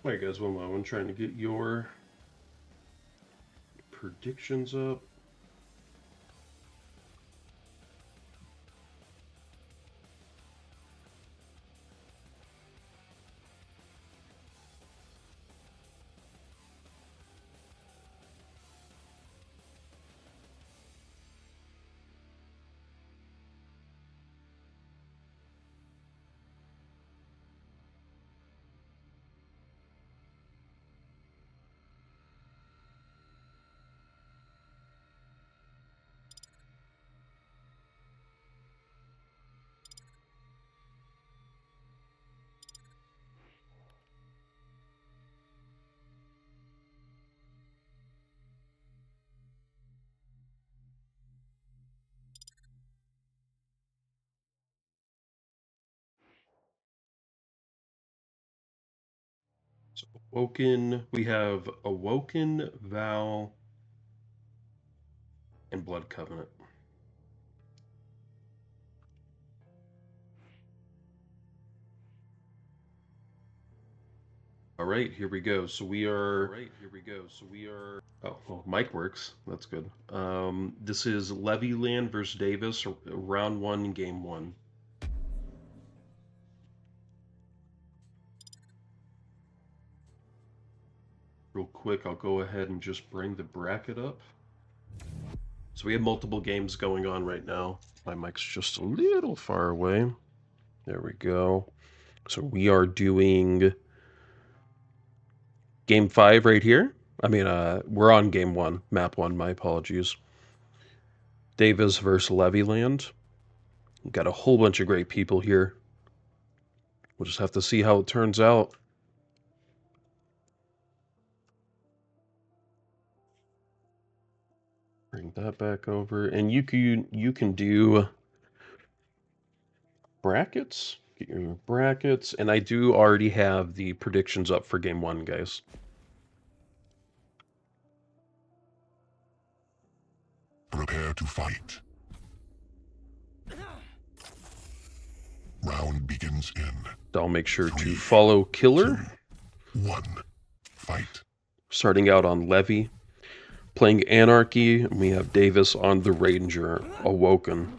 Alright guys, one moment. I'm trying to get your predictions up. So Awoken, we have Awoken, Vale, and Blood Covenant. Alright, here we go. So we are... Oh, well, mic works. That's good. This is LevyLand versus Davis, round 1, game 1. Real quick, I'll go ahead and just bring the bracket up. So we have multiple games going on right now. My mic's just a little far away. There we go. So we are doing game 5 right here. I mean, we're on game 1, map 1, my apologies. Davis versus LevyLand. We've got a whole bunch of great people here. We'll just have to see how it turns out. Bring that back over, and you can do brackets. Get your brackets, and I do already have the predictions up for game 1, guys. Prepare to fight. Round begins in. I'll make sure to follow Killer. 2, 1. Fight. Starting out on Levy. Playing Anarki, and we have Davis on the Ranger, Awoken.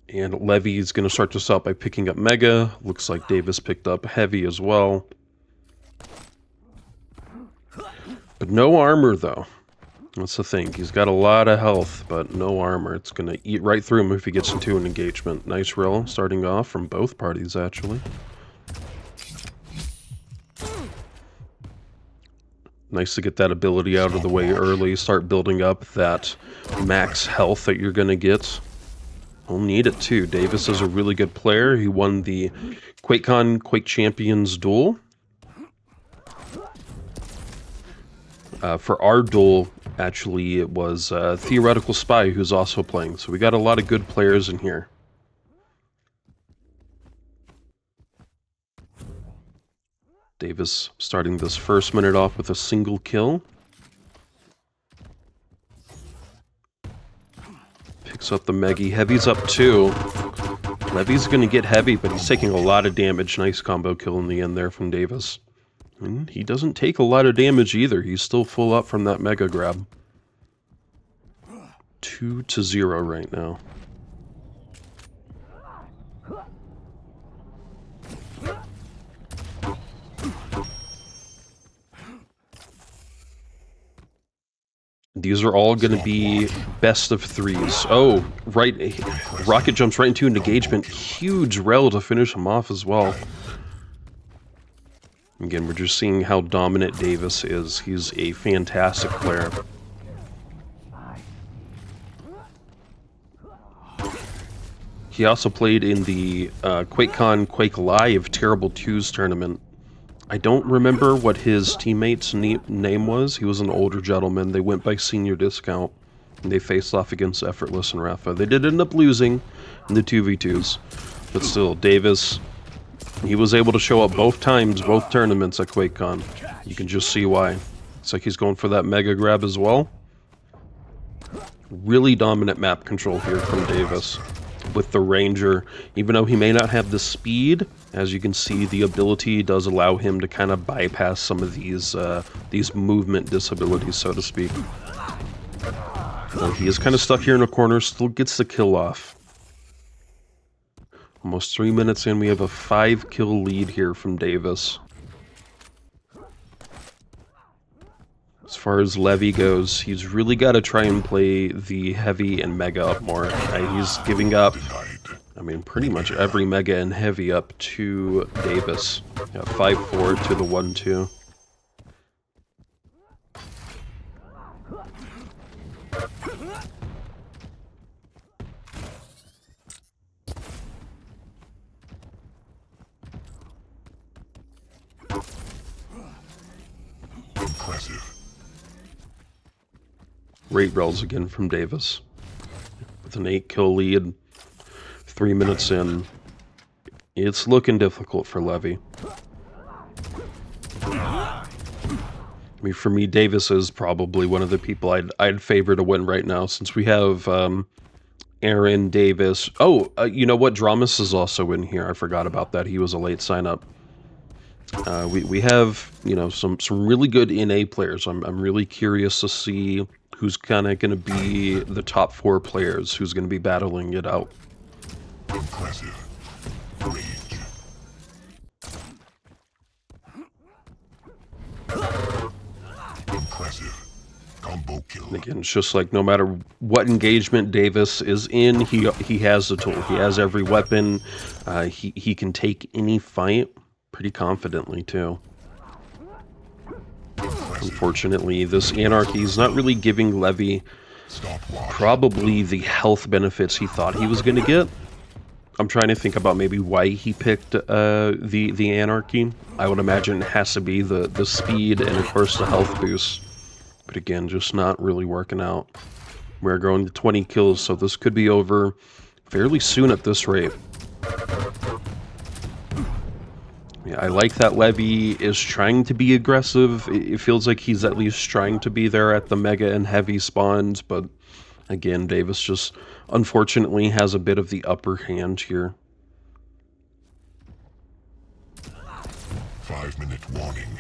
And Levy's going to start this out by picking up Mega. Looks like Davis picked up Heavy as well. But no armor, though. That's the thing. He's got a lot of health, but no armor. It's going to eat right through him if he gets into an engagement. Nice roll, starting off from both parties, actually. Nice to get that ability out of the way early. Start building up that max health that you're going to get. We'll need it, too. Davis is a really good player. He won the Quake Champions Duel. For our duel, actually, it was Theoretical Spy who's also playing. So we got a lot of good players in here. Davis starting this first minute off with a single kill. Picks up the Meggy. Heavy's up 2. Levy's going to get Heavy, but he's taking a lot of damage. Nice combo kill in the end there from Davis. And he doesn't take a lot of damage either. He's still full up from that Mega grab. 2-0 right now. These are all going to be best of 3s. Oh, right. Rocket jumps right into an engagement. Huge rel to finish him off as well. Again, we're just seeing how dominant Davis is. He's a fantastic player. He also played in the QuakeCon Quake Live Terrible 2s tournament. I don't remember what his teammate's name was. He was an older gentleman. They went by senior discount, and they faced off against Effortless and Rafa. They did end up losing in the 2v2s, but still, Davis, he was able to show up both times, both tournaments at QuakeCon. You can just see why. It's like he's going for that Mega grab as well. Really dominant map control here from Davis. with the Ranger. Even though he may not have the speed, as you can see, the ability does allow him to kind of bypass some of these movement disabilities, so to speak. So he is kind of stuck here in a corner, still gets the kill off. Almost 3 minutes in, we have a 5-kill lead here from davjs. As far as Levy goes, he's really got to try and play the heavy and mega up more. He's giving up, I mean, pretty much every mega and heavy up to davjs. Yeah, 5-4 to the 1-2. Impressive. Rate rolls again from davjs. With an 8-kill lead, 3 minutes in. It's looking difficult for Levy. I mean, for me, davjs is probably one of the people I'd favor to win right now, since we have Aaron, davjs. Oh, you know what? DramiS is also in here. I forgot about that. He was a late sign-up. We have, you know, some really good NA players. I'm really curious to see who's kind of going to be the top 4 players, who's going to be battling it out. Impressive. Rage. Impressive. Combo kill. And again, it's just like no matter what engagement davjs is in, he has the tool. He has every weapon. He can take any fight pretty confidently too. Unfortunately, this Anarki is not really giving Levy probably the health benefits he thought he was going to get. I'm trying to think about maybe why he picked the Anarki. I would imagine it has to be the speed and of course the health boost. But again, just not really working out. We're going to 20 kills, so this could be over fairly soon at this rate. Yeah, I like that Levy is trying to be aggressive. It feels like he's at least trying to be there at the mega and heavy spawns, but again, davjs just unfortunately has a bit of the upper hand here. 5-minute warning.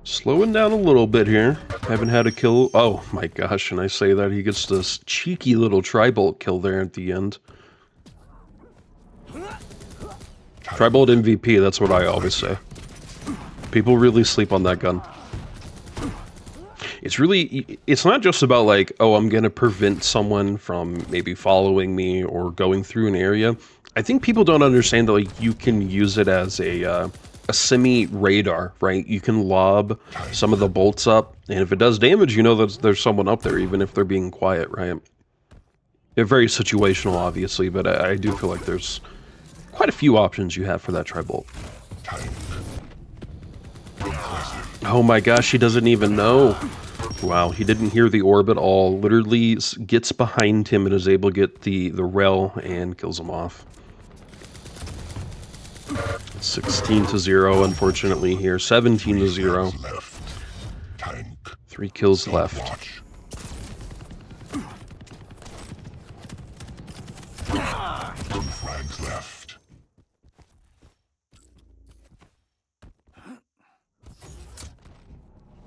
Slowing down a little bit here. Haven't had a kill. Oh my gosh, and I say that he gets this cheeky little tri-bolt kill there at the end. Tri-bolt MVP, that's what I always say. People really sleep on that gun. It's not just about like, oh, I'm gonna prevent someone from maybe following me or going through an area. I think people don't understand that like you can use it as a semi-radar, right? You can lob some of the bolts up, and if it does damage, you know that there's someone up there, even if they're being quiet, right? They're very situational, obviously, but I do feel like there's quite a few options you have for that tri-bolt. Oh my gosh, he doesn't even know. Wow, he didn't hear the orb at all. Literally gets behind him and is able to get the rail and kills him off. 16-0, unfortunately here. 17-0. 3 kills left. Frags left.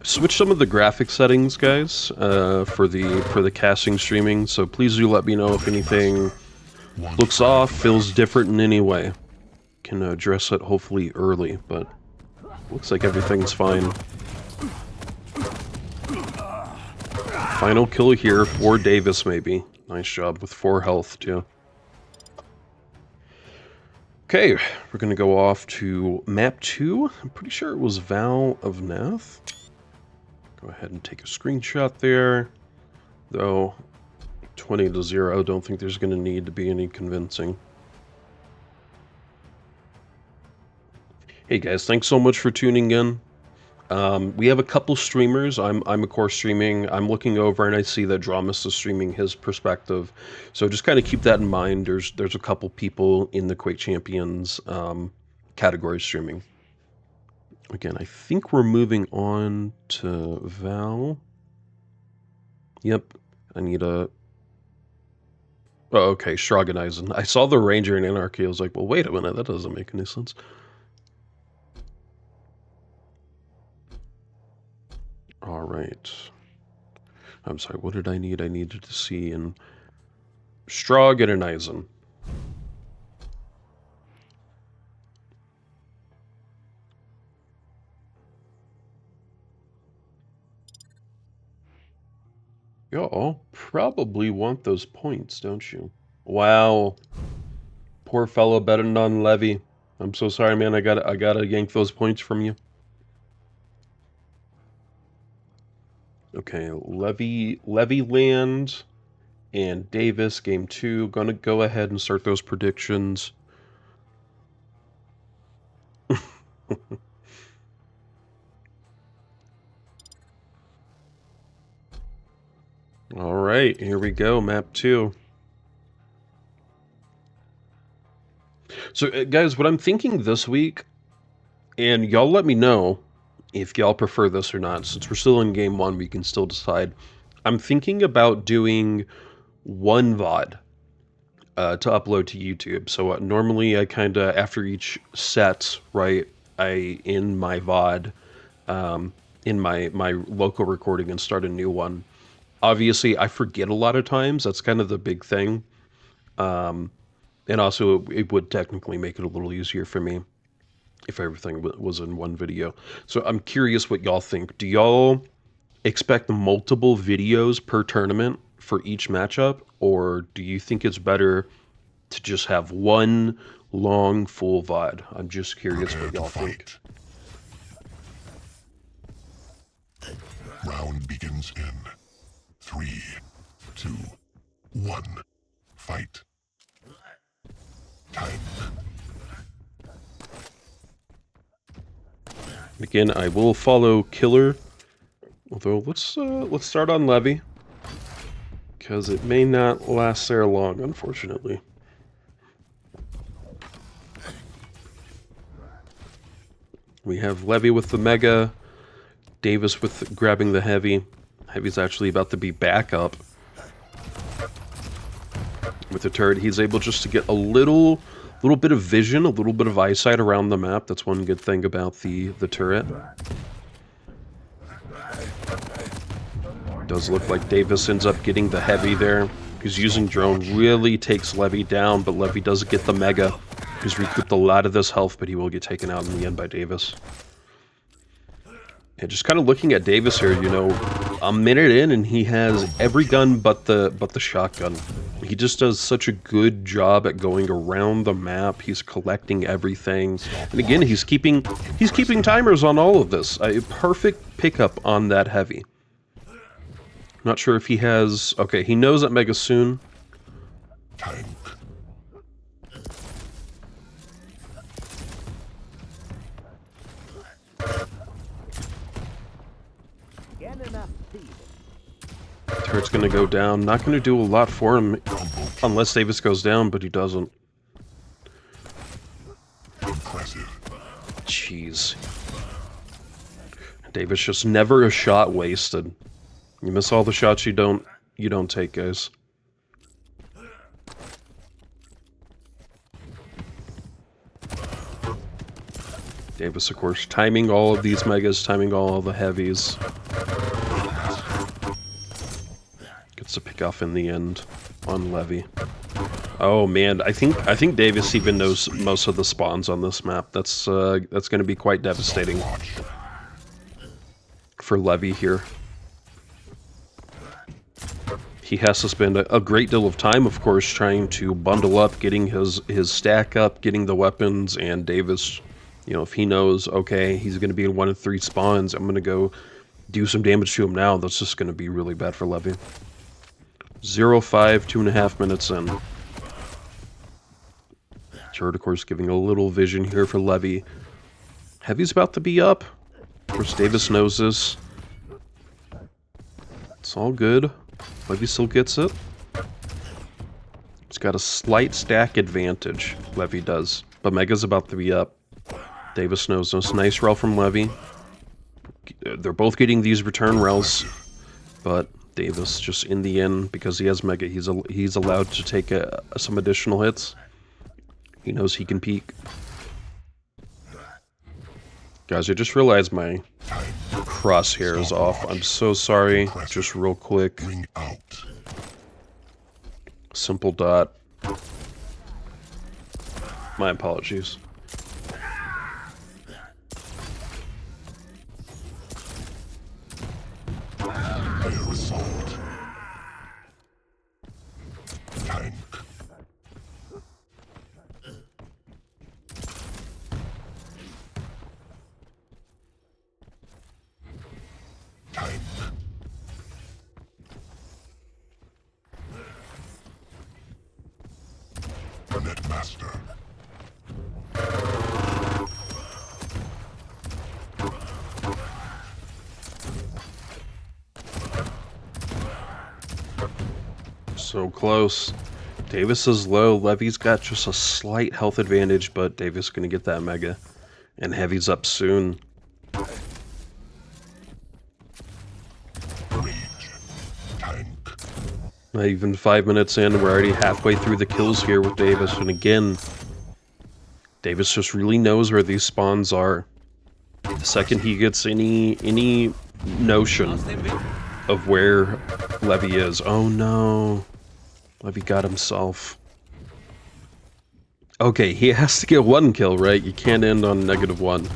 Switch some of the graphic settings, guys, for the casting streaming. So please do let me know if anything looks off, feels different in any way. Can address it hopefully early, but looks like everything's fine. Final kill here for davjs, maybe. Nice job with 4 health too. Okay, we're gonna go off to map 2. I'm pretty sure it was Vale of Pnath. Go ahead and take a screenshot there. Though 20-0, don't think there's gonna need to be any convincing. Hey guys, thanks so much for tuning in. We have a couple streamers. I'm of course streaming. I'm looking over and I see that DramiS is streaming his perspective. So just kind of keep that in mind. There's a couple people in the Quake Champions category streaming. Again, I think we're moving on to Vale. Yep. I need a... Oh, okay, Strogg and Eisen. I saw the Ranger in Anarki. I was like, well, wait a minute. That doesn't make any sense. All right. I'm sorry, what did I need? I needed to see in Strogg and an Eisen. Y'all probably want those points, don't you? Wow. Poor fellow betting on Levy. I'm so sorry, man. I gotta yank those points from you. Okay, LevyLand and Davis, game 2. Gonna go ahead and start those predictions. All right, here we go, map 2. So, guys, what I'm thinking this week, and y'all let me know if y'all prefer this or not. Since we're still in game 1, we can still decide. I'm thinking about doing one VOD to upload to YouTube. So normally I kind of, after each set, right, I end my VOD in my local recording and start a new one. Obviously, I forget a lot of times. That's kind of the big thing. And also, it would technically make it a little easier for me if everything was in one video. So I'm curious what y'all think. Do y'all expect multiple videos per tournament for each matchup? Or do you think it's better to just have one long full VOD? I'm just curious what y'all think. Round begins in 3, 2, 1. Fight. Time. Again, I will follow Killer. Although let's start on Levy, because it may not last there long, unfortunately. We have Levy with the Mega, Davis with grabbing the Heavy. Heavy's actually about to be back up with the turret. He's able just to get a little bit of vision, a little bit of eyesight around the map. That's one good thing about the turret. Does look like Davis ends up getting the Heavy there. He's using drone, really takes Levy down, but Levy does get the Mega. He's recouped a lot of this health, but he will get taken out in the end by Davis. And just kind of looking at Davis here, you know, a minute in and he has every gun but the shotgun. He just does such a good job at going around the map. He's collecting everything. And again, he's keeping timers on all of this. A perfect pickup on that Heavy. Not sure if he has... Okay, he knows that Mega soon. Time. Turret's gonna go down. Not gonna do a lot for him unless Davis goes down, but he doesn't. Impressive. Jeez. Davis just never a shot wasted. You miss all the shots you don't take, guys. Davis, of course, timing all of these Megas, timing all of the Heavies. Gets to pick off in the end on Levy. Oh man, I think Davis even knows most of the spawns on this map. That's going to be quite devastating for Levy here. He has to spend a great deal of time, of course, trying to bundle up, getting his stack up, getting the weapons, and Davis, you know, if he knows, okay, he's going to be in 1 of 3 spawns, I'm going to go do some damage to him now, that's just going to be really bad for Levy. 0-5, 2.5 minutes in. Turret, of course, giving a little vision here for Levy. Heavy's about to be up. course, Davis knows this. It's all good. Levy still gets it. He's got a slight stack advantage, Levy does. But Mega's about 3 up. Davis knows this. Nice rel from Levy. They're both getting these return rels, but Davis just in the end, because he has Mega, he's allowed to take some additional hits. He knows he can peek. Guys, I just realized my crosshair is off. I'm so sorry. Just real quick. Simple dot. My apologies. Master. So close. Davis is low. Levy's got just a slight health advantage, but Davis is going to get that Mega. And Heavy's up soon. Not even 5 minutes in, we're already halfway through the kills here with Davis, and again, Davis just really knows where these spawns are. The second he gets any notion of where Levy is, oh no, Levy got himself. Okay, he has to get 1 kill, right? You can't end on -1.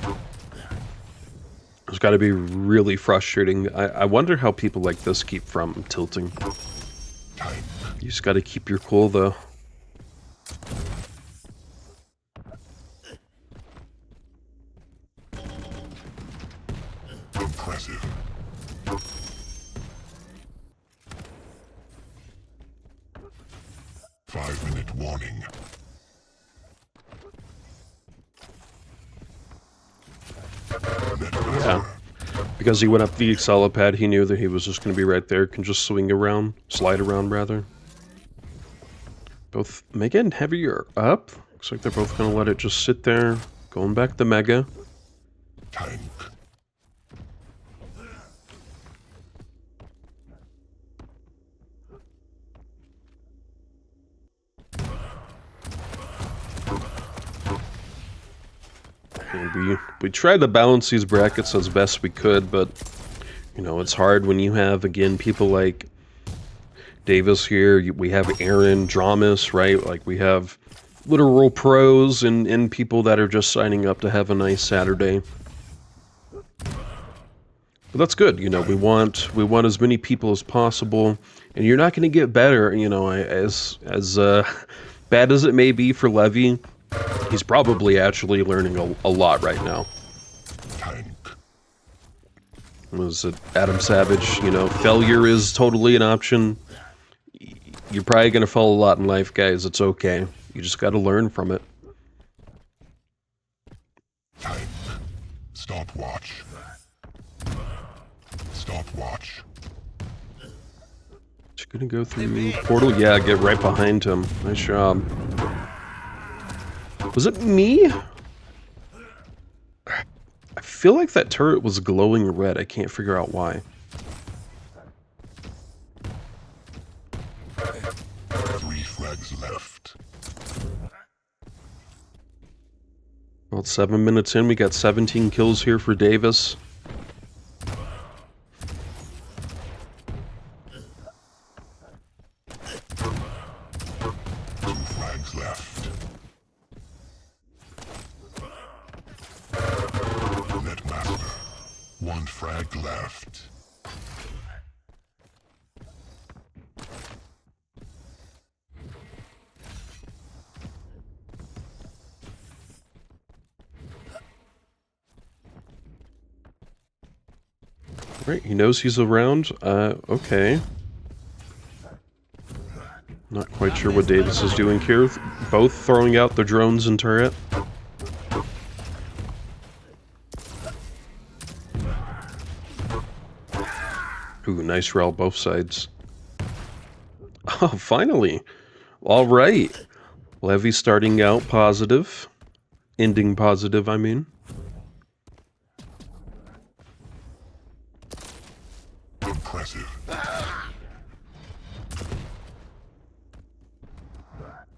It's got to be really frustrating. I wonder how people like this keep from tilting. You just gotta keep your cool, though. Impressive. Five-minute warning. Yeah. Because he went up the Excel pad, he knew that he was just going to be right there, can just swing around, slide around rather. Both Mega and Heavy are up. Looks like they're both going to let it just sit there. Going back to Mega. Tank. And we tried to balance these brackets as best we could, but you know, it's hard when you have, again, people like Davis here, we have Aaron, DramiS, right? Like, we have literal pros and people that are just signing up to have a nice Saturday. But that's good, you know, we want as many people as possible, and you're not going to get better, you know, as bad as it may be for Levy. He's probably actually learning a lot right now. Was it Adam Savage? You know, failure is totally an option. You're probably going to fail a lot in life, guys. It's okay. You just got to learn from it. Stopwatch. Stopwatch. Just going to go through portal. Yeah, get right behind him. Nice job. Was it me? I feel like that turret was glowing red. I can't figure out why. 3 frags left. About 7 minutes in, we got 17 kills here for Davis. Left. Netmaster. 1 frag left. Right, he knows he's around. Okay. Not quite sure what Davis is doing here. Both throwing out their drones and turret. Ooh, nice rel both sides. Oh, finally. All right. Levy starting out positive. Ending positive, I mean. Impressive.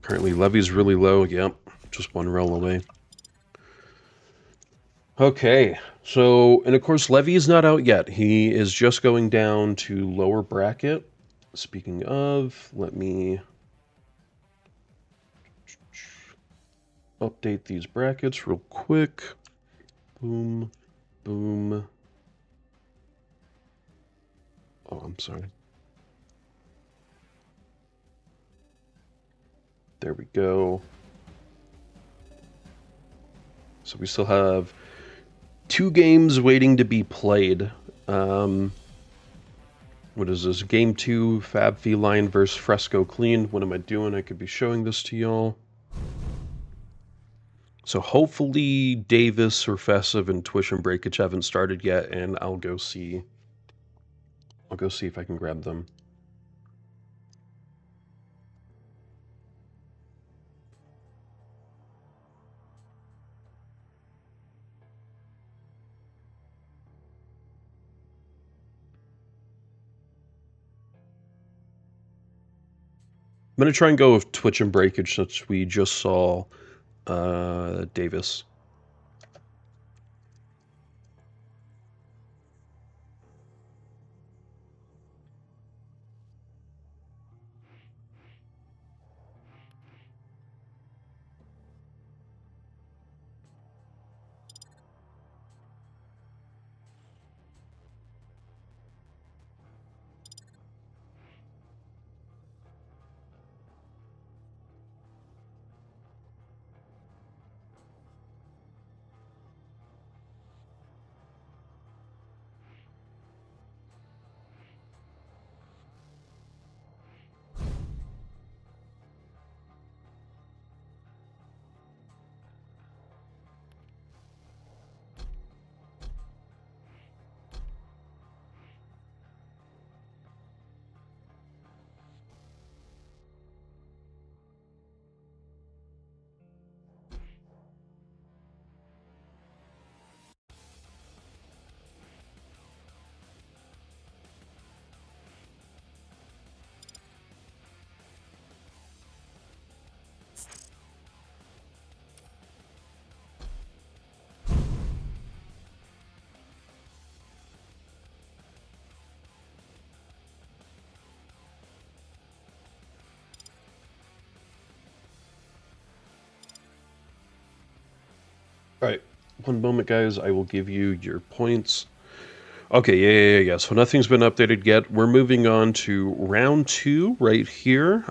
Currently, Levy's really low. Yep, just one rel away. Okay, so, and of course, Levy is not out yet. He is just going down to lower bracket. Speaking of, let me update these brackets real quick. Boom, boom. Oh, I'm sorry. There we go. So we still have 2 games waiting to be played. What is this? Game 2, FabFeline versus Fresco Clean. What am I doing? I could be showing this to y'all. So hopefully Davis or Festive and Twitch and Breakage haven't started yet, and I'll go see if I can grab them. I'm gonna try and go with Twitch and Breakage since we just saw Davis. All right, one moment, guys. I will give you your points. Okay, yeah. So nothing's been updated yet. We're moving on to round 2 right here.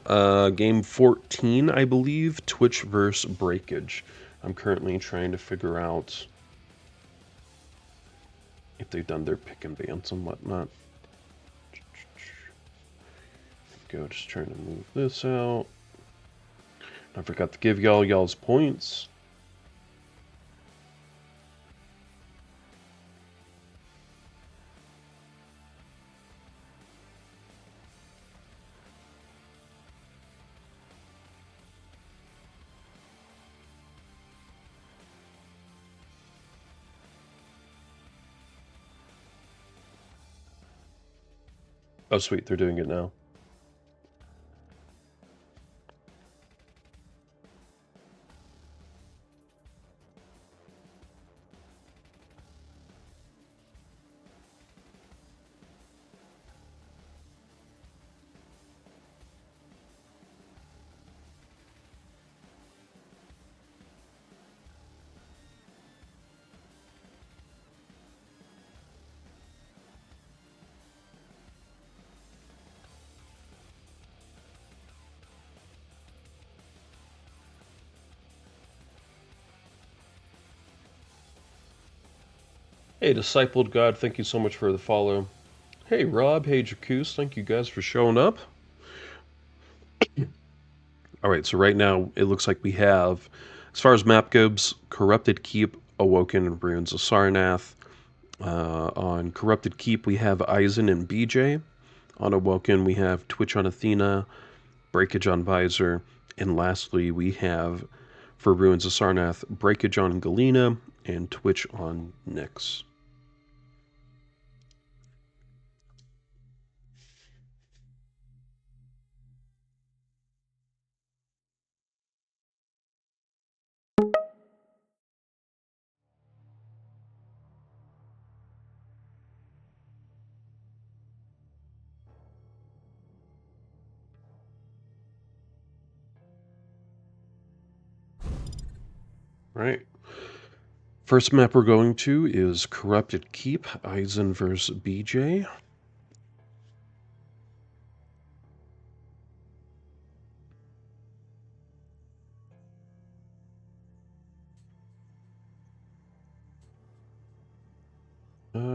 Game 14, I believe. Twitch versus Breakage. I'm currently trying to figure out if they've done their pick and bans and whatnot. Go, just trying to move this out. I forgot to give y'all's points. Oh, sweet, they're doing it now. Hey, Discipled God, thank you so much for the follow. Hey, Rob, hey, Jacuz, thank you guys for showing up. All right, so right now it looks like we have, as far as map goes, Corrupted Keep, Awoken, and Ruins of Sarnath. On Corrupted Keep, we have Eisen and BJ. On Awoken, we have Twitch on Athena, Breakage on Visor, and lastly, we have, for Ruins of Sarnath, Breakage on Galena, and Twitch on Nyx. Right. First map we're going to is Corrupted Keep, Eisen versus BJ.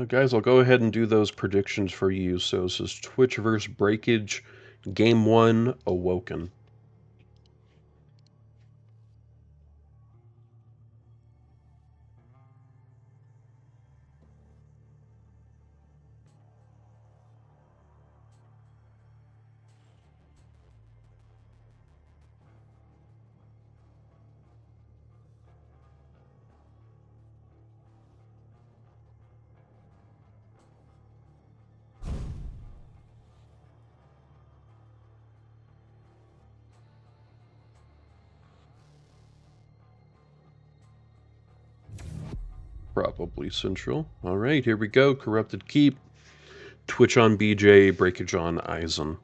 Guys, I'll go ahead and do those predictions for you. So this is Twitch versus Breakage, Game 1, Awoken. Probably Central. All right, here we go. Corrupted Keep, Twitch on BJ, Breakage on Eisen.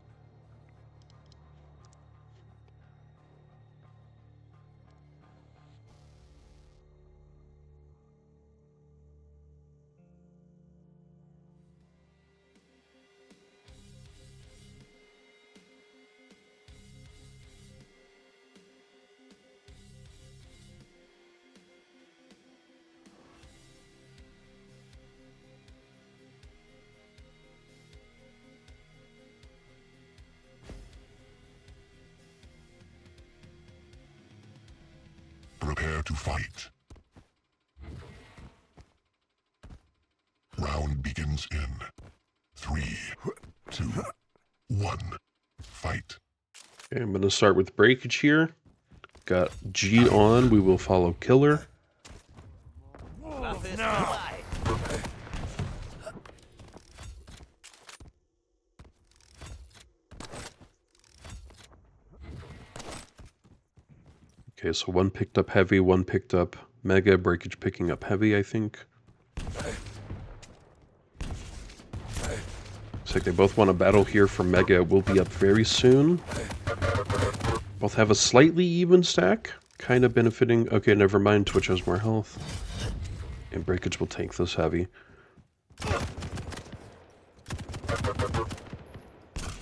Prepare to fight. Round begins in 3, 2, 1. Fight. Okay, I'm going to start with Breakage here. Got G on. We will follow Killer. No. Okay, so one picked up Heavy, one picked up Mega. Breakage picking up Heavy, I think. Looks like they both want to battle here for Mega. Will be up very soon. Both have a slightly even stack. Kind of benefiting. Okay, never mind. Twitch has more health. And Breakage will take this Heavy.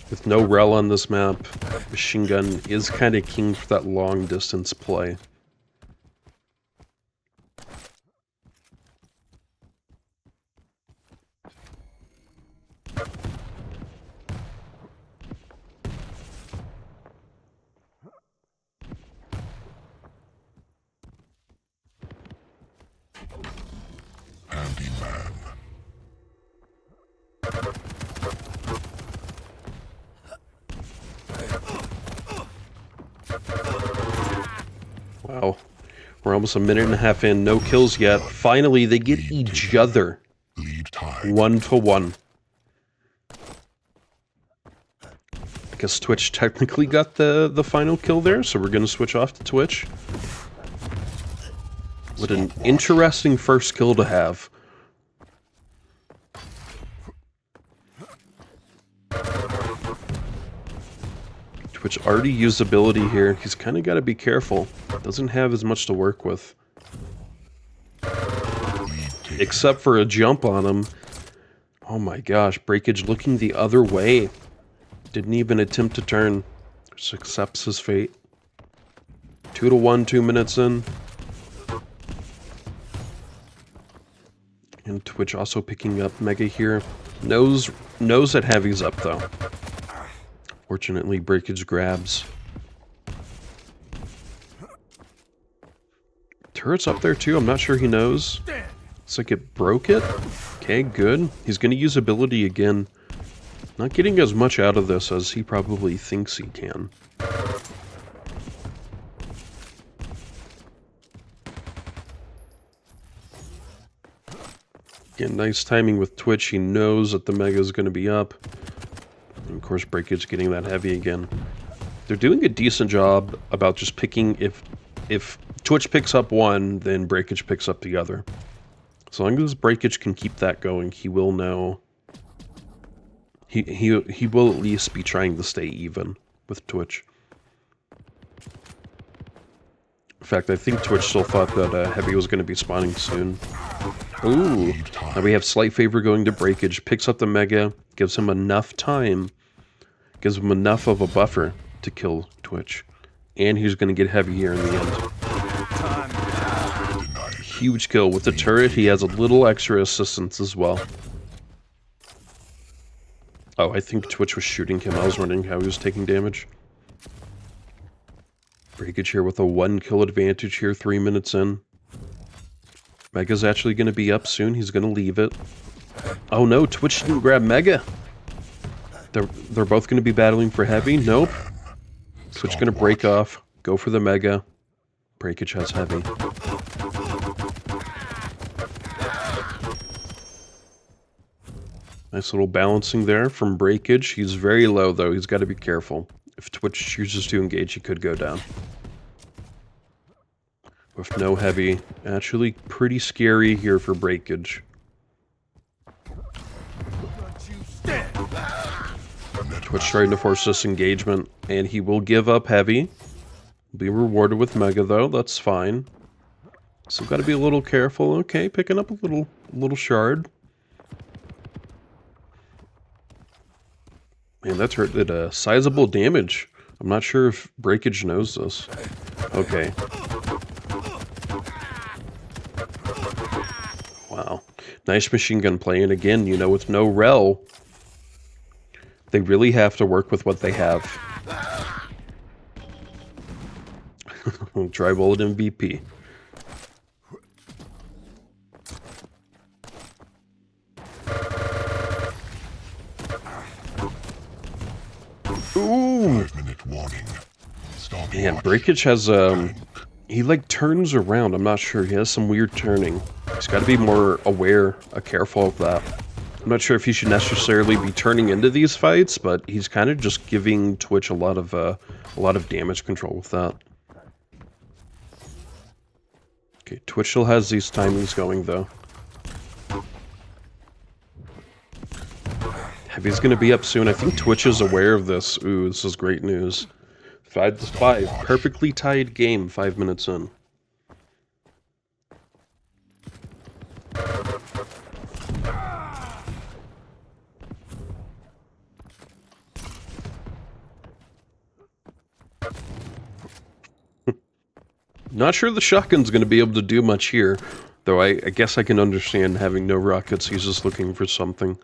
With no rel on this map, Machine Gun is kind of king for that long distance play. Handyman. Wow. We're almost a minute and a half in. No kills yet. Finally, they get each other. Lead tied. 1-1. I guess Twitch technically got the final kill there, so we're going to switch off to Twitch. What an interesting first kill to have. Twitch already used ability here. He's kind of got to be careful. Doesn't have as much to work with. Except for a jump on him. Oh my gosh, Breakage looking the other way. Didn't even attempt to turn. Just accepts his fate. 2-1, 2 minutes in. And Twitch also picking up Mega here. Knows that Heavy's up though. Fortunately, Breakage grabs. Turret's up there too. I'm not sure he knows. Looks like it broke it. Okay, good. He's going to use ability again. Not getting as much out of this as he probably thinks he can. Again, nice timing with Twitch. He knows that the Mega is going to be up. And of course, Breakage getting that heavy again. They're doing a decent job about just picking... If Twitch picks up one, then Breakage picks up the other. As long as Breakage can keep that going, he will know... He will at least be trying to stay even with Twitch. In fact, I think Twitch still thought that Heavy was going to be spawning soon. Ooh, now we have slight favor going to Breakage. Picks up the Mega, gives him enough time, gives him enough of a buffer to kill Twitch. And he's going to get Heavy here in the end. Huge kill. With the turret, he has a little extra assistance as well. Oh, I think Twitch was shooting him. I was wondering how he was taking damage. Breakage here with a 1 kill advantage here, 3 minutes in. Mega's actually going to be up soon. He's going to leave it. Oh no, Twitch didn't grab Mega. They're both going to be battling for Heavy. Nope. Twitch going to break off. Go for the Mega. Breakage has Heavy. Nice little balancing there from Breakage. He's very low though. He's got to be careful. If Twitch chooses to engage, he could go down. With no Heavy. Actually pretty scary here for Breakage. Twitch trying to force this engagement, and he will give up Heavy. Be rewarded with Mega though, that's fine. So got to be a little careful. Okay, picking up a little shard. Man, that's hurt. Did a sizable damage. I'm not sure if Breakage knows this. Okay. Wow. Nice machine gun play, and again, you know, with no rel, they really have to work with what they have. Dry bullet MVP. Ooh! 5-minute warning. Stop. Man, Breakage has he like turns around. I'm not sure. He has some weird turning. He's got to be more aware, careful of that. I'm not sure if he should necessarily be turning into these fights, but he's kind of just giving Twitch a lot of damage control with that. Okay, Twitch still has these timings going though. Heavy's gonna be up soon. I think Twitch is aware of this. Ooh, this is great news. 5-5. Perfectly tied game 5 minutes in. Not sure the shotgun's going to be able to do much here, though I guess I can understand having no rockets. He's just looking for something.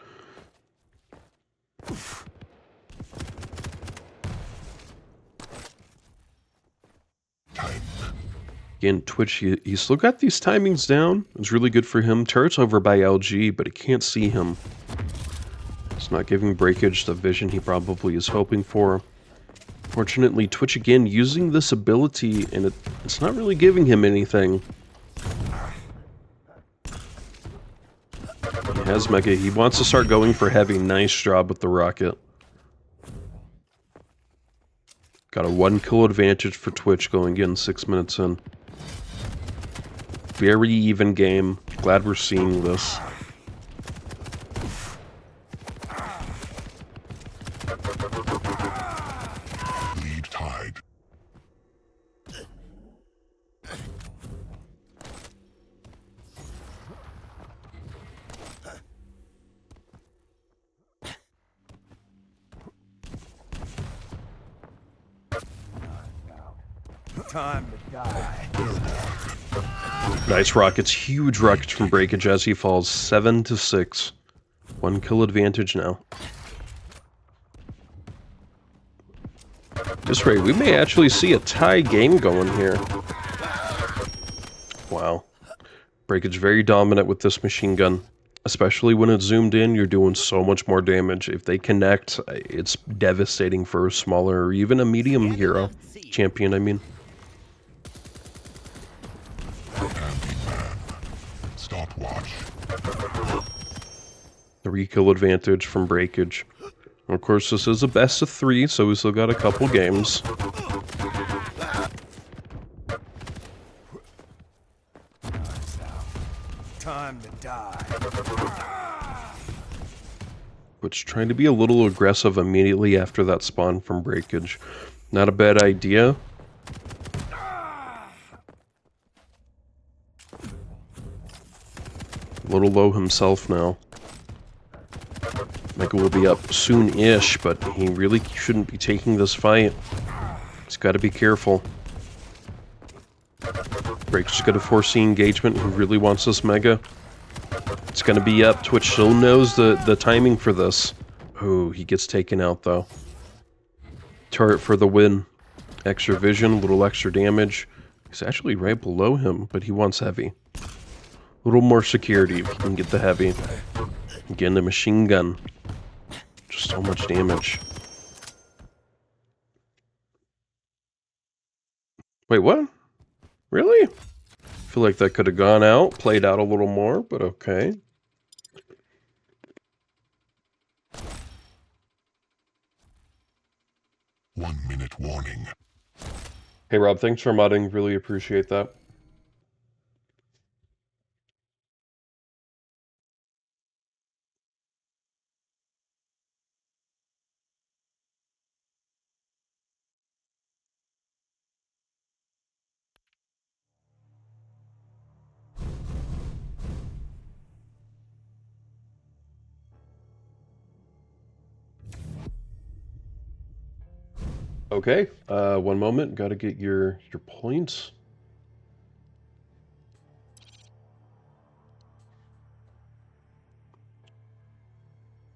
Again, Twitch, he still got these timings down. It's really good for him. Turret's over by LG, but he can't see him. It's not giving Breakage the vision he probably is hoping for. Fortunately, Twitch again using this ability, and it's not really giving him anything. He has Mega. He wants to start going for Heavy. Nice job with the rocket. Got a 1 kill advantage for Twitch going in 6 minutes in. Very even game. Glad we're seeing this. Lead tied. Time to die. Nice rockets. Huge rockets from Breakage as he falls. 7-6. 1 kill advantage now. This rate, we may actually see a tie game going here. Wow. Breakage very dominant with this machine gun. Especially when it's zoomed in, you're doing so much more damage. If they connect, it's devastating for a smaller or even a medium hero. Champion, I mean. Stopwatch. 3-kill advantage from Breakage. Of course, this is a best of 3, so we still got a couple games. Time to die. Which, trying to be a little aggressive immediately after that spawn from Breakage. Not a bad idea. A little low himself now. Mega will be up soon-ish, but he really shouldn't be taking this fight. He's got to be careful. Breakage got to foresee engagement. He really wants this Mega. It's going to be up. Twitch still knows the timing for this. Oh, he gets taken out, though. Turret for the win. Extra vision, a little extra damage. He's actually right below him, but he wants heavy. A little more security if he can get the heavy. Again, the machine gun. Just so much damage. Wait, what? Really? I feel like that could have gone out, played out a little more, but okay. One-minute warning. Hey Rob, thanks for modding. Really appreciate that. Okay, one moment. Got to get your points.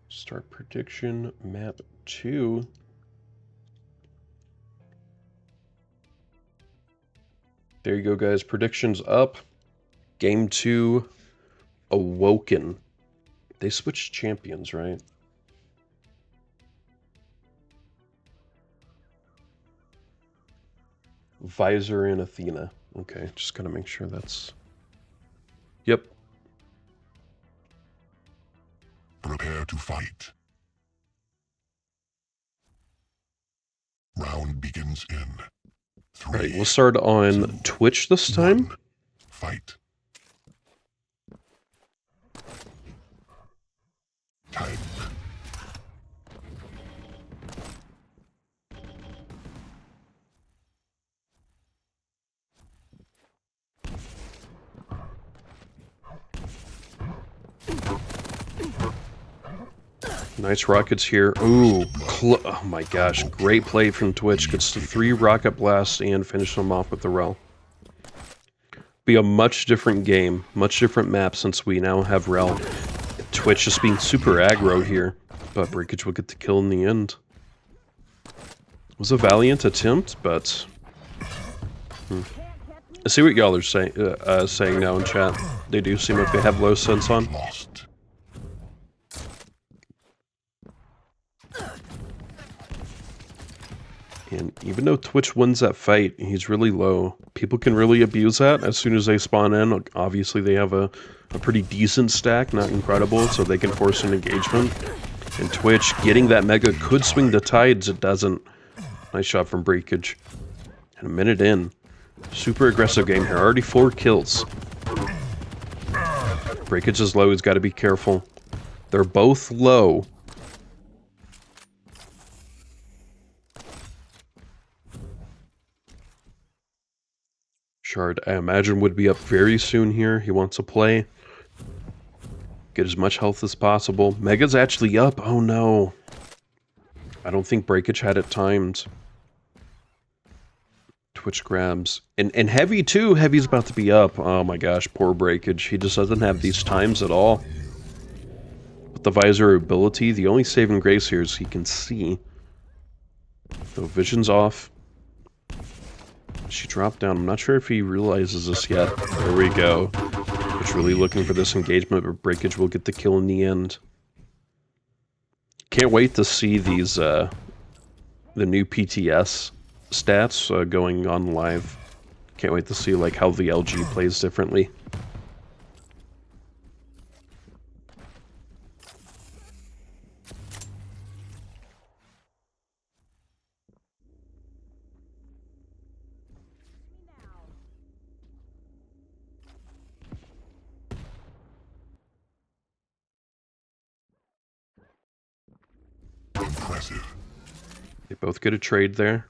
Start prediction, map 2. There you go, guys. Predictions up. Game 2, Awoken. They switched champions, right? Visor and Athena. Okay, just gotta make sure that's... Yep. Prepare to fight. Round begins in 3. Alright, we'll start on 2, Twitch this time. 1. Fight. Time. Nice rockets here. Ooh, oh my gosh, great play from Twitch. Gets the 3 rocket blasts and finish them off with the Rel. Be a much different game, much different map since we now have Rel. Twitch just being super aggro here, but Breakage will get the kill in the end. It was a valiant attempt, but... I see what y'all are saying now in chat. They do seem like they have low sense on. Lost. And even though Twitch wins that fight, he's really low. People can really abuse that as soon as they spawn in. Obviously, they have a pretty decent stack, not incredible, so they can force an engagement. And Twitch, getting that Mega could swing the tides. It doesn't. Nice shot from Breakage. And a minute in. Super aggressive game here. Already 4 kills. Breakage is low. He's got to be careful. They're both low. Shard, I imagine, would be up very soon here. He wants to play. Get as much health as possible. Mega's actually up. Oh no. I don't think Breakage had it timed. Twitch grabs. And Heavy too. Heavy's about to be up. Oh my gosh, poor Breakage. He just doesn't have these times at all. With the Visor ability, the only saving grace here is he can see. So vision's off. She dropped down. I'm not sure if he realizes this yet. There we go. Was really looking for this engagement, but Breakage will get the kill in the end. Can't wait to see these, the new PTS stats going on live. Can't wait to see, like, how the LG plays differently. Impressive. They both get a trade there.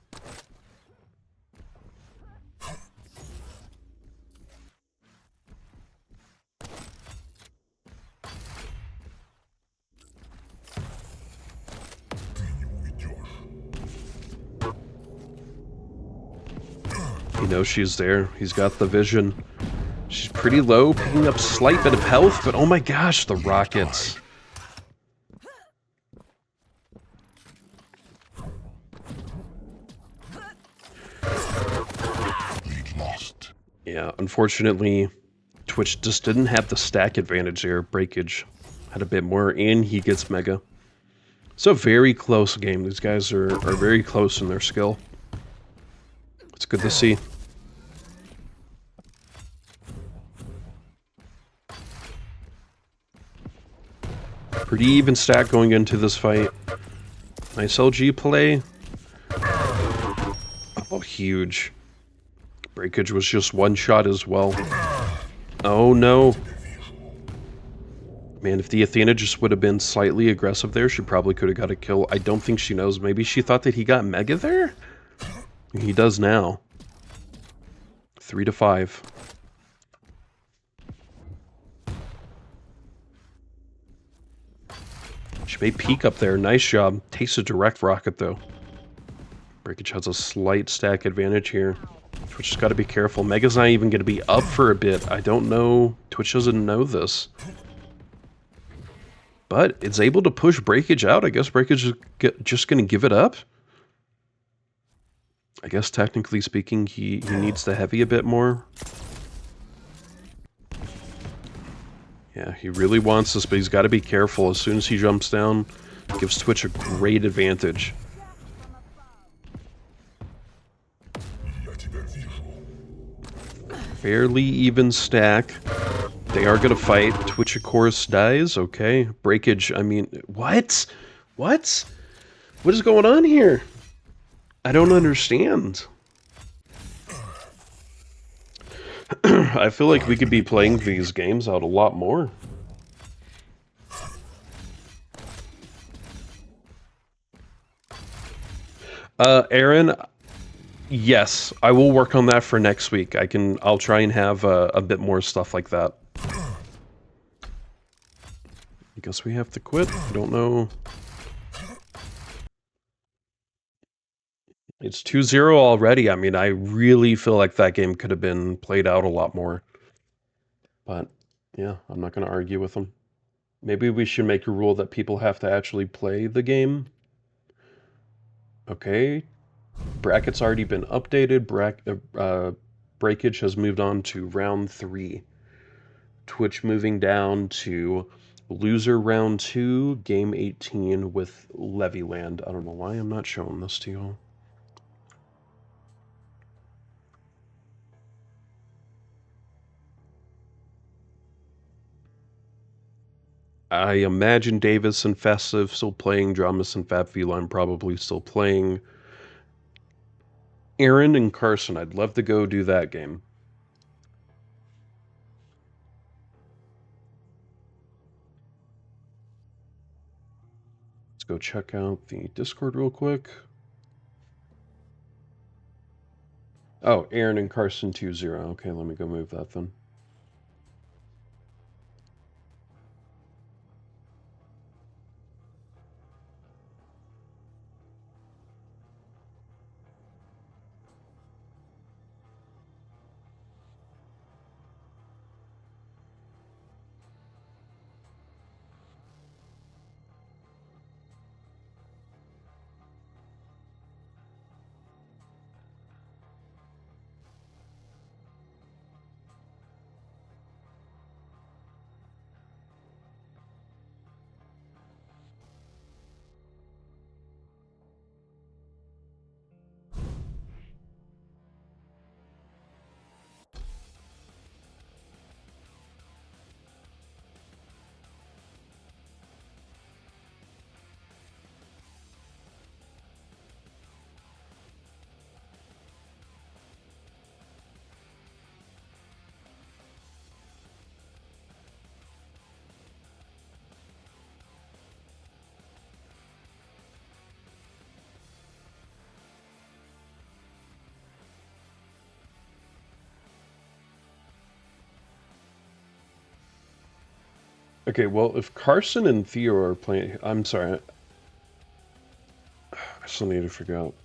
He knows she's there. He's got the vision. She's pretty low, picking up slight bit of health, but oh my gosh, the rockets. Lead lost. Yeah, unfortunately, Twitch just didn't have the stack advantage there. Breakage had a bit more, and he gets Mega. It's a very close game. These guys are very close in their skill. It's good to see. Pretty even stack going into this fight. Nice LG play. Oh, huge. Breakage was just one shot as well. Oh no. Man, if the Athena just would have been slightly aggressive there, she probably could have got a kill. I don't think she knows. Maybe she thought that he got Mega there? He does now. 3-5. She may peek up there. Nice job. Takes a direct rocket, though. Breakage has a slight stack advantage here. Twitch has got to be careful. Mega's not even going to be up for a bit. I don't know. Twitch doesn't know this. But it's able to push Breakage out. I guess Breakage is just going to give it up. I guess technically speaking, he needs the heavy a bit more. Yeah, he really wants this, but he's got to be careful. As soon as he jumps down, gives Twitch a great advantage. Fairly even stack. They are going to fight. Twitch, of course, dies. Okay. Breakage, I mean, what? What? What is going on here? I don't understand. I feel like we could be playing these games out a lot more. Aaron, yes, I will work on that for next week. I'll try and have a bit more stuff like that. I guess we have to quit. I don't know. It's 2-0 already. I mean, I really feel like that game could have been played out a lot more. But, yeah, I'm not going to argue with them. Maybe we should make a rule that people have to actually play the game. Okay. Bracket's already been updated. Breakage has moved on to round 3. Twitch moving down to loser round 2, game 18 with LevyLand. I don't know why I'm not showing this to you. I imagine Davis and Festive still playing, DramiS and FabFeline probably still playing. Aaron and CARSON, I'd love to go do that game. Let's go check out the Discord real quick. Oh, Aaron and CARSON 2-0. Okay, let me go move that then. Okay, well, if Carson and Theo are playing... I'm sorry. I still need to figure out.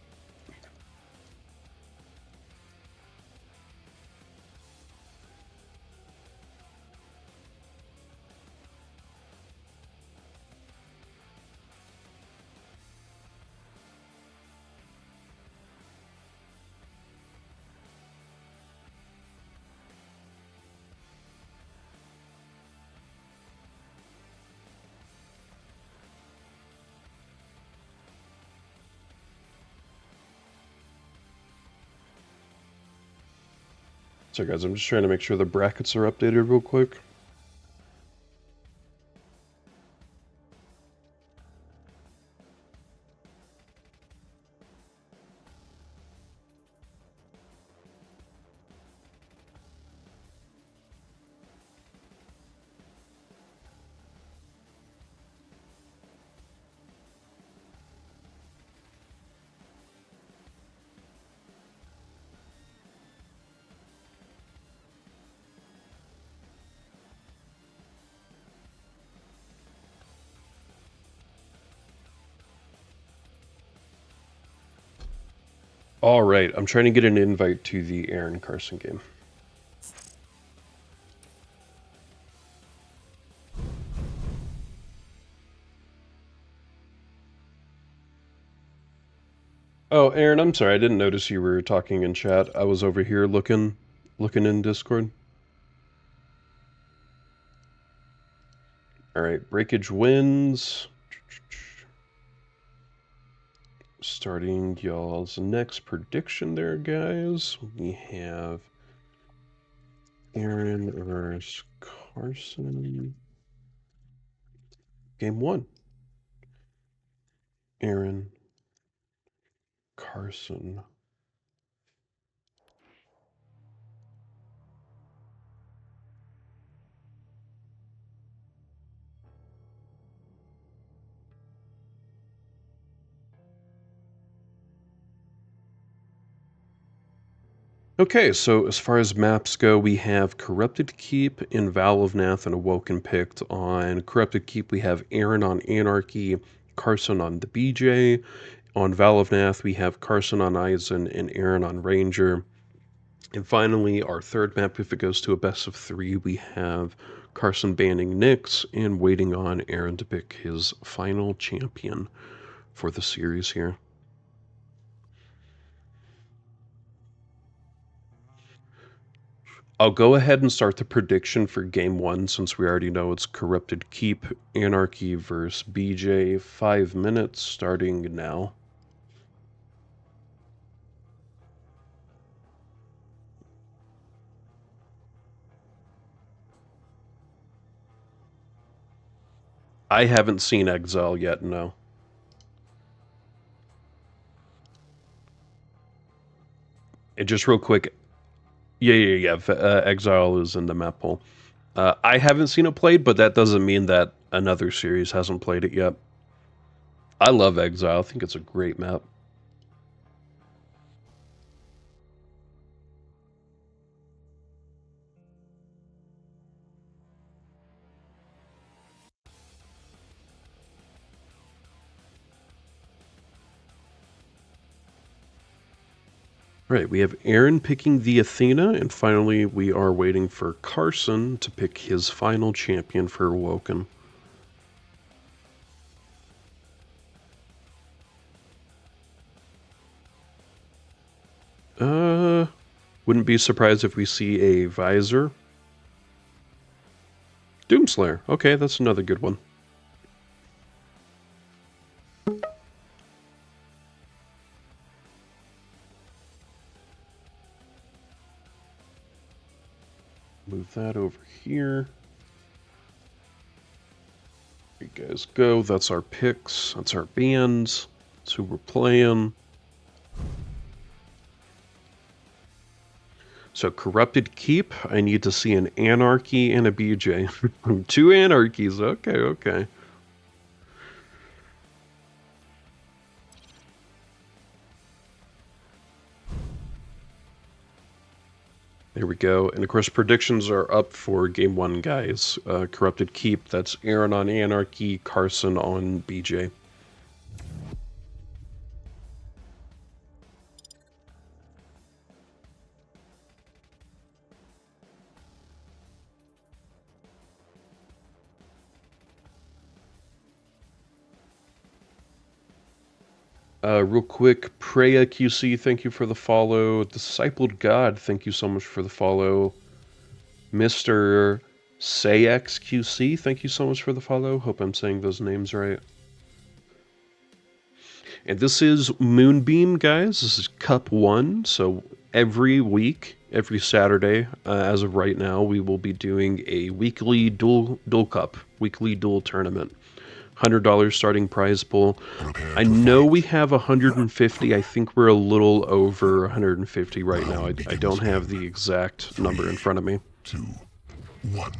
So guys, I'm just trying to make sure the brackets are updated real quick. All right, I'm trying to get an invite to the Aaron Carson game. Oh, Aaron, I'm sorry. I didn't notice you were talking in chat. I was over here looking in Discord. All right, Breakage wins. Starting y'all's next prediction there, guys. We have Aaron versus Carson. Game 1. Aaron, Carson. Okay, so as far as maps go, we have Corrupted Keep in Vale of Pnath and Awoken picked. On Corrupted Keep, we have Aaron on Anarki, Carson on the BJ. On Vale of Pnath, we have Carson on Eisen and Aaron on Ranger. And finally, our third map, if it goes to a best of 3, we have Carson banning Nyx and waiting on Aaron to pick his final champion for the series here. I'll go ahead and start the prediction for Game 1 since we already know it's Corrupted Keep, Anarki versus BJ. 5 minutes starting now. I haven't seen Exile yet, no. And just real quick, yeah. Exile is in the map pool. I haven't seen it played, but that doesn't mean that another series hasn't played it yet. I love Exile. I think it's a great map. Right, we have Aaron picking the Athena, and finally we are waiting for Carson to pick his final champion for Awoken. Wouldn't be surprised if we see a Visor. Doomslayer. Okay, that's another good one. Move that over here. There you guys go. That's our picks. That's our bands. That's who we're playing. So Corrupted Keep, I need to see an Anarki and a BJ. 2 Anarkies. Okay. There we go. And of course, predictions are up for Game 1, guys. Corrupted Keep, that's Aaron on Anarki, CARSON on BJ. Real quick, Preya QC, thank you for the follow. Discipled God, thank you so much for the follow. Mr. Sayx QC, thank you so much for the follow. Hope I'm saying those names right. And this is Moonbeam, guys. This is Cup 1, so every week, every Saturday, as of right now, we will be doing a weekly dual cup, weekly duel tournament. $100 starting prize pool. I know we have 150. I think we're a little over 150 right now. I don't have the exact number in front of me. 2, 1,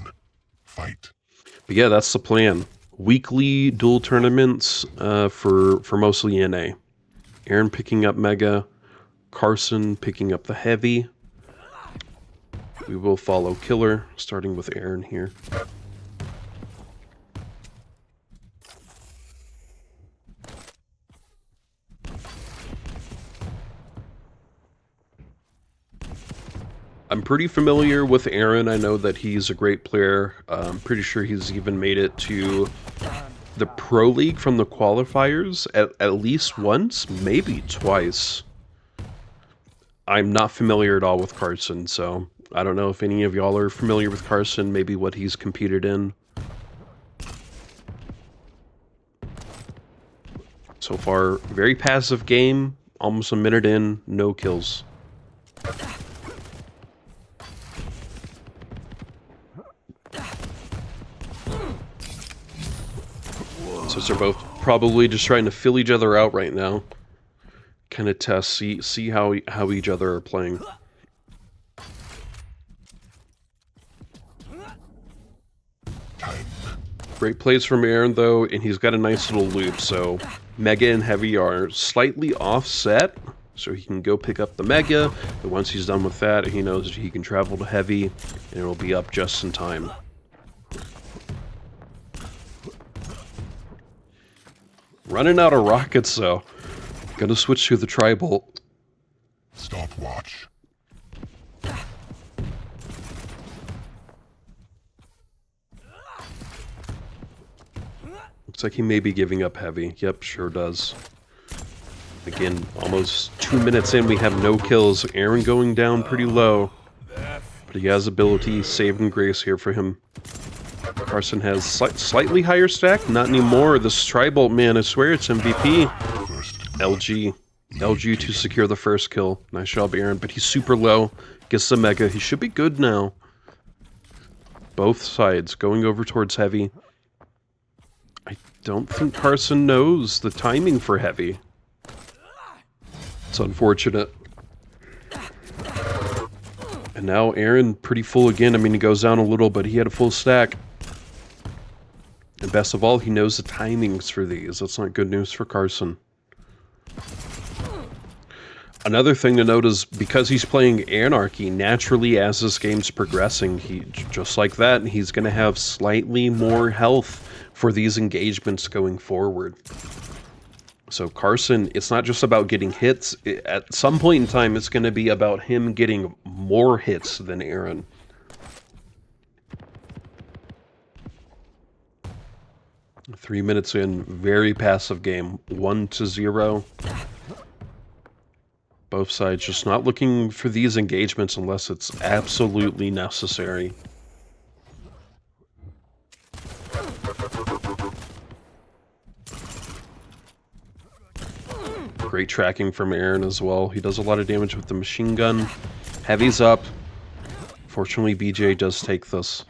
fight. But yeah, that's the plan. Weekly duel tournaments for mostly NA. Aaron picking up Mega, CARSON picking up the Heavy. We will follow Killer, starting with Aaron here. I'm pretty familiar with Aaron. I know that he's a great player. I'm pretty sure he's even made it to the Pro League from the qualifiers at least once, maybe twice. I'm not familiar at all with CARSON, so I don't know if any of y'all are familiar with CARSON, maybe what he's competed in. So far, very passive game, almost a minute in, no kills. So they're both probably just trying to fill each other out right now. Kind of test, see how each other are playing. Great plays from Aaron though, and he's got a nice little loop, so Mega and Heavy are slightly offset, so he can go pick up the Mega, but once he's done with that, he knows that he can travel to Heavy, and it'll be up just in time. Running out of rockets, though. Gonna switch to the Tri-Bolt. Stopwatch. Looks like he may be giving up Heavy. Yep, sure does. Again, almost 2 minutes in, we have no kills. Aaron going down pretty low. But he has ability, saving grace here for him. CARSON has slightly higher stack, not anymore. This Tri-Bolt, man, I swear it's MVP. LG to secure the first kill. Nice job, Aaron, but he's super low. Gets the Mega. He should be good now. Both sides going over towards Heavy. I don't think CARSON knows the timing for Heavy. It's unfortunate. And now Aaron pretty full again. I mean, he goes down a little, but he had a full stack. And best of all, he knows the timings for these. That's not good news for CARSON. Another thing to note is because he's playing Anarki, naturally as this game's progressing, just like that, he's going to have slightly more health for these engagements going forward. So CARSON, it's not just about getting hits. At some point in time, it's going to be about him getting more hits than Aaron. Three minutes in, very passive game, 1-0. Both sides just not looking for these engagements unless it's absolutely necessary. Great tracking from Aaron as well. He does a lot of damage with the machine gun. Heavy's up. Fortunately, BJ does take this.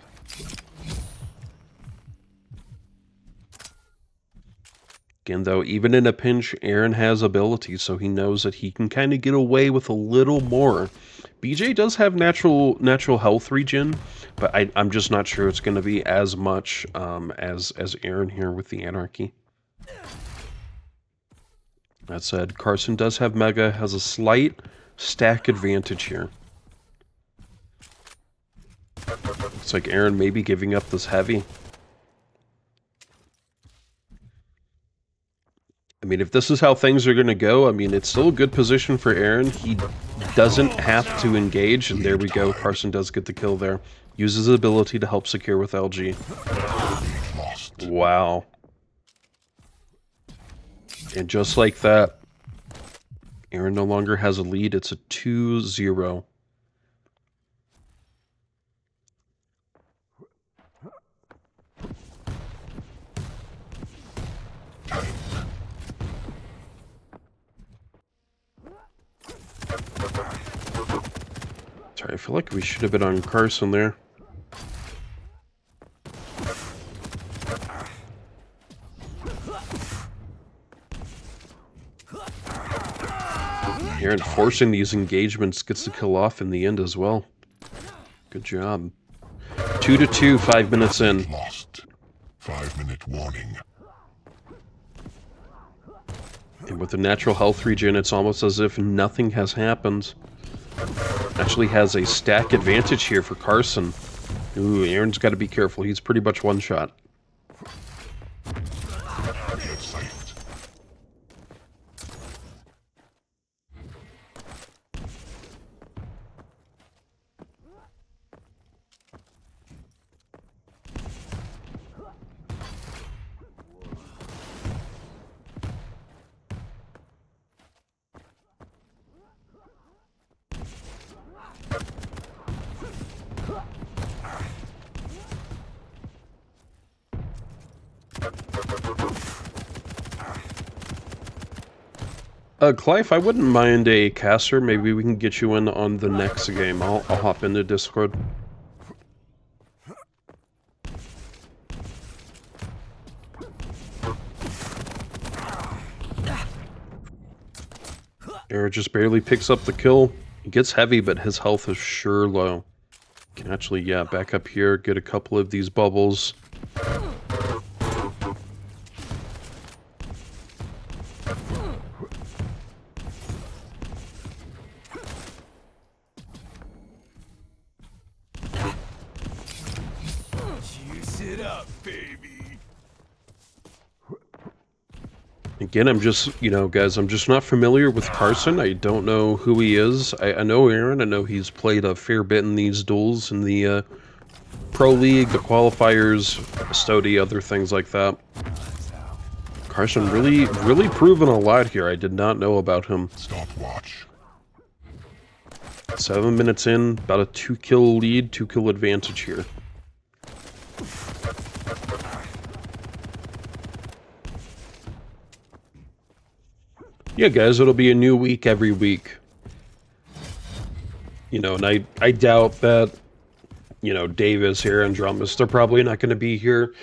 Again, though, even in a pinch, Aaron has ability, so he knows that he can kind of get away with a little more. BJ does have natural health regen, but I'm just not sure it's going to be as much as Aaron here with the Anarki. That said, CARSON does have Mega, has a slight stack advantage here. Looks like Aaron may be giving up this heavy. I mean, if this is how things are going to go, I mean, it's still a good position for Aaron. He doesn't have to engage, and there we go. CARSON does get the kill there. Uses his ability to help secure with LG. Wow. And just like that, Aaron no longer has a lead. It's a 2-0. Sorry, I feel like we should have been on CARSON there. Aaron forcing these engagements gets the kill off in the end as well. Good job. 2-2, 5 minutes in. Lost. 5-minute warning. And with the natural health regen, it's almost as if nothing has happened. Actually has a stack advantage here for CARSON. Ooh, Aaron's got to be careful. He's pretty much one shot. Clive, I wouldn't mind a caster. Maybe we can get you in on the next game. I'll hop into Discord. Aaron just barely picks up the kill. He gets heavy, but his health is sure low. Can actually, yeah, back up here, get a couple of these bubbles. Again, I'm just, you know, guys, I'm just not familiar with CARSON. I don't know who he is. I know Aaron. I know he's played a fair bit in these duels in the Pro League, the qualifiers, Stody, other things like that. CARSON really proven a lot here. I did not know about him. Stopwatch. 7 minutes in, about a 2-kill lead, 2-kill advantage here. Yeah, guys, it'll be a new week every week. You know, and I doubt that, you know, Davis here and DramiS, they're probably not going to be here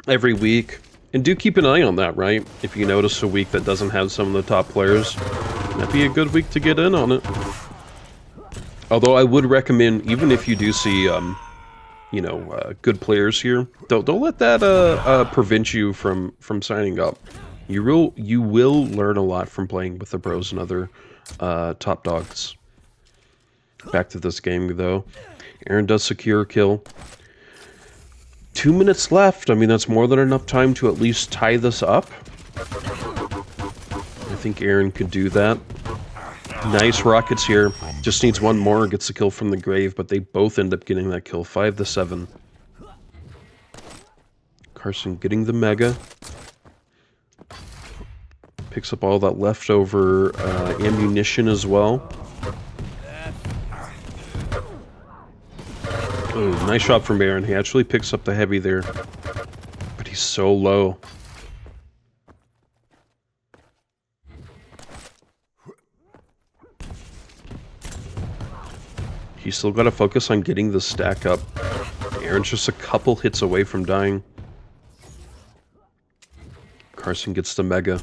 every week. And do keep an eye on that, right? If you notice a week that doesn't have some of the top players, that'd be a good week to get in on it. Although I would recommend, even if you do see, you know, good players here, don't let that prevent you from signing up. You will learn a lot from playing with the pros and other top dogs. Back to this game, though. Aaron does secure a kill. 2 minutes left. I mean, that's more than enough time to at least tie this up. I think Aaron could do that. Nice rockets here. Just needs one more, gets the kill from the grave, but they both end up getting that kill. 5-7. CARSON getting the mega. Picks up all that leftover ammunition as well. Oh, nice shot from Aaron. He actually picks up the heavy there. But he's so low. He's still got to focus on getting the stack up. Aaron's just a couple hits away from dying. CARSON gets the mega.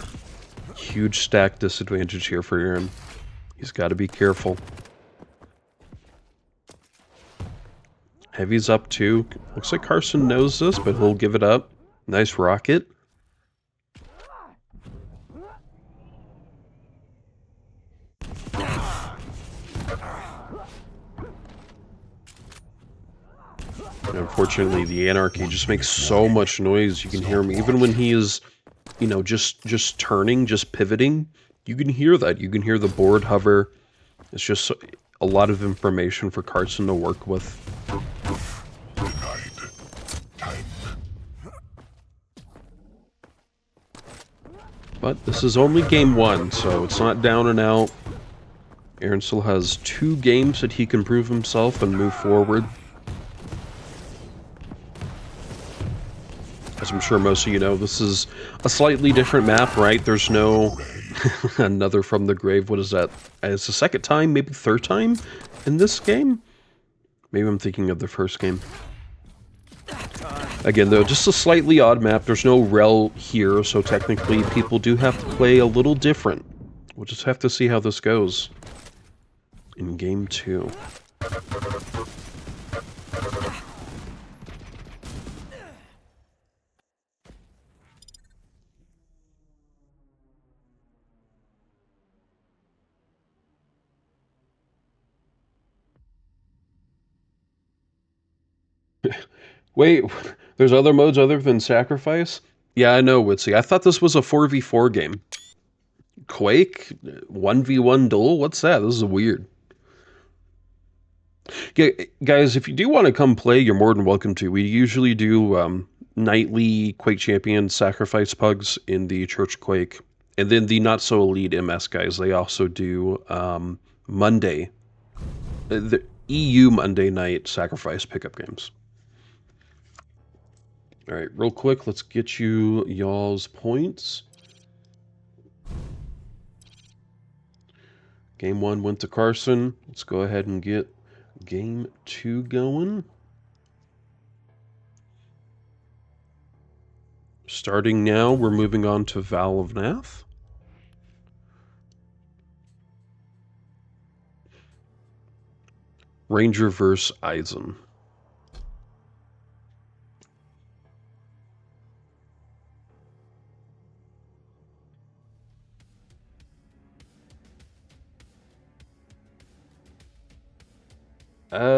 Huge stack disadvantage here for Aaron. He's got to be careful. Heavy's up too. Looks like CARSON knows this, but he'll give it up. Nice rocket. And unfortunately, the Anarki just makes so much noise. You can hear him even when he is, you know, just turning, just pivoting. You can hear that. You can hear the board hover. It's just a lot of information for CARSON to work with. But this is only game 1, so it's not down and out. Aaron still has 2 games that he can prove himself and move forward. As I'm sure most of you know, this is a slightly different map, right? There's no another from the grave. What is that? It's the second time, maybe third time in this game? Maybe I'm thinking of the first game. Again, though, just a slightly odd map. There's no rel here, so technically people do have to play a little different. We'll just have to see how this goes in game 2. Wait, there's other modes other than sacrifice? Yeah, I know, Witsy. I thought this was a 4v4 game. Quake? 1v1 duel? What's that? This is weird. Yeah, guys, if you do want to come play, you're more than welcome to. We usually do nightly Quake Champions sacrifice pugs in the Church Quake. And then the not-so-elite MS guys, they also do Monday, the EU Monday night sacrifice pickup games. All right, real quick, let's get you y'all's points. Game 1 went to CARSON. Let's go ahead and get game 2 going. Starting now, we're moving on to Vale of Pnath. Ranger vs. Eisen.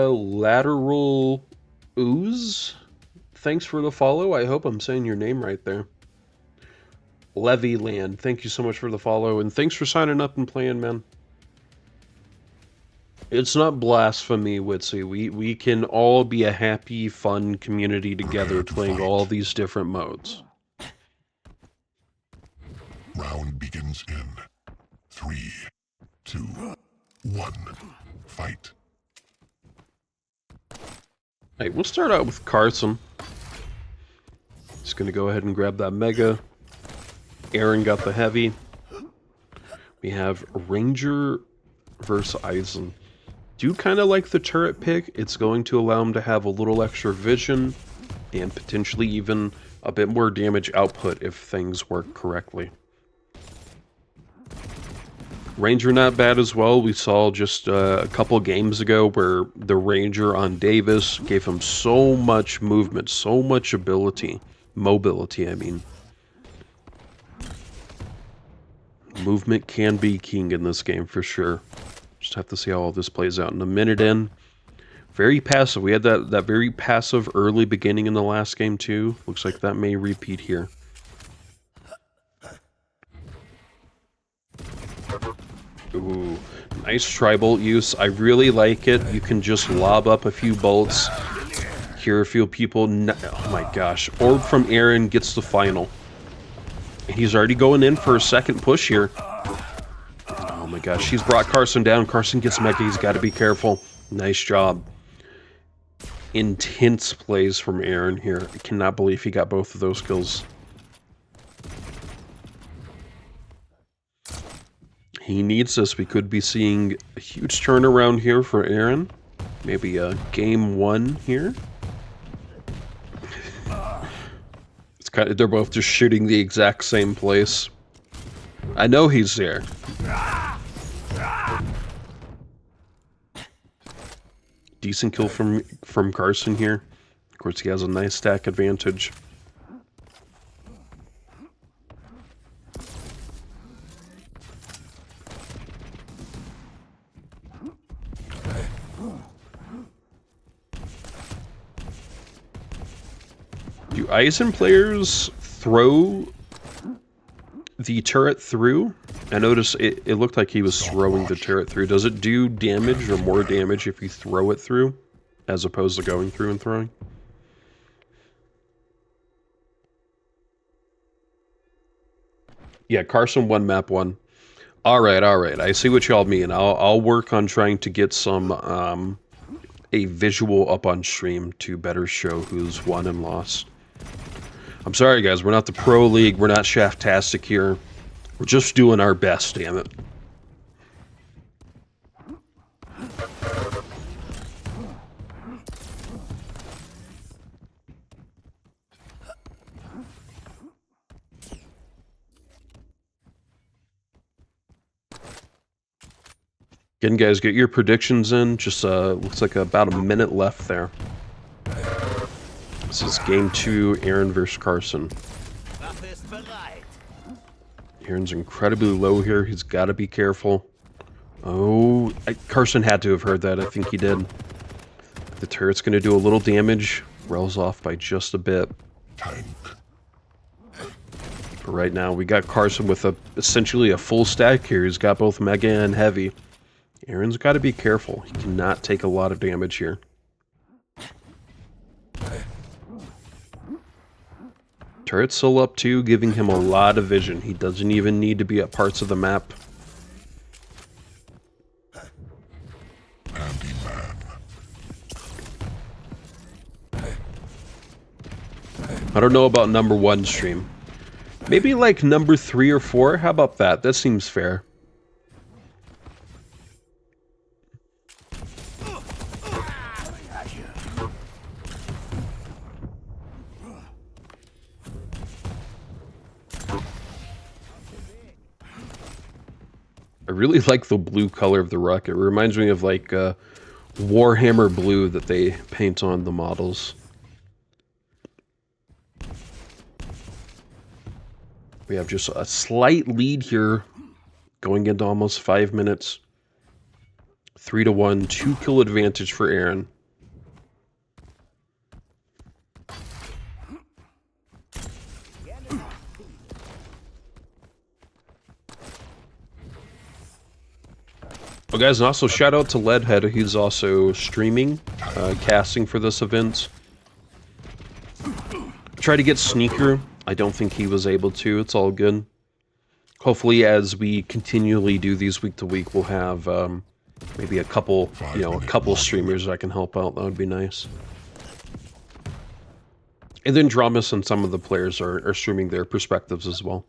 Lateral Ooze, thanks for the follow. I hope I'm saying your name right there. LevyLand, thank you so much for the follow, and thanks for signing up and playing, man. It's not blasphemy, Witsy. We can all be a happy, fun community together playing all these different modes. Round begins in 3, 2, 1. Fight. Hey, we'll start out with CARSON. Just gonna go ahead and grab that Mega. Aaron got the Heavy. We have Ranger versus Eisen. Do kind of like the turret pick. It's going to allow him to have a little extra vision and potentially even a bit more damage output if things work correctly. Ranger not bad as well. We saw just a couple games ago where the Ranger on davjs gave him so much movement, so much ability. Mobility, I mean. Movement can be king in this game for sure. Just have to see how all this plays out in a minute in. Very passive. We had that very passive early beginning in the last game too. Looks like that may repeat here. Ooh, nice tri-bolt use. I really like it. You can just lob up a few bolts. Hear a few people. Oh my gosh. Orb from Aaron gets the final. He's already going in for a second push here. Oh my gosh. He's brought CARSON down. CARSON gets Mega. He's got to be careful. Nice job. Intense plays from Aaron here. I cannot believe he got both of those kills. He needs this. We could be seeing a huge turnaround here for Aaron. Maybe a game 1 here. It's kind of, they're both just shooting the exact same place. I know he's there. Decent kill from CARSON here. Of course, he has a nice stack advantage. Do Eisen players throw the turret through? I noticed it looked like he was throwing the turret through. Does it do damage or more damage if you throw it through, as opposed to going through and throwing? Yeah, CARSON 1, map 1. Alright, alright. I see what y'all mean. I'll work on trying to get some, a visual up on stream to better show who's won and lost. I'm sorry, guys. We're not the Pro League. We're not Shaftastic here. We're just doing our best, damn it. Again, guys, get your predictions in. Just looks like about a minute left there. This is game 2, Aaron versus CARSON. Aaron's incredibly low here. He's got to be careful. Oh, CARSON had to have heard that. I think he did. The turret's going to do a little damage. Rolls off by just a bit. But right now, we got CARSON with essentially a full stack here. He's got both Mega and Heavy. Aaron's got to be careful. He cannot take a lot of damage here. Turret's still up too, giving him a lot of vision. He doesn't even need to be at parts of the map. I don't know about number 1 stream. Maybe like number 3 or 4? How about that? That seems fair. I really like the blue color of the rocket. It reminds me of like Warhammer blue that they paint on the models. We have just a slight lead here going into almost 5 minutes. 3-1, 2-kill advantage for Aaron. Oh, guys, and also shout out to Leadhead. He's also streaming, casting for this event. Try to get Sneaker. I don't think he was able to. It's all good. Hopefully, as we continually do these week to week, we'll have maybe a couple, a couple streamers that can help out. That would be nice. And then DramiS and some of the players are streaming their perspectives as well.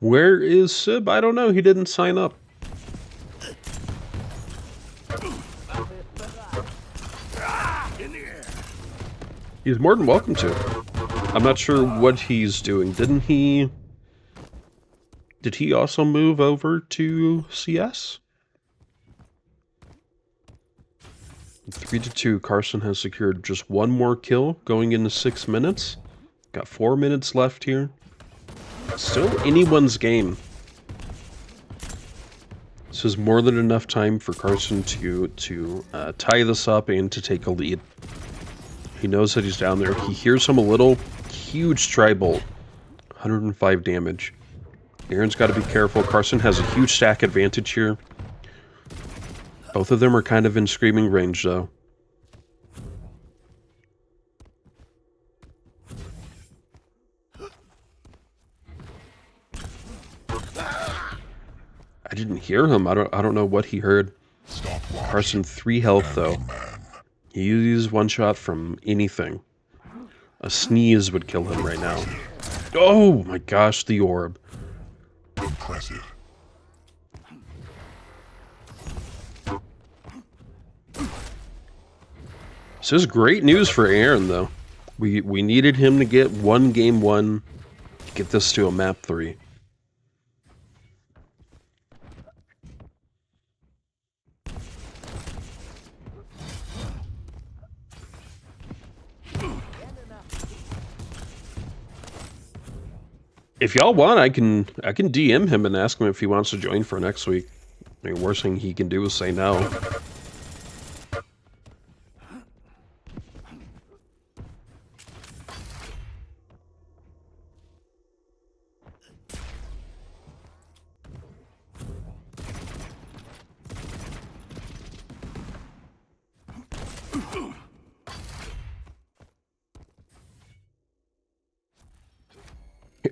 Where is Sib? I don't know. He didn't sign up. He's more than welcome to. I'm not sure what he's doing. Did he also move over to CS? 3-2. CARSON has secured just one more kill going into 6 minutes. Got 4 minutes left here. Still anyone's game. This is more than enough time for CARSON to tie this up and to take a lead. He knows that he's down there. He hears him a little. Huge tri-bolt. 105 damage. Aaron's got to be careful. CARSON has a huge stack advantage here. Both of them are kind of in screaming range, though. I didn't hear him. I don't know what he heard. CARSON 3 health though. He uses one shot from anything. A sneeze would kill him right now. Oh my gosh, the orb. Impressive. This is great news for Aaron though. We needed him to get game 1, get this to a map 3. If y'all want, I can DM him and ask him if he wants to join for next week. I mean, worst thing he can do is say no.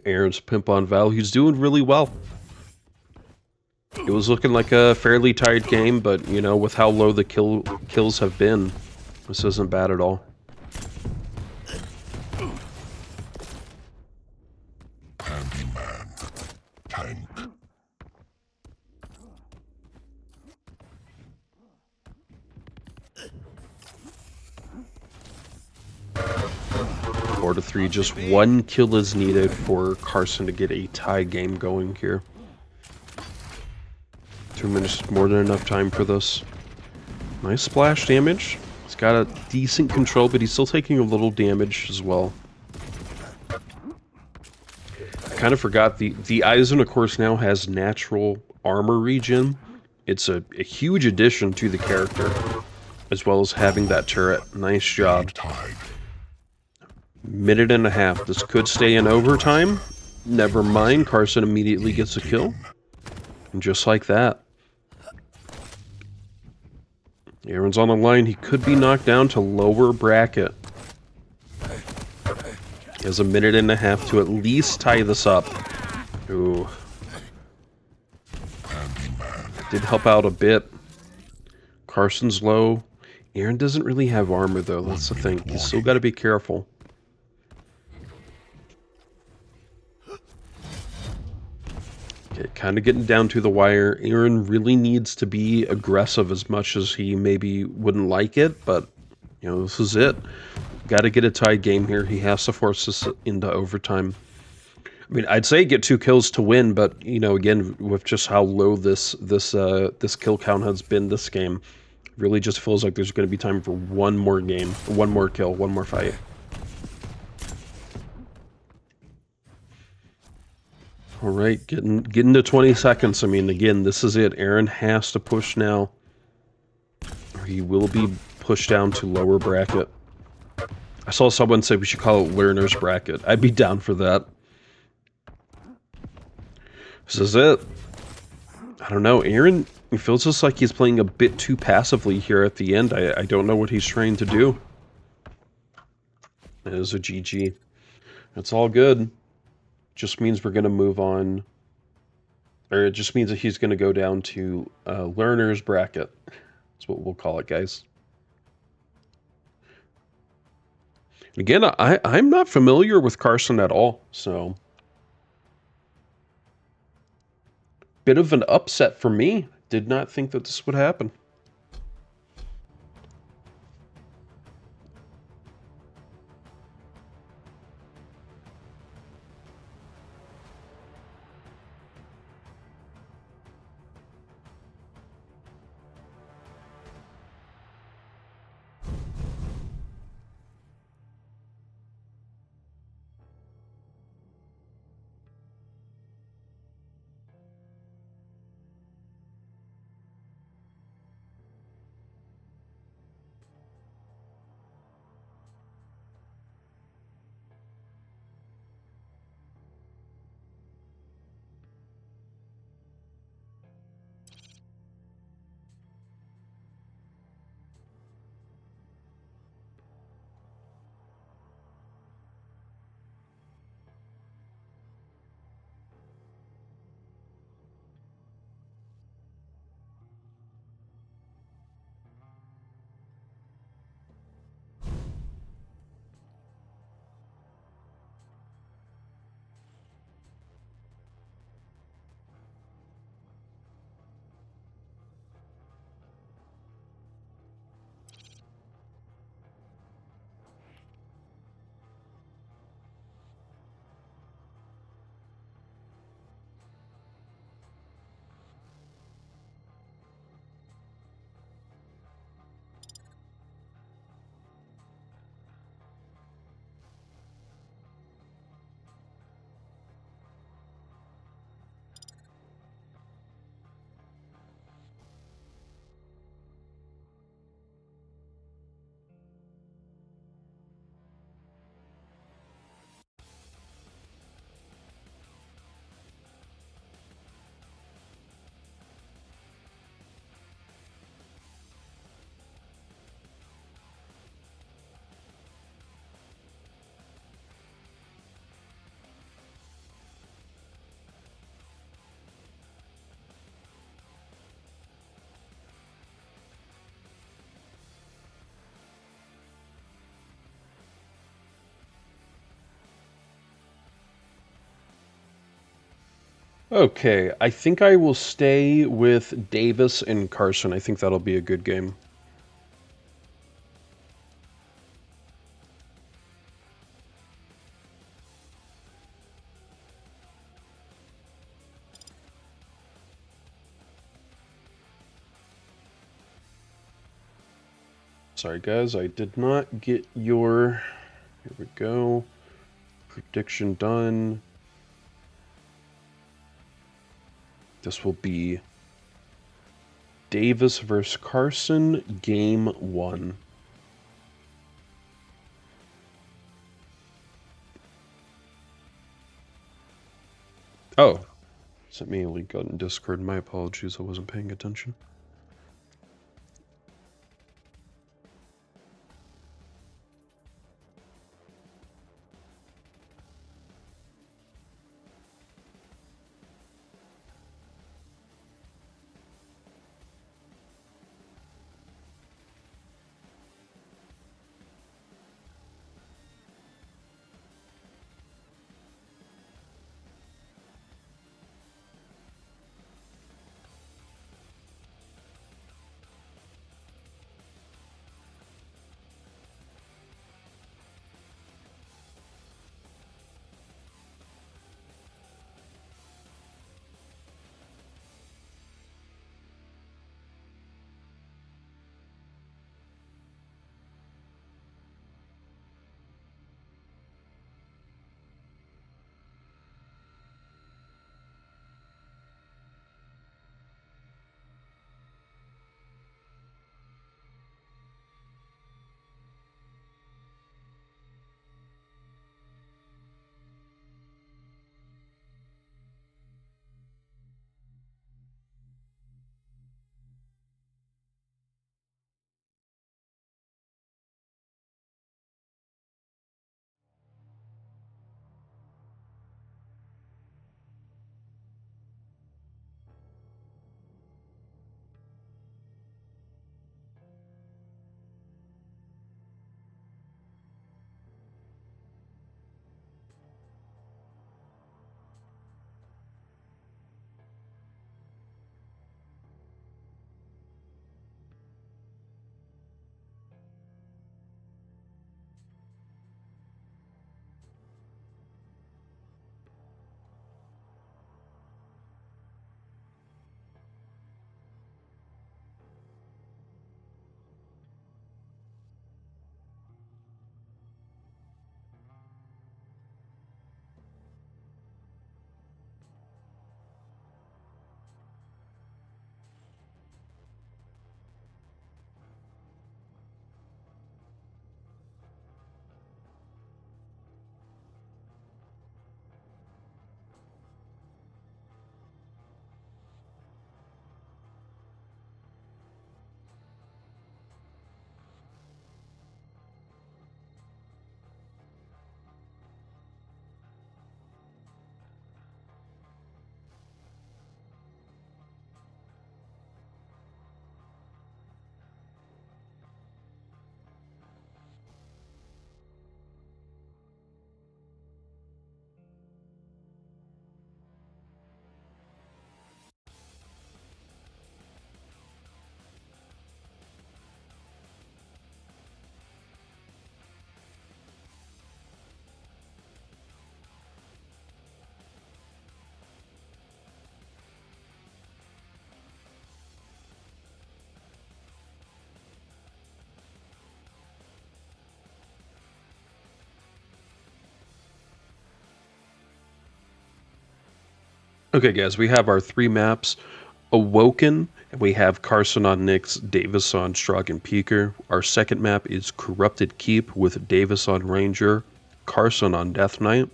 Aaron's pimp on Vale. He's doing really well. It was looking like a fairly tight game, but, you know, with how low the kills have been, this isn't bad at all. Handyman. Tank. Four to 3, just one kill is needed for CARSON to get a tie game going here. 2 minutes, more than enough time for this. Nice splash damage. He's got a decent control, but he's still taking a little damage as well. I kind of forgot the Eisen, of course, now has natural armor regen. It's a huge addition to the character, as well as having that turret. Nice job. Minute and a half. This could stay in overtime. Never mind. CARSON immediately gets a kill. And just like that. Aaron's on the line. He could be knocked down to lower bracket. He has a minute and a half to at least tie this up. Ooh. Did help out a bit. CARSON's low. Aaron doesn't really have armor, though. That's the thing. He's still got to be careful. Okay, kind of getting down to the wire. Aaron really needs to be aggressive as much as he maybe wouldn't like it, but, you know, this is it. Got to get a tied game here. He has to force this into overtime. I mean, I'd say get 2 kills to win, but, you know, again, with just how low this kill count has been this game, it really just feels like there's going to be time for one more game, one more kill, one more fight. All right, getting to 20 seconds. I mean, again, this is it. Aaron has to push now, or he will be pushed down to lower bracket. I saw someone say we should call it learner's bracket. I'd be down for that. This is it. I don't know. Aaron, it feels just like he's playing a bit too passively here at the end. I don't know what he's trying to do. It is a GG. It's all good. Just means we're going to move on. Or it just means that he's going to go down to learner's bracket. That's what we'll call it, guys. Again, I'm not familiar with CARSON at all, so... Bit of an upset for me. Did not think that this would happen. Okay, I think I will stay with Davis and Carson. I think that'll be a good game. Sorry, guys, I did not get your... Here we go. Prediction done. This will be Davis versus Carson, game 1. Oh, sent me a link on Discord. My apologies, I wasn't paying attention. Okay, guys, we have our 3 maps. Awoken, and we have CARSON on Nyx, Davis on Strogg and Peeker. Our second map is Corrupted Keep with Davis on Ranger, CARSON on Death Knight.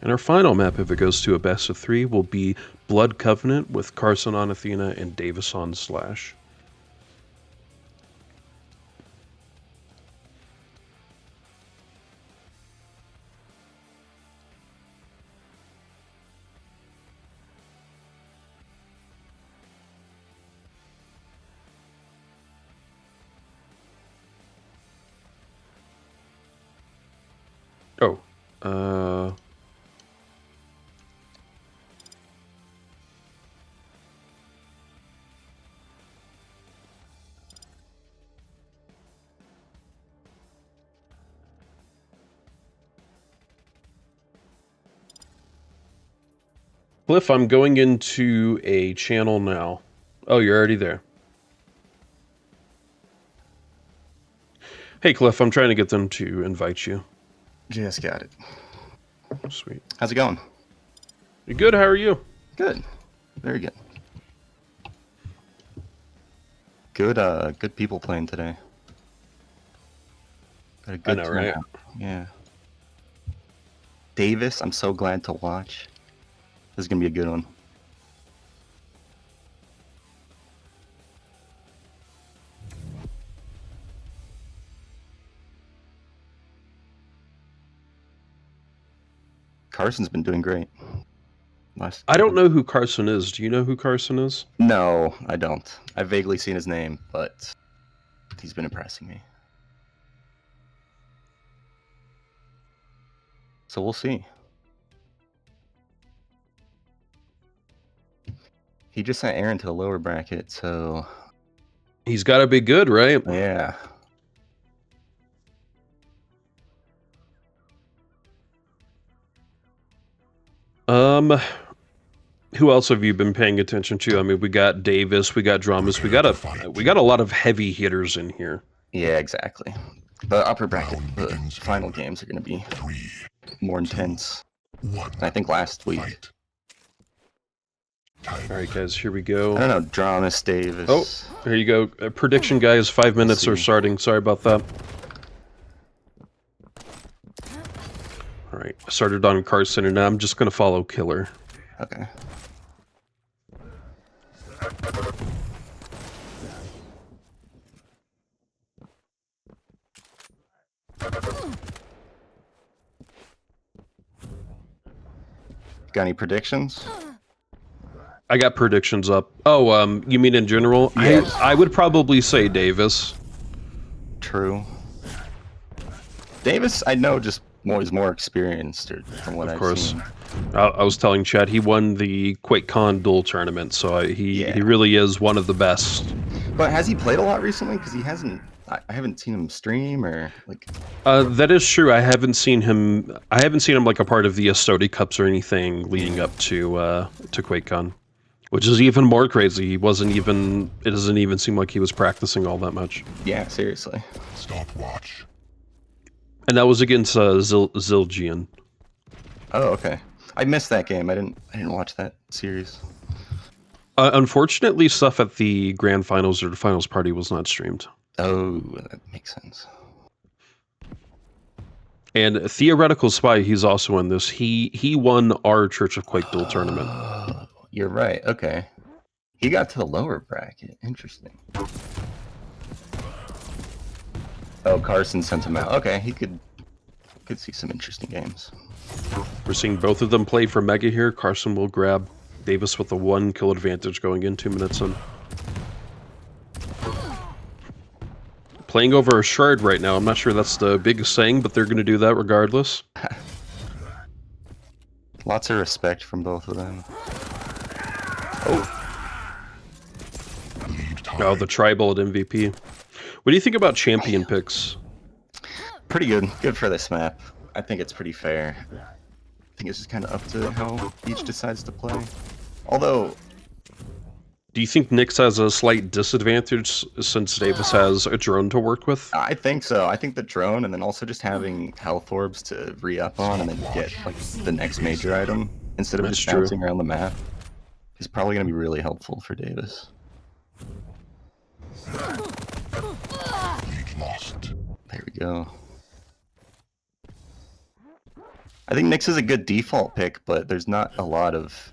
And our final map, if it goes to a best of 3, will be Blood Covenant with CARSON on Athena and Davis on Slash. Oh, Cliff, I'm going into a channel now. Oh, you're already there. Hey, Cliff, I'm trying to get them to invite you. Just got it. Sweet. How's it going? You're good, how are you? Good. Very good. Good people playing today. Got a good I know, right? turnout. Yeah. Davis, I'm so glad to watch. This is gonna be a good one. CARSON's been doing great. I don't know who CARSON is. Do you know who CARSON is? No, I don't. I've vaguely seen his name, but he's been impressing me. So we'll see. He just sent Aaron to the lower bracket, so He's got to be good, right? yeah. Who else have you been paying attention to? I mean, we got Davis, we got DramiS, we got a lot of heavy hitters in here. Yeah, exactly. The upper bracket, the final games are going to be more intense. I think last week. All right, guys, here we go. I don't know, DramiS, Davis. Oh, here you go. Prediction, guys. 5 minutes are starting. Sorry about that. All right, I started on CARSON, and now I'm just going to follow Killer. Okay. Got any predictions? I got predictions up. Oh, you mean in general? Yes. I would probably say Davis. True. Davis, I know, just is more experienced from what I've seen. I was telling Chad he won the QuakeCon Duel tournament, so he really is one of the best. But has he played a lot recently? Because he hasn't. I haven't seen him stream or like. That is true. I haven't seen him like a part of the Astoti Cups or anything leading up to QuakeCon, which is even more crazy. He wasn't even. It doesn't even seem like he was practicing all that much. Yeah, seriously. Stopwatch. And that was against Zildjian. Oh, okay. I missed that game. I didn't watch that series. Unfortunately, stuff at the grand finals or the finals party was not streamed. Oh, that makes sense. And Theoretical Spy, he's also in this. He won our Church of Quake Duel tournament. You're right. Okay. He got to the lower bracket. Interesting. Oh, CARSON sent him out. Okay, he could see some interesting games. We're seeing both of them play for Mega here. CARSON will grab Davis with a 1 kill advantage going in 2 minutes in. Playing over a shard right now. I'm not sure that's the biggest thing, but they're going to do that regardless. Lots of respect from both of them. Oh. Oh, the tribal at MVP. What do you think about champion picks? Pretty good. Good for this map. I think it's pretty fair. I think it's just kind of up to how each decides to play. Although... Do you think Nyx has a slight disadvantage since Davis has a drone to work with? I think so. I think the drone and then also just having health orbs to re-up on and then get like the next major item instead of just bouncing around the map is probably going to be really helpful for Davis. Lost. There we go. I think Nyx is a good default pick, but there's not a lot of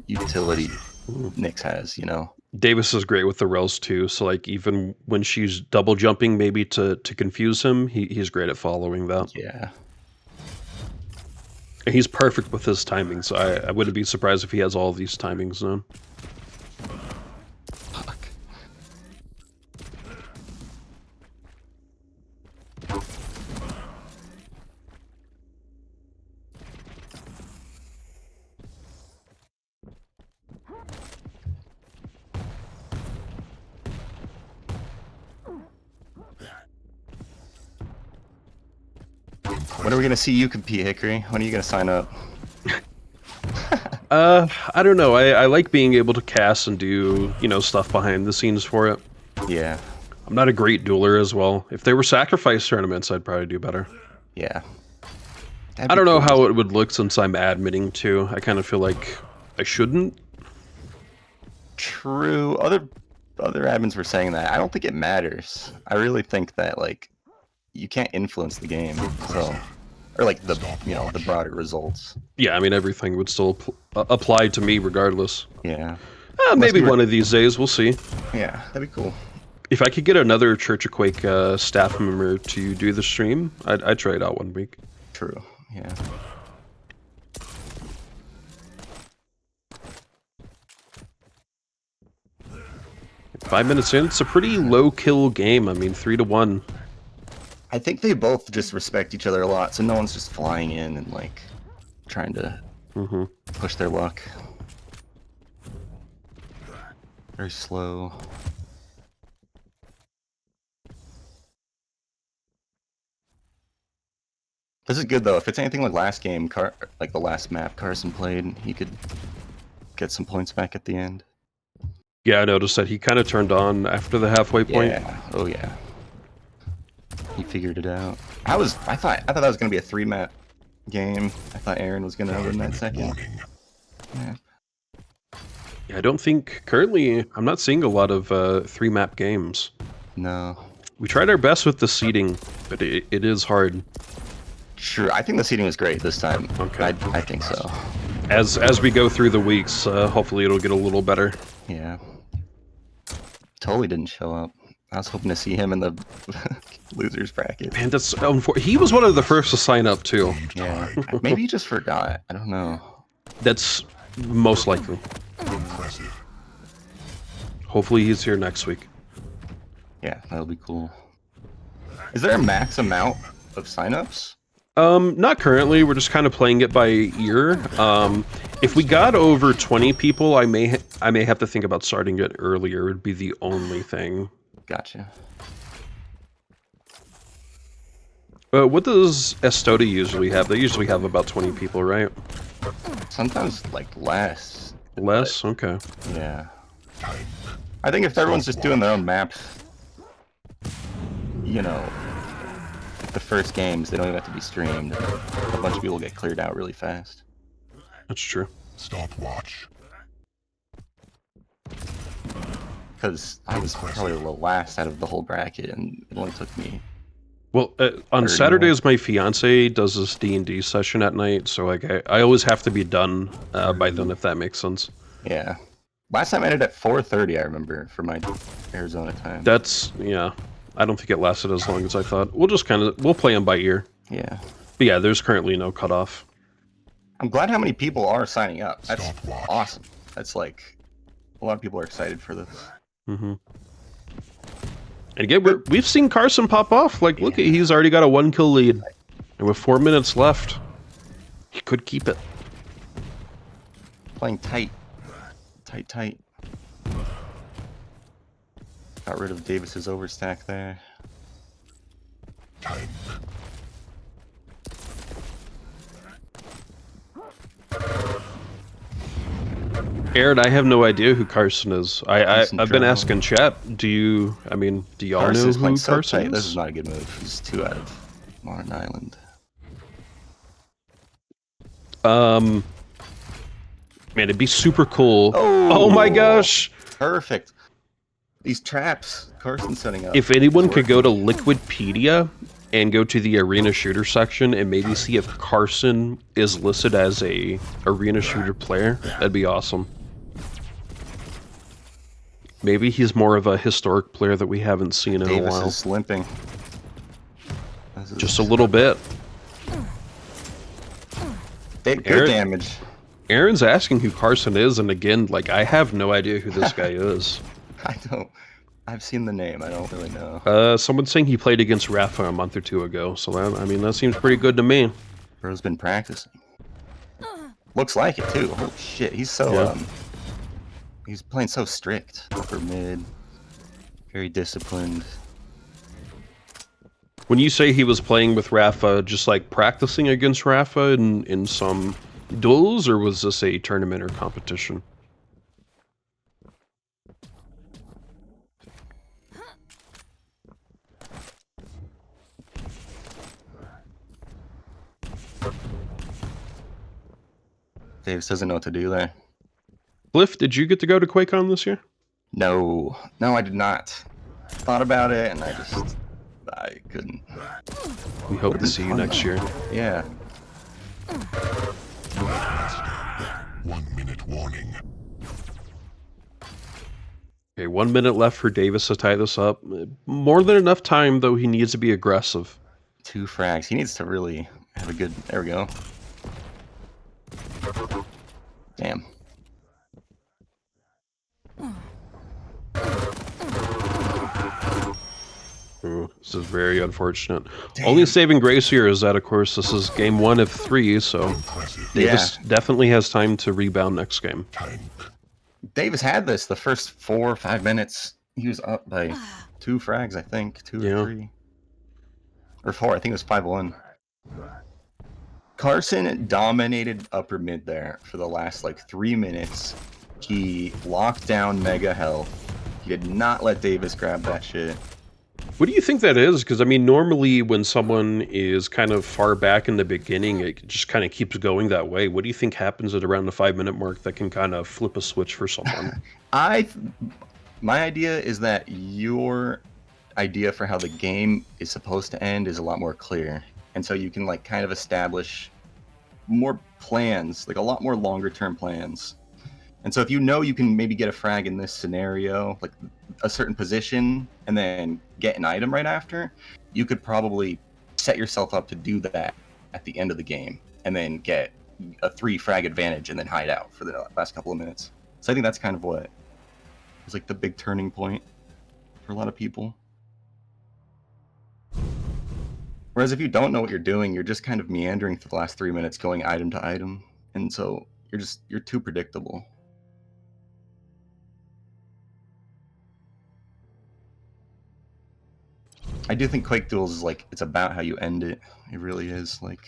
utility Nyx has, you know. Davis is great with the rails too, so like even when she's double jumping maybe to confuse him, he's great at following that. Yeah. And he's perfect with his timing, so I wouldn't be surprised if he has all these timings now. Fuck. When are we going to see you compete, Hickory? When are you going to sign up? I don't know. I like being able to cast and do, you know, stuff behind the scenes for it. Yeah. I'm not a great dueler as well. If they were sacrifice tournaments, I'd probably do better. Yeah. I don't know how it would look since I'm admitting too. I kind of feel like I shouldn't. True. Other admins were saying that. I don't think it matters. I really think that like you can't influence the game, so or like the the broader results. Yeah, I mean everything would still apply to me regardless. Yeah. Maybe one of these days, we'll see. Yeah, that'd be cool. If I could get another Church of Quake staff member to do the stream, I'd try it out one week. True. Yeah. Five minutes in, it's a pretty low kill game. I mean, 3-1. I think they both just respect each other a lot, so no one's just flying in and like trying to push their luck. Very slow. This is good though. If it's anything like last game, like the last map CARSON played, he could get some points back at the end. Yeah, I noticed that he kind of turned on after the halfway point. Yeah. Oh yeah. He figured it out. I thought that was gonna be a 3-map game. I thought Aaron was gonna win that second. Yeah. Yeah, I don't think currently I'm not seeing a lot of 3-map games. No. We tried our best with the seeding, but it is hard. Sure, I think the seating was great this time. Okay. I think so. As we go through the weeks, hopefully it'll get a little better. Yeah. Totally didn't show up. I was hoping to see him in the losers bracket. Man, that's he was one of the first to sign up too. Yeah. Maybe he just forgot. I don't know. That's most likely. Impressive. Hopefully he's here next week. Yeah, that'll be cool. Is there a max amount of signups? Not currently. We're just kind of playing it by ear. If we got over 20 people, I may have to think about starting it earlier. It would be the only thing. Gotcha. What does Estoda usually have? They usually have about 20 people, right? Sometimes like less. Less? Okay. Yeah. I think if everyone's just doing their own maps, you know, the first games, they don't even have to be streamed. A bunch of people get cleared out really fast. That's true. Stopwatch. Because I was probably the last out of the whole bracket, and it only took me. Well, on Saturdays, my fiance does this D&D session at night, so like I always have to be done by then, if that makes sense. Yeah. Last time I ended at 4:30, I remember, for my Arizona time. That's, yeah. I don't think it lasted as long as I thought. We'll play them by ear. Yeah. But yeah, there's currently no cutoff. I'm glad how many people are signing up. That's Stopwatch. awesome. That's like, a lot of people are excited for this. Mm-hmm. And again, we've seen CARSON pop off. Like, look, he's already got a 1-kill lead. And with 4 minutes left, he could keep it. Playing tight. Tight. Got rid of Davis's overstack there. Time. Aaron, I have no idea who CARSON is. I've been trouble. asking chat. Do y'all know Carson's who playing so CARSON tight. is? This is not a good move. He's 2 out of Martin Island. Man, it'd be super cool. Oh, Oh my gosh! Perfect. These traps CARSON's setting up. If anyone could go to Liquidpedia and go to the arena shooter section and maybe see if CARSON is listed as a arena shooter player, that'd be awesome. Maybe he's more of a historic player that we haven't seen in Davis a while. is limping. Just a little bit. Good Aaron- damage. Aaron's asking who CARSON is, and again, like, I have no idea who this guy is. I don't. I've seen the name. I don't really know. Someone's saying he played against Rafa a month or 2 ago, so that seems pretty good to me. Bro's been practicing. Looks like it too. Holy shit, he's so Yeah. he's playing so strict. Upper mid, very disciplined. When you say he was playing with Rafa, just like practicing against Rafa in some duels, or was this a tournament or competition? Davis doesn't know what to do there. Cliff, did you get to go to QuakeCon this year? No, I did not. Thought about it, and I couldn't. We hope to see you next year. Yeah. 1 minute warning. Okay, 1 minute left for Davis to tie this up. More than enough time, though. He needs to be aggressive. 2 frags. He needs to really have a good... There we go. Damn. Ooh, this is very unfortunate. Damn. Only saving grace here is that, of course, this is game 1 of 3, so Davis definitely has time to rebound next game. Davis had this the first 4 or 5 minutes. He was up by 2 frags, I think. 2 or 3. Or 4, I think it was 5-1. CARSON dominated upper mid there for the last, like, 3 minutes. He locked down Mega Health. He did not let Davis grab that shit. What do you think that is? Because, I mean, normally when someone is kind of far back in the beginning, it just kind of keeps going that way. What do you think happens at around the 5-minute mark that can kind of flip a switch for someone? My idea is that your idea for how the game is supposed to end is a lot more clear. And so you can, like, kind of establish more plans, like a lot more longer term plans. And so if you know you can maybe get a frag in this scenario, like a certain position, and then get an item right after, you could probably set yourself up to do that at the end of the game, and then get a 3 frag advantage, and then hide out for the last couple of minutes. So I think that's kind of what is like the big turning point for a lot of people. Whereas if you don't know what you're doing, you're just kind of meandering for the last 3 minutes, going item to item, and so you're too predictable. I do think Quake Duels is like, it's about how you end it. It really is, like...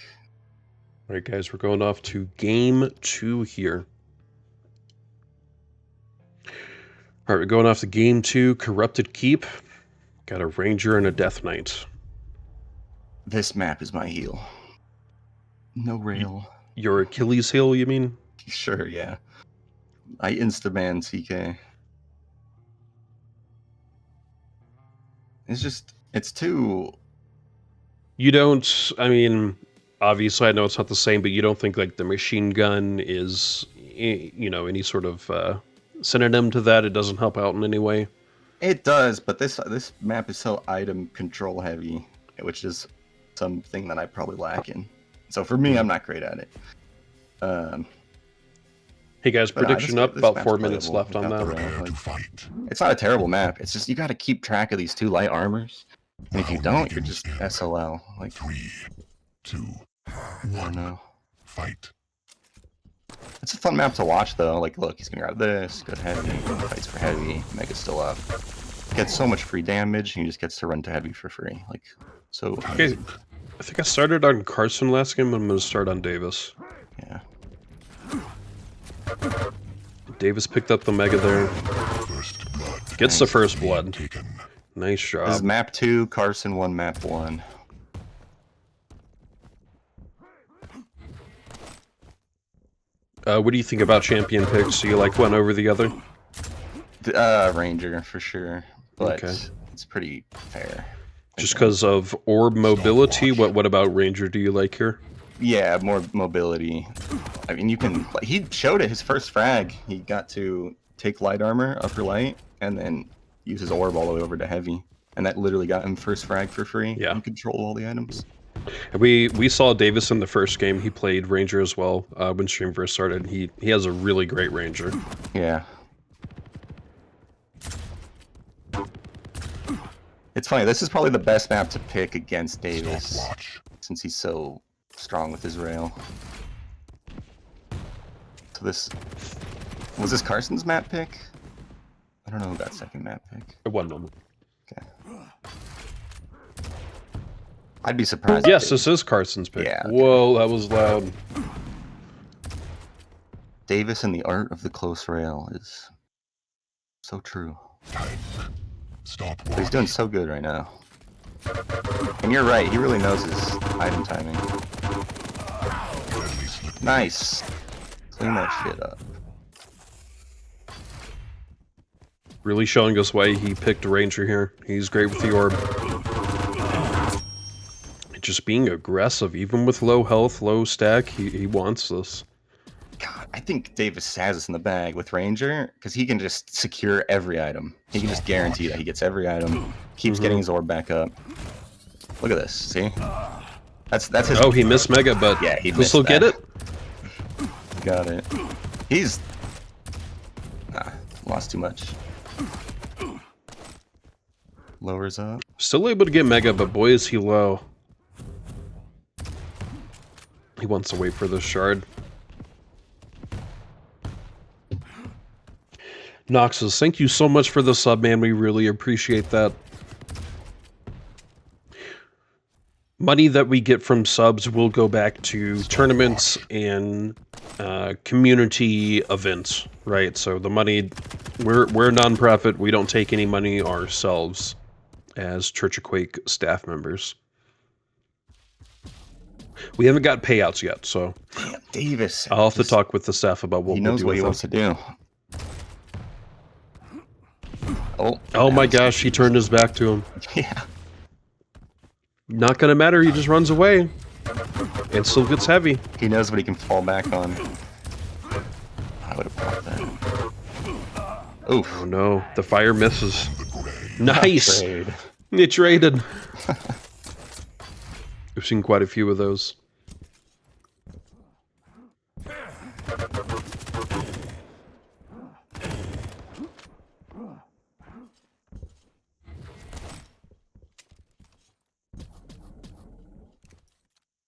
Alright guys, we're going off to game 2 here. Alright, we're going off to game 2, Corrupted Keep. Got a Ranger and a Death Knight. This map is my heel. No rail. Your Achilles heel, you mean? Sure, yeah. I insta-ban CK. It's just... It's too... You don't, I mean, obviously I know it's not the same, but you don't think, like, the machine gun is, you know, any sort of synonym to that? It doesn't help out in any way? It does, but this map is so item control heavy, which is something that I probably lack in. So for me, I'm not great at it. Hey guys, prediction up, about 4 minutes left on that. Fight. It's not a terrible map. It's just you got to keep track of these 2 light armors. And if you don't, you're just SOL. Like 3, 2, 1. No. Fight. It's a fun map to watch, though. Like, look, he's gonna grab this, good heavy, fights for heavy, Mega's still up. Gets so much free damage, and he just gets to run to heavy for free. Like, so. Okay, I think I started on CARSON last game, but I'm gonna start on Davis. Yeah. Davis picked up the Mega there. Gets the first blood. Nice job. This is map 2, CARSON 1, map 1. What do you think about champion picks? Do you like one over the other? Ranger, for sure. But it's pretty fair. Just because of orb mobility? What about Ranger do you like here? Yeah, more mobility. I mean, you can... He showed it, his first frag. He got to take light armor, upper light, and then use his orb all the way over to heavy. And that literally got him first frag for free. Yeah. And control all the items. We saw Davis in the first game. He played Ranger as well when stream first started. He has a really great Ranger. Yeah. It's funny, this is probably the best map to pick against Davis, since he's so strong with his rail. So this... Was this CARSON's map pick? I don't know who got second map pick. 1 moment. Okay. I'd be surprised. Yes, this is CARSON's pick. Yeah, okay. Whoa, that was loud. Davis and the art of the close rail is so true. Time. Stop But he's watch. doing so good right now. And you're right, he really knows his item timing. Friendly slip. Nice. Clean that shit up. Really showing us why he picked Ranger here. He's great with the orb. Just being aggressive, even with low health, low stack, he wants this. God, I think Davis has this in the bag with Ranger, because he can just secure every item. He can just guarantee that he gets every item, keeps getting his orb back up. Look at this, see? That's his... Oh, he missed Mega, but Yeah, he he'll missed still get that. it? Got it. He's... lost too much. Lowers up. Still able to get Mega, but boy is he low. He wants to wait for this shard. Noxus, thank you so much for the sub, man. We really appreciate that. Money that we get from subs will go back to tournaments and community events, right? So the money, we're a nonprofit. We don't take any money ourselves as Church of Quake staff members. We haven't got payouts yet, so Damn, Davis. I'll have to talk with the staff about what He we'll knows do what with he them. wants to do. Oh my gosh, he turned his back to him. Yeah. Not gonna matter, he just runs away. And still gets heavy. He knows what he can fall back on. I would have popped that. Oof. Oh no, the fire misses. Nice! Trade. It traded. We've seen quite a few of those.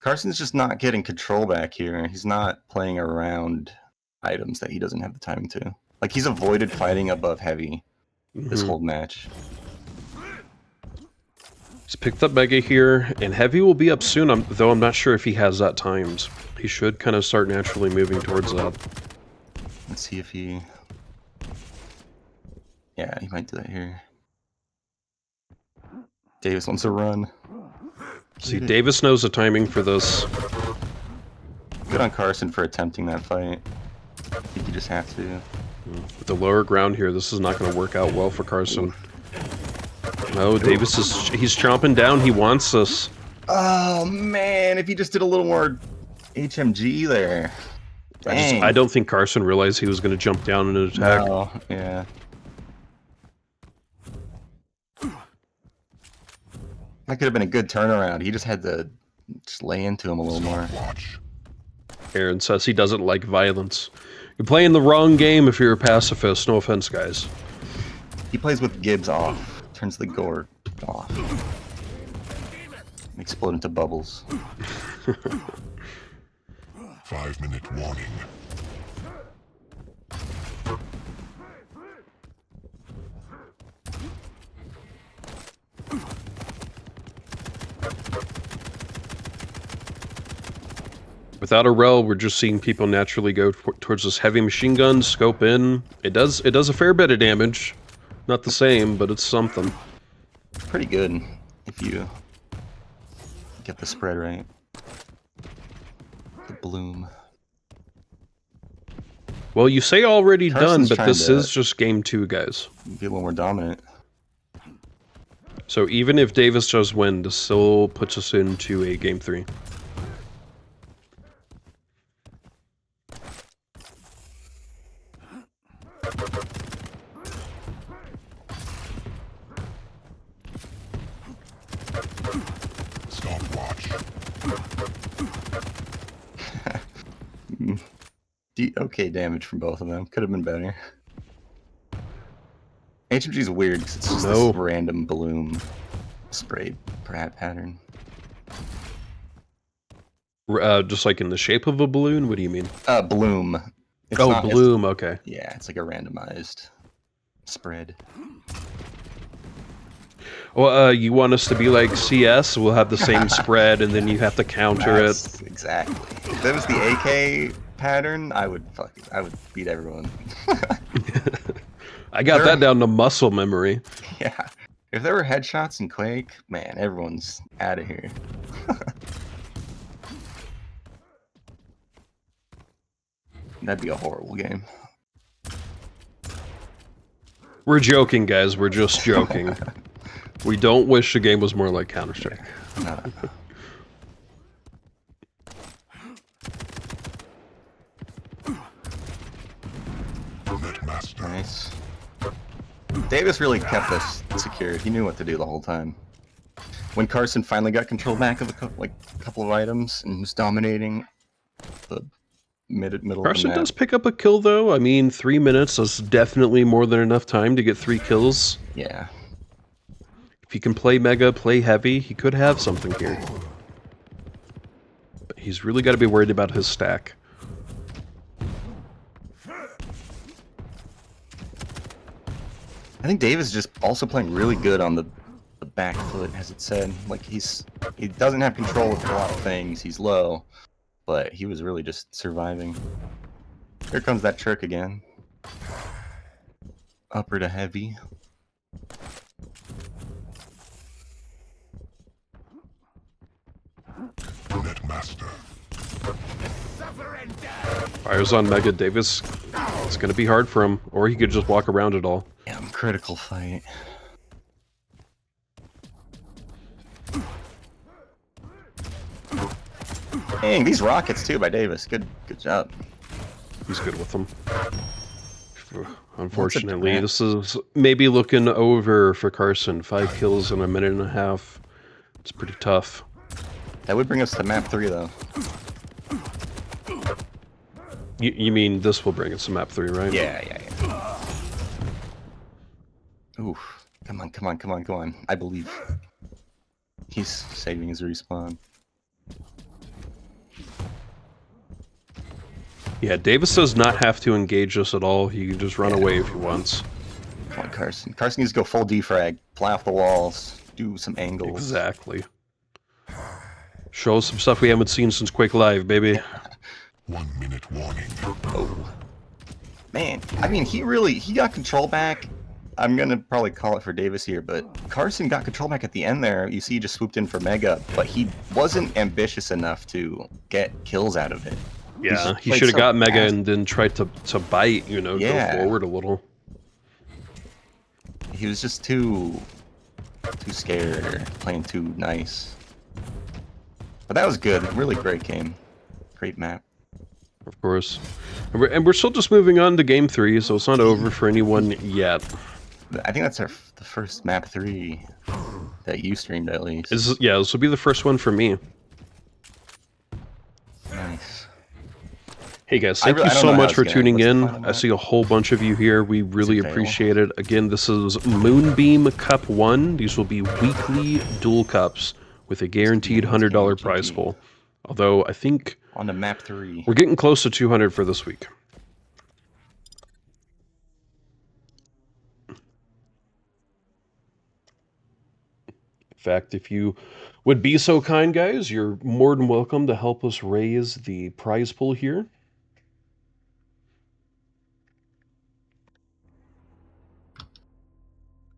Carson's just not getting control back here. He's not playing around items that he doesn't have the timing to. Like, he's avoided fighting above heavy this whole match. He's picked up Mega here, and Heavy will be up soon, though I'm not sure if he has that timed. He should kind of start naturally moving towards that. Let's see if he... Yeah, he might do that here. Davis wants to run. See, Davis knows the timing for this. Good on Carson for attempting that fight. I think you just have to. With the lower ground here, this is not going to work out well for Carson. No, Davis he's chomping down. He wants this. Oh, man, if he just did a little more HMG there. Dang. I don't think Carson realized he was going to jump down and attack. No, yeah. That could have been a good turnaround. He just had to just lay into him a little more. Watch. Aaron says he doesn't like violence. You're playing the wrong game if you're a pacifist. No offense, guys. He plays with Gibbs off. Turns the gore off. Explode into bubbles. 5-minute warning. Without a rel, we're just seeing people naturally go towards this heavy machine gun, scope in. It does a fair bit of damage. Not the same, but it's something. Pretty good if you get the spread right. The bloom. Well, you say already Carson's done, but this trying to- is just game 2, guys. Be a little more dominant. So even if Davis does win, this still puts us into a game 3. Stopwatch. Okay damage from both of them. Could have been better. HMG's weird because it's just this random bloom spray pattern. Just like in the shape of a balloon? What do you mean? Bloom. It's Oh, not- it's- bloom, okay. Yeah, it's like a randomized spread. Well, you want us to be like CS? We'll have the same spread, and then you have to counter it. Exactly. If that was the AK pattern, I would beat everyone. I got that down to muscle memory. Yeah. If there were headshots in Quake, man, everyone's out of here. That'd be a horrible game. We're joking, guys. We're just joking. We don't wish the game was more like Counter-Strike. No. Nice. Davis really kept us secure. He knew what to do the whole time. When CARSON finally got control back of a couple of items and was dominating the middle CARSON of the map. does pick up a kill, though. I mean, 3 minutes is definitely more than enough time to get 3 kills. Yeah. If he can play Mega, play Heavy, he could have something here. But he's really got to be worried about his stack. I think Davis is just also playing really good on the back foot, as it said. Like he doesn't have control of a lot of things. He's low, but he was really just surviving. Here comes that trick again. Upper to heavy. Fires on Mega Davis. It's going to be hard for him, or he could just walk around it all. Damn, critical fight. Dang, these rockets too by Davis. Good job. He's good with them. Unfortunately, this is maybe looking over for CARSON. 5 kills in a minute and a half. It's pretty tough. That would bring us to map 3, though. You mean this will bring us to map 3, right? Yeah. Oof. Come on. I believe. He's saving his respawn. Yeah, Davis does not have to engage us at all. He can just run away if he wants. Come on, CARSON. CARSON needs to go full defrag. Fly off the walls. Do some angles. Exactly. Show us some stuff we haven't seen since Quake Live, baby. 1 minute warning. Oh. Man, I mean, he got control back. I'm gonna probably call it for Davis here, but CARSON got control back at the end there. You see he just swooped in for Mega, but he wasn't ambitious enough to get kills out of it. Yeah, he should have got Mega and then tried to bite, you know, go forward a little. He was just too scared or playing too nice. But that was good. Really great game. Great map. Of course. And we're still just moving on to Game 3, so it's not over for anyone yet. I think that's the first map 3 that you streamed, at least. Yeah, this will be the first one for me. Nice. Hey guys, thank you so much for tuning in. I see a whole bunch of you here. We really appreciate it. Again, this is Moonbeam Cup 1. These will be weekly duel cups with a guaranteed $100 prize pool. Although, I think on to map 3. We're getting close to 200 for this week. In fact, if you would be so kind, guys, you're more than welcome to help us raise the prize pool here.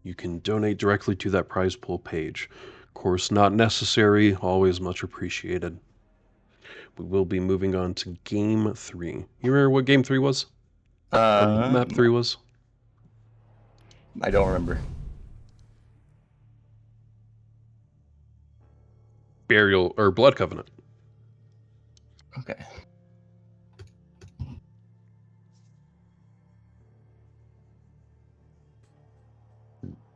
You can donate directly to that prize pool page. Of course, not necessary, always much appreciated. We will be moving on to Game 3. You remember what Game 3 was? Map 3 was? I don't remember. Burial, or Blood Covenant. Okay.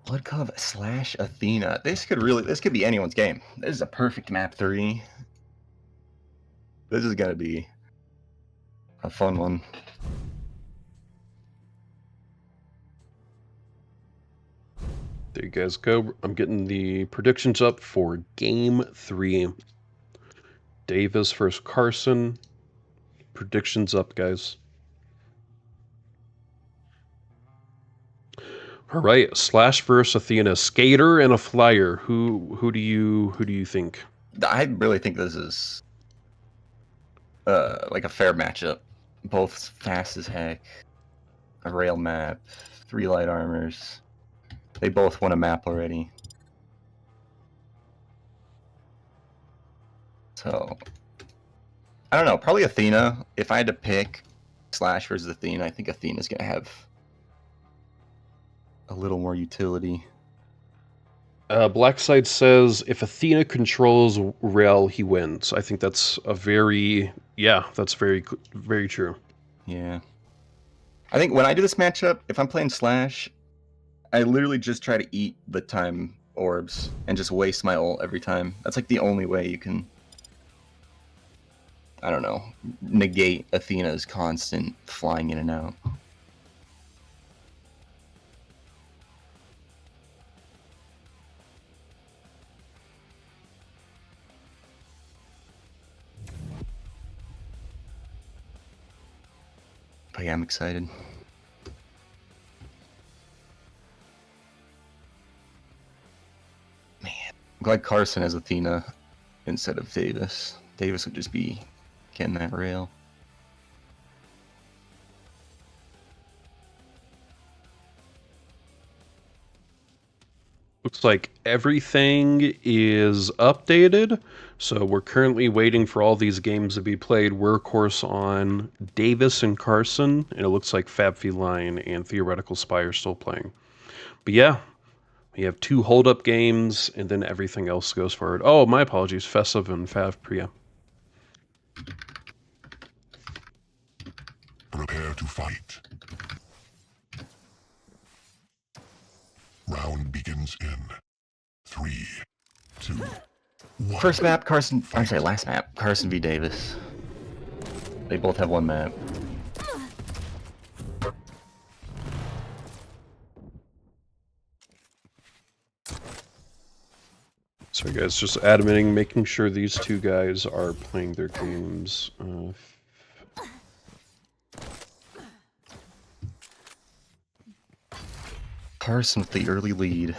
Blood Covenant / Athena. This could be anyone's game. This is a perfect map 3. This is gonna be a fun one. There you guys go. I'm getting the predictions up for Game 3. Davis versus CARSON. Predictions up, guys. All right, Slash versus Athena. Skater and a flyer. Who do you think? I really think this is like a fair matchup. both fast as heck. A rail map, 3 light armors. They both won a map already. So, I don't know. Probably Athena. If I had to pick Slash versus Athena, I think Athena's going to have a little more utility. Blackside says if Athena controls Rail, he wins. I think that's a very very true. Yeah. I think when I do this matchup, if I'm playing Slash, I literally just try to eat the time orbs and just waste my ult every time. That's like the only way you can, I don't know, negate Athena's constant flying in and out. But yeah, I'm excited. Man, I'm glad CARSON has Athena instead of davjs. davjs would just be getting that rail. Looks like everything is updated, so we're currently waiting for all these games to be played. We're, of course, on davjs and CARSON, and it looks like FabFeline and Theoretical Spy are still playing. But yeah, we have 2 hold-up games, and then everything else goes forward. Oh, my apologies, Festive and FabPriya. Prepare to fight. Round begins in 3, 2, 1. First map, CARSON. I'm sorry, last map, CARSON v davjs. They both have 1 map. Sorry guys, just admitting, making sure these 2 guys are playing their games. CARSON with the early lead.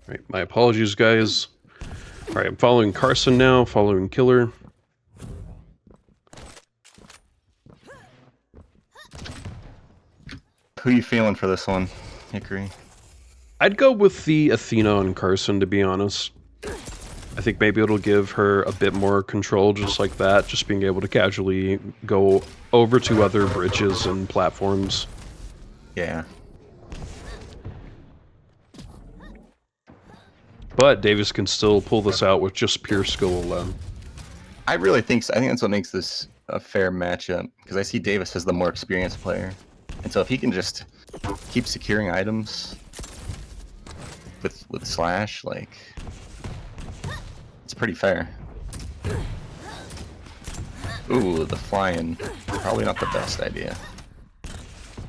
Right, my apologies guys. Alright, I'm following CARSON now, following Killer. Who you feeling for this one, Hickory? I'd go with the Athena on CARSON, to be honest. I think maybe it'll give her a bit more control, just like that, just being able to casually go over to other bridges and platforms. Yeah. But davjs can still pull this out with just pure skill alone. I really think so. I think that's what makes this a fair matchup, because I see davjs as the more experienced player. And so if he can just keep securing items with Slash, like, it's pretty fair. Ooh, the flying, probably not the best idea.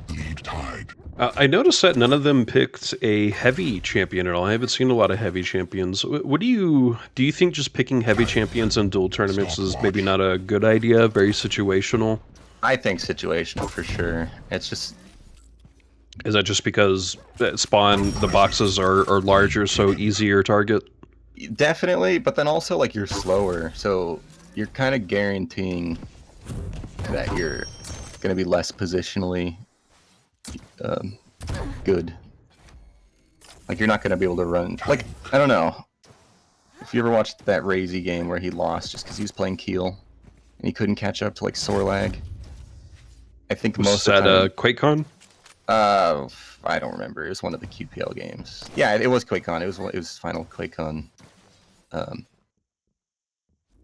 Lead tied. I noticed that none of them picked a heavy champion at all. I haven't seen a lot of heavy champions. What do you think just picking heavy champions in duel tournaments is maybe not a good idea, very situational? I think situational for sure. It's just... Is that just because spawn, the boxes are larger, so easier target? Definitely, but then also, like, you're slower, so you're kind of guaranteeing that you're going to be less positionally good. Like, you're not going to be able to run... Like, I don't know. If you ever watched that Razy game where he lost just because he was playing Keel, and he couldn't catch up to, like, Sorlag, I think most of the time... QuakeCon? I don't remember. It was one of the QPL games. Yeah, it was QuakeCon. It was final QuakeCon.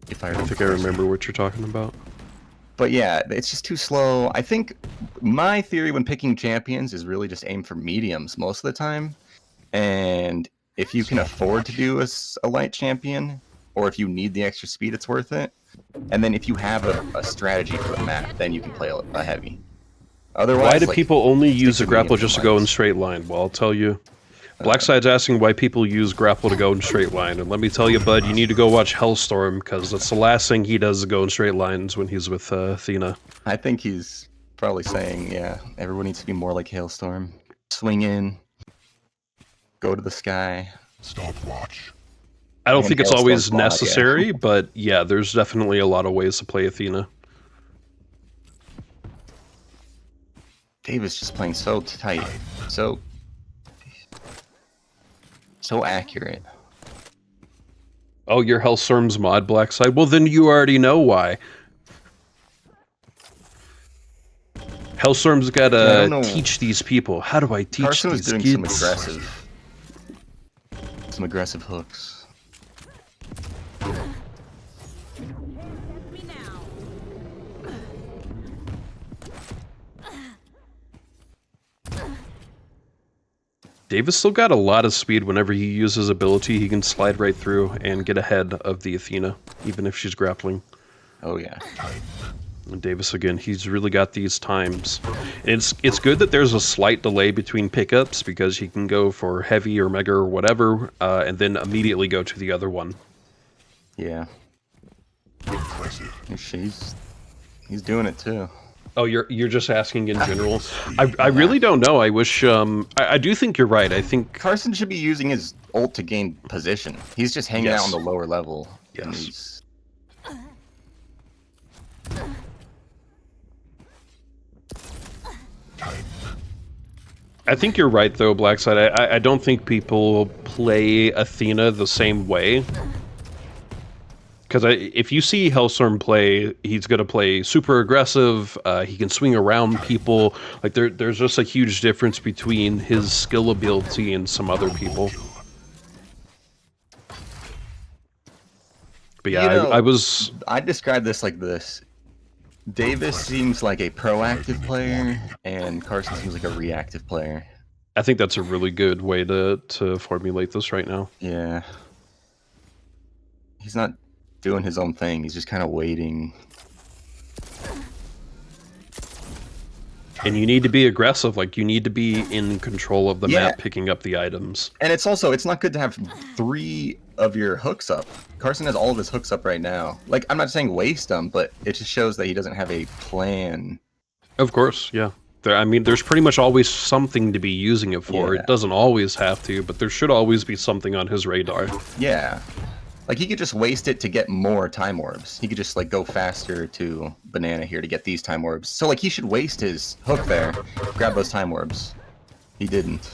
If I think I remember what you're talking about. But yeah, it's just too slow. I think my theory when picking champions is really just aim for mediums most of the time. And if you can afford to do a light champion, or if you need the extra speed, it's worth it. And then if you have a strategy for the map, then you can play a heavy. Otherwise, why do people only use a grapple just to go in straight line? Well, I'll tell you. Blackside's asking why people use grapple to go in straight line. And let me tell you, bud, you need to go watch Hellstorm, because that's the last thing he does is go in straight lines when he's with Athena. I think he's probably saying, yeah, everyone needs to be more like Hailstorm. swing in, go to the sky. Stopwatch. I don't And think it's Hailstorm always Squad, yeah. necessary, but yeah, there's definitely a lot of ways to play Athena. Davis just playing so tight, so accurate. Oh, you're Hellstorm's mod, Blackside? Well, then you already know why. Hellstorm's Yeah, I gotta don't know. teach these people. How do I teach CARSON was these doing kids? some aggressive hooks. Davis still got a lot of speed. Whenever he uses his ability, he can slide right through and get ahead of the Athena, even if she's grappling. Oh yeah. And Davis, again, he's really got these times. And it's good that there's a slight delay between pickups, because he can go for heavy or mega or whatever, and then immediately go to the other one. Yeah. Impressive. He's doing it too. Oh, you're just asking in general? I really don't know. I wish... I do think you're right. I think... CARSON should be using his ult to gain position. He's just hanging out on the lower level. and Yes. he's- I think you're right, though, Blackside. I don't think people play Athena the same way. Because if you see Hellstorm play, he's going to play super aggressive. He can swing around people. Like there's just a huge difference between his skill ability and some other people. But yeah, You know, I was... I describe this like this. Davis seems like a proactive player, and CARSON seems like a reactive player. I think that's a really good way to formulate this right now. Yeah. He's not doing his own thing. He's just kind of waiting. And you need to be aggressive. Like, you need to be in control of the Yeah. map, picking up the items. And it's not good to have 3 of your hooks up. CARSON has all of his hooks up right now. Like, I'm not saying waste them, but it just shows that he doesn't have a plan. Of course, yeah. I mean, there's pretty much always something to be using it for. Yeah. It doesn't always have to, but there should always be something on his radar. Yeah. Like, he could just waste it to get more time orbs. He could just, like, go faster to Banana here to get these time orbs. So, like, he should waste his hook there, grab those time orbs. He didn't.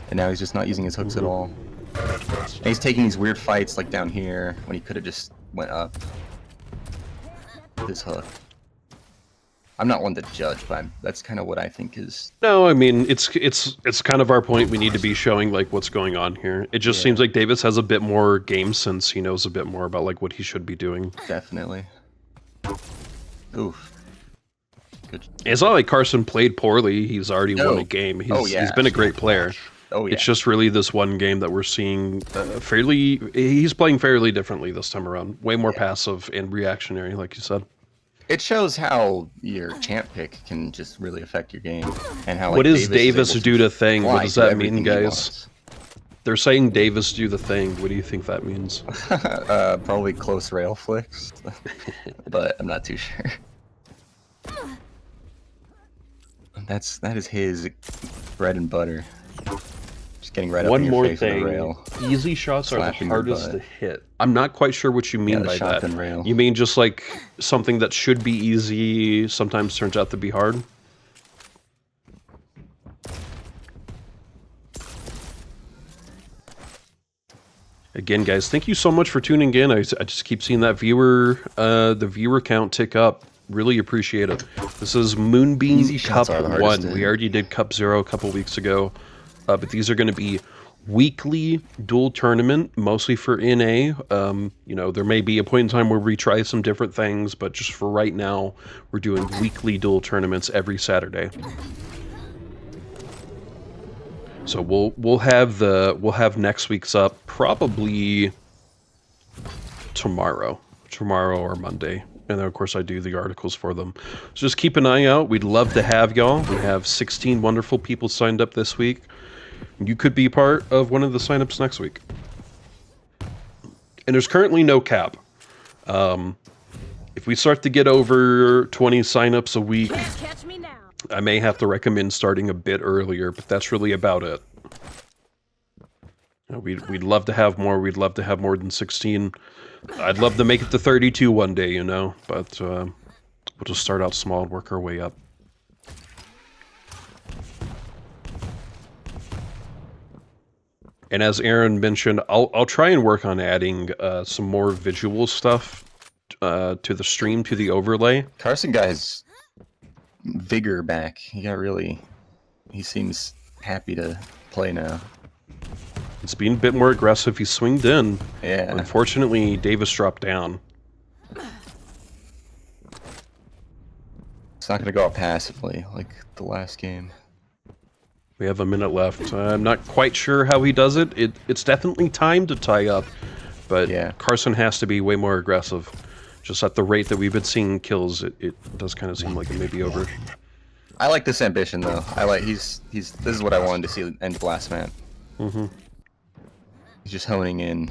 And now he's just not using his hooks at all. And he's taking these weird fights, like, down here, when he could have just went up. This hook. I'm not one to judge, but that's kind of what I think is... No, I mean, it's kind of our point. We need to be showing, like, what's going on here. It just seems like Davis has a bit more game sense. He knows a bit more about, like, what he should be doing. Definitely. Oof. Good. It's not like CARSON played poorly. He's already won a game. He's been a great player. Oh, yeah. It's just really this one game that we're seeing he's playing fairly differently this time around. Way more passive and reactionary, like you said. It shows how your champ pick can just really affect your game, and how. What like, is Davis able to do the thing? fly What does to that mean, everything he guys? wants. They're saying Davis do the thing. What do you think that means? Probably close rail flicks, but I'm not too sure. That is his bread and butter. Just getting right up in your face with a rail. Easy shots are the Slapping your hardest to butt. hit. I'm not quite sure what you mean the by that. shotgun rail. You mean just like something that should be easy sometimes turns out to be hard? Again, guys, thank you so much for tuning in. I just keep seeing that the viewer count tick up. Really appreciate it. This is Moonbeam Easy Cup shots are the hardest 1. to We hit. already did Cup 0 a couple weeks ago, but these are going to be weekly duel tournament, mostly for NA. You know, there may be a point in time where we try some different things, but just for right now, we're doing weekly duel tournaments every Saturday. So we'll have next week's up probably tomorrow or Monday. And then, of course, I do the articles for them. So just keep an eye out. We'd love to have y'all. We have 16 wonderful people signed up this week. You could be part of one of the signups next week. And there's currently no cap. If we start to get over 20 signups a week, Catch me now. I may have to recommend starting a bit earlier, but that's really about it. We'd love to have more. We'd love to have more than 16. I'd love to make it to 32 one day, you know, but we'll just start out small and work our way up. And as Aaron mentioned, I'll try and work on adding some more visual stuff to the stream, to the overlay. CARSON got his vigor back. He seems happy to play now. It's being a bit more aggressive. He swinged in. Yeah. Unfortunately, Davis dropped down. It's not going to go out passively like the last game. We have a minute left. I'm not quite sure how he does it. It's definitely time to tie up, but Yeah. CARSON has to be way more aggressive. Just at the rate that we've been seeing kills, it does kind of seem like it may be over. I like this ambition though. This is what I wanted to see end of last map. Mm-hmm. He's just honing in.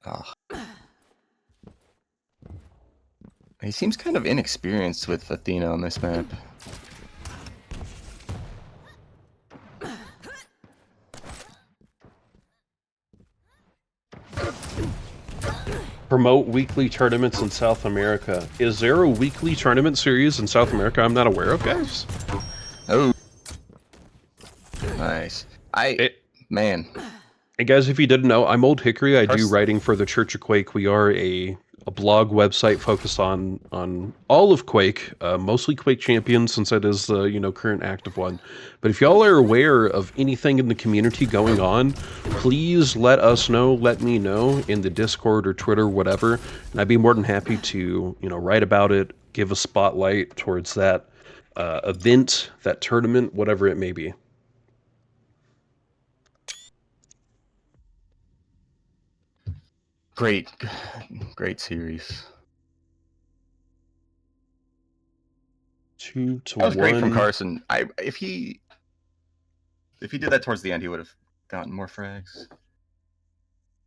Oh. He seems kind of inexperienced with Athena on this map. Promote weekly tournaments in South America. Is there a weekly tournament series in South America I'm not aware of, guys? Oh. Nice. Man. Hey guys, if you didn't know, I'm Old Hickory. I do Carson. writing for the Church of Quake. We are a blog website focused on all of Quake, mostly Quake Champions, since that is the current active one. But if y'all are aware of anything in the community going on, please let us know. Let me know in the Discord or Twitter, whatever, and I'd be more than happy to write about it, give a spotlight towards that event, that tournament, whatever it may be. Great series. 2-1. That was great from CARSON. If he did that towards the end, he would have gotten more frags.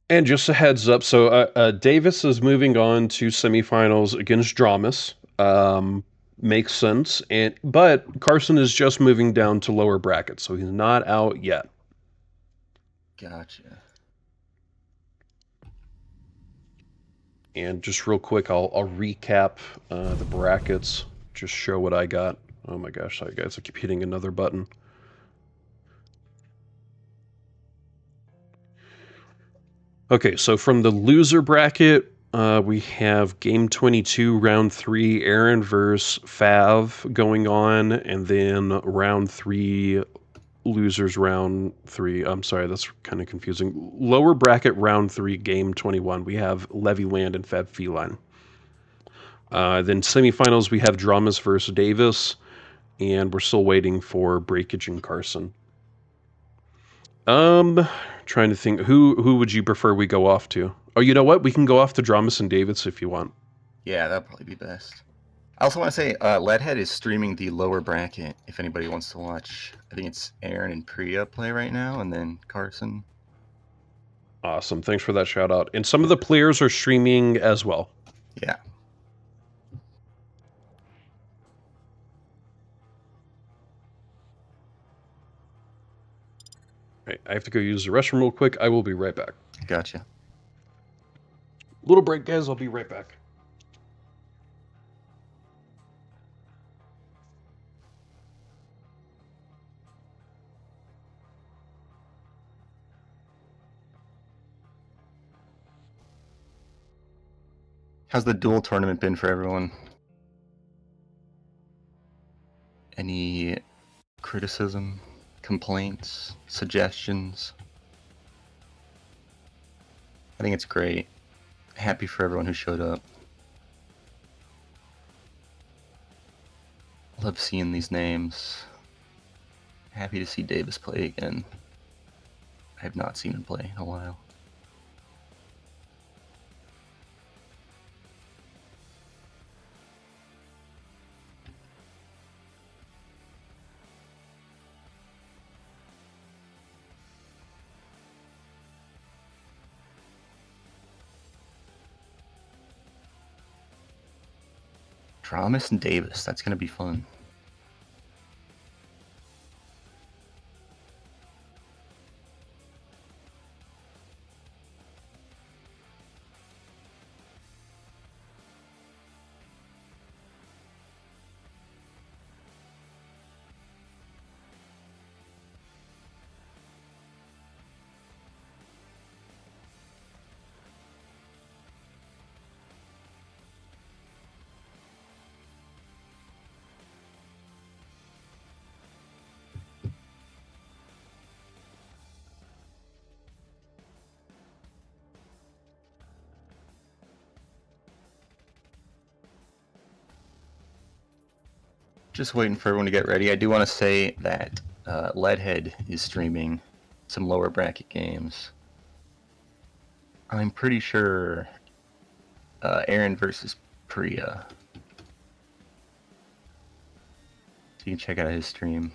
And just a heads up, so Davis is moving on to semifinals against DramiS. Makes sense, but CARSON is just moving down to lower brackets, so he's not out yet. Gotcha. And just real quick, I'll recap the brackets, just show what I got. Oh my gosh, sorry guys, I keep hitting another button. Okay, so from the loser bracket, we have Game 22, Round 3, Aaron versus Fav going on, and then Round 3, Losers Round 3. I'm sorry, that's kind of confusing. Lower bracket Round 3, Game 21, we have LevyLand and FabFeline. Then semifinals, we have DramiS versus Davis, and we're still waiting for Breakage and CARSON. Trying to think, who would you prefer we go off to? Oh, you know what? We can go off to DramiS and Davis if you want. Yeah, that'd probably be best. I also want to say, Leadhead is streaming the lower bracket if anybody wants to watch. I think it's Aaron and Priya play right now, and then CARSON. Awesome. Thanks for that shout out. And some of the players are streaming as well. Yeah. Right, I have to go use the restroom real quick. I will be right back. Gotcha. Little break, guys. I'll be right back. How's the Duel tournament been for everyone? Any criticism, complaints, suggestions? I think it's great. Happy for everyone who showed up. Love seeing these names. Happy to see Davis play again. I have not seen him play in a while. DramiS and Davis. That's going to be fun. Just waiting for everyone to get ready. I do want to say that Leadhead is streaming some lower bracket games. I'm pretty sure Aaron versus Priya. So you can check out his stream.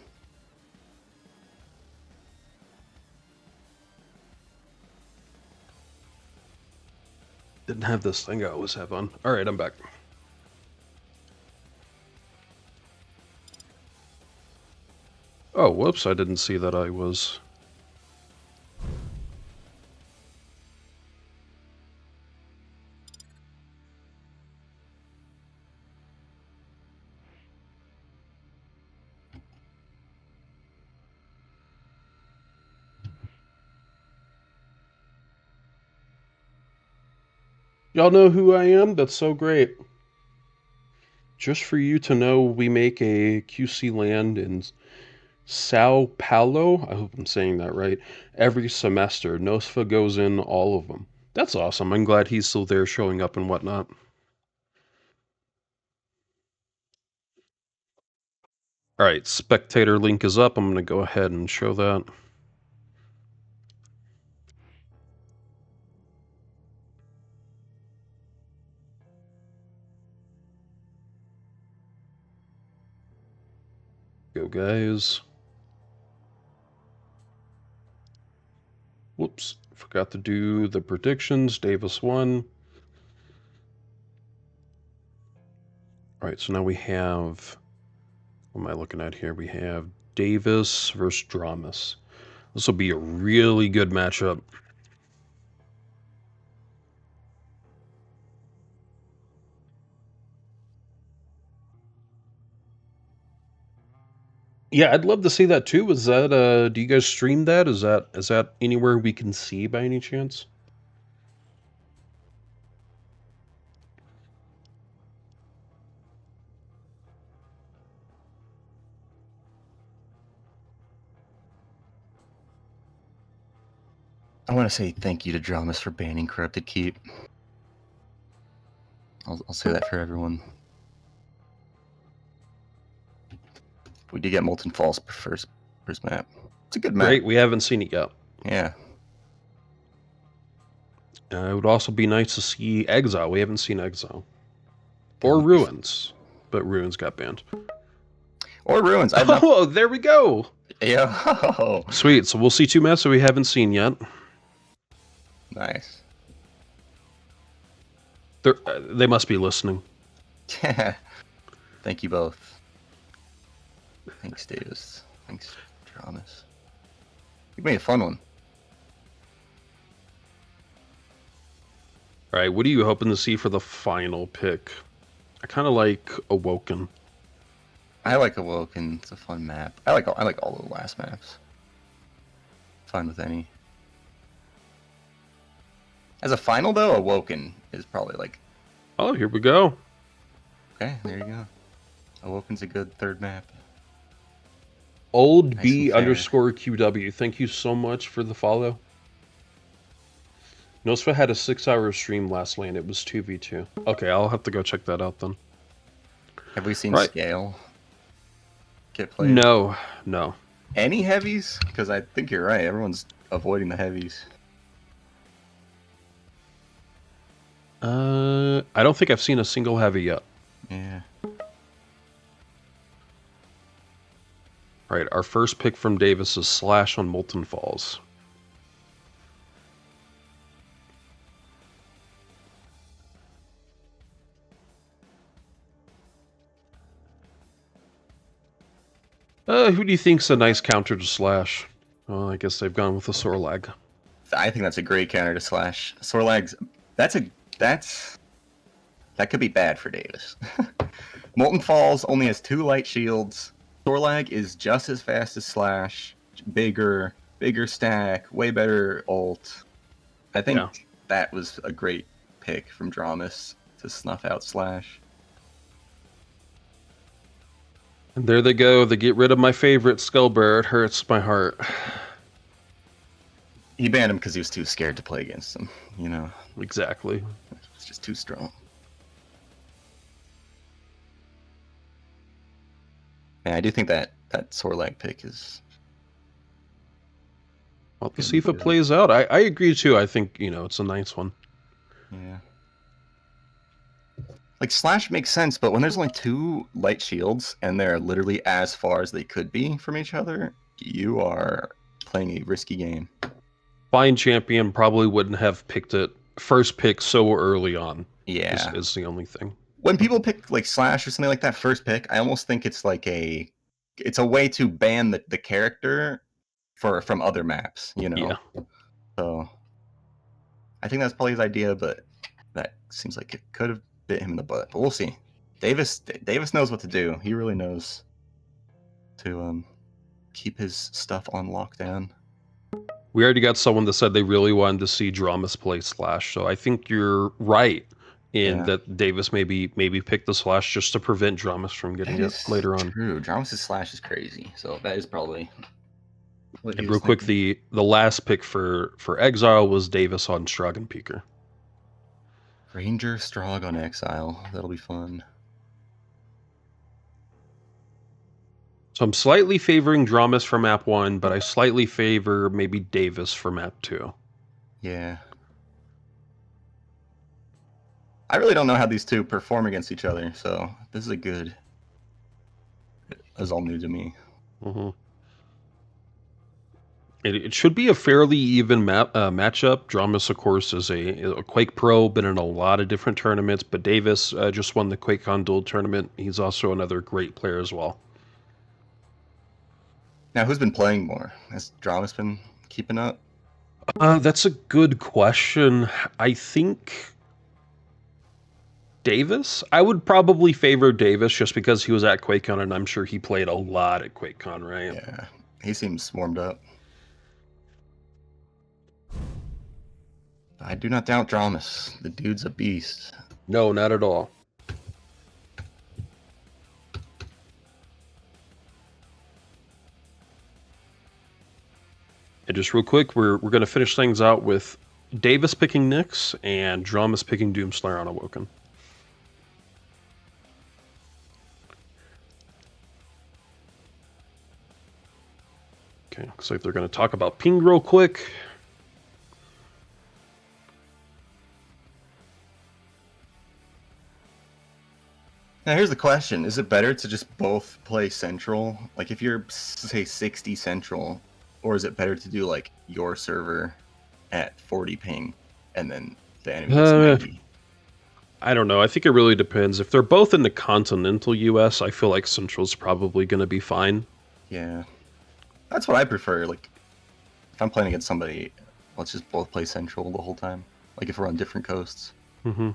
Didn't have this thing I always have on. All right, I'm back. Oh, whoops, I didn't see that I was... Y'all know who I am? That's so great. Just for you to know, we make a QC land in Sao Paulo. I hope I'm saying that right. Every semester. Nosfa goes in all of them. That's awesome. I'm glad he's still there showing up and whatnot. Alright, spectator link is up. I'm going to go ahead and show that. Go, guys. Whoops, forgot to do the predictions. Davis won. Alright, so now we have... What am I looking at here? We have Davis versus DramiS. This will be a really good matchup. Yeah, I'd love to see that too. Is that do you guys stream that? Is that anywhere we can see by any chance? I want to say thank you to DramiS for banning Corrupted Keep. I'll say that for everyone. We did get Molten Falls first map. It's a good map. Great, we haven't seen it yet. Yeah. It would also be nice to see Exile. We haven't seen Exile. Or Ruins. But Ruins got banned. Or Ruins. Oh, there we go! Yo. Sweet, so we'll see two maps that we haven't seen yet. Nice. They must be listening. Yeah. Thank you both. Thanks, Davis. Thanks, DramiS. You made a fun one. Alright, what are you hoping to see for the final pick? I kind of like Awoken. I like Awoken. It's a fun map. I like all the last maps. Fine with any. As a final though, Awoken is probably like... Oh, here we go. Okay, there you go. Awoken's a good third map. Old Nice B and fair. _ QW. Thank you so much for the follow. Nosfa had a 6-hour stream last lane. It was 2v2. Okay, I'll have to go check that out then. Have we seen Right. Scale get played? No. Any heavies? Because I think you're right. Everyone's avoiding the heavies. I don't think I've seen a single heavy yet. Yeah. Alright, our first pick from Davis is Slash on Molten Falls. Who do you think's a nice counter to Slash? Well, I guess they've gone with the Sorlag. I think that's a great counter to Slash. Sorlag's that could be bad for Davis. Molten Falls only has 2 light shields. Sorlag is just as fast as Slash, bigger stack, way better ult. I think that was a great pick from DramiS to snuff out Slash. And there they go. They get rid of my favorite Skullbearer. It hurts my heart. He banned him because he was too scared to play against him. You know, Exactly. it's just too strong. Yeah, I do think that Sorlag pick is. Well, to see if it plays out. I agree too. I think, it's a nice one. Yeah. Like, Slash makes sense, but when there's only 2 light shields and they're literally as far as they could be from each other, you are playing a risky game. Fine Champion probably wouldn't have picked it first pick so early on. Yeah. Is the only thing. When people pick like Slash or something like that first pick, I almost think it's like it's a way to ban the character from other maps, Yeah. So I think that's probably his idea, but that seems like it could have bit him in the butt. But we'll see. Davis knows what to do. He really knows to keep his stuff on lockdown. We already got someone that said they really wanted to see DramiS play Slash, so I think you're right in that Davis maybe picked the Slash just to prevent DramiS from getting it later on. True. DramiS' Slash is crazy, so that is probably. And real quick, the last pick for Exile was Davis on Strogg Peeker. Ranger Strogg on Exile. That'll be fun. So I'm slightly favoring DramiS for map 1, but I slightly favor maybe Davis for map 2. Yeah. I really don't know how these two perform against each other, so this is a good. It's all new to me. Mm-hmm. It should be a fairly even matchup. DramiS, of course, is a Quake pro, been in a lot of different tournaments, but Davis just won the QuakeCon Duel tournament. He's also another great player as well. Now, who's been playing more? Has DramiS been keeping up? That's a good question. I think Davis? I would probably favor Davis just because he was at QuakeCon, and I'm sure he played a lot at QuakeCon, right? Yeah, he seems warmed up. I do not doubt DramiS. The dude's a beast. No, not at all. And just real quick, we're going to finish things out with Davis picking Nyx and DramiS picking Doomslayer on Awoken. Okay, looks like they're going to talk about ping real quick. Now, here's the question. Is it better to just both play Central? Like, if you're, say, 60 Central, or is it better to do, like, your server at 40 ping, and then the enemy is 90? I don't know. I think it really depends. If they're both in the continental US, I feel like Central's probably going to be fine. Yeah. That's what I prefer. Like, if I'm playing against somebody, let's just both play Central the whole time. Like, if we're on different coasts. Mm-hmm.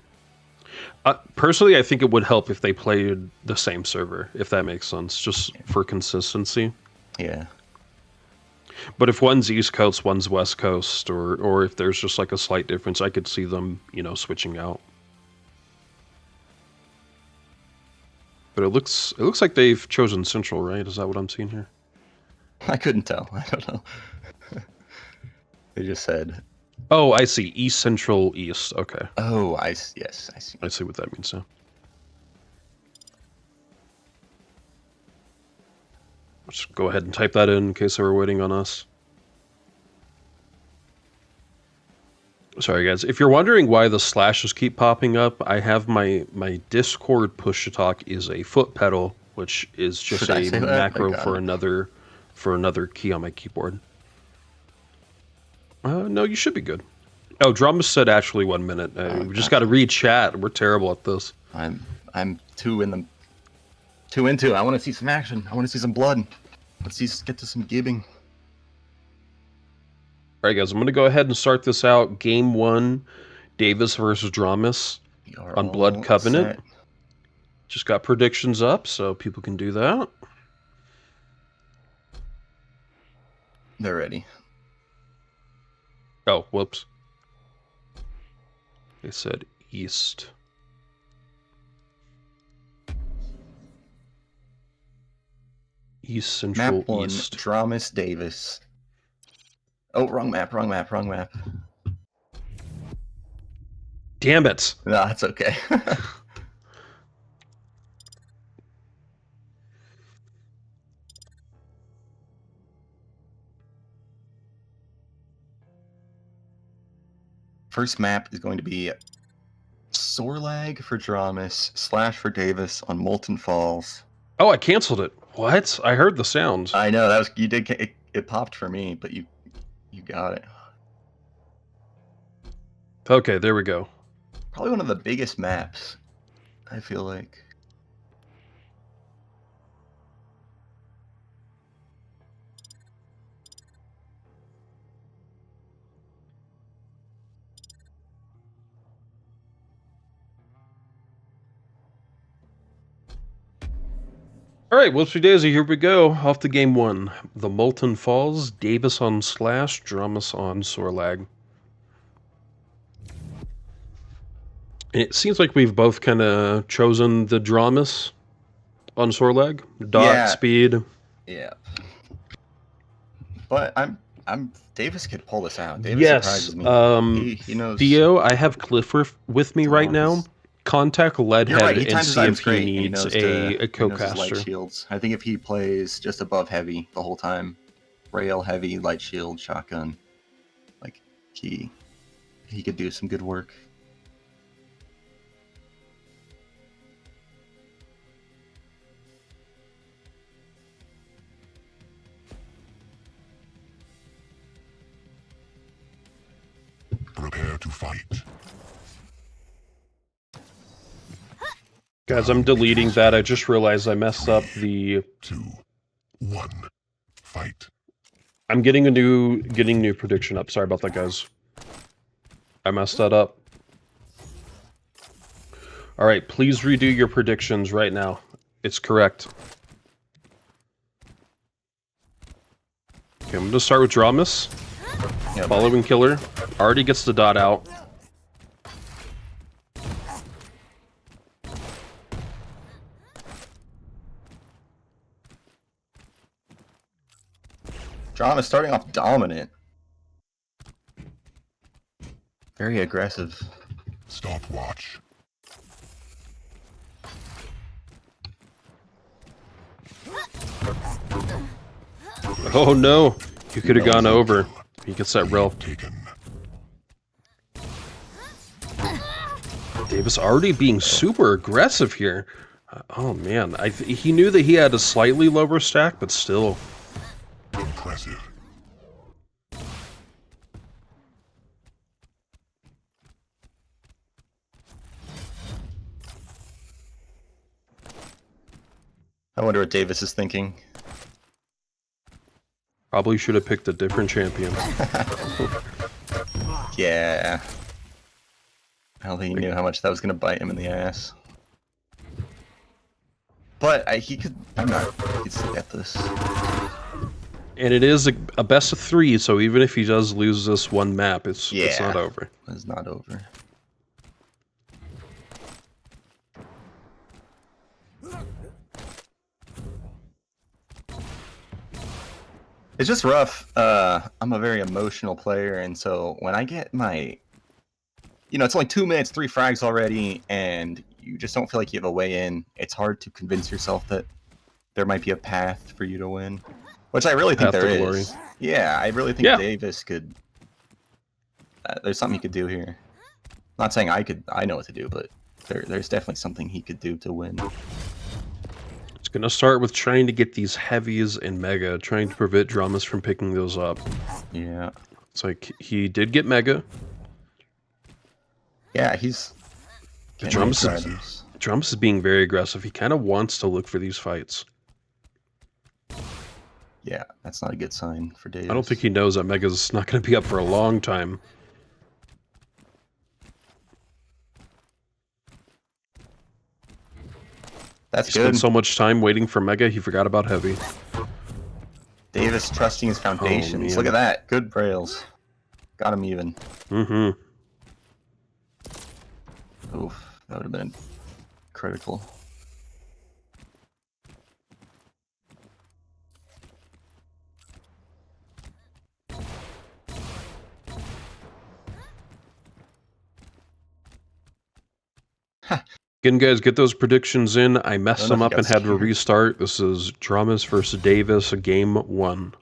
Personally, I think it would help if they played the same server, if that makes sense, just for consistency. Yeah. But if one's East Coast, one's West Coast, or if there's just like a slight difference, I could see them, switching out. But it looks like they've chosen Central, right? Is that what I'm seeing here? I couldn't tell. I don't know. They just said. Oh, I see. East, Central, East. Okay. Oh, yes, I see. I see what that means now. Let's go ahead and type that in case they were waiting on us. Sorry, guys. If you're wondering why the slashes keep popping up, I have my Discord push-to-talk is a foot pedal, which is just a macro for another key on my keyboard. No, you should be good. Oh, DramiS said actually 1 minute. We just got to read chat. We're terrible at this. I'm too into. I want to see some action. I want to see some blood. Let's get to some gibbing. All right, guys, I'm going to go ahead and start this out. Game 1, Davis versus DramiS on Blood Covenant. Set. Just got predictions up, so people can do that. They're ready. Oh, whoops. They said east. East Central Map 1, East. DramiS Davis. Oh, wrong map. Damn it! No, that's okay. First map is going to be Sorlag for DramiS, Slash for Davis on Molten Falls. Oh, I canceled it. What? I heard the sounds. I know, that was you did it popped for me, but you got it. Okay, there we go. Probably one of the biggest maps, I feel like. All right, whoopsie daisy, here we go. Off to game 1. The Molten Falls, Davis on Slash, DramiS on Sorlag. And it seems like we've both kind of chosen the DramiS on Sorlag. Dot, speed. Yeah. But I'm Davis could pull this out. Davis Yes. surprises me. He knows. Theo, I have Clifford with me right now. Contact Leadhead You're right. He and times his see if items he great. needs He a knows his light co-caster. shields. I think if he plays just above heavy the whole time, rail, heavy, light shield, shotgun, like he could do some good work. Prepare to fight. Guys, I'm deleting that. I just realized I messed up the... 2, 1, fight. I'm getting new prediction up. Sorry about that, guys. I messed that up. All right, please redo your predictions right now. It's correct. Okay, I'm going to start with DramiS. Yep. Following killer. Already gets the dot out. DramiS starting off dominant. Very aggressive. Stopwatch. Oh no! You could have gone over. He gets that rail. Taken. Davis already being super aggressive here. Oh man, he knew that he had a slightly lower stack, but still. Impressive. I wonder what Davis is thinking. Probably should have picked a different champion. Yeah. I don't think he knew how much that was going to bite him in the ass. But he could still get this. And it is a best of 3, so even if he does lose this one map, it's not over. It's not over. It's just rough. I'm a very emotional player, and so when I get my... it's only 2 minutes, 3 frags already, and you just don't feel like you have a way in. It's hard to convince yourself that there might be a path for you to win. Which I really think Path there to is. glory. Yeah, I really think Davis could... there's something he could do here. Not saying I know what to do, but there's definitely something he could do to win. It's going to start with trying to get these heavies and mega, trying to prevent DramiS from picking those up. Yeah. It's like, he did get mega. Yeah, he's... DramiS is being very aggressive. He kind of wants to look for these fights. Yeah, that's not a good sign for Davis. I don't think he knows that Mega's not going to be up for a long time. That's He good. spent so much time waiting for Mega, he forgot about Heavy. Davis trusting his foundations. Look at that. Good rails. Got him even. Mm-hmm. Oof, that would have been critical. Again, guys, get those predictions in. I messed them up and had to scared. restart. This is DramiS versus Davis, game 1.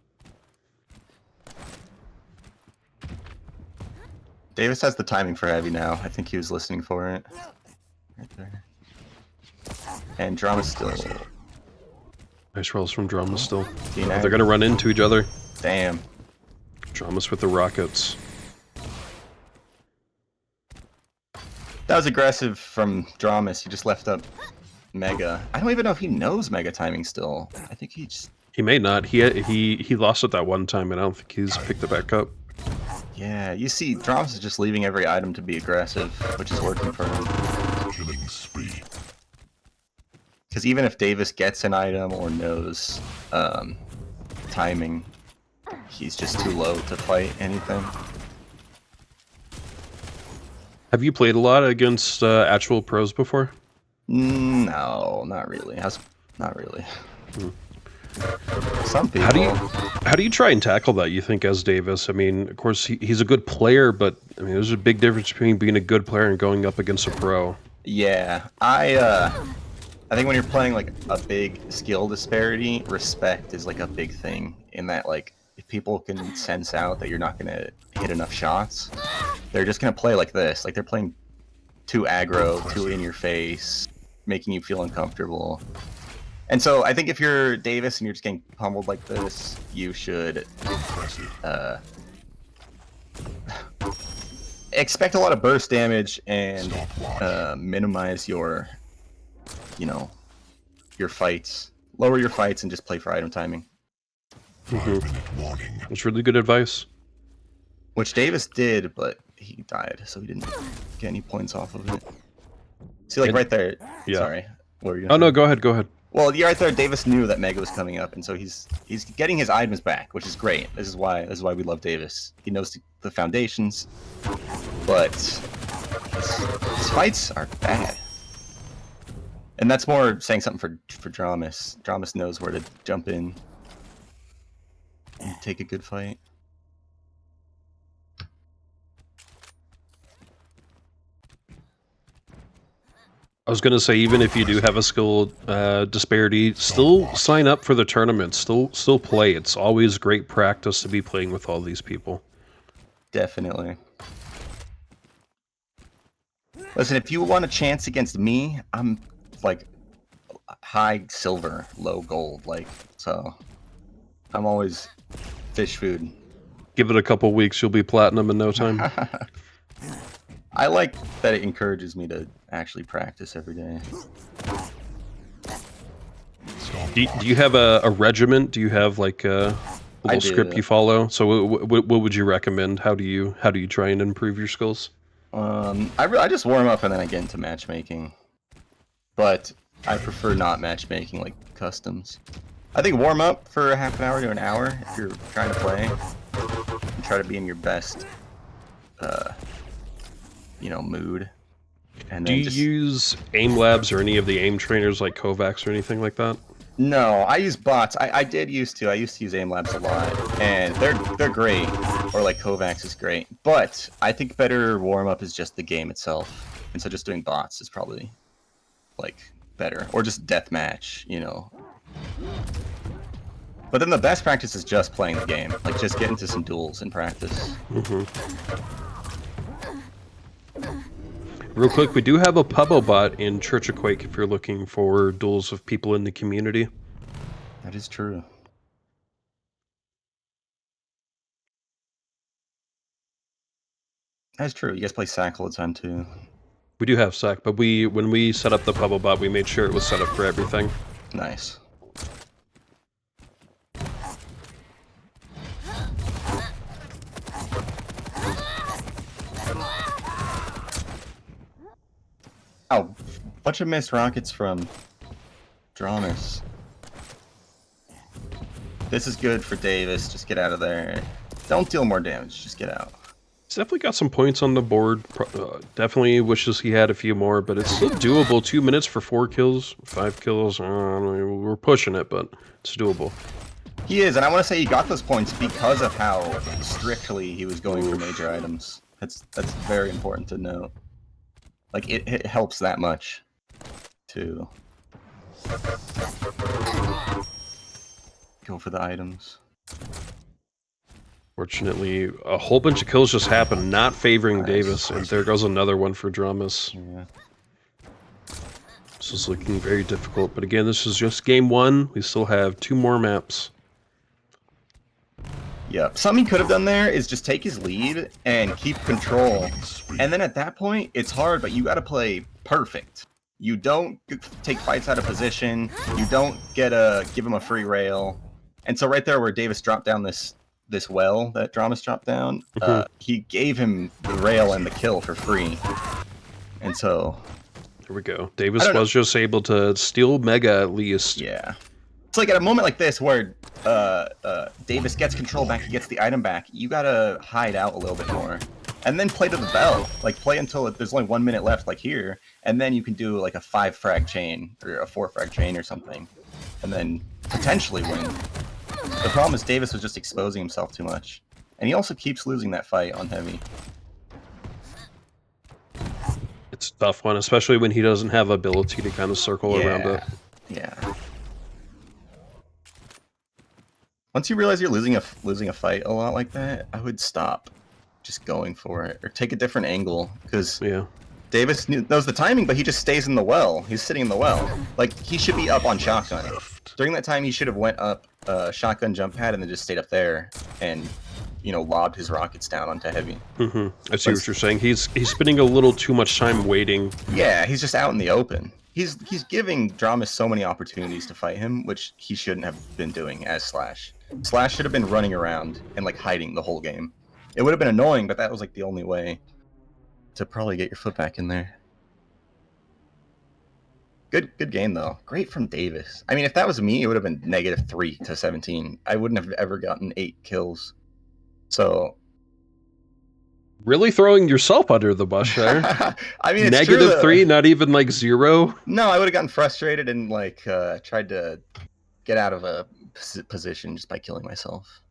Davis has the timing for Heavy now. I think he was listening for it. Right there. And DramiS still. Nice rolls from DramiS still. D-Nag. They're going to run into each other. Damn. DramiS with the rockets. That was aggressive from DramiS. He just left up Mega. I don't even know if he knows Mega timing still. I think he just... He may not. He lost it that one time, and I don't think he's picked it back up. Yeah, you see, DramiS is just leaving every item to be aggressive, which is working for him. Killing spree. Because even if Davis gets an item or knows timing, he's just too low to fight anything. Have you played a lot against actual pros before? No, not really. Not really. Some people. How do you try and tackle that, you think, as Davis? I mean, of course, he's a good player, but I mean, there's a big difference between being a good player and going up against a pro. Yeah, I think when you're playing like a big skill disparity, respect is like a big thing. In that, like, if people can sense out that you're not gonna hit enough shots, they're just gonna play like this. Like they're playing too aggro, too in your face, making you feel uncomfortable. And so I think if you're Davis and you're just getting pummeled like this, you should expect a lot of burst damage and minimize your, your fights. Lower your fights and just play for item timing. 5-minute warning. That's really good advice. Which Davis did, but he died, so he didn't get any points off of it. See, like right there. Yeah. Sorry. What were you Oh gonna no, say? go ahead, go ahead. Well, yeah, right there, Davis knew that Mega was coming up, and so he's getting his items back, which is great. This is why we love Davis. He knows the foundations, but his fights are bad. And that's more saying something for DramiS. DramiS knows where to jump in and take a good fight. I was gonna say, even if you do have a skill disparity, still sign up for the tournament. Still play. It's always great practice to be playing with all these people. Definitely. Listen, if you want a chance against me, I'm like high silver, low gold, like, so I'm always fish food. Give it a couple weeks, you'll be platinum in no time. I like that it encourages me to actually practice every day. Do you have a regiment? Do you have like a little script you follow? So what would you recommend? How do you try and improve your skills? I just warm up and then I get into matchmaking, but I prefer not matchmaking, like customs. I think warm up for half an hour to an hour if you're trying to play and try to be in your best mood. And Do then you use aim labs or any of the aim trainers like Kovacs or anything like that? No, I use bots. I used to use aim labs a lot, and they're great. Or like Kovacs is great, but I think better warm up is just the game itself, and so just doing bots is probably like better, or just deathmatch, But then the best practice is just playing the game, like just get into some duels and practice. Real quick, we do have a Pubbo bot in Church of Quake if you're looking for duels of people in the community. That is true. That's true. You guys play SAC all the time too. We do have SAC, but when we set up the Pubbo bot, we made sure it was set up for everything. Nice. Oh, bunch of missed rockets from DramiS. This is good for davjs. Just get out of there. Don't deal more damage. Just get out. He's definitely got some points on the board. Definitely wishes he had a few more, but it's still doable. 2 minutes for 4 kills, 5 kills. We're pushing it, but it's doable. He is, and I want to say he got those points because of how strictly he was going for major items. That's very important to note. Like, it helps that much, to go for the items. Fortunately, a whole bunch of kills just happened, not favoring davjs, and there goes another one for DramiS. Yeah. This is looking very difficult, but again, this is just game 1. We still have 2 more maps. Yep. Something he could have done there is just take his lead and keep control. And then at that point, it's hard, but you got to play perfect. You don't take fights out of position. You don't give him a free rail. And so right there where davjs dropped down this well that DramiS dropped down, he gave him the rail and the kill for free. And so... Here we go. davjs was just able to steal Mega at least. Yeah. It's like at a moment like this where davjs gets control back, he gets the item back, you gotta hide out a little bit more. And then play to the bell. Like, play until there's only 1 minute left, like here, and then you can do like a 5 frag chain, or a 4 frag chain or something. And then potentially win. The problem is davjs was just exposing himself too much. And he also keeps losing that fight on heavy. It's a tough one, especially when he doesn't have ability to kind of circle around it. Yeah. Once you realize you're losing a fight a lot like that, I would stop just going for it, or take a different angle, because davjs knows the timing, but he just stays in the well. He's sitting in the well. Like, he should be up on shotgun. During that time, he should have went up shotgun jump pad and then just stayed up there and, you know, lobbed his rockets down onto heavy. I see what you're saying. He's spending a little too much time waiting. Yeah, he's just out in the open. He's giving DramiS so many opportunities to fight him, which he shouldn't have been doing as Slash. Slash should have been running around and like hiding the whole game. It would have been annoying, but that was like the only way to probably get your foot back in there. Good game though. Great from davjs. I mean, if that was me, it would have been -3 to 17. I wouldn't have ever gotten 8 kills. So really throwing yourself under the bus there. I mean, it's true, -3, not even like 0. No, I would have gotten frustrated and like tried to get out of a position just by killing myself.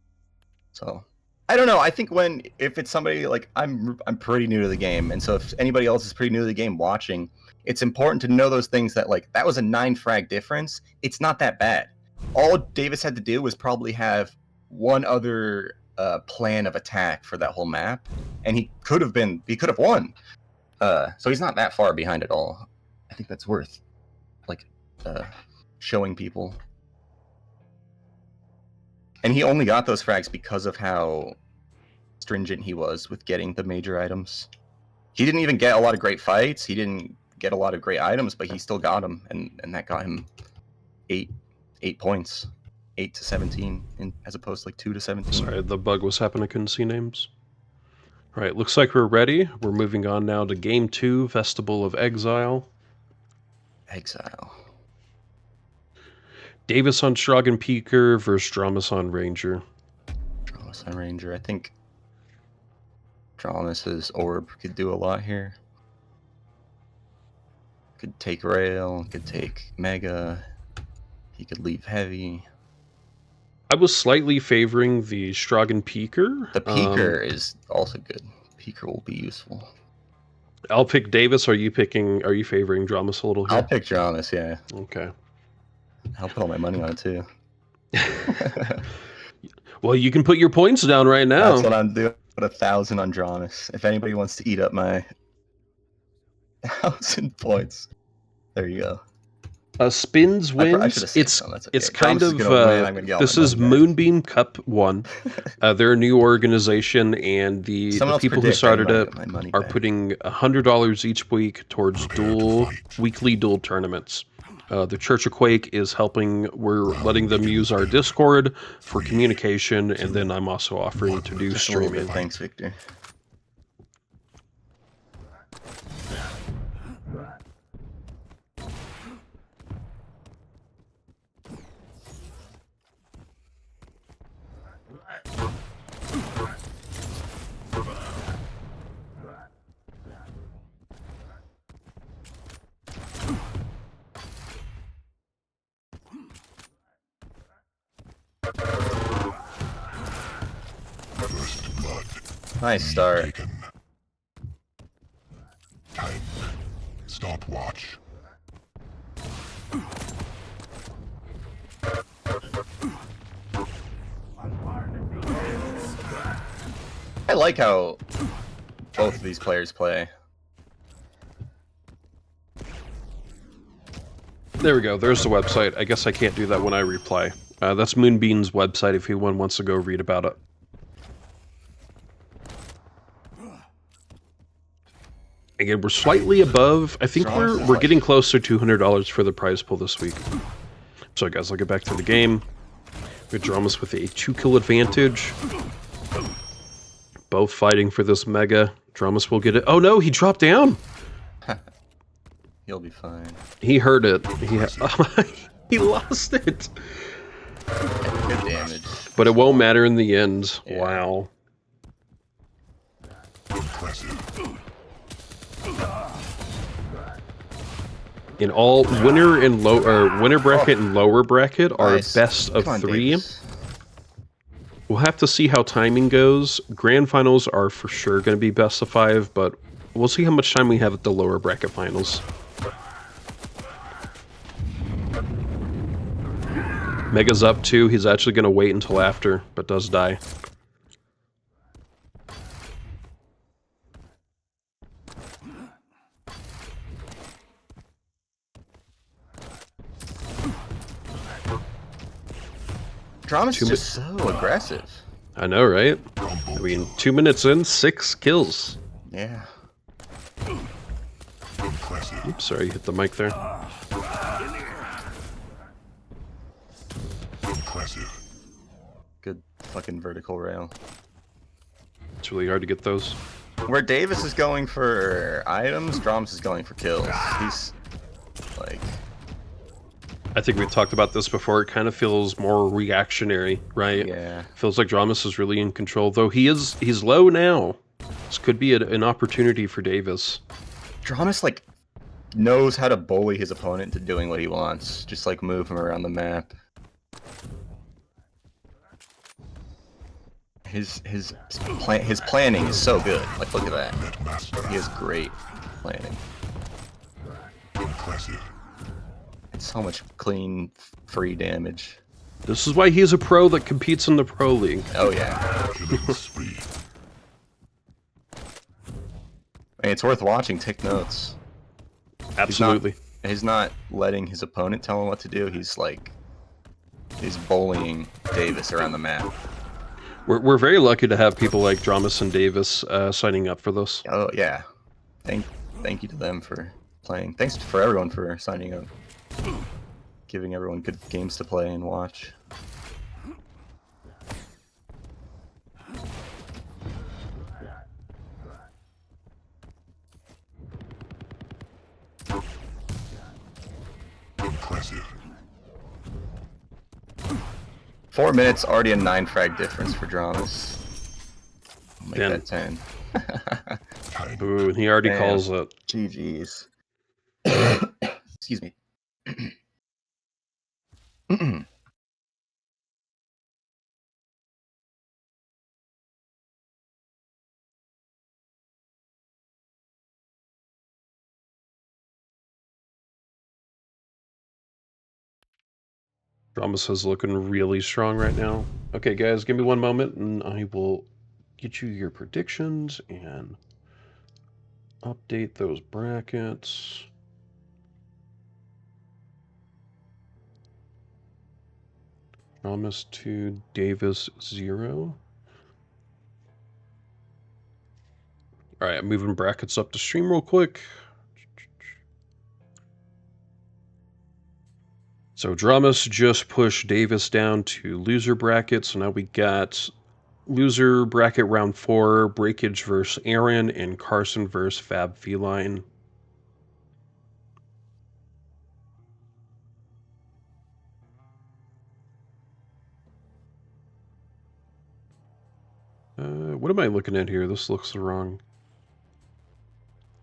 So I don't know. I think if it's somebody like I'm pretty new to the game, and so if anybody else is pretty new to the game watching, it's important to know those things, that like that was a 9 frag difference. It's not that bad. All davjs had to do was probably have one other plan of attack for that whole map, and he could have won. So he's not that far behind at all. I think that's worth like showing people. And he only got those frags because of how stringent he was with getting the major items. He didn't even get a lot of great fights. He didn't get a lot of great items, but he still got them, and that got him 8 points. 8 to 17, as opposed to like 2 to 17. Sorry, the bug was happening. I couldn't see names. All right, looks like we're ready. We're moving on now to Game 2, Vestibule of Exile. davjs on Strogg Peeker versus DramiS on Ranger. DramiS on Ranger. I think DramiS's orb could do a lot here. Could take rail, could take mega, he could leave heavy. I was slightly favoring the Strogg Peeker. The Peeker is also good. Peeker will be useful. I'll pick davjs. Are you favoring DramiS a little here? I'll pick DramiS, yeah. Okay. I'll put all my money on it too. Well, you can put your points down right now. That's what I'm doing. Put 1,000 on DramiS. If anybody wants to eat up my 1,000 points, there you go. Spins wins. It's kind of this is Moonbeam Cup 1. They're a new organization, and the people who started it are putting $100 each week towards weekly duel tournaments. The Church of Quake is helping. We're letting them use our Discord for communication, and then I'm also offering to do streaming. Thanks, Victor. Nice start. Taken. Time. Stopwatch. I like how both of these players play. There we go. There's the website. I guess I can't do that when I reply. That's Moonbeam's website if anyone wants to go read about it. Again, we're slightly above. I think we're getting closer to $200 for the prize pool this week. So guys, I'll get back to the game. We have DramiS with a 2-kill advantage. Both fighting for this mega. DramiS will get it. Oh no, he dropped down. He'll be fine. He heard it. He lost it. Good damage. But it won't matter in the end. Yeah. Wow. Impressive. In all, winner and winner bracket and lower bracket are Nice. best of Come on, 3. Davis. We'll have to see how timing goes. Grand finals are for sure going to be best of 5, but we'll see how much time we have at the lower bracket finals. Mega's up too. He's actually going to wait until after, but does die. DramiS is just so aggressive. I know, right? I mean, 2 minutes in, 6 kills. Yeah. Impressive. Oops, sorry, you hit the mic there. Impressive. Good fucking vertical rail. It's really hard to get those. Where Davis is going for items, DramiS is going for kills. He's like, I think we've talked about this before. It kind of feels more reactionary, right? yeah. Feels like DramiS is really in control, though he's low now. This could be an opportunity for Davis. DramiS like knows how to bully his opponent into doing what he wants. Just like move him around the map. His planning is so good. Like look at that. He has great planning. Impressive. It's so much clean, free damage. This is why he's a pro that competes in the Pro League. Oh yeah. Killing spree. Hey, it's worth watching. Take notes. Absolutely. He's not letting his opponent tell him what to do. He's bullying Davis around the map. We're very lucky to have people like DramiS and Davis signing up for this. Oh yeah. Thank you to them for playing. Thanks for everyone for signing up. Giving everyone good games to play and watch. Impressive. 4 minutes, already a 9 frag difference for DramiS. I'll make 10. that 10. Time. Ooh, and he already Damn. calls it. GG's. Excuse me. DramiS is looking really strong right now. Okay, guys, give me 1 moment, and I will get you your predictions and update those brackets. DramiS 2, Davis 0. Alright, I'm moving brackets up to stream real quick. So DramiS just pushed Davis down to loser bracket, so now we got loser bracket round 4, Breakage versus Aaron, and CARSON versus FabFeline. What am I looking at here? This looks wrong.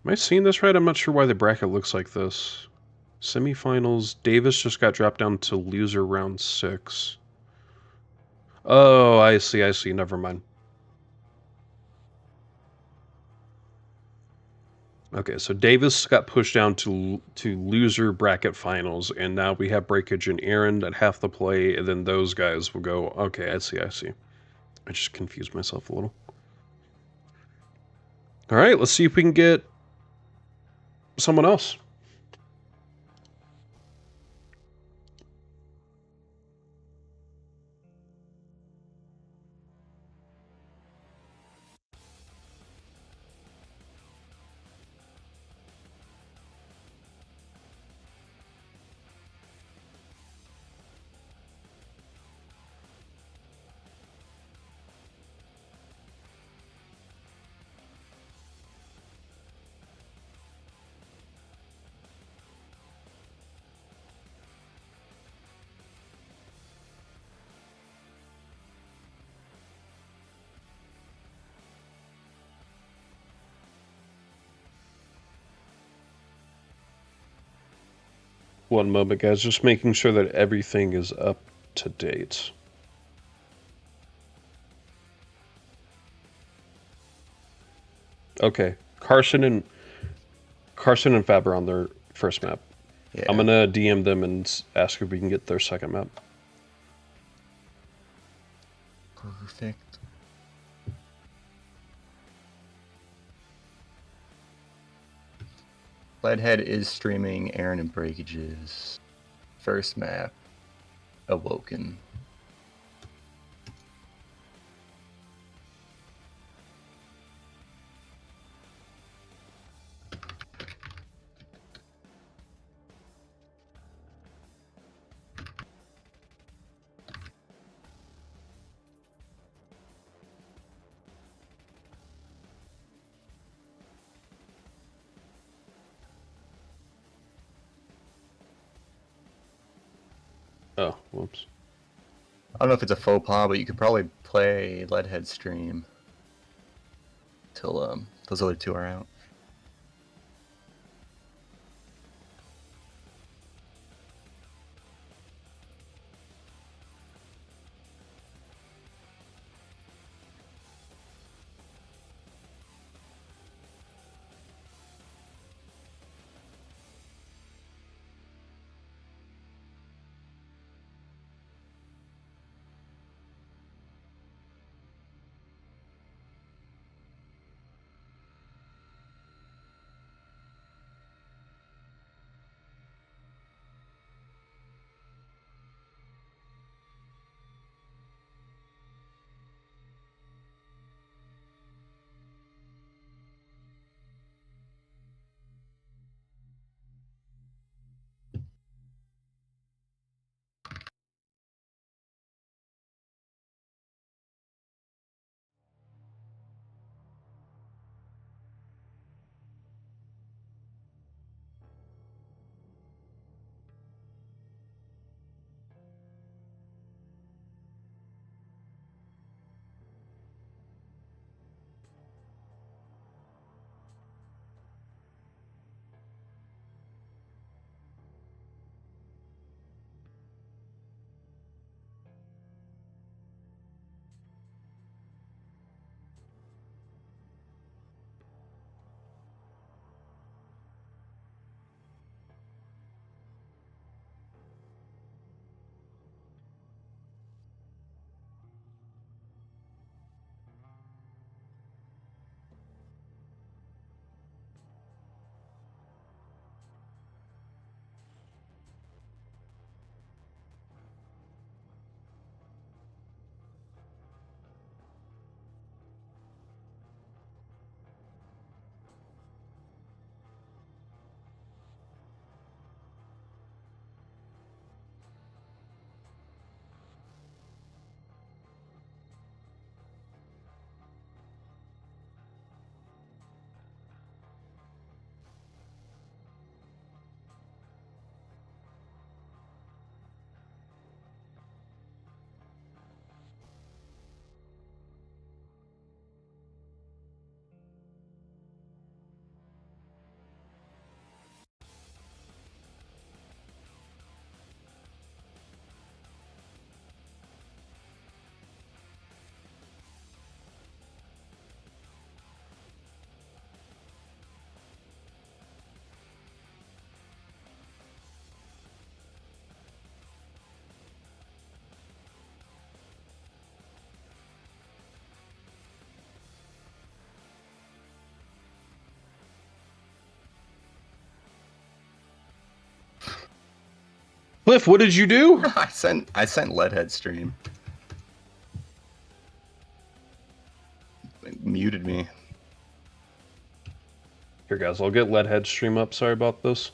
Am I seeing this right? I'm not sure why the bracket looks like this. Semifinals, Davis just got dropped down to loser round 6. Oh, I see, never mind. Okay, so Davis got pushed down to loser bracket finals, and now we have Breakage and Aaron that have to play, and then those guys will go. Okay, I see. I just confused myself a little. All right, let's see if we can get someone else. One moment, guys. Just making sure that everything is up to date. Okay, Carson and Fab are on their first map. Yeah. I'm gonna DM them and ask if we can get their second map. Perfect. Leadhead is streaming Aaron and Breakage's first map, Awoken. Oh, whoops. I don't know if it's a faux pas, but you could probably play Leadhead stream till those other two are out. Cliff, what did you do? I sent Leadhead stream. It muted me. Here, guys, I'll get Leadhead stream up. Sorry about this.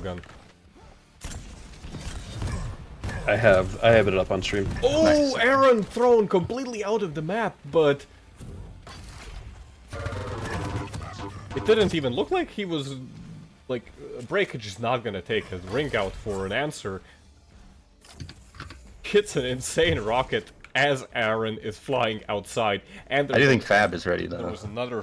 Gun. I have it up on stream. Oh, Nice. Aaron thrown completely out of the map, but it didn't even look like he was like Breakage is not gonna take his ring out for an answer. Hits an insane rocket as Aaron is flying outside, and I do think Fab is ready though. there was another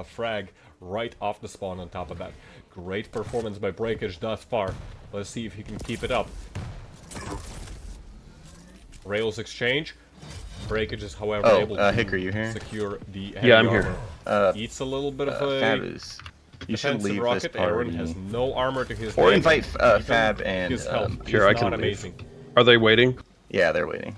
frag right off the spawn on top of that. Great performance by Breakage thus far. Let's see if he can keep it up. Rails exchange. Breakage is, however, able to Hickory, you here? secure the heavy Yeah, I'm here. armor. Eats a little bit of a Fab is. You should defensive leave rocket. this Aaron party. has no armor to his Or name. invite Even Fab and his health Here, is I can not leave. amazing. Are they waiting? Yeah, they're waiting.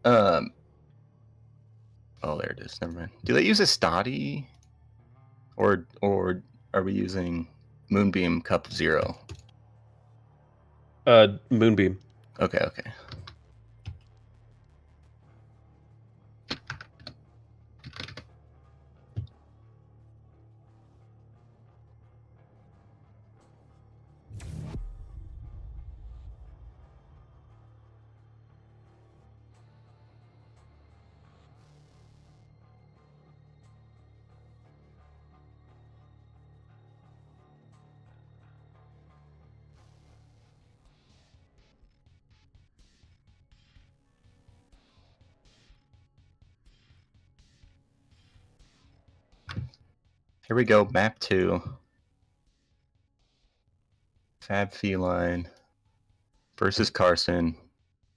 Oh, there it is. Never mind. Do they use a Stati? Or are we using Moonbeam Cup 0? Moonbeam. Okay, okay. Here we go, map 2. FabFeline versus CARSON.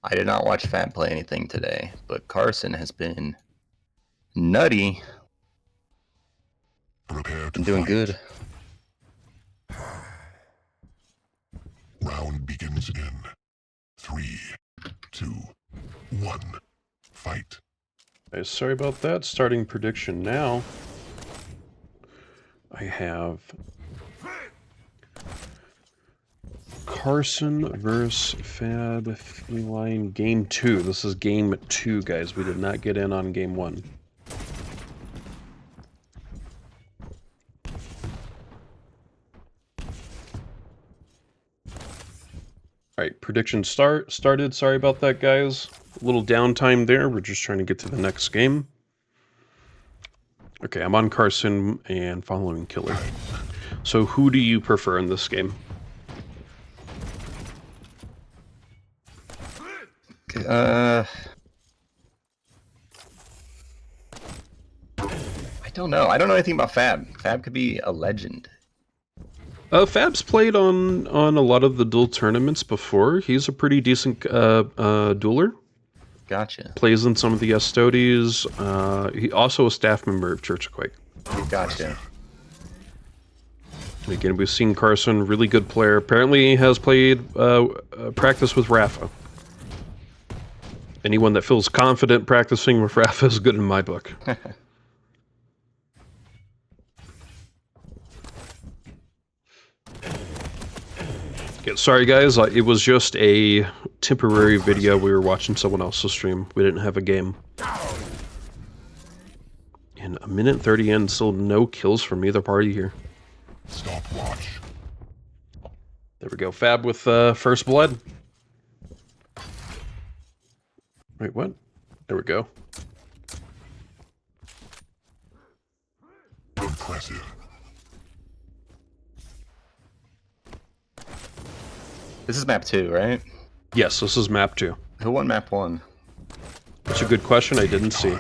I did not watch Fab play anything today, but CARSON has been nutty. Prepare to Been doing fight. good. Round begins in 3, 2, 1. Fight. Hey, sorry about that. Starting prediction now. I have CARSON versus FabFeline game 2. This is game 2, guys. We did not get in on game 1. Alright, prediction started. Sorry about that, guys. A little downtime there. We're just trying to get to the next game. Okay, I'm on CARSON and following Killer. So who do you prefer in this game? I don't know. I don't know anything about Fab. Fab could be a legend. Fab's played on a lot of the duel tournaments before. He's a pretty decent dueler. Gotcha. Plays in some of the Estodies. He also a staff member of Church of Quake. Gotcha. Again, we've seen CARSON, really good player. Apparently he has played practice with Rafa. Anyone that feels confident practicing with Rafa is good in my book. Okay, sorry guys, it was just a temporary video. We were watching someone else's stream. We didn't have a game. And a minute 30 in, still no kills from either party here. Stopwatch. There we go, Fab with first blood. Wait, what? There we go. Impressive. This is map 2, right? Yes, this is map 2. Who won map 1? That's a good question, I didn't see.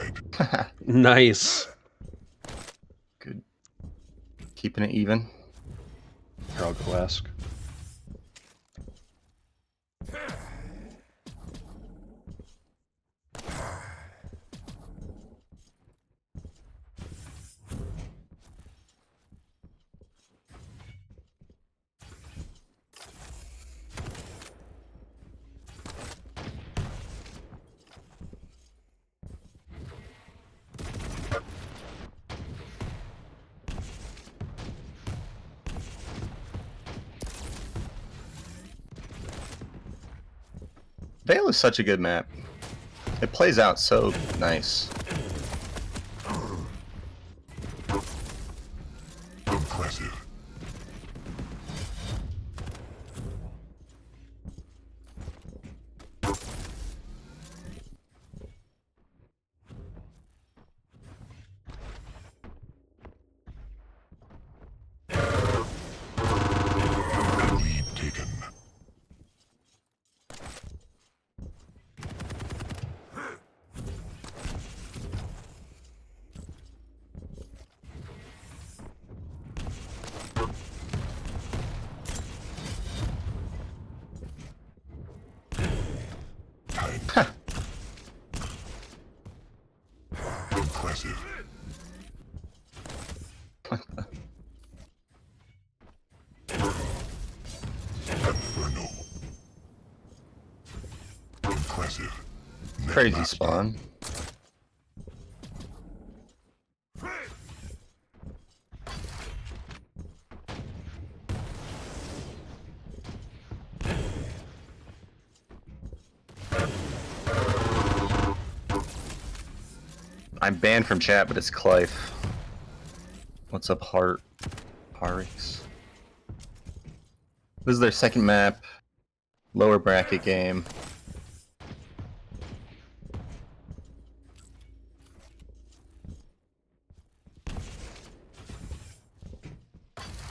Nice. Good. Keeping it even. Here, I'll go ask. Vale is such a good map. It plays out so nice. Impressive. Lead taken. Impressive. Inferno. Impressive. Crazy Netmaster. spawn. I'm banned from chat, but it's Clive. What's up, Harix? This is their second map. Lower bracket game.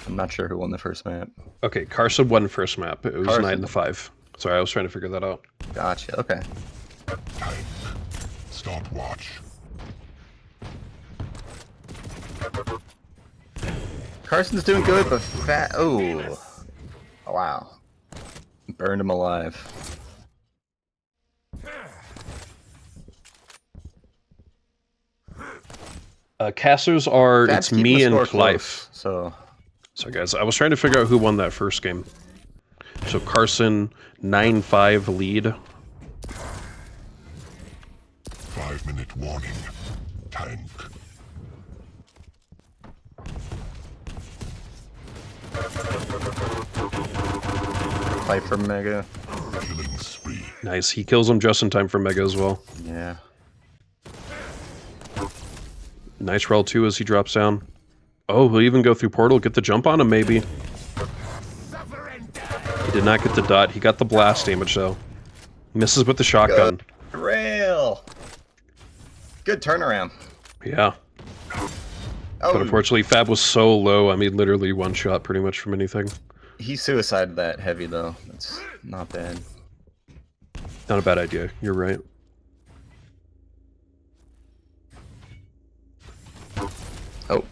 I'm not sure who won the first map. Okay, CARSON won first map. It was CARSON. 9-5. Sorry, I was trying to figure that out. Gotcha, okay. Tank. Stopwatch. Carson's doing good, but fat. Oh. Wow. Burned him alive. Casters are, Fab's it's keeping me the and score Clive. close, so So guys, I was trying to figure out who won that first game. So CARSON, 9-5 lead. 5-minute warning. Tank. fight for Mega. Killing spree. Nice, he kills him just in time for Mega as well. Yeah. Nice roll too as he drops down. Oh, he'll even go through portal, get the jump on him maybe. He did not get the dot, he got the blast damage though. Misses with the shotgun. Rail. Good turnaround. Yeah. Oh, But unfortunately, Fab was so low, I mean, literally one shot pretty much from anything. he suicided that heavy though. That's not bad. Not a bad idea, you're right. Oh.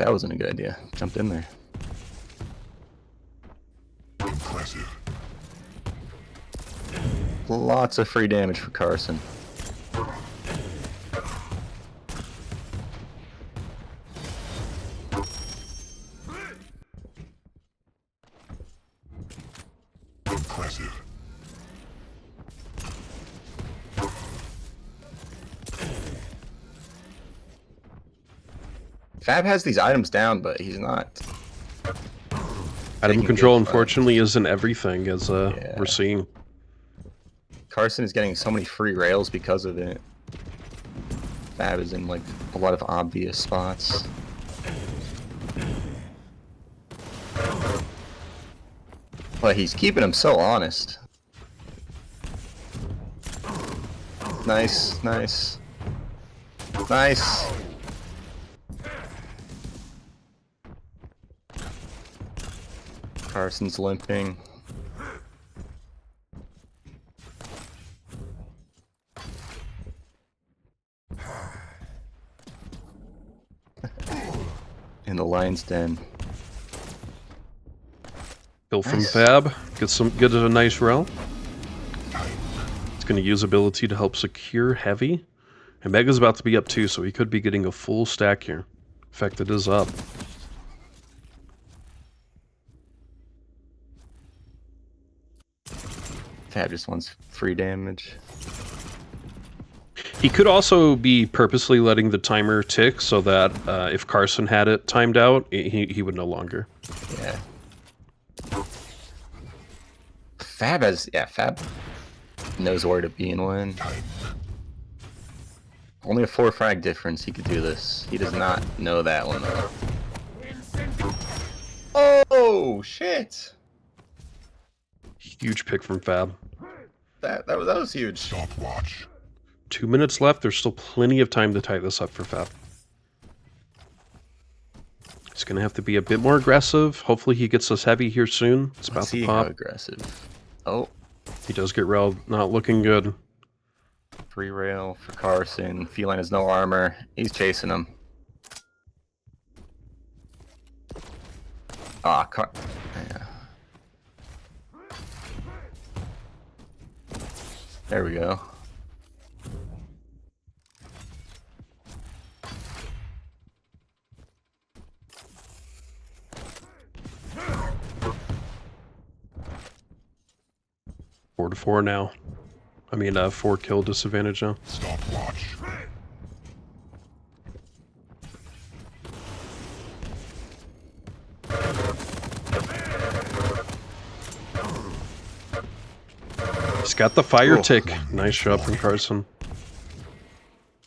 that wasn't a good idea. Jumped in there. Impressive. Lots of free damage for CARSON. Impressive. Fab has these items down, but he's not. Item taking control, good fights. unfortunately, isn't everything, as Yeah. we're seeing. CARSON is getting so many free rails because of it. Fab is in like a lot of obvious spots. But he's keeping him so honest. Nice, nice. Nice. CARSON's limping. In the lion's den. Kill from Nice. Fab. Get a nice rel. It's going to use ability to help secure heavy. And Mega's about to be up too, so he could be getting a full stack here. In fact, it is up. Fab just wants free damage. He could also be purposely letting the timer tick so that if CARSON had it timed out, he would no longer. Yeah. Fab knows where to be and when. Only a 4 frag difference, he could do this. He does not know that one. Oh shit! Huge pick from Fab. That was huge. Stopwatch. 2 minutes left. There's still plenty of time to tie this up for Fab. He's going to have to be a bit more aggressive. Hopefully he gets us heavy here soon. It's about Let's to see how pop. aggressive. Oh, He does get railed. Not looking good. free rail for CARSON. Feline has no armor. He's chasing him. Ah, yeah. There we go. Four to 4 now. I mean, 4 kill disadvantage now. Stopwatch. He's got the fire Cool. tick. Nice job from CARSON.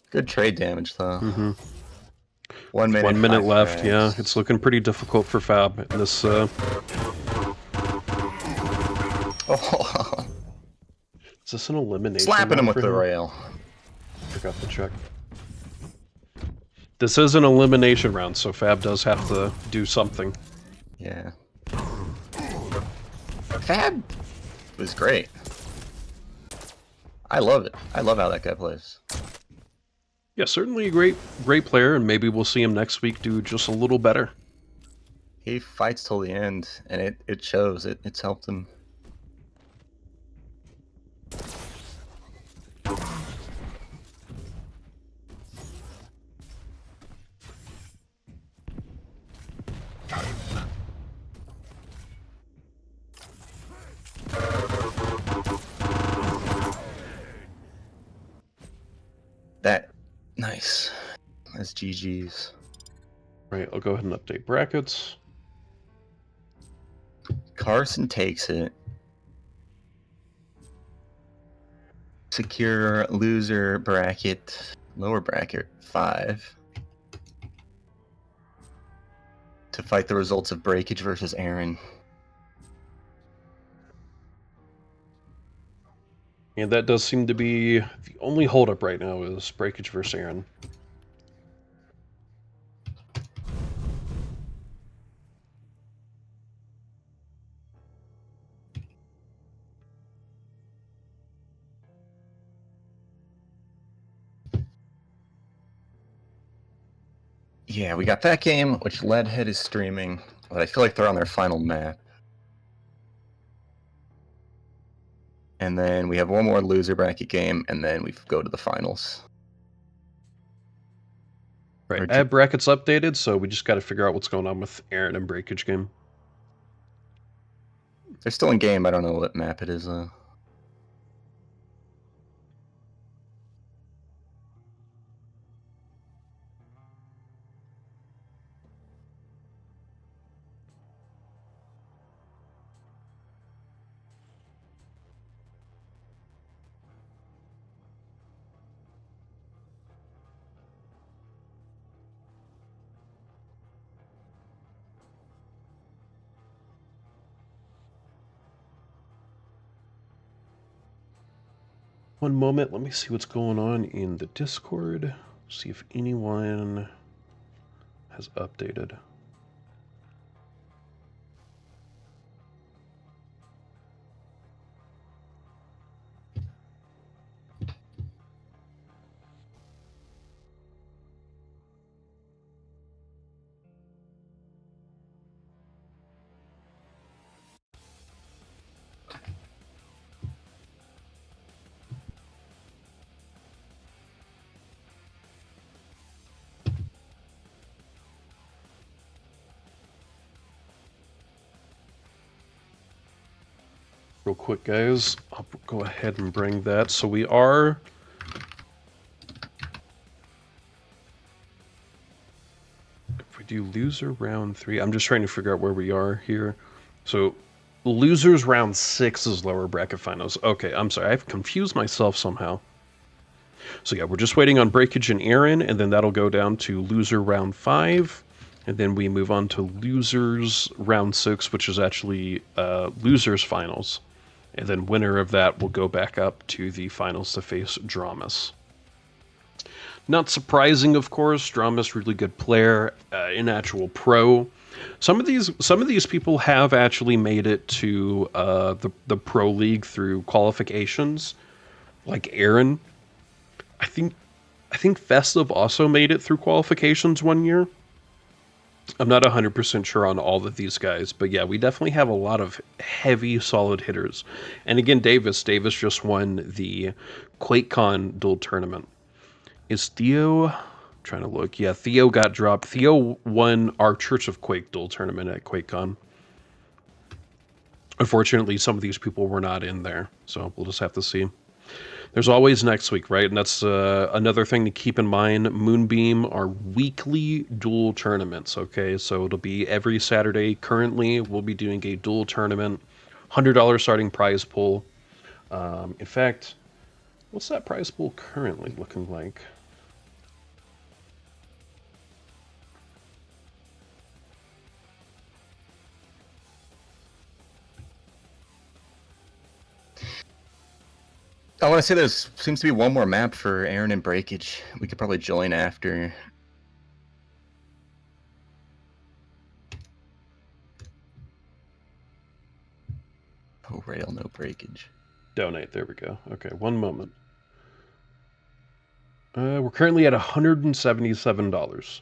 Good trade damage though. Mm-hmm. 1 minute. 1 minute 5 left. frags. Yeah, it's looking pretty difficult for Fab in this. Oh, Is this an elimination? slapping him round with for the rail. Forgot to check. This is an elimination round, so Fab does have to do something. Yeah. Fab was great. I love it. I love how that guy plays. Yeah, certainly a great player, and maybe we'll see him next week do just a little better. He fights till the end, and it shows. It's helped him. That nice. That's GG's. Right, I'll go ahead and update brackets. CARSON takes it. Secure loser bracket, lower bracket 5. To fight the results of Breakage versus Aaron. And that does seem to be the only holdup right now is Breakage versus Aaron. Yeah, we got that game, which Leadhead is streaming, but I feel like they're on their final map. And then we have one more loser bracket game, and then we go to the finals. Right. Or I have brackets updated, so we just got to figure out what's going on with Aaron and Breakage game. They're still in game. I don't know what map it is. One moment, let me see what's going on in the Discord. See if anyone has updated. Real quick, guys, I'll go ahead and bring that. So we are... If we do loser round 3, I'm just trying to figure out where we are here. So losers round 6 is lower bracket finals. Okay, I'm sorry, I've confused myself somehow. So yeah, we're just waiting on Breakage and Aaron, and then that'll go down to loser round 5. And then we move on to losers round 6, which is actually losers finals. And then winner of that will go back up to the finals to face DramiS. Not surprising, of course. DramiS, really good player, an actual pro. Some of these people have actually made it to the pro league through qualifications, like Aaron. I think Festive also made it through qualifications one year. I'm not 100% sure on all of these guys, but yeah, we definitely have a lot of heavy, solid hitters. And again, Davis just won the QuakeCon Duel tournament. Is Theo... I'm trying to look. Yeah, Theo got dropped. Theo won our Church of Quake Duel tournament at QuakeCon. Unfortunately, some of these people were not in there, so we'll just have to see. There's always next week, right? And that's another thing to keep in mind. Moonbeam are weekly duel tournaments, okay? So it'll be every Saturday. Currently, we'll be doing a duel tournament, $100 starting prize pool. In fact, what's that prize pool currently looking like? I want to say there seems to be one more map for Aaron and Breakage. We could probably join after. Oh, rail, no breakage. Donate. There we go. Okay, one moment. We're currently at $177.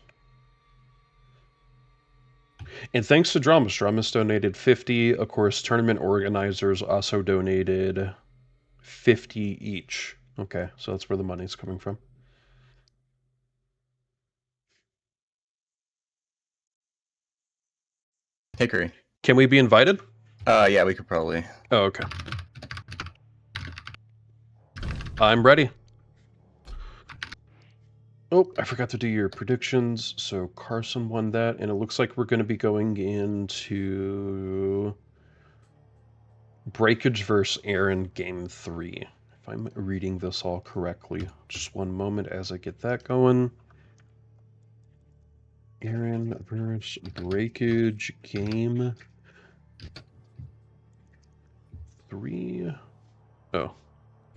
And thanks to DramiS donated 50. Of course, tournament organizers also donated 50 each. Okay, so that's where the money's coming from. Hickory. Can we be invited? Yeah, we could probably. Oh, okay. I'm ready. Oh, I forgot to do your predictions. So CARSON won that, and it looks like we're going to be going into Breakage versus Aaron game 3. If I'm reading this all correctly. Just one moment as I get that going. Aaron versus Breakage game 3. Oh,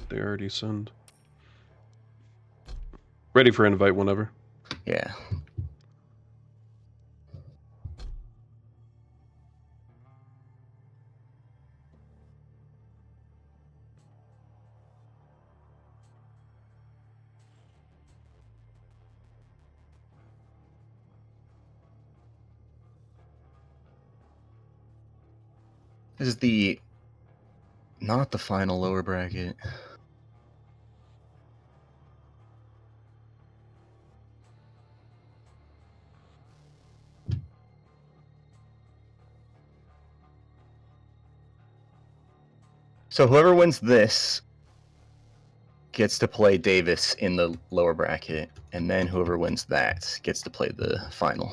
they already send. Ready for invite whenever. Yeah. This is not the final lower bracket. So whoever wins this gets to play Davis in the lower bracket, and then whoever wins that gets to play the final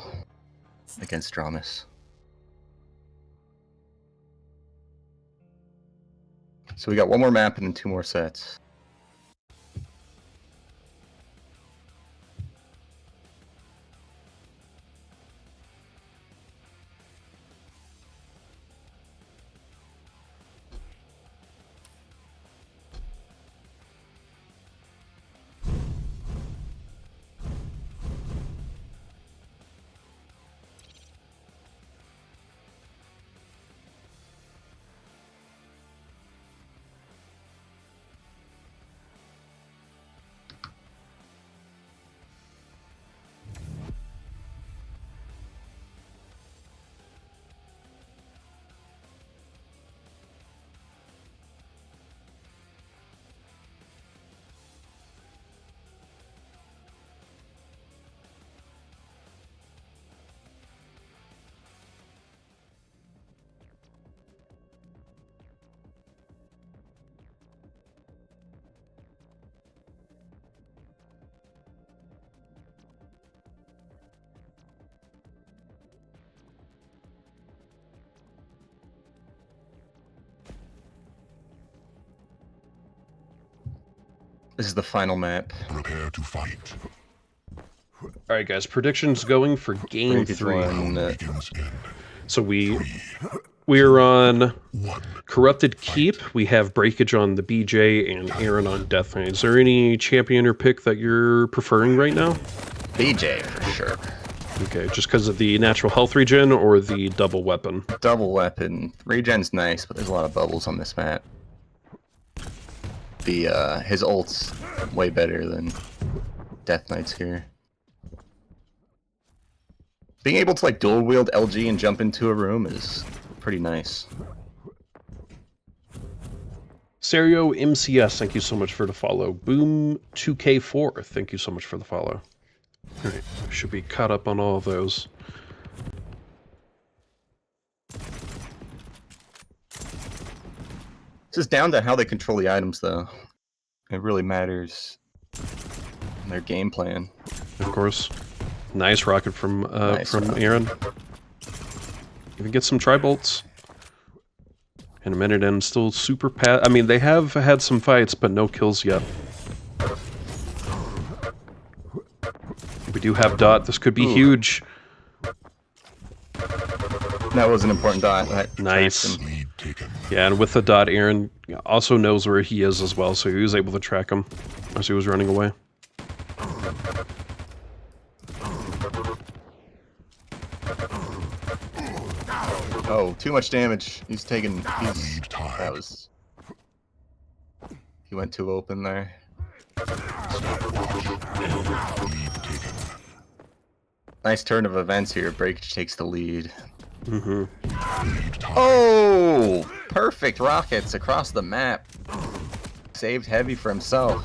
against DramiS. So we got one more map and then 2 more sets. This is the final map. Prepare to fight. All right, guys. Predictions going for game Breakage 3. won, Begins in So we're on 1. Corrupted Keep. We have Breakage on the BJ and Aaron on Death Knight. Is there any champion or pick that you're preferring right now? BJ for sure. Okay, just because of the natural health regen or the double weapon? Double weapon. Regen's nice, but there's a lot of bubbles on this map. His ult's way better than Death Knight's here. Being able to like dual wield LG and jump into a room is pretty nice. Serio MCS, thank you so much for the follow. Boom2K4, thank you so much for the follow. Alright, should be caught up on all of those. This is down to how they control the items, though. It really matters in their game plan. Of course. Nice rocket from Nice rocket. Aaron. Even get some tri-bolts. In a minute and still super I mean, they have had some fights, but no kills yet. We do have dot. This could be huge. That was an important dot. That Nice. tracked him. Lead taken. Yeah, and with the dot, Aaron also knows where he is as well, so he was able to track him as he was running away. Oh, too much damage. He's taking. Lead tied. That was. He went too open there. Lead taken. Nice turn of events here. Breakage takes the lead. Mm-hmm. Lead tied. Oh! Perfect rockets across the map. Saved heavy for himself.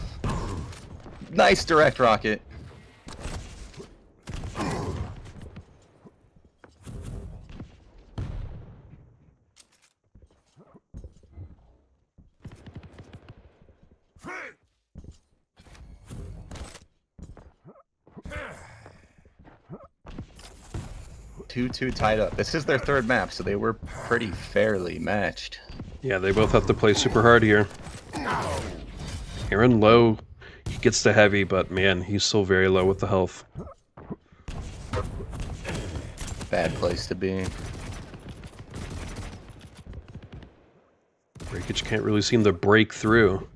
Nice direct rocket. Two tied up. This is their third map, so they were pretty fairly matched. Yeah, they both have to play super hard here. Aaron low. He gets the heavy, but man, he's still very low with the health. Bad place to be. Breakage can't really seem to break through.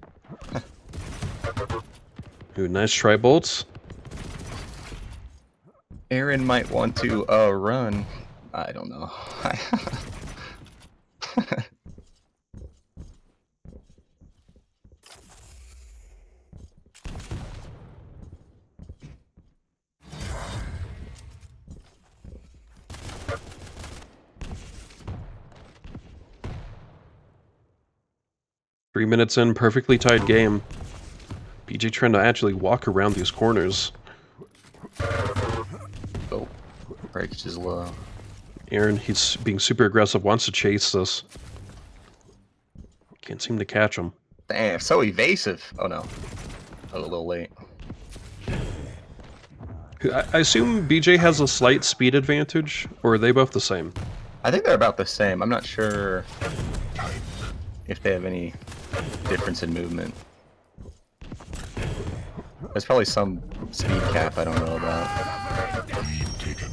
Ooh, nice tri-bolts. Aaron might want to run. I don't know. 3 minutes in, perfectly tied game. BJ trying to actually walk around these corners. Oh, Breakage is low. Aaron, he's being super aggressive, wants to chase this. Can't seem to catch him. Damn, so evasive. Oh no. Oh, a little late. I assume BJ has a slight speed advantage, or are they both the same? I think they're about the same. I'm not sure if they have any difference in movement. There's probably some speed cap I don't know about. Lead taken.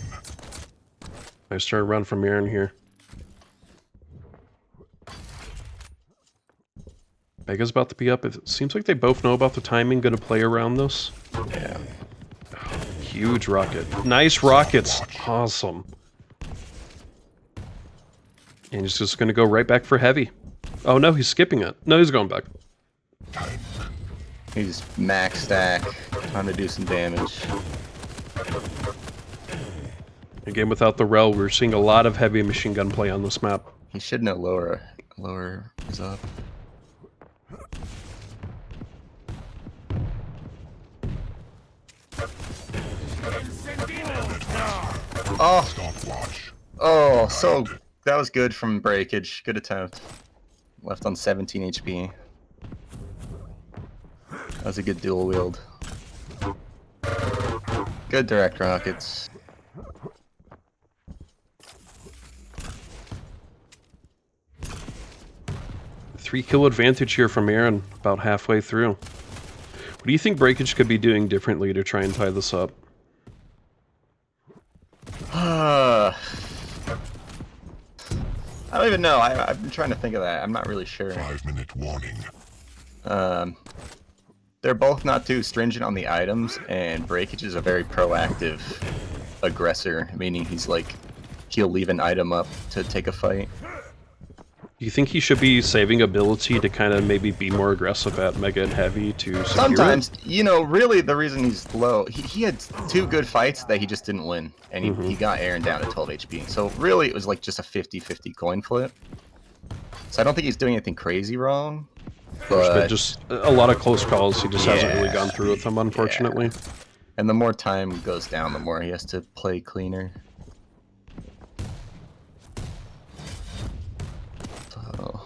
Nice turnaround from Aaron here. Vega's about to be up. It seems like they both know about the timing, gonna play around this. Yeah. Huge rocket. Nice rockets. Awesome. And he's just gonna go right back for heavy. Oh no, he's skipping it. No, he's going back. He's max stack, trying to do some damage. Again, without the rel, we're seeing a lot of heavy machine gun play on this map. He should know lower is up. Oh, Stopwatch. oh, so that was good from Breakage. Good attempt. Left on 17 HP. That was a good dual wield. Good direct rockets. Three kill advantage here from Aaron, about halfway through. What do you think Breakage could be doing differently to try and tie this up? I don't even know. I've been trying to think of that. I'm not really sure. 5-minute warning. They're both not too stringent on the items, and Breakage is a very proactive aggressor, meaning he'll leave an item up to take a fight. Do you think he should be saving ability to kind of maybe be more aggressive at Mega and Heavy to secure Sometimes, it? you know, really the reason he's low, he had 2 good fights that he just didn't win, and he got Aaron down to 12 HP. So really it was like just a 50-50 coin flip. So I don't think he's doing anything crazy wrong. But just a lot of close calls. He just hasn't really gone through with them, unfortunately. Yeah. And the more time goes down, the more he has to play cleaner. So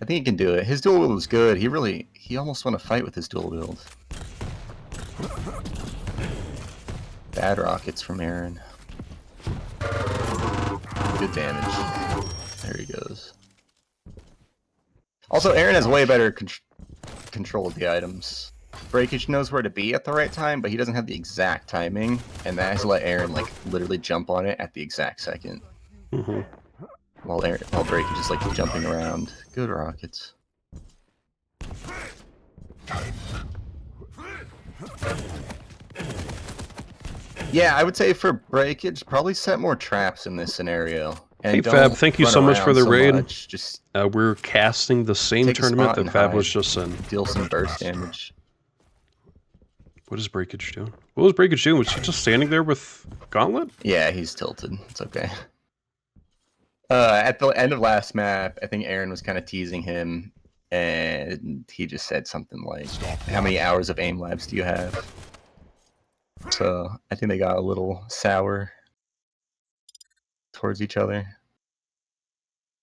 I think he can do it. His dual wield is good. He almost won a fight with his dual wield. Bad rockets from Aaron. Good damage. There he goes. Also, Aaron has way better control of the items. Breakage knows where to be at the right time, but he doesn't have the exact timing, and that has let Aaron literally jump on it at the exact second. While Breakage is jumping around. Good rockets. Yeah, I would say for Breakage, probably set more traps in this scenario. And hey Fab, thank you so much for the raid. Just we're casting the same take a tournament spot that and Fab hide. was just in. Deal some burst damage. What is Breakage doing? What was Breakage doing? Was he just standing there with Gauntlet? Yeah, he's tilted. It's okay. At the end of last map, I think Aaron was kind of teasing him, and he just said something like, "How many hours of aim labs do you have?" So I think they got a little sour towards each other.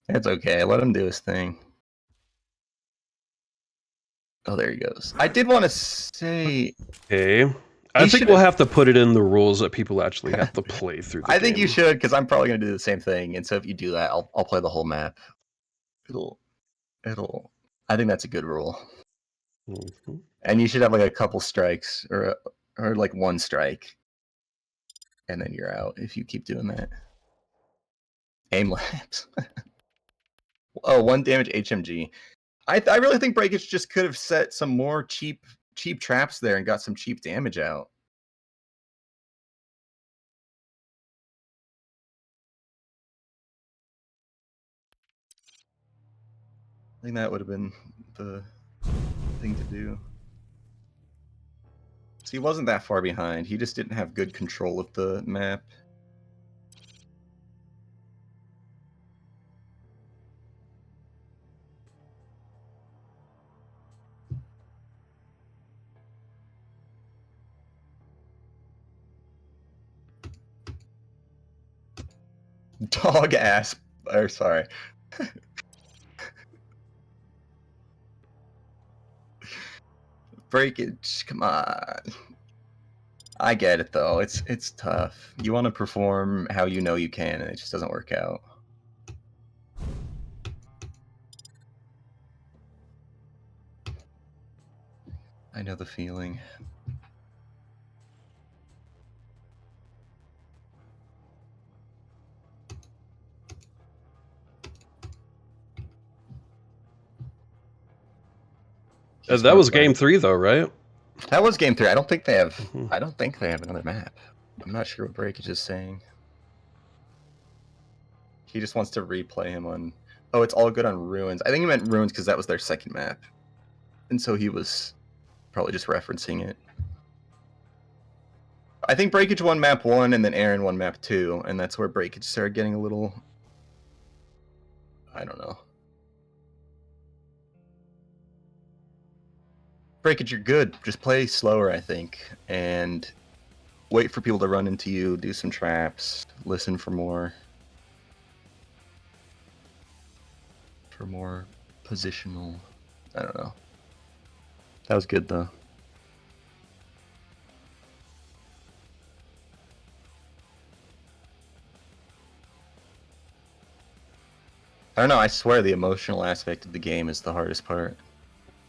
It's okay. Let him do his thing. Oh, there he goes. I did want to say... Okay. I think we'll have to put it in the rules that people actually have to play through the I think game. you should, because I'm probably going to do the same thing. And so if you do that, I'll play the whole map. I think that's a good rule. And you should have a couple strikes, or one strike. And then you're out if you keep doing that. Aim labs. Oh, 1 damage HMG. I really think Breakage just could have set some more cheap traps there and got some cheap damage out. I think that would have been the thing to do. So he wasn't that far behind. He just didn't have good control of the map. Dog ass. Or sorry. Breakage. Come on. I get it though. It's tough. You want to perform how you know you can, and it just doesn't work out. I know the feeling. He's That more was fun. game 3 though, right? That was game 3. I don't think they have. Mhm. I don't think they have another map. I'm not sure what Breakage is saying. He just wants to replay him on. Oh, it's all good on Ruins. I think he meant Ruins because that was their second map, and so he was probably just referencing it. I think Breakage won map 1, and then Aaron won map 2, and that's where Breakage started getting a little. I don't know. Breakage, you're good. Just play slower, I think, and wait for people to run into you. Do some traps. Listen for more positional. I don't know. That was good though. I don't know. I swear the emotional aspect of the game is the hardest part.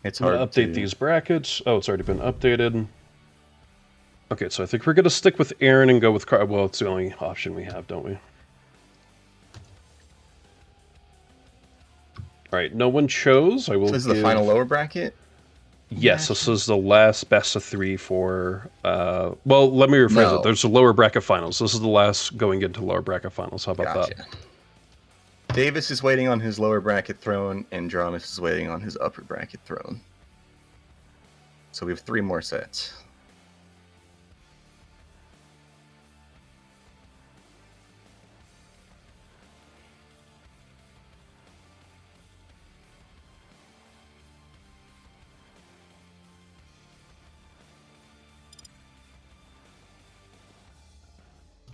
It's I'm hard gonna update these brackets. Oh, it's already been updated. Okay, so I think we're gonna stick with Aaron and go with well, it's the only option we have, don't we? All right, no one chose. I will. So this is the final lower bracket. Yes, this is the last best of 3 for. Well, let me rephrase it. There's a lower bracket finals. This is the last going into lower bracket finals. How about that? Davis is waiting on his lower bracket throne, and DramiS is waiting on his upper bracket throne. So we have 3 more sets.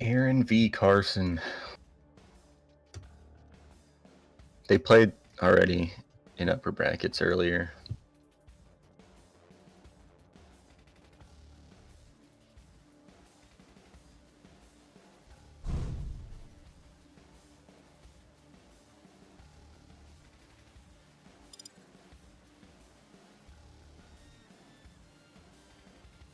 Aaron v. CARSON. They played already in upper brackets earlier.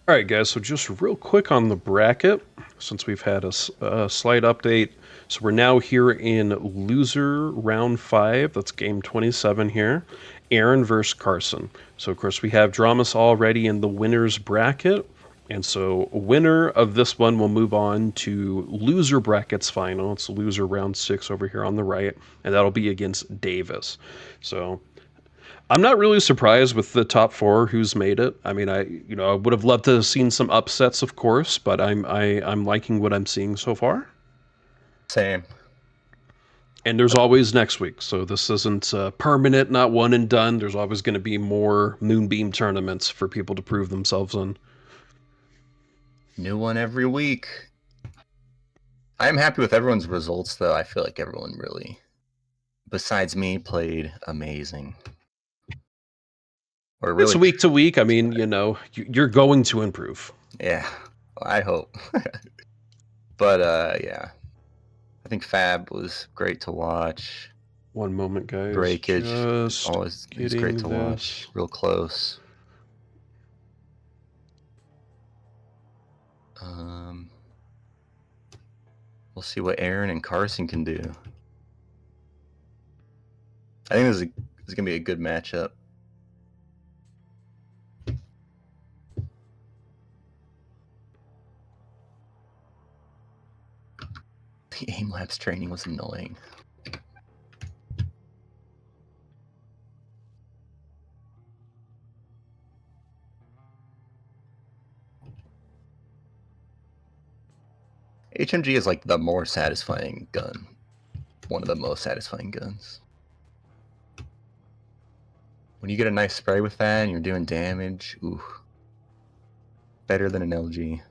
All right, guys, so just real quick on the bracket, since we've had a slight update. So we're now here in loser round 5. That's game 27 here. Aaron versus CARSON. So, of course, we have DramiS already in the winner's bracket. And so winner of this one will move on to loser brackets final. It's loser round 6 over here on the right. And that'll be against Davis. So I'm not really surprised with the top 4 who's made it. I mean, I would have loved to have seen some upsets, of course, but I'm liking what I'm seeing so far. Same. And there's always next week, so this isn't permanent, not one and done. There's always going to be more moonbeam tournaments for people to prove themselves in. New one every week. I'm happy with everyone's results, though. I feel like everyone really, besides me, played amazing. Or really, it's week to week. I mean, you're going to improve. Yeah, I hope. But yeah, I think Fab was great to watch. One moment, guys. Breakage just always is great to watch. Real close. We'll see what Aaron and CARSON can do. I think this is gonna be a good matchup. The aim labs training was annoying. HMG is like the more satisfying gun. One of the most satisfying guns. When you get a nice spray with that and you're doing damage, ooh. Better than an LG.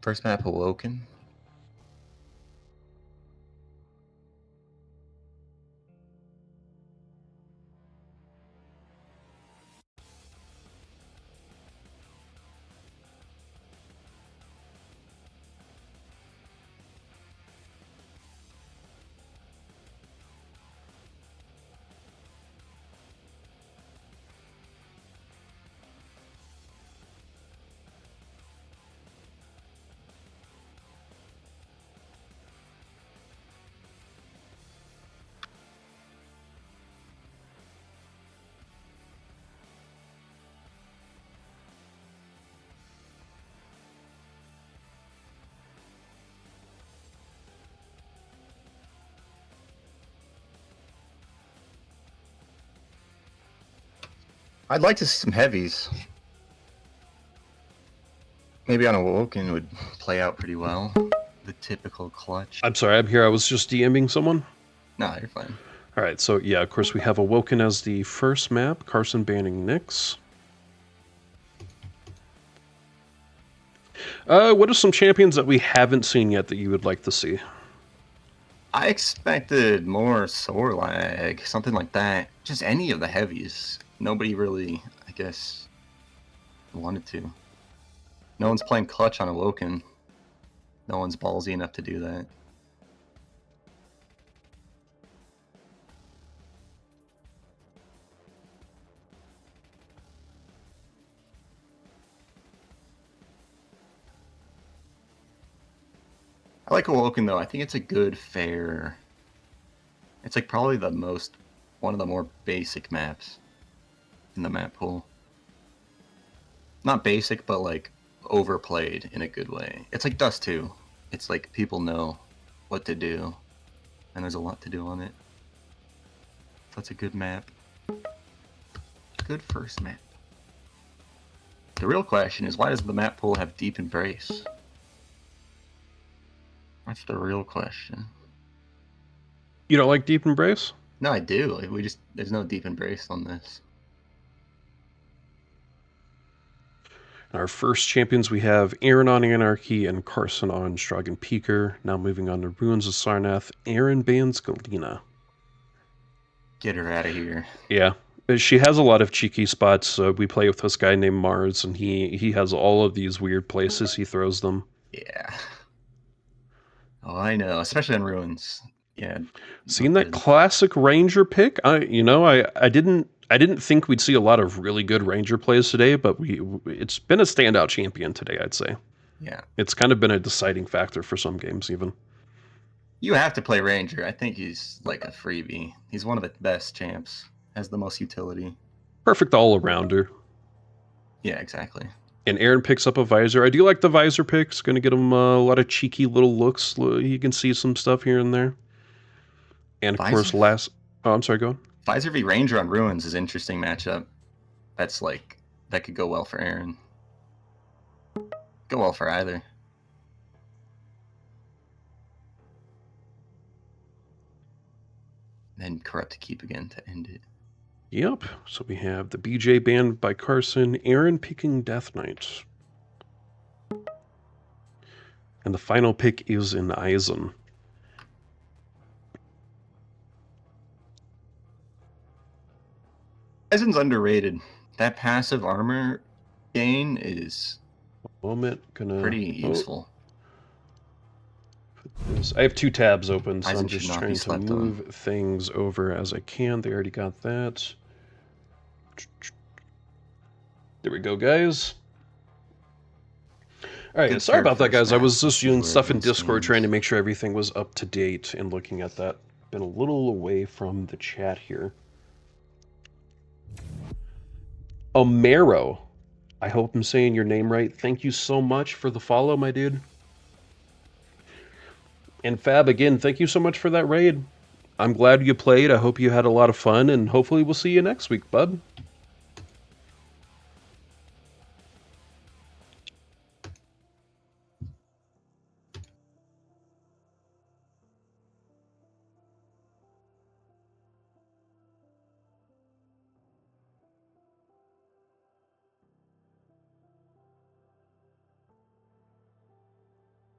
First map, Awoken. I'd like to see some heavies. Maybe on Awoken would play out pretty well. The typical clutch. I'm sorry, I'm here. I was just DMing someone. Nah, you're fine. All right, so yeah, of course we have Awoken as the first map. CARSON banning Nyx. What are some champions that we haven't seen yet that you would like to see? I expected more Sorlag, something like that. Just any of the heavies. Nobody really, I guess, wanted to. No one's playing clutch on Awoken. No one's ballsy enough to do that. I like Awoken though. I think it's a good, fair. It's like probably one of the more basic maps in the map pool. Not basic, but like overplayed in a good way. It's like Dust 2. It's like people know what to do, and there's a lot to do on it. That's a good map. Good first map. The real question is, why does the map pool have Deep Embrace? That's the real question. You don't like Deep Embrace? No, I do. There's no Deep Embrace on this. Our first champions, we have Aaron on Anarki and CARSON on Strogg Peeker. Now moving on to Ruins of Sarnath. Aaron bans Galena. Get her out of here. Yeah, she has a lot of cheeky spots. We play with this guy named Mars, and he has all of these weird places he throws them. Yeah. Oh, I know, especially on Ruins. Yeah. Seen that classic Ranger pick? I didn't think we'd see a lot of really good Ranger plays today, but it's been a standout champion today, I'd say. Yeah. It's kind of been a deciding factor for some games, even. You have to play Ranger. I think he's like a freebie. He's one of the best champs. Has the most utility. Perfect all-arounder. Yeah, exactly. And Aaron picks up a Visor. I do like the Visor picks. Going to get him a lot of cheeky little looks. You can see some stuff here and there. And of course, oh, I'm sorry, go on. Visor v Ranger on Ruins is an interesting matchup. That could go well for Aaron. Go well for either. Then Corrupt to keep again to end it. Yep. So we have the BJ banned by CARSON, Aaron picking Death Knight. And the final pick is in Eisen. Eisen's underrated. That passive armor gain is pretty useful. I have two tabs open, so Eisen I'm just should not trying be to slept move things over as I can. They already got that. There we go, guys. All right, sorry about that, guys. I was just doing stuff in Discord trying to make sure everything was up to date and looking at that. Been a little away from the chat here. Omero. I hope I'm saying your name right. Thank you so much for the follow, my dude. And Fab, again, thank you so much for that raid. I'm glad you played. I hope you had a lot of fun, and hopefully we'll see you next week, bud.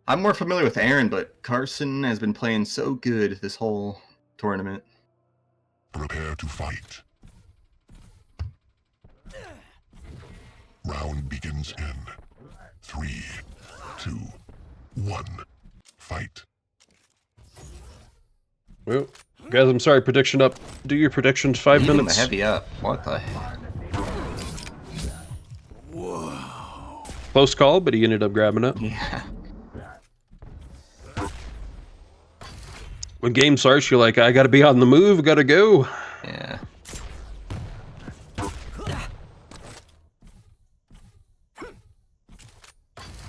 I'm more familiar with Aaron, but CARSON has been playing so good this whole tournament. Prepare to fight. Round begins in 3, 2, 1. Fight. Well, guys, I'm sorry. Prediction up. Do your predictions. 5 Even minutes. the heavy up. What the heck? Close call, but he ended up grabbing it. Yeah. When game starts, you're like, I gotta be on the move, gotta go. Yeah.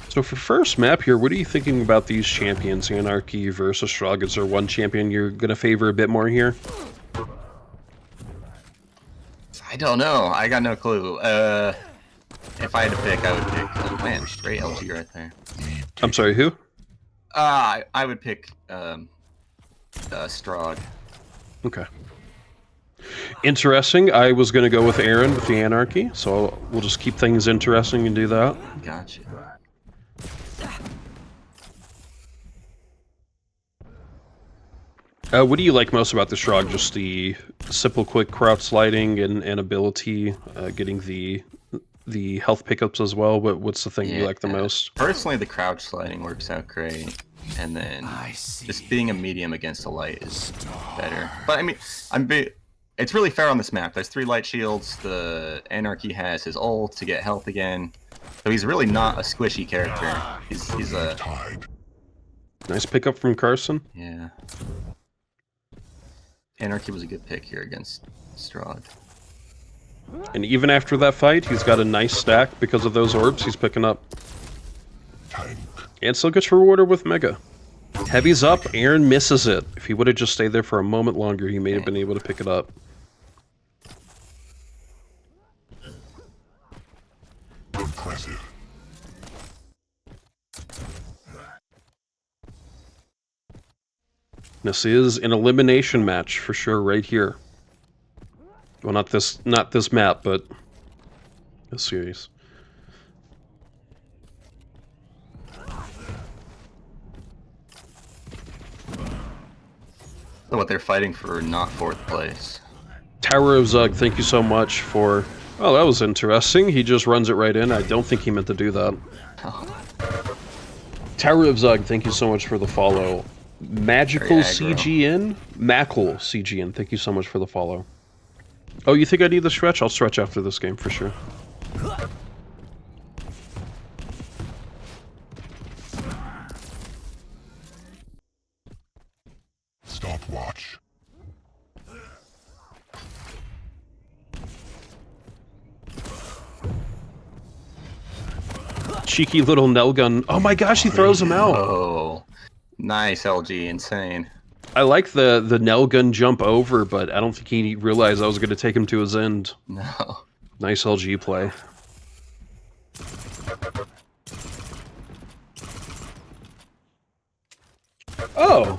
So for first map here, what are you thinking about these champions, Anarki versus Strogg? Is there one champion you're gonna favor a bit more here? I don't know. I got no clue. If I had to pick, I would pick. Oh, man, straight LG right there. I'm sorry, who? I would pick Strogg. Okay. Interesting. I was gonna go with Aaron with the Anarchy, so we'll just keep things interesting and do that. Gotcha. What do you like most about the Strogg? Just the simple, quick crouch sliding and ability, getting the health pickups as well. But what's the thing you like the most? Personally, the crouch sliding works out great, and then just being a medium against a light is better. But I mean, it's really fair on this map. There's 3 light shields. The Anarchy has his ult to get health again, so he's really not a squishy character. He's a Nice pickup from CARSON. yeah. Anarchy was a good pick here against Strogg. And even after that fight, he's got a nice stack because of those orbs he's picking up. And still gets rewarded with Mega. Heavy's up, Aaron misses it. If he would have just stayed there for a moment longer, he may have been able to pick it up. Impressive. This is an elimination match for sure right here. Well, not this map, but this series. So what they're fighting for, not 4th place. Tower of Zug, thank you so much for... Oh, that was interesting. He just runs it right in. I don't think he meant to do that. Tower of Zug, thank you so much for the follow. Magical CGN? Mackle CGN, thank you so much for the follow. Oh, you think I need the stretch? I'll stretch after this game for sure. Stopwatch. Cheeky little nail gun. Oh my gosh, he throws him out. Oh, nice LG, insane. I like the nail gun jump over, but I don't think he realized I was going to take him to his end. No. Nice LG play. Oh,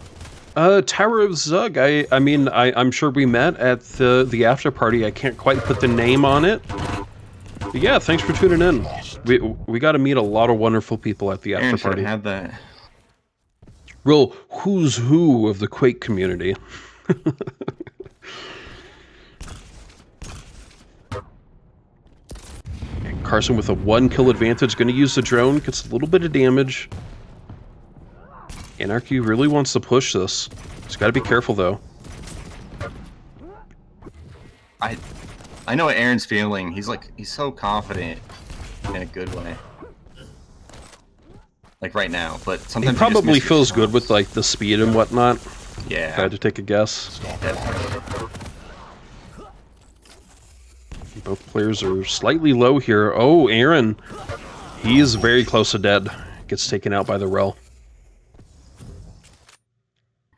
Tower of Zug. I mean, I'm sure we met at the after party. I can't quite put the name on it. But yeah, thanks for tuning in. We got to meet a lot of wonderful people at the after Aaron party. should have that. Real who's who of the Quake community. And CARSON with a 1-kill advantage, going to use the drone, gets a little bit of damage. Anarchy really wants to push this. He's got to be careful though. I know what Aaron's feeling. He's so confident in a good way. Like right now, but sometimes He probably feels good with like the speed and whatnot. Yeah. If I had to take a guess. Definitely. Both players are slightly low here. Oh, Aaron. He's very close to dead. Gets taken out by the Rel.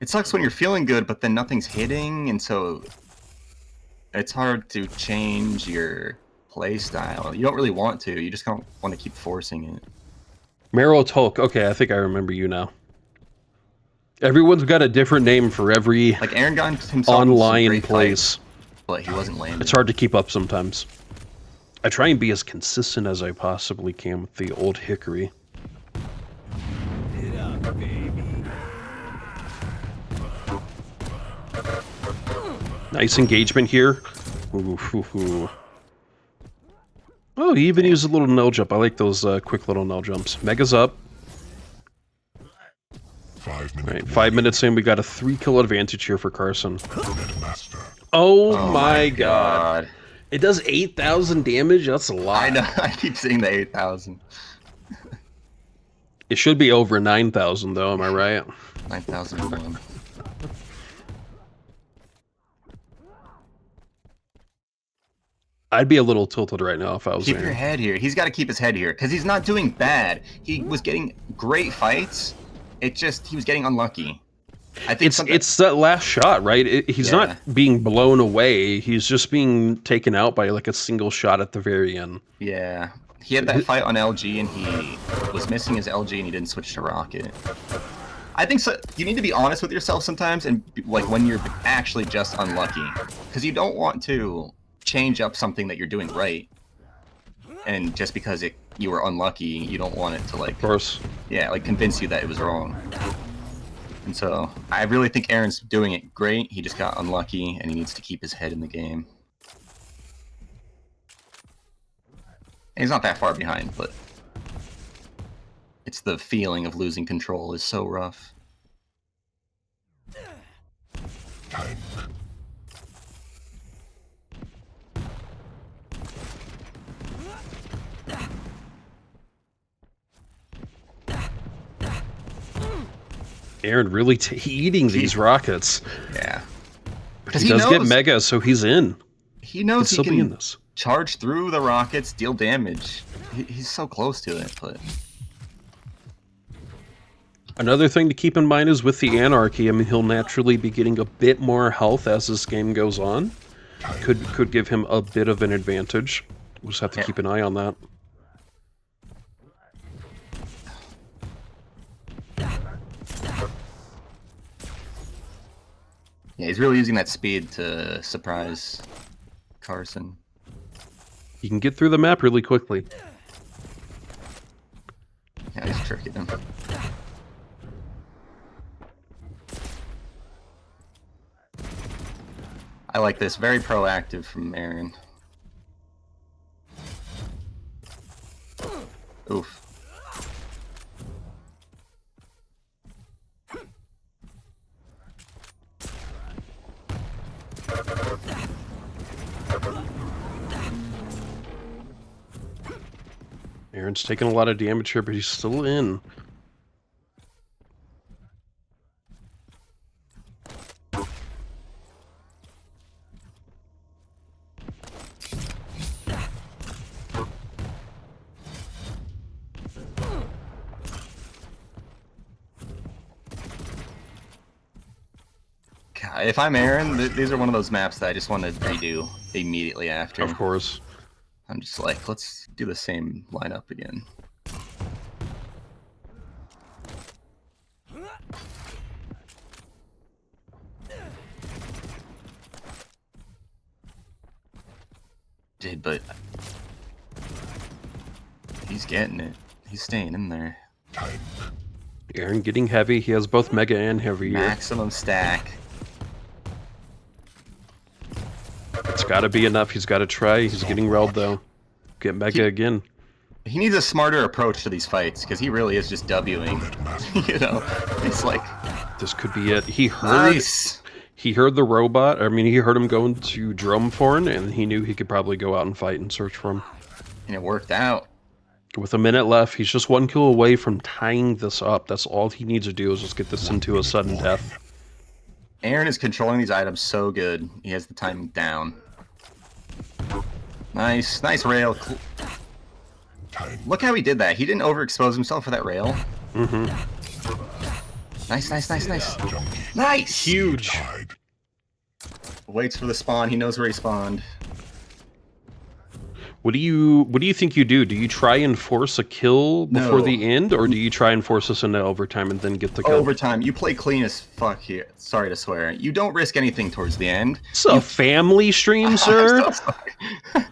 It sucks when you're feeling good, but then nothing's hitting, and so it's hard to change your play style. You don't really want to. You just don't want to keep forcing it. Meryl Tolk. Okay, I think I remember you now. Everyone's got a different name for every Like Aaron got himself online great place. fights, but he wasn't landing. It's hard to keep up sometimes. I try and be as consistent as I possibly can with the old hickory. Nice engagement here. Ooh, ooh, ooh. Oh, he even used a little null jump. I like those quick little null jumps. Mega's up. 5 minutes. Right, 5 minutes in, we got a 3-kill advantage here for CARSON. Master. Oh, my god. It does 8,000 damage? That's a lot. I know, I keep saying the 8,000. It should be over 9,000 though, am I right? 9,001. I'd be a little tilted right now if I was Keep there. your head here. He's got to keep his head here, because he's not doing bad. He was getting great fights. It just, he was getting unlucky. I think It's that last shot, right? He's not being blown away. He's just being taken out by like a single shot at the very end. Yeah. He had that fight on LG, and he was missing his LG, and he didn't switch to Rocket. I think so. You need to be honest with yourself sometimes, and like when you're actually just unlucky, because you don't want to change up something that you're doing right, and just because you were unlucky, you don't want it to like, Of course. yeah, like convince you that it was wrong. And so I really think Aaron's doing it great. He just got unlucky, and he needs to keep his head in the game. And he's not that far behind, but it's the feeling of losing control is so rough. Time. Aaron really eating these rockets. Yeah. But he does get Mega, so he's in. He knows he be in can this. charge through the rockets, deal damage. He's so close to it, but... Another thing to keep in mind is with the Anarchy, I mean, he'll naturally be getting a bit more health as this game goes on. Could give him a bit of an advantage. We'll just have to keep an eye on that. Yeah, he's really using that speed to surprise CARSON. You can get through the map really quickly. Yeah, he's tricking him. I like this. Very proactive from Aaron. Oof. Aaron's taking a lot of damage here, but he's still in. God, if I'm Aaron, these are one of those maps that I just want to redo immediately after. Of course. I'm just like, let's do the same lineup again. Dude, but he's getting it. He's staying in there. Time. Aaron getting heavy. He has both Mega and Heavy here. Maximum stack. It's got to be enough. He's got to try. He's getting railed, though. Get Mega again. He needs a smarter approach to these fights, because he really is just Wing. You know, it's like... This could be it. He heard... Nice! He heard the robot. I mean, he heard him going to Drumforn, and he knew he could probably go out and fight and search for him. And it worked out. With a minute left, he's just 1 kill away from tying this up. That's all he needs to do is just get this into a sudden death. Aaron is controlling these items so good. He has the timing down. Nice. Nice rail. Look how he did that. He didn't overexpose himself for that rail. Mm-hmm. Nice, nice, nice, nice. Nice! Huge. Waits for the spawn. He knows where he spawned. What do you think you do? Do you try and force a kill before No. the end, or do you try and force us into overtime and then get the kill? Overtime. You play clean as fuck here. Sorry to swear. You don't risk anything towards the end. It's a family stream, sir. I'm so sorry.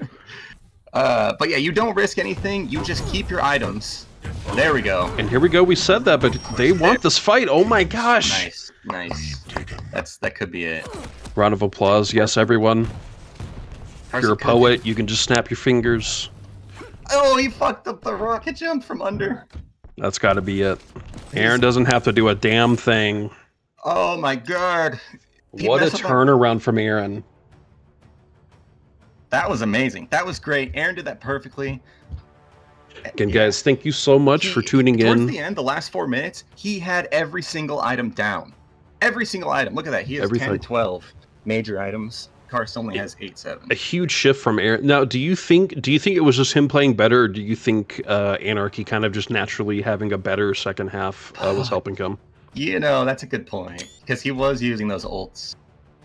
But yeah, you don't risk anything. You just keep your items, There we go. And here we go. We said that, but they want this fight. Oh my gosh! Nice, nice. That could be it. Round of applause. Yes, everyone. If you're a poet, you can just snap your fingers. Oh, he fucked up the rocket jump from under. That's got to be it. Aaron doesn't have to do a damn thing. Oh my god. What a turnaround from Aaron. That was amazing. That was great. Aaron did that perfectly. Again, guys, thank you so much for tuning in. Towards the end, the last 4 minutes, he had every single item down. Every single item. Look at that. He has 10 to 12 major items. CARSON only has 8-7. A huge shift from Aaron. Now, do you think it was just him playing better, or do you think Anarki kind of just naturally having a better second half was helping him? You know, that's a good point. Because he was using those ults.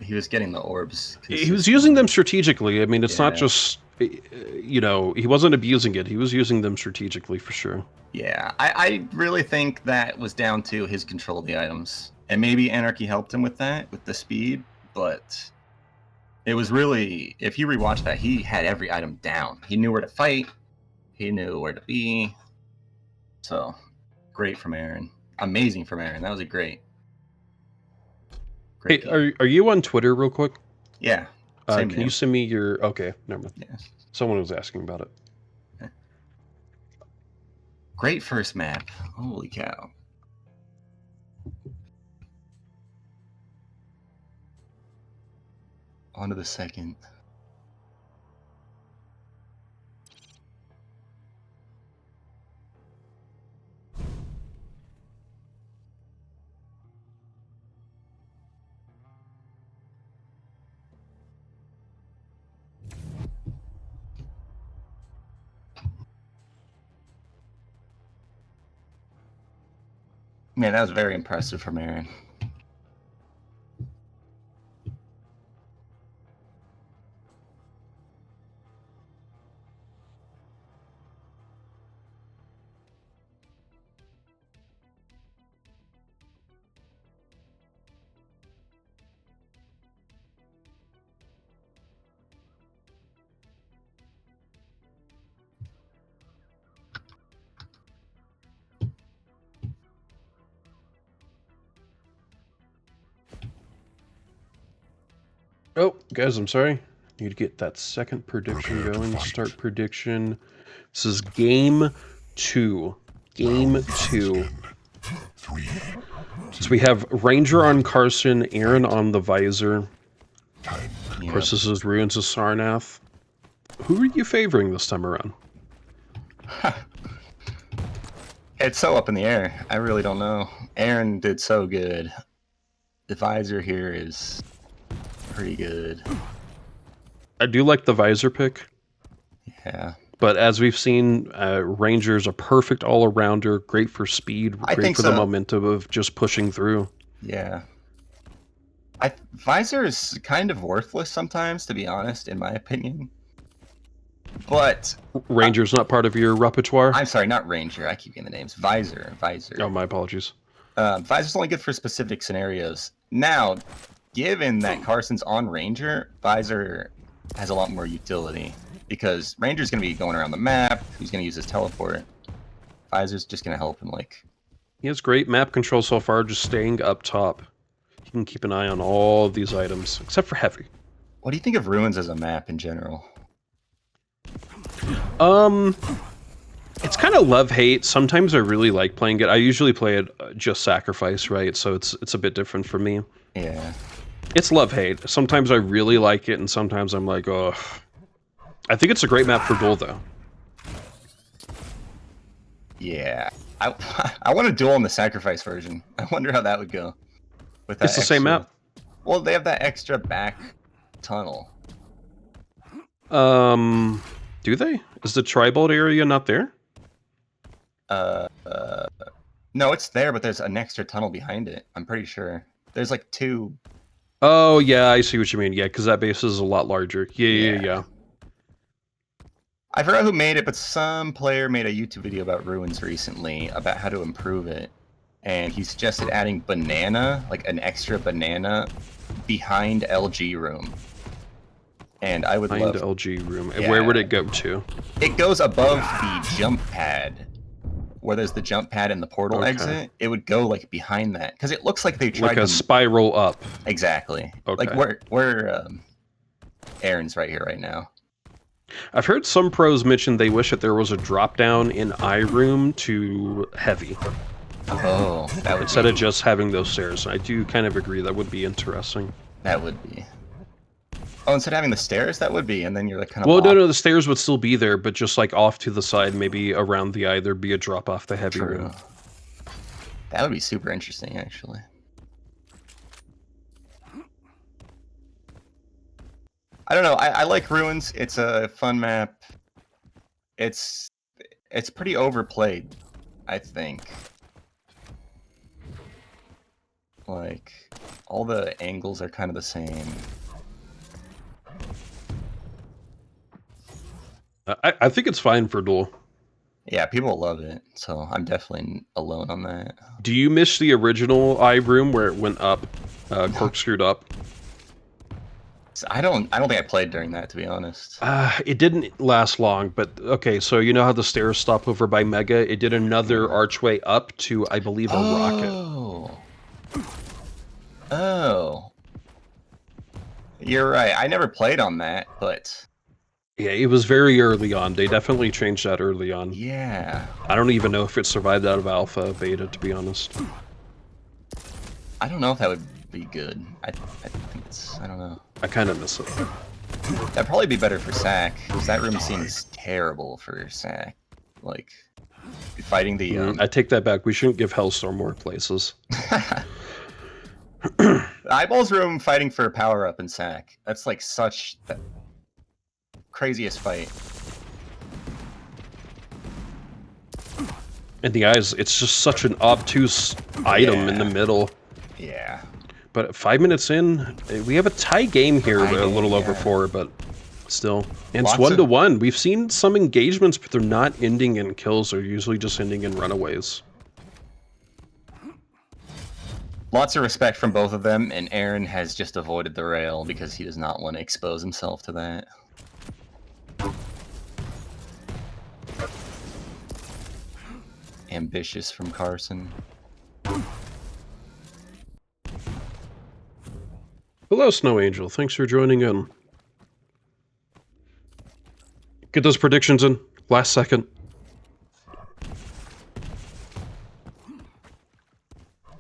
He was getting the orbs. He was using them strategically. I mean, it's not just, you know, he wasn't abusing it. He was using them strategically for sure. Yeah, I really think that was down to his control of the items. And maybe Anarki helped him with that, with the speed, but it was really, if you rewatch that, he had every item down. He knew where to fight. He knew where to be. So, great from Aaron. Amazing from Aaron. That was a great Hey, are you on Twitter real quick? Yeah. Can you send me your... Okay, never mind. Yeah. Someone was asking about it. Okay. Great first map. Holy cow. On to the second. Man, that was very impressive from Aaron. Oh, guys, I'm sorry. Need to get that second prediction going. Start prediction. This is game 2. Game 2. So we have Ranger on CARSON, Aaron on the Visor. Of course, this is Ruins of Sarnath. Who are you favoring this time around? It's so up in the air. I really don't know. Aaron did so good. The Visor here is pretty good. I do like the Visor pick. Yeah. But as we've seen, Ranger's a perfect all-arounder, great for speed, great for the momentum of just pushing through. Yeah. Visor is kind of worthless sometimes, to be honest, in my opinion. But Ranger's not part of your repertoire? I'm sorry, not Ranger. I keep getting the names. Visor. Oh, my apologies. Visor's only good for specific scenarios. Now, given that CARSON's on Ranger, Visor has a lot more utility. Because Ranger's going to be going around the map, he's going to use his teleport. Visor's just going to help him, like... He has great map control so far, just staying up top. You can keep an eye on all of these items, except for Heavy. What do you think of Ruins as a map in general? It's kind of love-hate. Sometimes I really like playing it. I usually play it just Sacrifice, right? So it's a bit different for me. Yeah. It's love-hate. Sometimes I really like it, and sometimes I'm like, oh... I think it's a great map for Duel, though. Yeah. I want to Duel in the Sacrifice version. I wonder how that would go. With that it's the same map. Well, they have that extra back tunnel. Do they? Is the Tribald area not there? No, it's there, but there's an extra tunnel behind it. I'm pretty sure. There's like 2. Oh, yeah, I see what you mean. Yeah, because that base is a lot larger. Yeah. I forgot who made it, but some player made a YouTube video about Ruins recently about how to improve it. And he suggested adding banana, like an extra banana, behind LG room. And I would love... LG room. Yeah. Where would it go to? It goes above the jump pad. where there's the jump pad and the portal Okay. exit, it would go like behind that because it looks like they tried Like a to spiral up. exactly. Okay. Like where Aaron's right here right now. I've heard some pros mention they wish that there was a drop down in iRoom to heavy Oh, that would instead of just having those stairs. I do kind of agree that would be interesting. that would be. Oh, instead of having the stairs, that would be, and then you're like kind of. Well, no, the stairs would still be there, but just like off to the side, maybe around the eye, there'd be a drop off the heavy True. room. That would be super interesting, actually. I don't know. I like Ruins. It's a fun map. It's pretty overplayed, I think. Like, all the angles are kind of the same. I think it's fine for Duel. Yeah, people love it, so I'm definitely alone on that. Do you miss the original iRoom where it went up, corkscrewed up? I don't think I played during that, to be honest. It didn't last long, but okay, so you know how the stairs stop over by Mega? It did another archway up to, I believe, a rocket. Oh. You're right. I never played on that, but... Yeah, it was very early on. They definitely changed that early on. Yeah. I don't even know if it survived out of alpha, beta, to be honest. I don't know if that would be good. I think it's... I don't know. I kind of miss it. That'd probably be better for SAC, because that room seems terrible for SAC. Like, fighting the... I take that back. We shouldn't give Hellstorm more places. Eyeballs room fighting for a power-up in SAC. That's like such... the craziest fight. In the eyes, it's just such an obtuse item in the middle. Yeah. But 5 minutes in, we have a tie game here, Tie a little game, over yeah. 4, but still. And Lots it's of- 1-1. We've seen some engagements, but they're not ending in kills. They're usually just ending in runaways. Lots of respect from both of them, and Aaron has just avoided the rail because he does not want to expose himself to that. Ambitious from CARSON. Hello, Snow Angel. Thanks for joining in. Get those predictions in. Last second.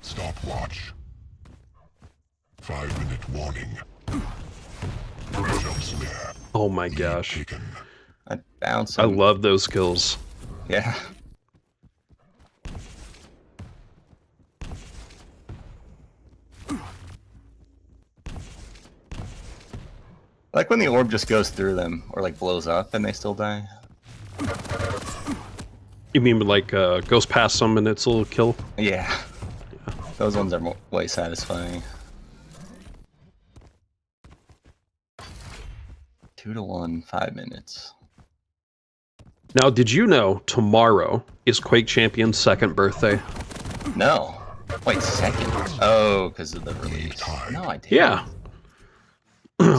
Stopwatch. 5-minute warning. Jump scare. Oh my gosh. Taken. I bounce I him. love those kills. Yeah. I like when the orb just goes through them, or like blows up and they still die. You mean like goes past them and it's a little kill? Yeah. Those ones are way satisfying. 2-1, 5 minutes. Now, did you know tomorrow is Quake Champions' 2nd birthday? No. Wait, second? Oh, because of the release. No, I didn't. Yeah.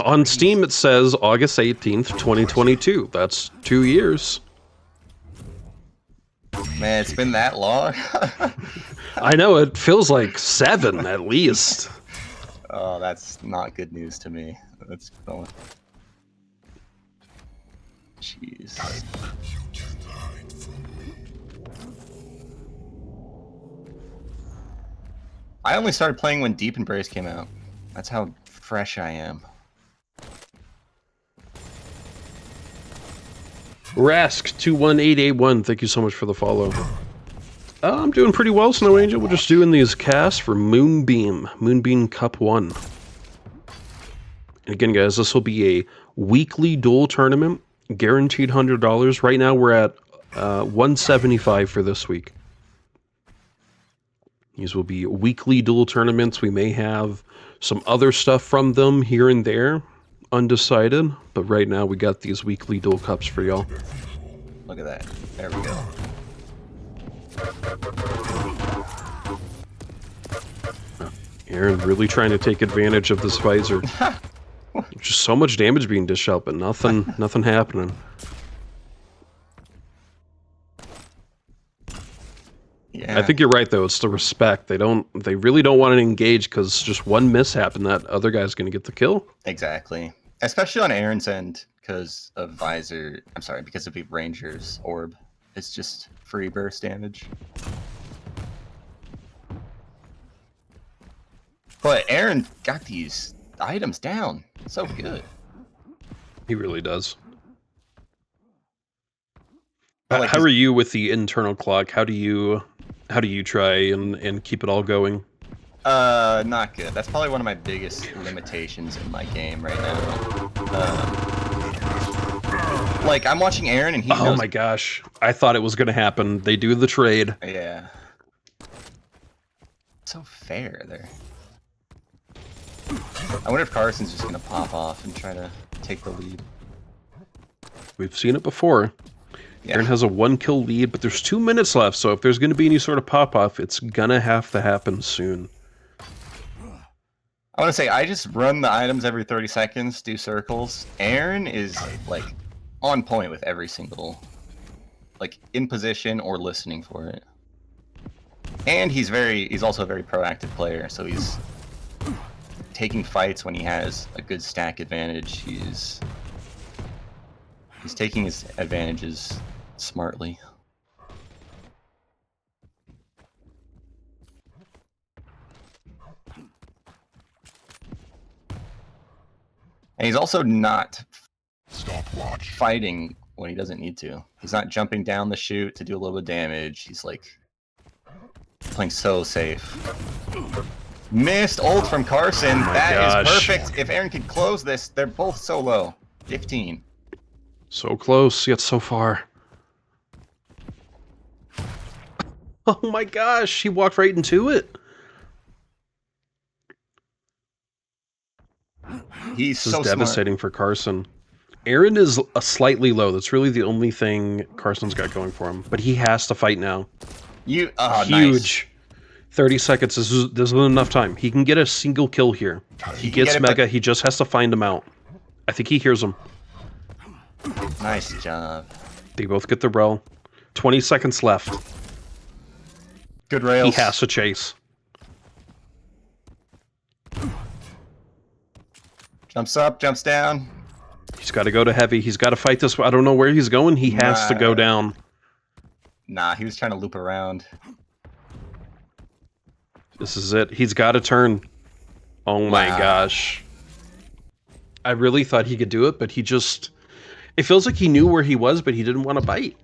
On Steam, it says August 18th, 2022. That's 2 years. Man, it's been that long? I know, it feels like 7 at least. Oh, that's not good news to me. That's going. Jeez. You can't hide from me. I only started playing when Deep Embrace came out. That's how fresh I am. Rask21881, thank you so much for the follow. I'm doing pretty well, Snow Angel. We're just doing these casts for Moonbeam. Moonbeam Cup 1. And again, guys, this will be a weekly duel tournament. Guaranteed $100. Right now, we're at $175 for this week. These will be weekly duel tournaments. We may have some other stuff from them here and there. Undecided. But right now, we got these weekly duel cups for y'all. Look at that. There we go. Aaron really trying to take advantage of this Visor. Just so much damage being dished out, but nothing happening. Yeah. I think you're right though. It's the respect. They really don't want to engage because just one mishap and that other guy's going to get the kill. Exactly. Especially on Aaron's end because of Visor. I'm sorry, because of the Ranger's orb. It's just free burst damage. But Aaron got these items down. So good. He really does. Like how are you with the internal clock? How do you try and keep it all going? Not good. That's probably one of my biggest limitations in my game right now. Like, I'm watching Aaron and he Oh knows... my gosh. I thought it was going to happen. They do the trade. Yeah. So fair there. I wonder if Carson's just going to pop off and try to take the lead. We've seen it before. Yeah. Aaron has a 1-kill lead, but there's 2 minutes left, so if there's going to be any sort of pop-off, it's gonna have to happen soon. I want to say, I just run the items every 30 seconds, do circles. Aaron is, like, on point with every single, like, in position or listening for it. And he's also a very proactive player, so he's taking fights when he has a good stack advantage. He's taking his advantages smartly. And he's also not Stopwatch. fighting when he doesn't need to. He's not jumping down the chute to do a little bit of damage. He's like playing so safe. Missed ult from Carson. That is perfect. If Aaron could close this, they're both so low. 15. So close, yet so far. Oh my gosh, he walked right into it. He's This so is devastating for Carson. Aaron is a slightly low. That's really the only thing Carson's got going for him. But he has to fight now. Huge. Nice. 30 seconds. This isn't enough time. He can get a single kill here. He gets Mega. He just has to find him out. I think he hears him. Nice job. They both get the rel. 20 seconds left. Good rails. He has to chase. Jumps up, jumps down. He's got to go to heavy. He's got to fight this. I don't know where he's going. He has to go down. Nah, he was trying to loop around. This is it. He's got to turn. Oh my gosh. I really thought he could do it, but he just... It feels like he knew where he was, but he didn't want to bite.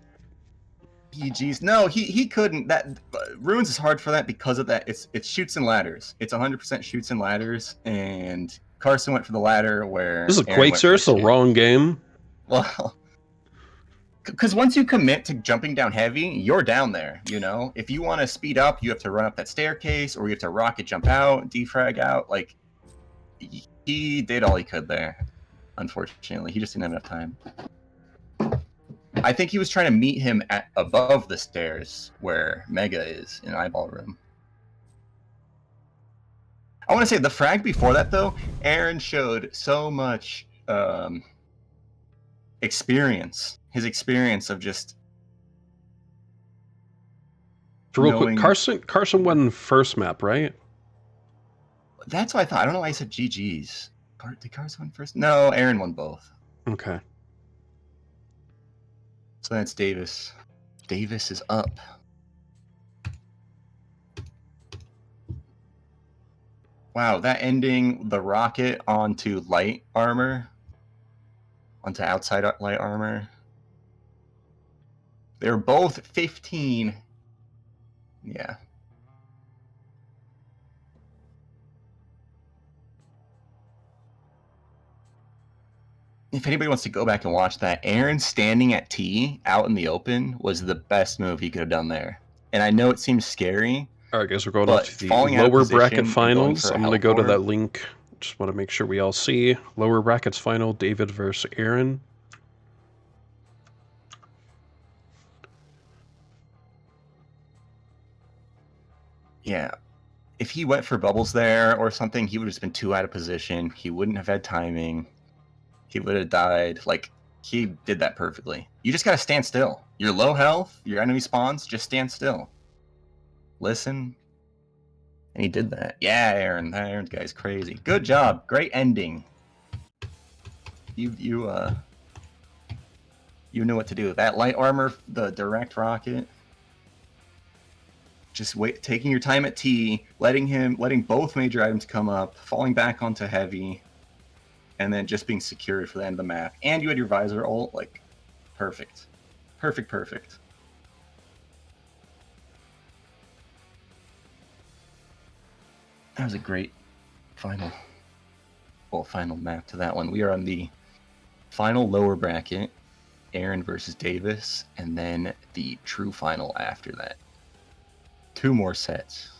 PG's. No, he couldn't. That Ruins is hard for that because of that. It's shoots and ladders. It's 100% shoots and ladders, and Carson went for the ladder where... This is Quake, sir. It's the wrong game. Well, because once you commit to jumping down heavy, you're down there, you know? If you want to speed up, you have to run up that staircase, or you have to rocket jump out, defrag out. Like, he did all he could there. Unfortunately, he just didn't have enough time. I think he was trying to meet him at above the stairs where Mega is in Eyeball Room. I want to say the frag before that, though, Aaron showed so much experience. His experience of just... So real quick, Carson won first map, right? That's what I thought. I don't know why I said GG's. Did Carson win first? No, Aaron won both. Okay. So that's Davis. Davis is up. Wow, that ending the rocket onto light armor. Onto outside light armor. They're both 15. Yeah. If anybody wants to go back and watch that, Aaron standing at T out in the open was the best move he could have done there. And I know it seems scary. All right, guys, we're going off to the lower bracket finals. I'm going to go to orb. that link. Just want to make sure we all see. Lower brackets final, David versus Aaron. Yeah. If he went for bubbles there or something, he would have just been too out of position. He wouldn't have had timing. He would have died. Like, he did that perfectly. You just got to stand still. You're low health, your enemy spawns, just stand still. listen. And he did that. Yeah, Aaron. That Aaron's guy's crazy. Good job. Great ending. You knew what to do. That light armor, the direct rocket. Just taking your time at T, letting both major items come up, falling back onto heavy, and then just being secured for the end of the map. And you had your Visor ult, like, perfect. Perfect. That was a great final map to that one. We are on the final lower bracket, Aaron versus Davis, and then the true final after that. 2 more sets.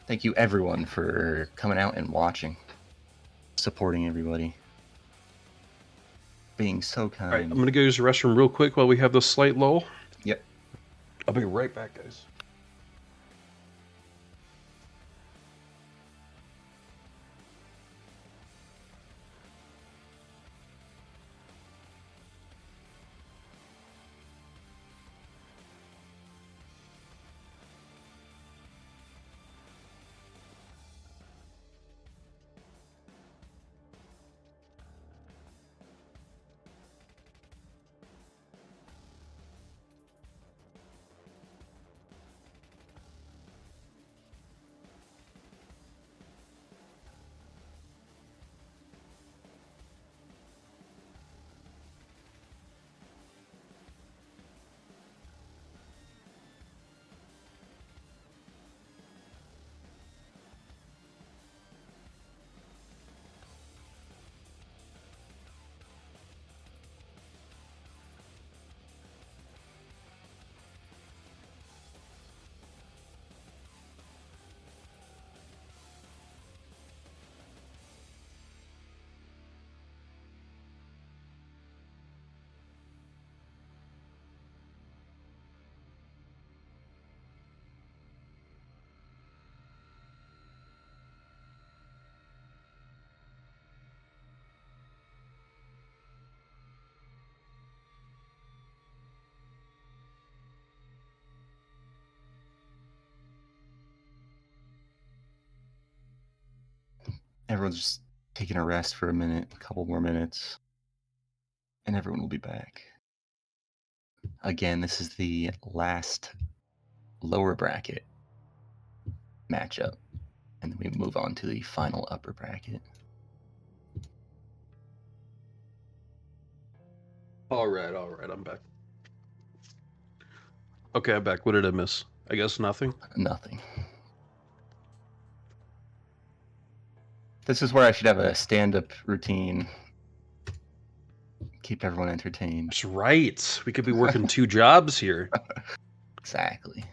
Thank you everyone for coming out and watching, supporting everybody, being so kind. All right, I'm gonna go use the restroom real quick while we have this slight lull. Yep. I'll be right back, guys. Everyone's just taking a rest for a couple more minutes, and everyone will be back. Again, this is the last lower bracket matchup, and then we move on to the final upper bracket. All right, I'm back. Okay, I'm back. What did I miss? I guess nothing. Nothing. This is where I should have a stand-up routine. Keep everyone entertained. That's right. We could be working 2 jobs here. Exactly.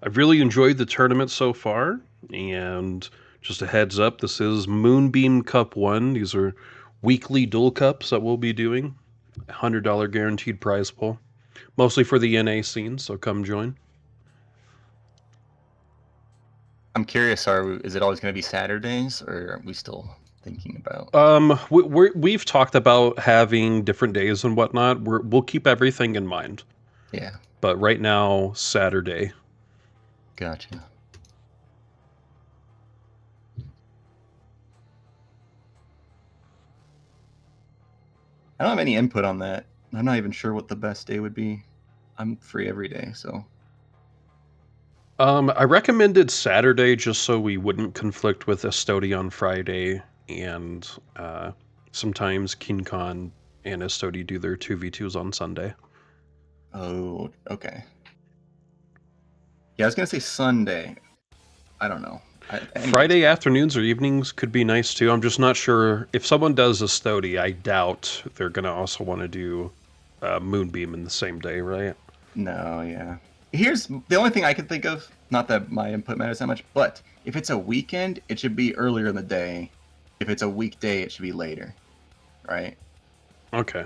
I've really enjoyed the tournament so far, and just a heads up, this is Moonbeam Cup 1. These are weekly duel cups that we'll be doing. $100 guaranteed prize pool. Mostly for the NA scene, so come join. I'm curious, is it always going to be Saturdays, or are we still thinking about? We've talked about having different days and whatnot. We'll keep everything in mind. Yeah. But right now, Saturday. Gotcha. I don't have any input on that. I'm not even sure what the best day would be. I'm free every day, so. I recommended Saturday just so we wouldn't conflict with Estodi on Friday, and sometimes KingCon and Estodi do their 2v2s on Sunday. Oh, okay. Yeah, I was gonna say Sunday. I don't know. Friday afternoons or evenings could be nice too. I'm just not sure if someone does Estodi. I doubt they're gonna also want to do Moonbeam in the same day, right? No, yeah. Here's the only thing I can think of. Not that my input matters that much, but if it's a weekend, it should be earlier in the day. If it's a weekday, it should be later. Right? Okay.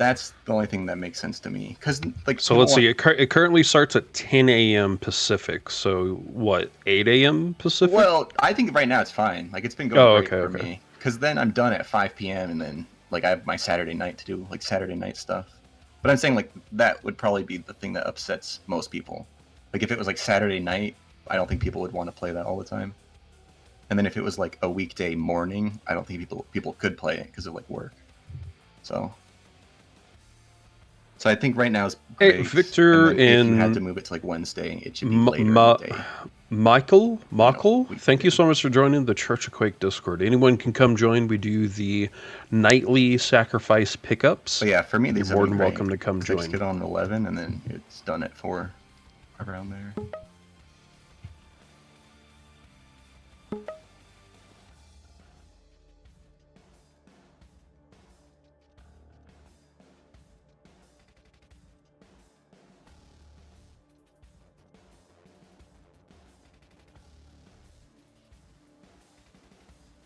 That's the only thing that makes sense to me. Because like, So let's see. It currently starts at 10 a.m. Pacific. So what? 8 a.m. Pacific? Well, I think right now it's fine. Like it's been going Oh, great for me. Because then I'm done at 5 p.m. and then like I have my Saturday night to do like Saturday night stuff. But I'm saying like that would probably be the thing that upsets most people. Like if it was like Saturday night, I don't think people would want to play that all the time. And then if it was like a weekday morning, I don't think people could play it because of like work. So I think right now is great. Hey, Victor, and then if you had and to move it to like Wednesday, it should be later in the day. Michael, we thank you can- so much for joining the Church of Quake Discord. Anyone can come join. We do the nightly sacrifice pickups. But yeah, for me, these You're more than great, welcome to come 'cause I just join. get on 11 and then it's done at 4, around there.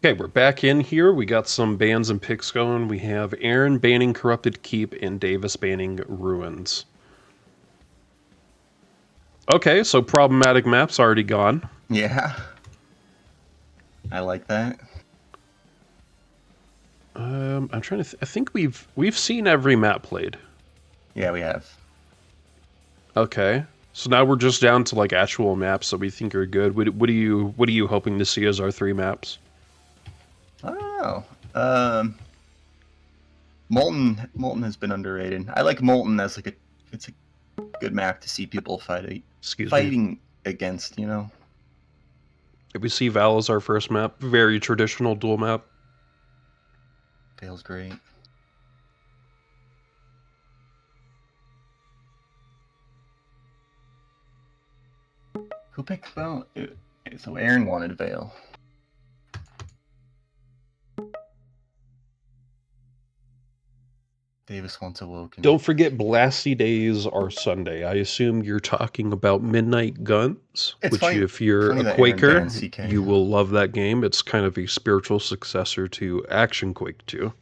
Okay, we're back in here. We got some bans and picks going. We have Aaron banning Corrupted Keep and Davis banning Ruins. Okay, so problematic map's already gone. Yeah, I like that. I'm trying to. I think we've seen every map played. Yeah, we have. Okay, so now we're just down to like actual maps that we think are good. What are you hoping to see as our 3 maps? Oh, Molten has been underrated. I like Molten as like it's a good map to see people fighting against. You know. If we see Vale as our first map, very traditional duel map. Vale's great. Who picked Vale? So Aaron wanted Vale. Davis wants Awoken. Don't forget Blasty Days are Sunday. I assume you're talking about Midnight Guns, It's which funny- if you're funny a that Aaron Quaker, banned CK. you will love that game. It's kind of a spiritual successor to Action Quake 2.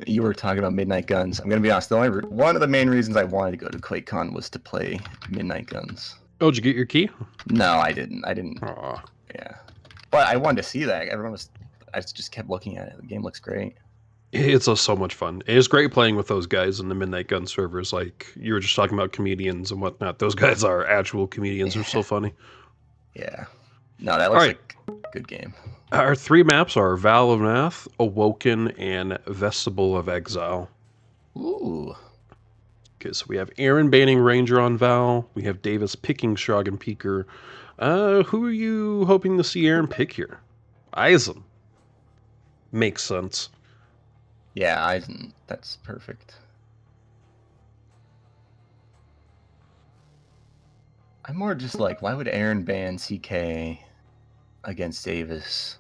You were talking about Midnight Guns. I'm gonna be honest. One of the main reasons I wanted to go to QuakeCon was to play Midnight Guns. Oh, did you get your key? No, I didn't. Aw. Yeah, but I wanted to see that. I just kept looking at it. The game looks great. It's so much fun. It's great playing with those guys in the Midnight Gun servers. Like, you were just talking about comedians and whatnot. Those guys are actual comedians. They're so funny. Yeah. No, that looks All right. like a good game. Our 3 maps are Vale of Pnath, Awoken, and Vestibule of Exile. Ooh. Okay, so we have Aaron banning Ranger on Val. We have Davis picking Strogg Peeker. Who are you hoping to see Aaron pick here? Eisen. Makes sense. Yeah, Eisen. That's perfect. I'm more just like, why would Aaron ban CK against Davis?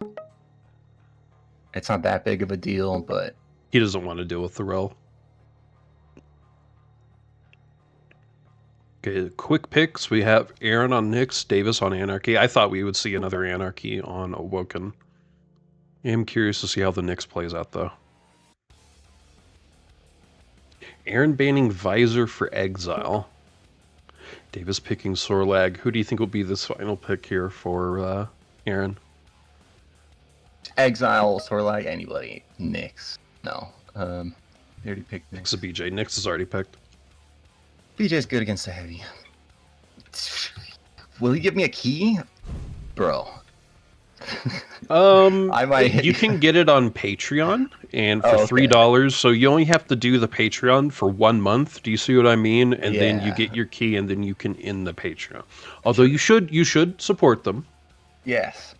It's not that big of a deal, but He doesn't want to deal with the rel. Okay, quick picks. We have Aaron on Nyx, Davis on Anarki. I thought we would see another Anarki on Awoken. I'm curious to see how the Nyx plays out, though. Aaron banning Visor for Exile. Davis picking Sorlag. Who do you think will be this final pick here for Aaron? Exile, Sorlag, anybody. Nyx. No. They already picked Nyx Nyx. a BJ. Nyx is already picked. BJ's good against the heavy. Will he give me a key? Bro. I might- You can get it on Patreon, and for Oh, okay. $3, so you only have to do the Patreon for 1 month. Do you see what I mean? And then you Yeah. get your key, and then you can end the Patreon. Although you should support them. Yes.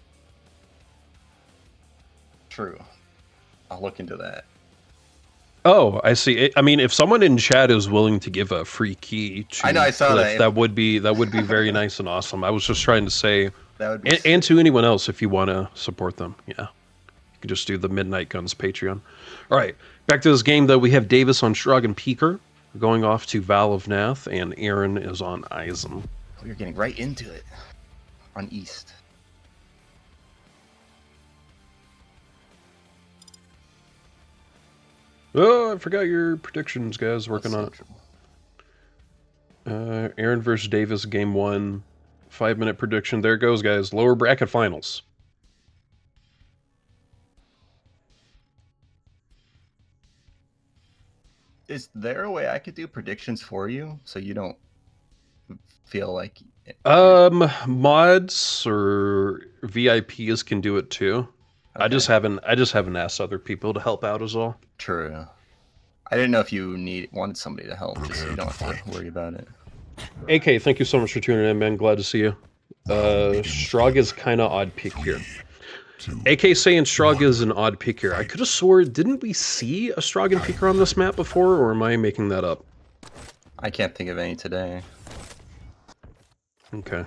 True. I'll look into that. Oh, I see. I mean, if someone in chat is willing to give a free key to I know, I saw Cliff, that. that would be very nice and awesome. I was just trying to say, That would be and to anyone else if you want to support them, yeah, you can just do the Midnight Guns Patreon. All right, back to this game though. We have Davis on Strogg Peeker. Going off to Vale of Pnath, and Aaron is on Eisen. Oh, you're getting right into it. On East. Oh, I forgot your predictions, guys. Working on it. Aaron versus Davis, game 1. 5-minute prediction. There it goes, guys. Lower bracket finals. Is there a way I could do predictions for you so you don't feel like... Mods or VIPs can do it too. Okay. I just haven't asked other people to help out as well. True. I didn't know if you wanted somebody to help, just so you don't have to worry about it. AK, thank you so much for tuning in, man. Glad to see you. Strogg is kind of odd pick here. AK saying Strogg is an odd pick here. I could have swore, didn't we see a Strogg and Peeker on this map before, or am I making that up? I can't think of any today. Okay.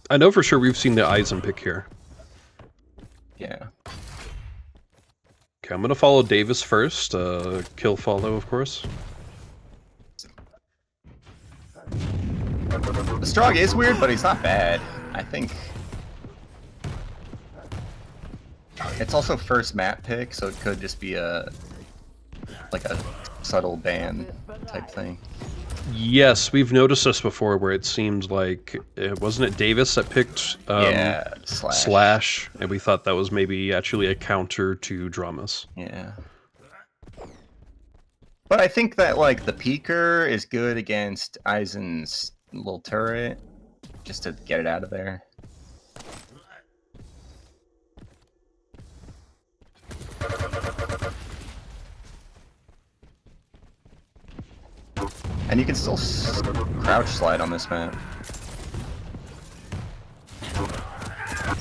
I know for sure we've seen the Eisen pick here. Yeah. Okay, I'm gonna follow Davis first. Kill follow, of course. The Strogg is weird, but he's not bad. I think... It's also first map pick, so it could just be a subtle ban type thing. Yes, we've noticed this before, where it seemed like wasn't it Davis that picked Yeah, Slash, and we thought that was maybe actually a counter to DramiS. Yeah. But I think that like the Peeker is good against Eisen's little turret, just to get it out of there. And you can still crouch slide on this map.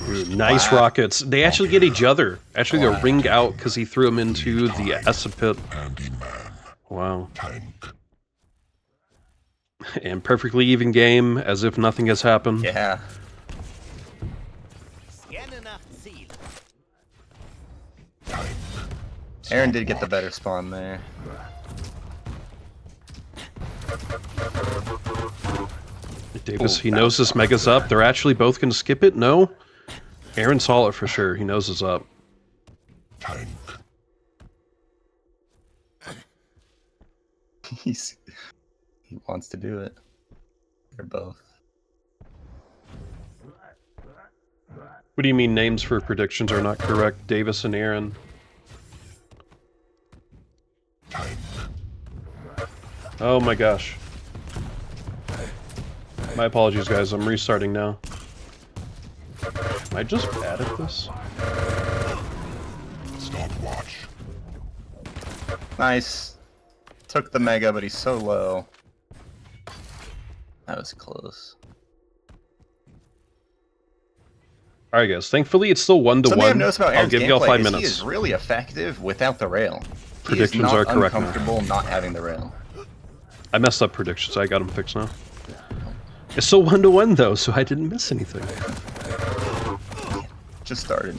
Ooh, nice rockets. They actually get each other. Actually, they're ringed out because he threw them into the acid pit. Wow. And perfectly even game, as if nothing has happened. Yeah. Aaron did get the better spawn there. Davis, he knows this Mega's up. They're actually both going to skip it? No? Aaron saw it for sure. He knows it's up. He wants to do it. They're both. What do you mean names for predictions are not correct? Davis and Aaron. Oh my gosh. My apologies, guys. I'm restarting now. Am I just bad at this? Stopwatch. Nice. Took the Mega, but he's so low. That was close. Alright, guys. Thankfully, it's still 1-1. Something I've noticed about I'll Aaron's give y'all gameplay 5 is minutes. he is really effective without the rail. Predictions he is are not correct now. uncomfortable not having the rail. I messed up predictions. I got them fixed now. It's still 1-1 though, so I didn't miss anything. Just started.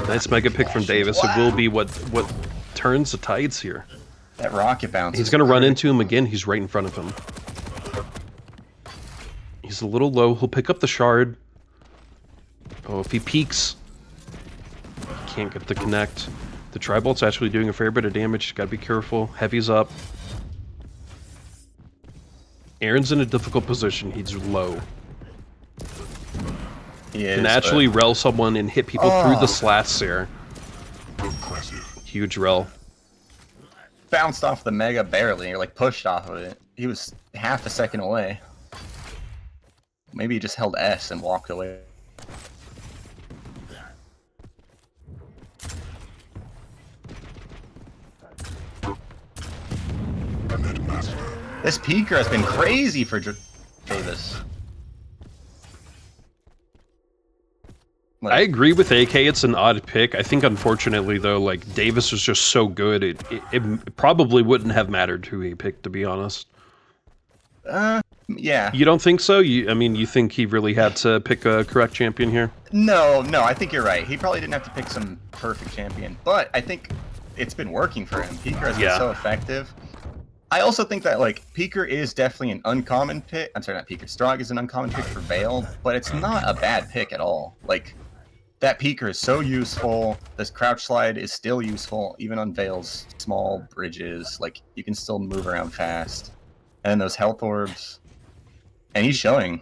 Nice mega pick from Davis. It will be what turns the tides here. That rocket bounce. He's going to run into him again. He's right in front of him. He's a little low. He'll pick up the shard. Oh, if he peeks, can't get the connect. The Tribolt's actually doing a fair bit of damage. Gotta be careful. Heavy's up. Aaron's in a difficult position. He's low. He is, Can actually rel someone and hit people through the slats there. Huge rel. Bounced off the Mega barely, or like pushed off of it. He was half a second away. Maybe he just held S and walked away. This Peeker has been crazy for Davis. I agree with AK. It's an odd pick. I think, unfortunately, though, like Davis is just so good, it probably wouldn't have mattered who he picked, to be honest. Yeah. You don't think so? I mean, you think he really had to pick a correct champion here? No, I think you're right. He probably didn't have to pick some perfect champion, but I think it's been working for him. Peeker has been so effective. I also think that, like, Peeker is definitely an uncommon pick. I'm sorry, not Peeker. Strogg is an uncommon pick for Vale, but it's not a bad pick at all. Like, that Peeker is so useful. This crouch slide is still useful, even on Vale's small bridges. Like, you can still move around fast. And those health orbs. And he's showing.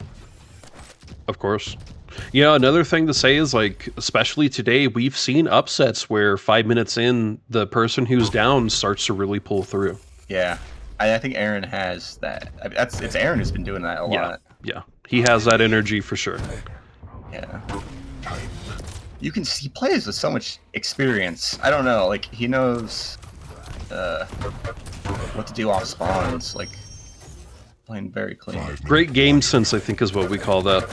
Of course. Yeah, another thing to say is, like, especially today, we've seen upsets where 5 minutes in, the person who's down starts to really pull through. Yeah. I think Aaron has that. I mean, it's Aaron who's been doing that a lot. Yeah. He has that energy for sure. Yeah. You can see he plays with so much experience. I don't know, like, he knows what to do off spawns, like, playing very clean. Great game sense, I think, is what we call that.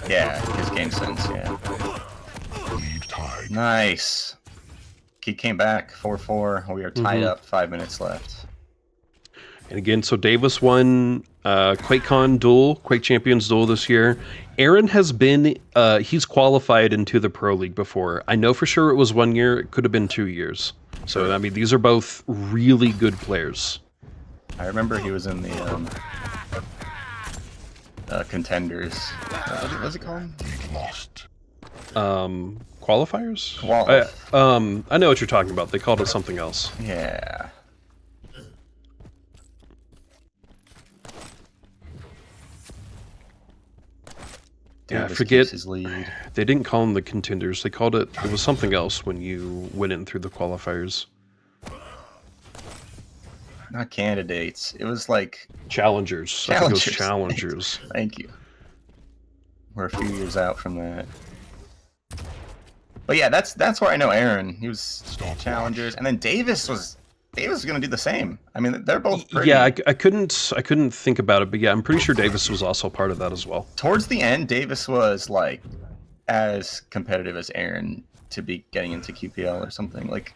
Yeah, his game sense, yeah. Nice. He came back, 4-4. We are tied up, 5 minutes left. And again, so Davis won QuakeCon Duel, Quake Champions Duel this year. Aaron has been, he's qualified into the Pro League before. I know for sure it was 1 year, it could have been 2 years. So, I mean, these are both really good players. I remember he was in the contenders. What was it called? Lost. Qualifiers? I know what you're talking about. They called it something else. Yeah. Yeah, I Davis forget. keeps his lead. They didn't call them the contenders. They called it was something else when you went in through the qualifiers. Not candidates. It was like Challengers. I think it was challengers. Thank you. We're a few years out from that. But yeah, that's where I know Aaron. He was challengers, and then Davis was going to do the same. I mean, they're both pretty. Yeah, I couldn't think about it, but yeah, I'm pretty sure Davis was also part of that as well. Towards the end, Davis was like as competitive as Aaron to be getting into QPL or something. Like,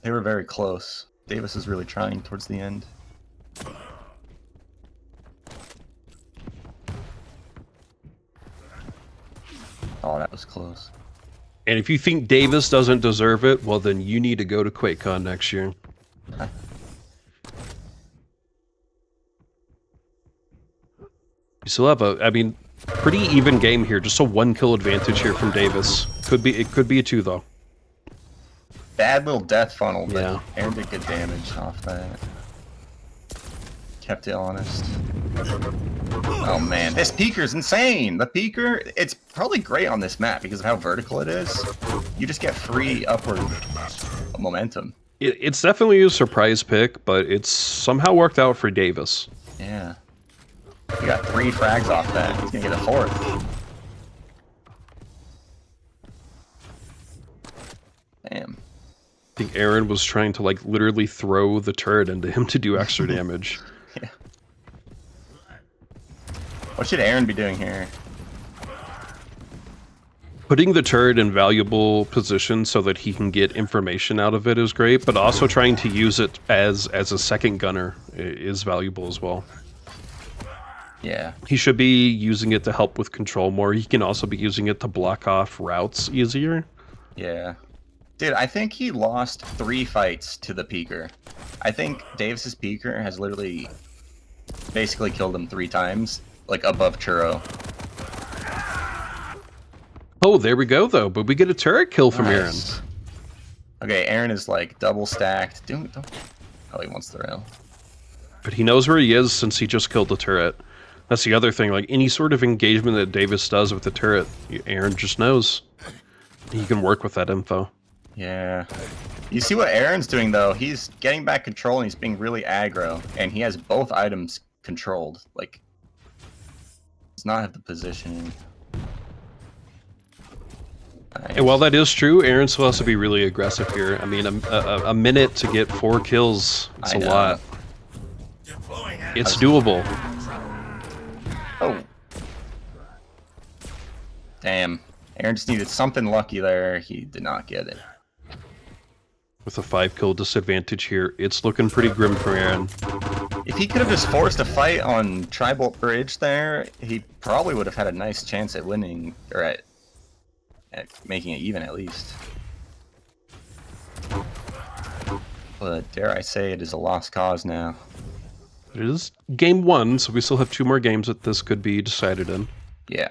they were very close. Davis was really trying towards the end. Oh, that was close. And if you think Davis doesn't deserve it, well, then you need to go to QuakeCon next year. You still have I mean, pretty even game here. Just a 1 kill advantage here from Davis. It could be a 2 though. Bad little death funnel, but Yeah. Aaron did good damage off that. Kept it honest. Oh man, this Peeker's insane! The Peeker, it's probably great on this map because of how vertical it is. You just get free upward momentum. It's definitely a surprise pick, but it's somehow worked out for Davis. Yeah. You got 3 frags off that. He's gonna get a 4th. Damn. I think Aaron was trying to, like, literally throw the turret into him to do extra damage. Yeah. What should Aaron be doing here? Putting the turret in valuable position so that he can get information out of it is great, but also trying to use it as a second gunner is valuable as well. Yeah. He should be using it to help with control more. He can also be using it to block off routes easier. Yeah. Dude, I think he lost 3 fights to the Peeker. I think Davis's Peeker has literally basically killed him 3 times, like above Churro. Oh, there we go though, but we get a turret kill from Aaron. Okay, Aaron is like double stacked. Don't... Oh, he wants the rail. But he knows where he is since he just killed the turret. That's the other thing, like any sort of engagement that Davis does with the turret, Aaron just knows. He can work with that info. Yeah. You see what Aaron's doing though? He's getting back control and he's being really aggro, and he has both items controlled. Like, does not have the positioning. Nice. And while that is true, Aaron still has to be really aggressive here. I mean, a minute to get 4 kills, it's a lot. It's doable. Oh. Damn. Aaron just needed something lucky there. He did not get it. With a 5 kill disadvantage here, it's looking pretty grim for Aaron. If he could have just forced a fight on Tribolt Bridge there, he probably would have had a nice chance at winning, or at making it even at least. But dare I say it is a lost cause now. It is game 1, so we still have 2 more games that this could be decided in. Yeah.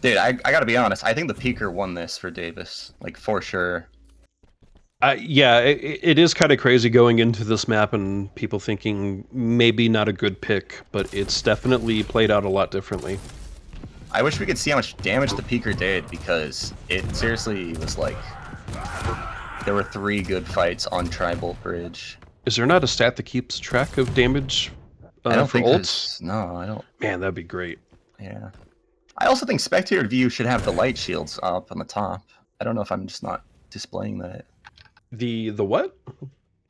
Dude, I gotta be honest. I think the Peeker won this for Davis, like for sure. Yeah, it is kind of crazy going into this map and people thinking maybe not a good pick, but it's definitely played out a lot differently. I wish we could see how much damage the Peeker did, because it seriously was like there were 3 good fights on Tribolt Bridge. Is there not a stat that keeps track of damage I don't for think ults? no, I don't. Man, that'd be great. Yeah. I also think spectator view should have the light shields up on the top. I don't know if I'm just not displaying that. The what?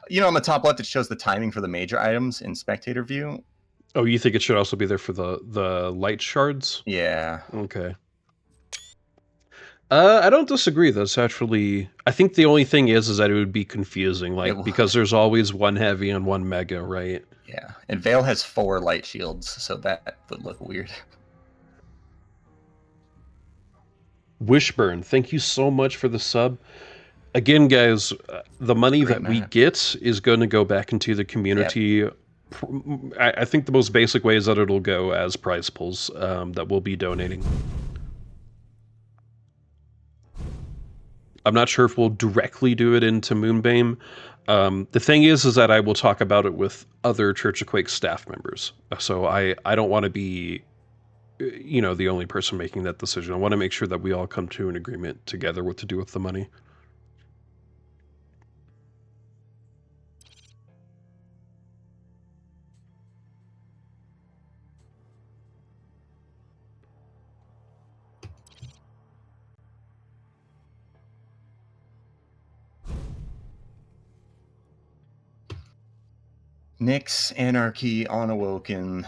You know, on the top left, it shows the timing for the major items in spectator view. Oh, you think it should also be there for the light shards? Yeah. Okay. I don't disagree. That's actually... I think the only thing is that it would be confusing, like, because there's always one heavy and one mega, right? Yeah. And Vale has 4 light shields, so that would look weird. Wishburn, thank you so much for the sub. Again, guys, the money that we get is going to go back into the community. Yep. I think the most basic way is that it'll go as prize pools that we'll be donating. I'm not sure if we'll directly do it into Moonbeam. The thing is that I will talk about it with other Church of Quake staff members. So I don't want to be, you know, the only person making that decision. I want to make sure that we all come to an agreement together what to do with the money. Nyx, Anarki, on Awoken.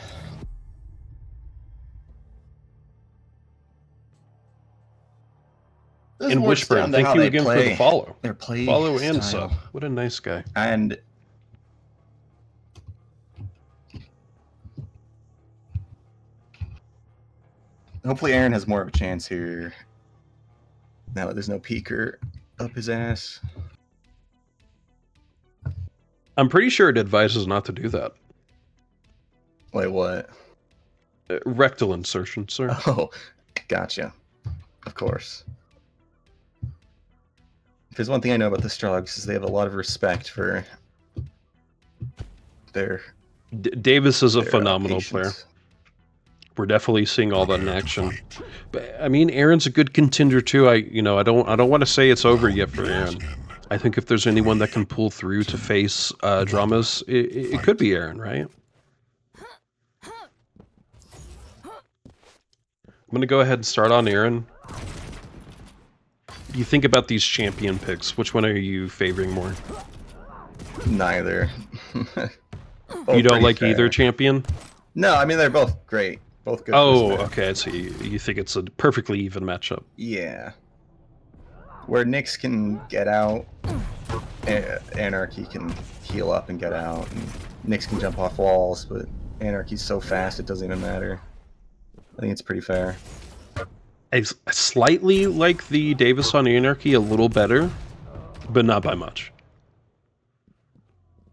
And Wishburn, thank you again for the follow. Their play follow and style. sub. What a nice guy. And hopefully Aaron has more of a chance here. Now that there's no Peeker up his ass. I'm pretty sure it advises not to do that. Wait, what? Rectal insertion, sir. Oh, gotcha. Of course. If there's one thing I know about the Stroggs is they have a lot of respect for their... Davis is a phenomenal player. We're definitely seeing all that in action. But, I mean, Aaron's a good contender too. I don't want to say it's over yet for Aaron. I think if there's anyone that can pull through to face DramiS, it could be Aaron, right? I'm going to go ahead and start on Aaron. You think about these champion picks. Which one are you favoring more? Neither. You don't like either champion? No, I mean, they're both great. Both good. Oh, okay. So you think it's a perfectly even matchup. Yeah. Where Nyx can get out, Anarki can heal up and get out, and Nyx can jump off walls, but Anarki's so fast it doesn't even matter. I think it's pretty fair. I slightly like the Davis on Anarki a little better, but not by much.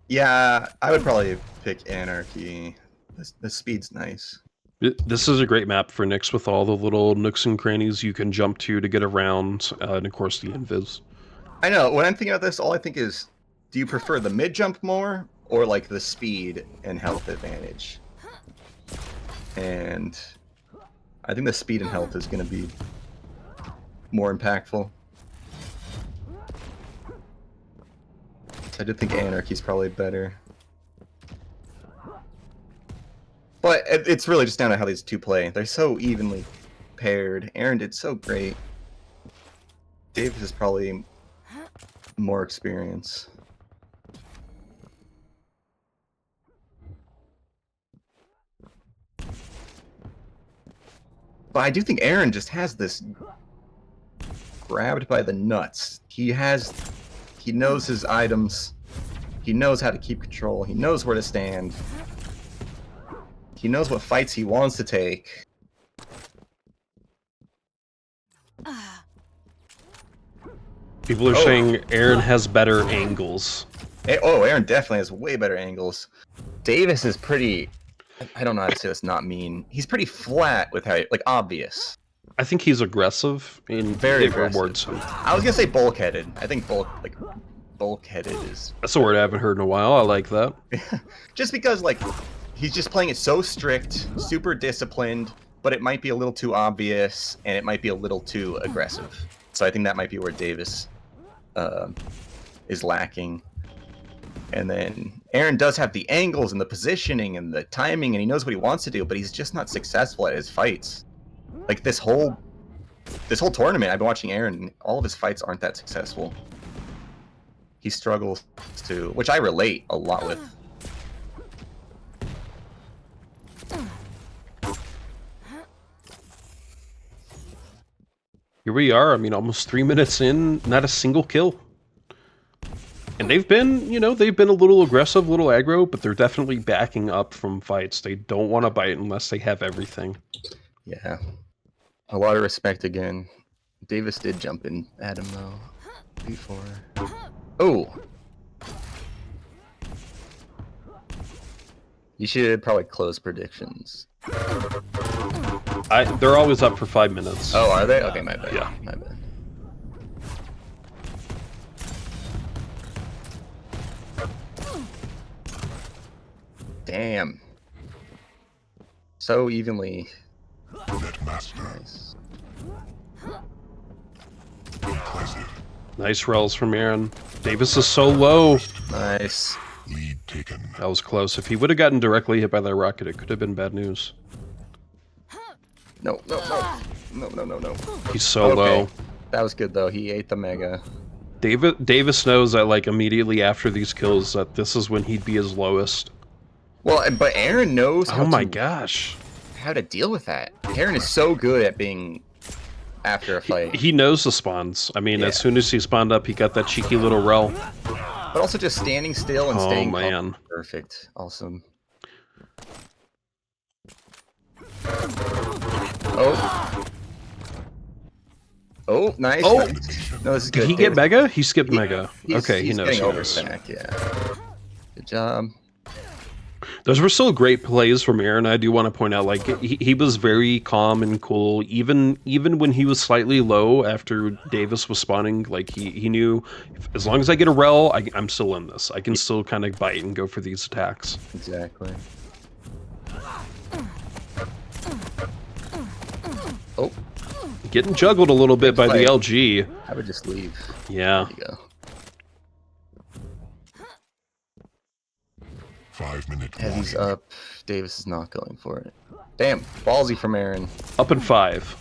Yeah, I would probably pick Anarki. The speed's nice. This is a great map for Nyx with all the little nooks and crannies you can jump to get around, and of course the invis. I know, when I'm thinking about this, all I think is, do you prefer the mid-jump more, or like the speed and health advantage? And I think the speed and health is going to be more impactful. I do think Anarchy's probably better. But it's really just down to how these two play. They're so evenly paired. Aaron did so great. Davis is probably more experience. But I do think Aaron just has this grabbed by the nuts. He knows his items. He knows how to keep control. He knows where to stand. He knows what fights he wants to take. People are saying Aaron has better angles. Aaron definitely has way better angles. Davis is pretty... I don't know how to say this, not mean. He's pretty flat with how, like, obvious. I think he's aggressive and Very it aggressive. rewards him. I was gonna say bulkheaded. I think bulkheaded is... That's a word I haven't heard in a while. I like that. Just because, like, he's just playing it so strict, super disciplined, but it might be a little too obvious, and it might be a little too aggressive. So I think that might be where Davis is lacking. And then Aaron does have the angles and the positioning and the timing, and he knows what he wants to do, but he's just not successful at his fights. Like, this whole tournament, I've been watching Aaron, and all of his fights aren't that successful. He struggles to, which I relate a lot with. Here we are. I mean, almost 3 minutes in, not a single kill. And they've been, they've been a little aggressive, a little aggro, but they're definitely backing up from fights. They don't want to bite unless they have everything. Yeah. A lot of respect again. Davis did jump in at him, though, before. Oh! You should probably close predictions. They're always up for 5 minutes. Oh, are they? Okay, my bad. Yeah. My bad. Damn. So evenly. Nice. Nice rolls from Aaron. Davis is so low. Nice. Lead taken. That was close. If he would have gotten directly hit by that rocket, it could have been bad news. No. He's so low. That was good, though. He ate the mega. Davis knows that, like, immediately after these kills, that this is when he'd be his lowest. Well, but Aaron knows Oh my gosh. how to deal with that. Aaron is so good at being after a fight. He knows the spawns. I mean, Yeah. as soon as he spawned up, he got that cheeky little rel. But also just standing still and Oh, staying man. calm. Perfect. Awesome. Oh, nice. Oh! No, this is Did good. he get mega? He skipped mega. He's He knows. getting overstacked, yeah. Good job. Those were still great plays from Aaron. I do want to point out, like, he was very calm and cool, even when he was slightly low after Davis was spawning. Like, he knew, as long as I get a rel, I'm still in this. I can still kind of bite and go for these attacks. Exactly. Oh, Getting juggled a little bit by the LG. I would just leave. Yeah. There you go. 5 minute Heavy's warning. up. Davis is not going for it. Damn, ballsy from Aaron. Up in 5.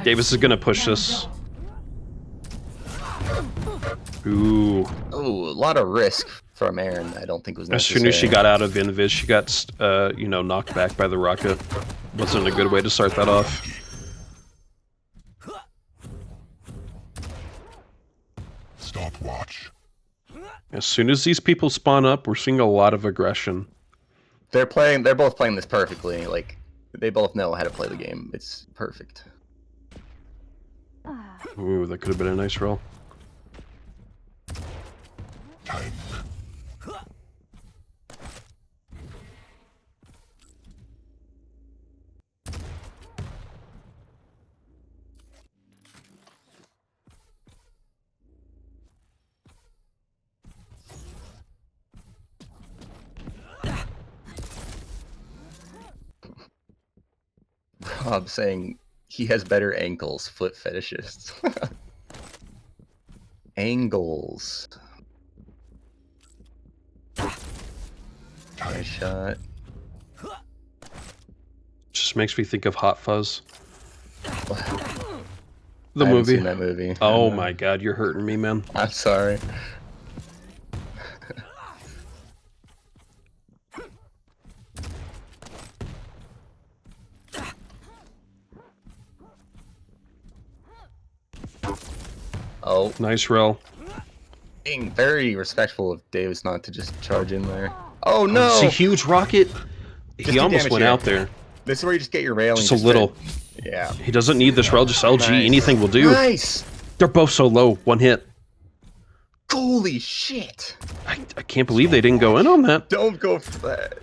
Davis is going to push this. Ooh. Ooh, a lot of risk from Aaron. I don't think was As necessary. soon as she got out of Invis, she got, knocked back by the rocket. Wasn't a good way to start that off. Stopwatch. As soon as these people spawn up, we're seeing a lot of aggression. They're both playing this perfectly. Like, they both know how to play the game. It's perfect. Ooh, that could have been a nice roll. Time. Rob saying he has better ankles. Foot fetishist. Angles. Nice shot. Just makes me think of Hot Fuzz. The I haven't movie. seen that movie. Oh my god, you're hurting me, man. I'm sorry. Oh, Nice rel. being very respectful of Davis not to just charge in there. Oh no! It's a huge rocket. Just He do almost damage went here. out there. This is where you just get your rail. Just and a you little. Yeah. He doesn't need this rel, just LG. Nice. Anything will do. Nice! They're both so low. One hit. Holy shit! I can't believe they didn't go in on that. Don't go for that.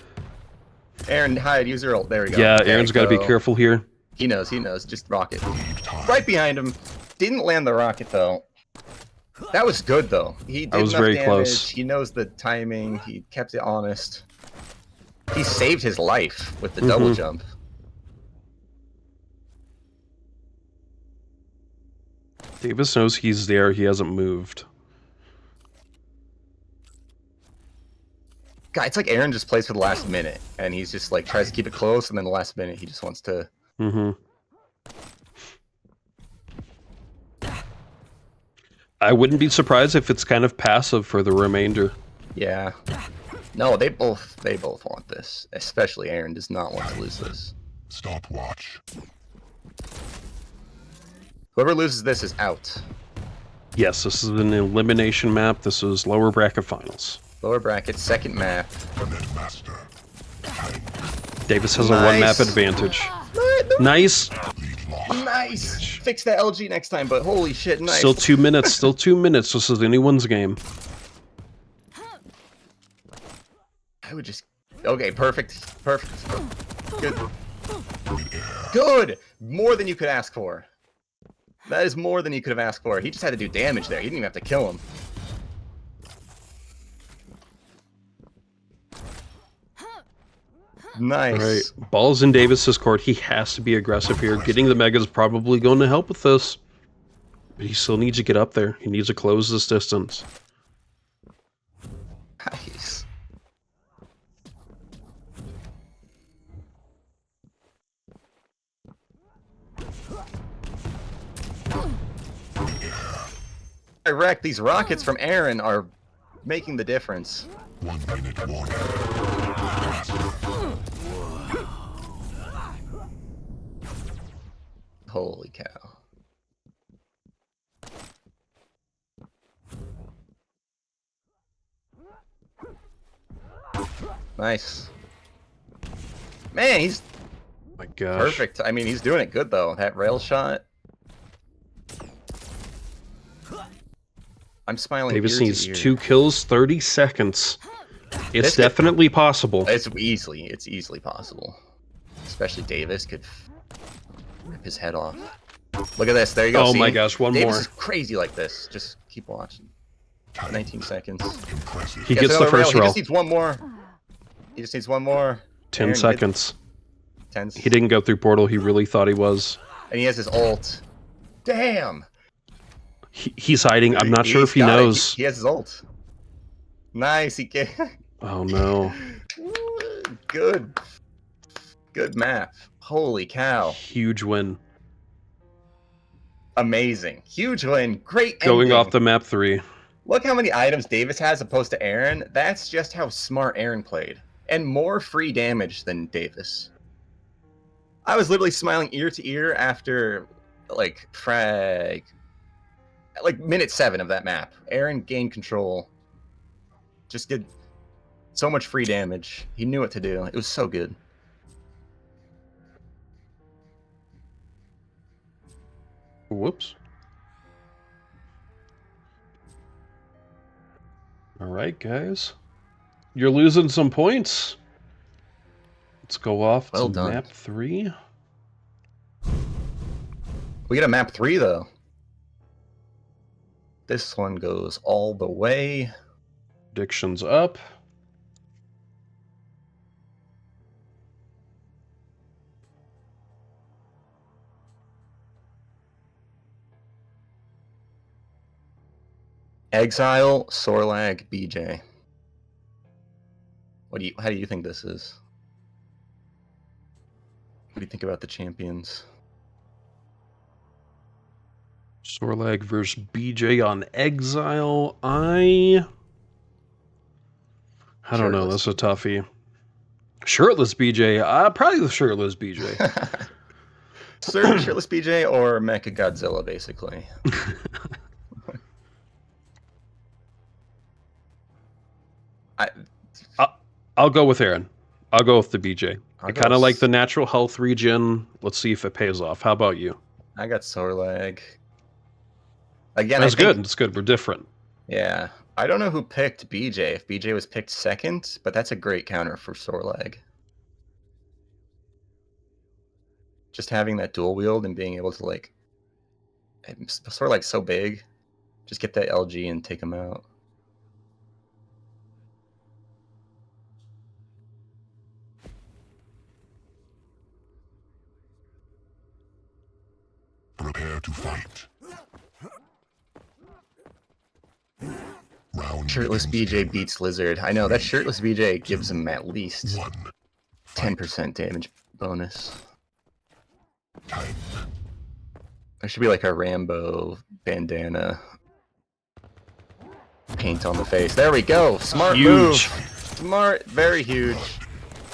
Aaron, hide, use your ult. There we go. Yeah, There Aaron's you got to be go. careful here. He knows, just rocket. Right behind him. Didn't land the rocket though. That was good though. He did was enough very damage. close. He knows the timing. He kept it honest. He saved his life with the double jump. Davis knows he's there. He hasn't moved. God, it's like Aaron just plays for the last minute, and he's just like tries to keep it close, and then the last minute he just wants to. I wouldn't be surprised if it's kind of passive for the remainder. Yeah. No, they both want this. Especially Aaron does not want to lose this. Stopwatch. Whoever loses this is out. Yes, this is an elimination map. This is lower bracket finals. Lower bracket, second map. Netmaster. Davis has a Nice. one map advantage. Nice. Lead lock. Nice. Fix that LG next time, but holy shit, nice. Still 2 minutes. Still 2 minutes. This is anyone's game. I would just. Okay, perfect. Perfect. Good. Good. More than you could ask for. That is more than you could have asked for. He just had to do damage there. He didn't even have to kill him. Nice. All right. Ball's in Davis's court. He has to be aggressive here. Getting the Mega is probably going to help with this. But he still needs to get up there. He needs to close this distance. Nice. Direct, these rockets from Aaron are making the difference. 1 minute warning. Holy cow. Nice. Man, he's My gosh. perfect. I mean, he's doing it good, though. That rail shot. I'm smiling. Davis ear to needs ear. 2 kills, 30 seconds. It's This could- definitely possible. It's easily possible. Especially Davis could rip his head off. Look at this. There you go. Oh see? my gosh, one Davis more. is crazy like this. Just keep watching. 19 seconds. Impressive. He gets the another first He roll. just needs one more. He just needs one more. 10 Aaron, seconds. 10. He didn't go through portal. He really thought he was. And he has his ult. Damn. He's hiding. I'm not sure if he He's got it. knows. He has his ult. Nice. He can. Oh no. Good. Good map. Holy cow. Huge win. Amazing. Huge win. Great Going ending. off the map 3. Look how many items Davis has opposed to Aaron. That's just how smart Aaron played. And more free damage than Davis. I was literally smiling ear to ear after, like, frag. Like, minute 7 of that map. Aaron gained control. Just did so much free damage. He knew what to do. It was so good. Whoops. All right, guys. You're losing some points. Let's go off Well to done. map 3. We get a map 3, though. This one goes all the way. Predictions up. Exile, Sorlag, BJ. How do you think this is? What do you think about the champions? Sorlag versus BJ on Exile. I don't know. Shirtless. That's a toughie. Shirtless BJ. Probably the shirtless BJ. Shirtless BJ or Mecha Godzilla, basically. I, I'll go with Aaron. I'll go with the BJ. I'll I go kind of with like the natural health regen. Let's see if it pays off. How about you? I got Sorlag. Again, That's I think, good. That's good. We're different. yeah. I don't know who picked BJ, if BJ was picked second, but that's a great counter for Sorlag. Just having that dual wield and being able to, like, Sorlag's so big. Just get that LG and take him out. Prepare to fight. Round Shirtless begins BJ in beats Lizard. I know, that shirtless BJ gives him at least 1. 10% damage bonus. Time. There should be like a Rambo bandana. Paint on the face. There we go. Smart move. Huge. Smart. Very huge.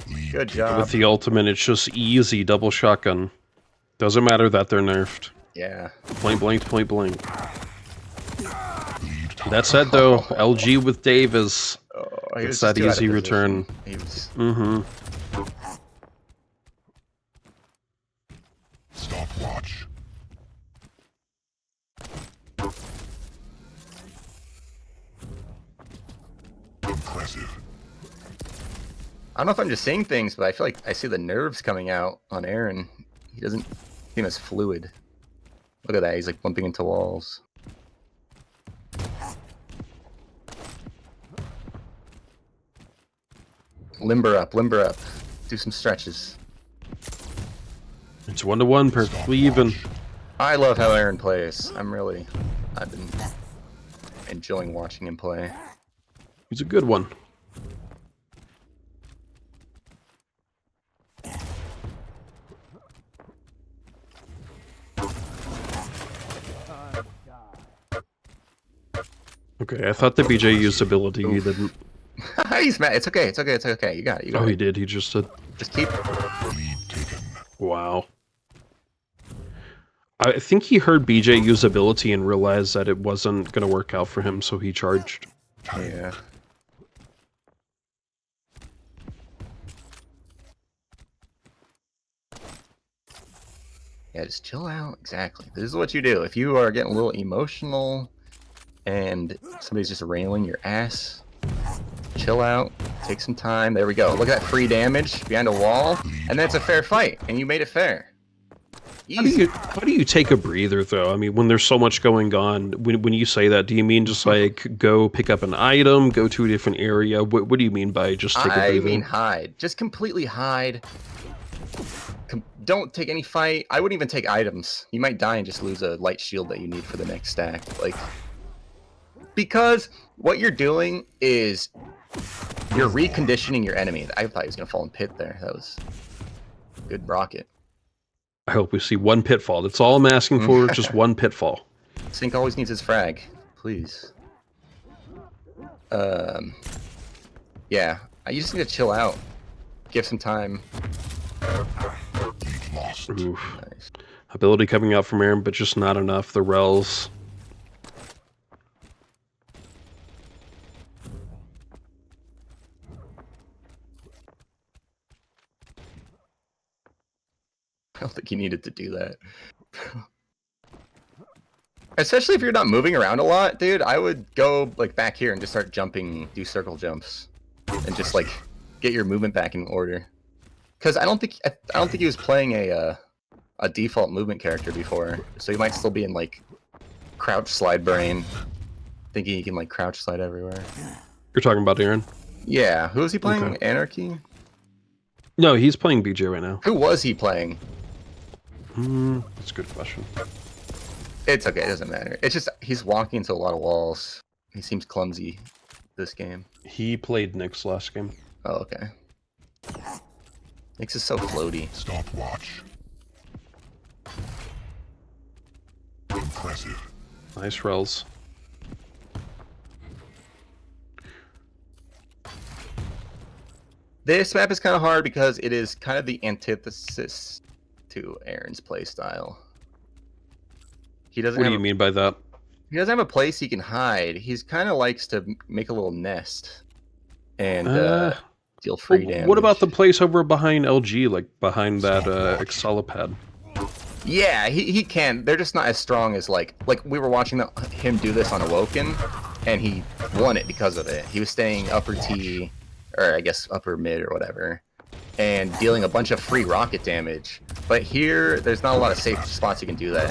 Lead Good taken. job. With the ultimate, it's just easy double shotgun. Doesn't matter that they're nerfed. Yeah. Point blank, point blank. Lead taken. That said, though, LG with Dave is Oh, he it's was that just too out of easy return. position. He was... Mm-hmm. Stopwatch. Impressive. I don't know if I'm just seeing things, but I feel like I see the nerves coming out on Aaron. He doesn't seem as fluid. Look at that. He's like bumping into walls. Limber up, limber up. Do some stretches. It's 1-to-1, perfectly even. I love how Aaron plays. I've been enjoying watching him play. He's a good one. Okay, I thought the BJ used ability. He didn't. He's mad. It's okay. It's okay. It's okay. You got it. You got Oh, it. he did. He just did. Just keep. Lead taken. Wow. I think he heard BJ use ability and realized that it wasn't going to work out for him, so he charged. Yeah. Yeah, just chill out. Exactly. This is what you do. If you are getting a little emotional and somebody's just railing your ass, chill out. Take some time. There we go. Look at that free damage behind a wall. And then it's a fair fight. And you made it fair. Easy. How do you take a breather, though? I mean, when there's so much going on, when you say that, do you mean just like go pick up an item, go to a different area? What do you mean by just take a breather? I mean hide. Just completely hide. Don't take any fight. I wouldn't even take items. You might die and just lose a light shield that you need for the next stack. Like, because what you're doing is you're reconditioning your enemy. I thought he was gonna fall in pit there. That was good rocket. I hope we see one pitfall. That's all I'm asking for, just one pitfall. Sync always needs his frag, please. Yeah, you just need to chill out. Give some time. Lead lost. Oof. Nice. Ability coming out from Aaron, but just not enough. The Rels. I don't think you needed to do that. Especially if you're not moving around a lot, dude. I would go like back here and just start jumping, do circle jumps, and just like get your movement back in order. Because I don't think he was playing a default movement character before, so he might still be in like crouch slide brain, thinking he can like crouch slide everywhere. You're talking about Aaron? Yeah, who was he playing? Okay. Anarki? No, he's playing BJ right now. Who was he playing? That's a good question. It's okay, it doesn't matter. It's just he's walking into a lot of walls. He seems clumsy this game. He played Nyx last game. Oh, okay. Nyx is so floaty. Stopwatch. Impressive. Nice Rels. This map is kind of hard because it is kind of the antithesis to Aaron's playstyle. He doesn't What do have you mean by that? He doesn't have a place he can hide. He's kind of likes to make a little nest and deal Well, free damage. what about the place over behind LG, like behind that Excelipad? Yeah, he can. They're just not as strong as like we were watching him do this on Awoken, and he won it because of it. He was staying upper T, or I guess upper mid or whatever, and dealing a bunch of free rocket damage. But here, there's not a lot of safe spots you can do that.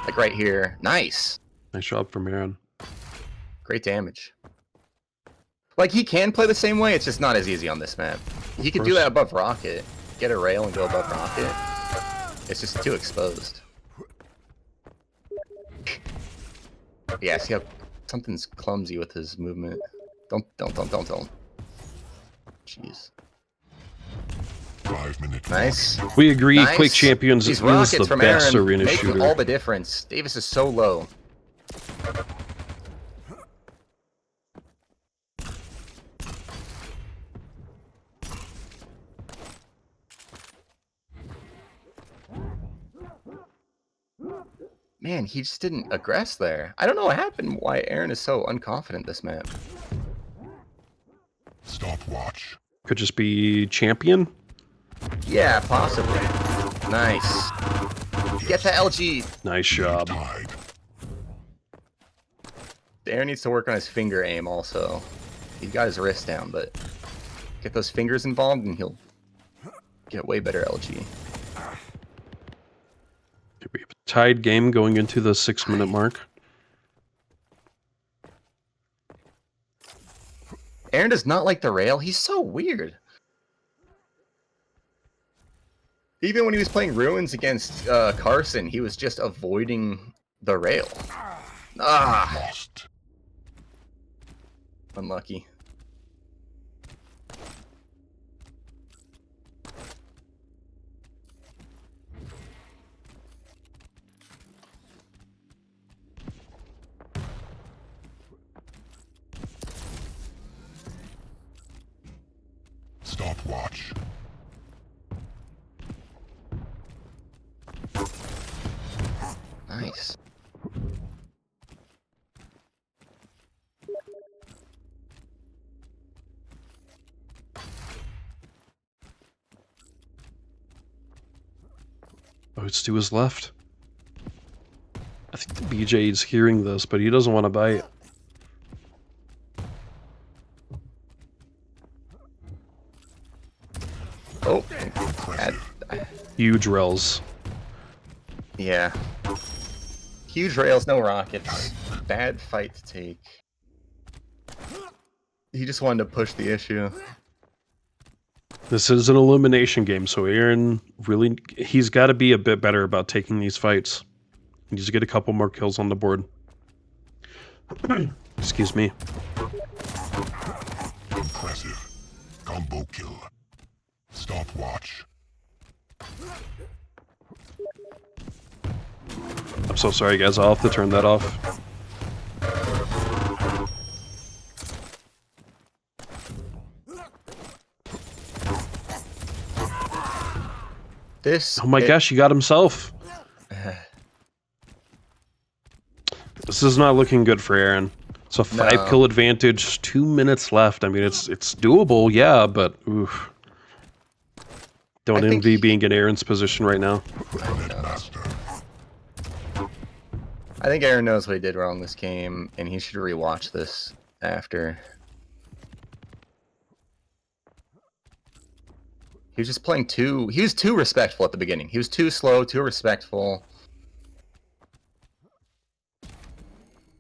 Like right here, nice. Nice job from Aaron. Great damage. Like he can play the same way, it's just not as easy on this map. He can do that above rocket, get a rail and go above rocket. It's just too exposed. Yeah, see how something's clumsy with his movement. Don't. Jeez. 5 minutes. Nice. We agree, Nice. Quake Champions These is rockets the from best Aaron arena making shooter. all the difference. Davis is so low. Man, he just didn't aggress there. I don't know what happened, why Aaron is so unconfident this map. Stopwatch. Could just be champion. Yeah, possibly. Nice. Get the LG. Nice job. Tide. Aaron needs to work on his finger aim also. He's got his wrist down, but get those fingers involved and he'll get way better LG. We have a tied game going into the 6-minute mark. Aaron does not like the rail. He's so weird. Even when he was playing Ruins against CARSON, he was just avoiding the rail. Ah, Lost. unlucky. Stopwatch. Nice. Oh, it's to his left. I think the BJ is hearing this, but he doesn't want to bite. Oh, Huge rails. yeah. Huge rails, no rockets. Bad fight to take. He just wanted to push the issue. This is an elimination game, so Aaron really, he's got to be a bit better about taking these fights. He needs to get a couple more kills on the board. Excuse me. Impressive. Combo kill. Stopwatch. I'm so sorry, guys. I'll have to turn that off. This. Oh my gosh, he got himself. This is not looking good for Aaron. So 5-kill advantage, 2 minutes left. I mean, it's doable, yeah, but oof. Don't envy being in Aaron's position right now. Master. I think Aaron knows what he did wrong this game, and he should rewatch this after. He was just playing he was too respectful at the beginning. He was too slow, too respectful.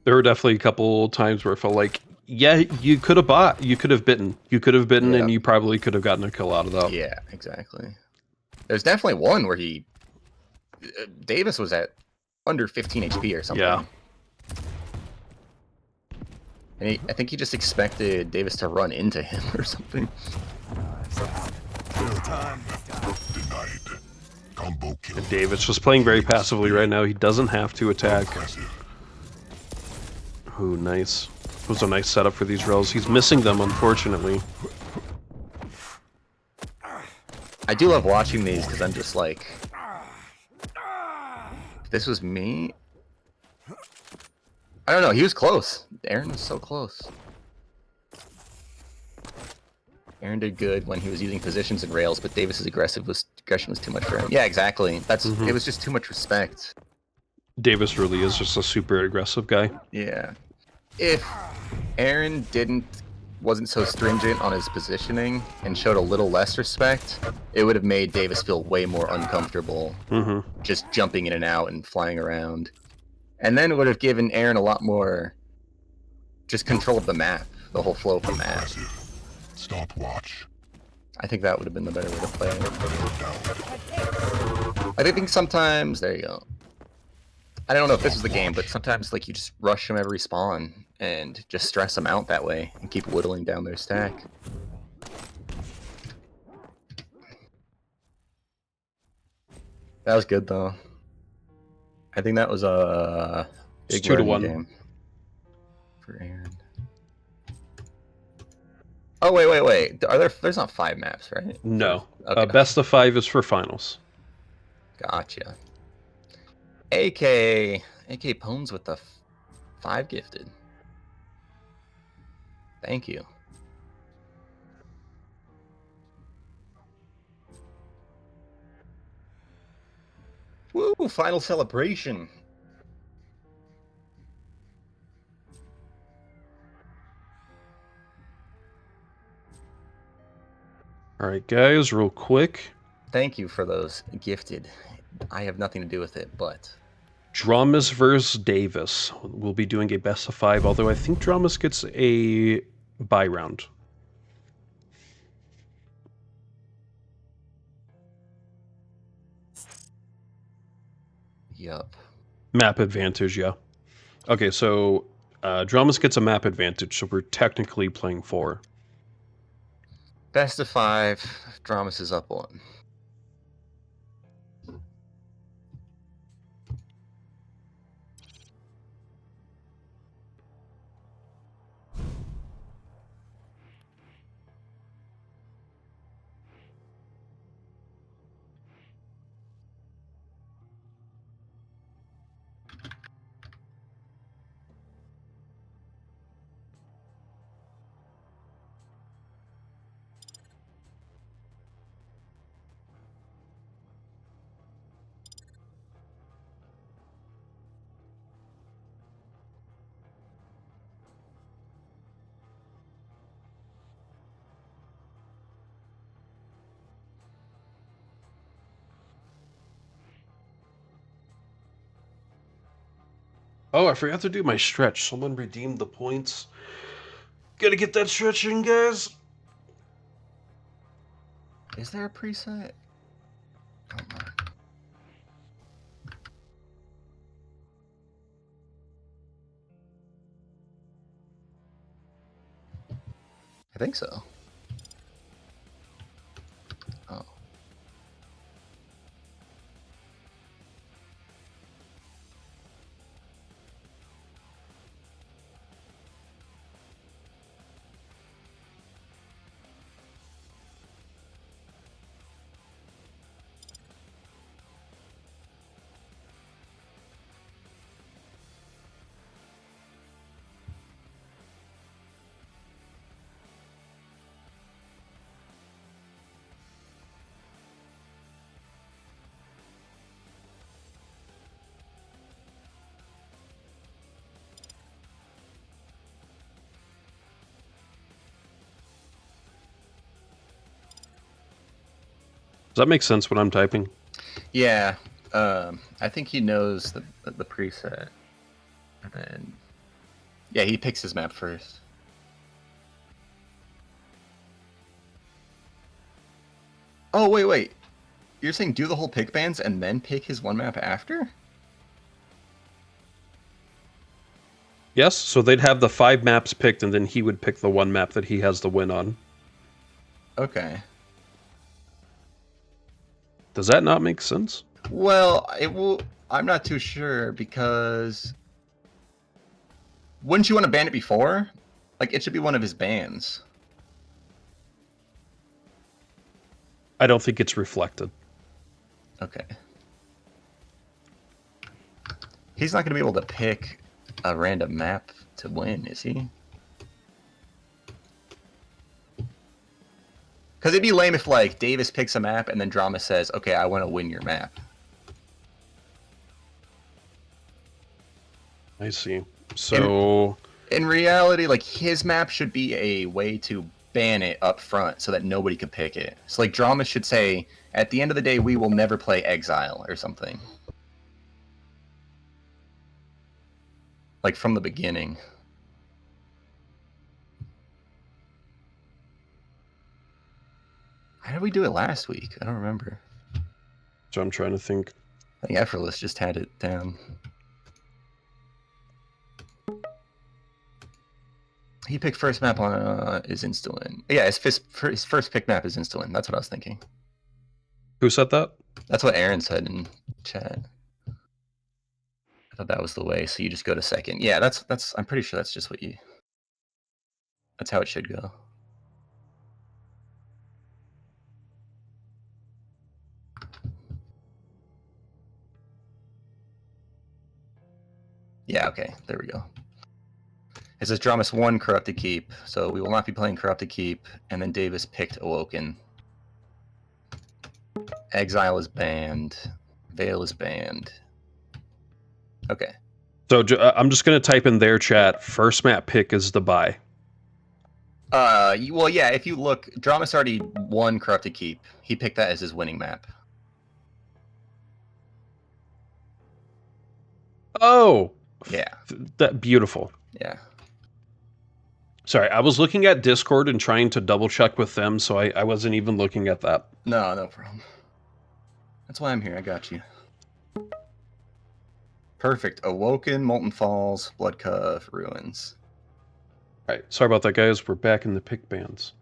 There were definitely a couple times where it felt like, yeah, you could have bought, you could have bitten. You could have bitten, and you probably could have gotten a kill out of that. Yeah, exactly. There's definitely one where Davis was at under 15 HP or something. Yeah. And I think he just expected Davis to run into him or something. Time to die. Denied. Combo kill. Davis just playing very passively right now. He doesn't have to attack. Impressive. Ooh, nice. It was a nice setup for these rails. He's missing them, unfortunately. I do love watching these because I'm just like, if this was me, I don't know. He was close. Aaron was so close. Aaron did good when he was using positions and rails, but Davis's aggression was too much for him. Yeah, exactly. It was just too much respect. Davis really is just a super aggressive guy. Yeah. If Aaron wasn't so stringent on his positioning and showed a little less respect, it would have made Davis feel way more uncomfortable just jumping in and out and flying around. And then it would have given Aaron a lot more just control of the map, the whole flow of the map. Aggressive. Stopwatch. I think that would have been the better way to play it. Down. I think sometimes, there you go. I don't know if this was the game, but sometimes like you just rush them every spawn and just stress them out that way and keep whittling down their stack. That was good though. I think that was a big 2-1 game for Aaron. Oh wait! There's not 5 maps, right? No. Okay. Best of 5 is for finals. Gotcha. AK Pones with the 5 gifted. Thank you. Woo! Final celebration. All right, guys, real quick. Thank you for those gifted. I have nothing to do with it, but DramiS versus Davis. We'll be doing a best of 5, although I think DramiS gets a bye round. yup. Map advantage, yeah. Okay, so DramiS gets a map advantage, so we're technically playing 4. Best of 5. DramiS is up 1. Oh, I forgot to do my stretch. Someone redeemed the points. Gotta get that stretch in, guys. Is there a preset? Come on. I think so. Oh. Does that make sense what I'm typing? Yeah. I think he knows the preset. And then yeah, he picks his map first. Oh wait. You're saying do the whole pick bands and then pick his one map after? Yes, so they'd have the 5 maps picked, and then he would pick the 1 map that he has the win on. Okay. Does that not make sense? Well, I'm not too sure because wouldn't you want to ban it before? Like it should be one of his bans. I don't think it's reflected. Okay. He's not going to be able to pick a random map to win, is he? Because it'd be lame if, like, Davis picks a map and then DramiS says, okay, I want to win your map. I see. So... In reality, like, his map should be a way to ban it up front so that nobody could pick it. So, like, DramiS should say, at the end of the day, we will never play Exile or something. Like, from the beginning. How did we do it last week? I don't remember. So I'm trying to think. I think Effortless just had it down. He picked first map on is Insta-Win. Yeah, his first pick map is Insta-Win. That's what I was thinking. Who said that? That's what Aaron said in chat. I thought that was the way. So you just go to second. Yeah, that's. I'm pretty sure that's just what you. That's how it should go. Yeah. Okay. There we go. It says DramiS 1 Corrupted Keep, so we will not be playing Corrupted Keep, and then Davis picked Awoken. Exile is banned. Vale is banned. Okay. So I'm just going to type in their chat, first map pick is the buy. Well, yeah, if you look, DramiS already won Corrupted Keep. He picked that as his winning map. Oh! Yeah. That beautiful. Yeah. Sorry, I was looking at Discord and trying to double check with them, so I wasn't even looking at that. No, no problem. That's why I'm here. I got you. Perfect. Awoken, Molten Falls, Blood Cove, Ruins. All right, sorry about that, guys. We're back in the pick bands.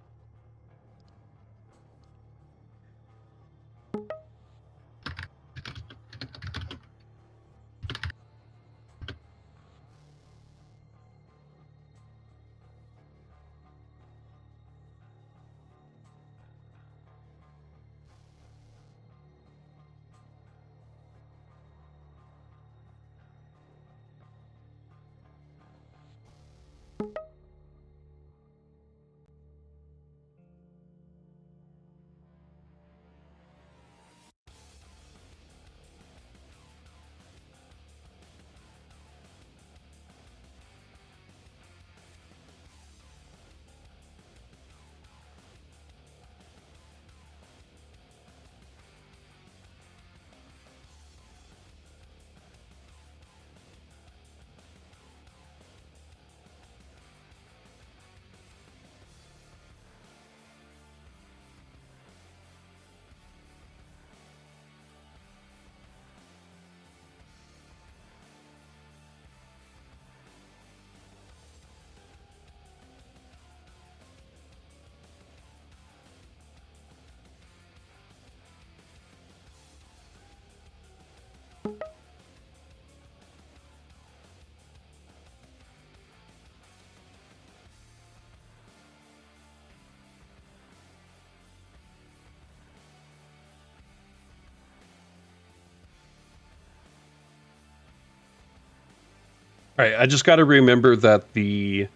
All right, I just got to remember that the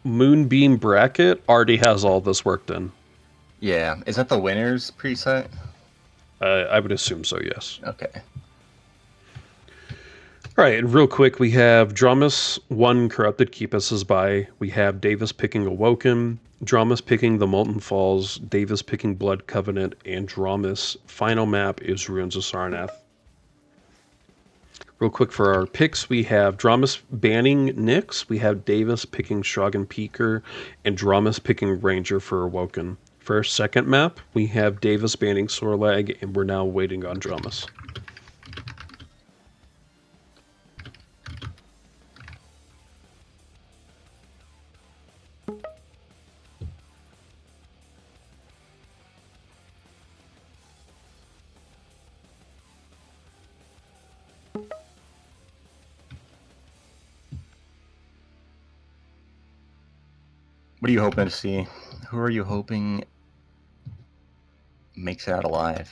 moonbeam bracket already has all this work done. Yeah. Is that the winners preset? I would assume so, yes. Okay. All right, and real quick, we have DramiS 1 Corrupted Keep as his buy. We have Davis picking Awoken, DramiS picking the Molten Falls, Davis picking Blood Covenant, and DramiS' final map is Ruins of Sarnath. Real quick for our picks, we have DramiS banning Nyx, we have Davis picking Strogg Peeker, and DramiS picking Ranger for Awoken. For our second map, we have Davis banning Sorlag, and we're now waiting on DramiS. What are you hoping to see? Who are you hoping makes it out alive?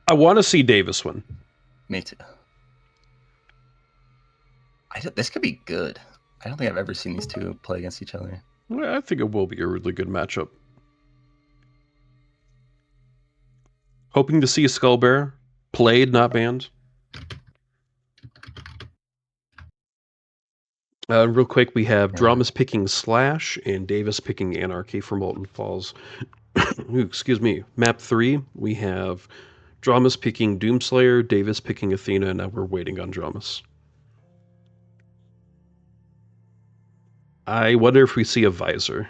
I want to see Davis win. Me too. This could be good. I don't think I've ever seen these two play against each other. Well, I think it will be a really good matchup. Hoping to see a Skullbearer. Played, not banned. Real quick, we have DramiS picking Slash and Davis picking Anarki for Molten Falls. Ooh, excuse me. Map 3, we have DramiS picking Doomslayer, Davis picking Athena, and now we're waiting on DramiS. I wonder if we see a Visor.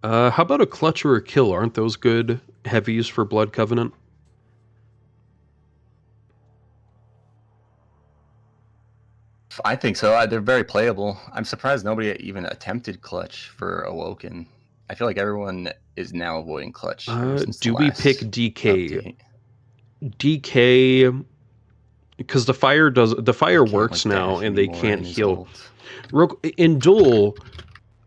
How about a clutch or a kill? Aren't those good heavies for Blood Covenant? I think so. They're very playable. I'm surprised nobody even attempted clutch for Awoken. I feel like everyone is now avoiding clutch. ever since the Do we last pick DK? update. DK, because the fire works like, now, dash and they anymore can't in his heal. ult. In Duel,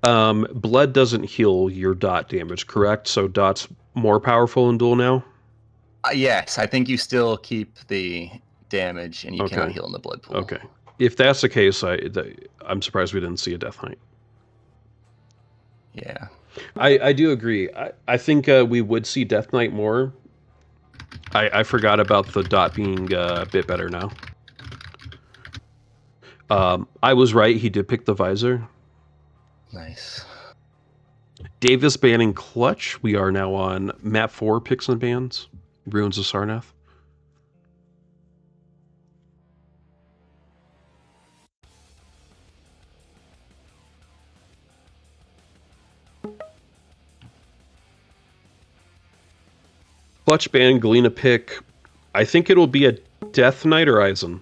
blood doesn't heal your dot damage, correct? So dot's more powerful in Duel now? Yes, I think you still keep the damage, and you Okay. cannot heal in the blood pool. Okay. If that's the case, I'm surprised we didn't see a Death Knight. Yeah. I do agree. I think we would see Death Knight more. I forgot about the dot being a bit better now. I was right. He did pick the Visor. Nice. Davis banning Clutch. We are now on map 4 picks and bans. Ruins of Sarnath. Clutch ban, Galena pick. I think it'll be a Death Knight or Eisen.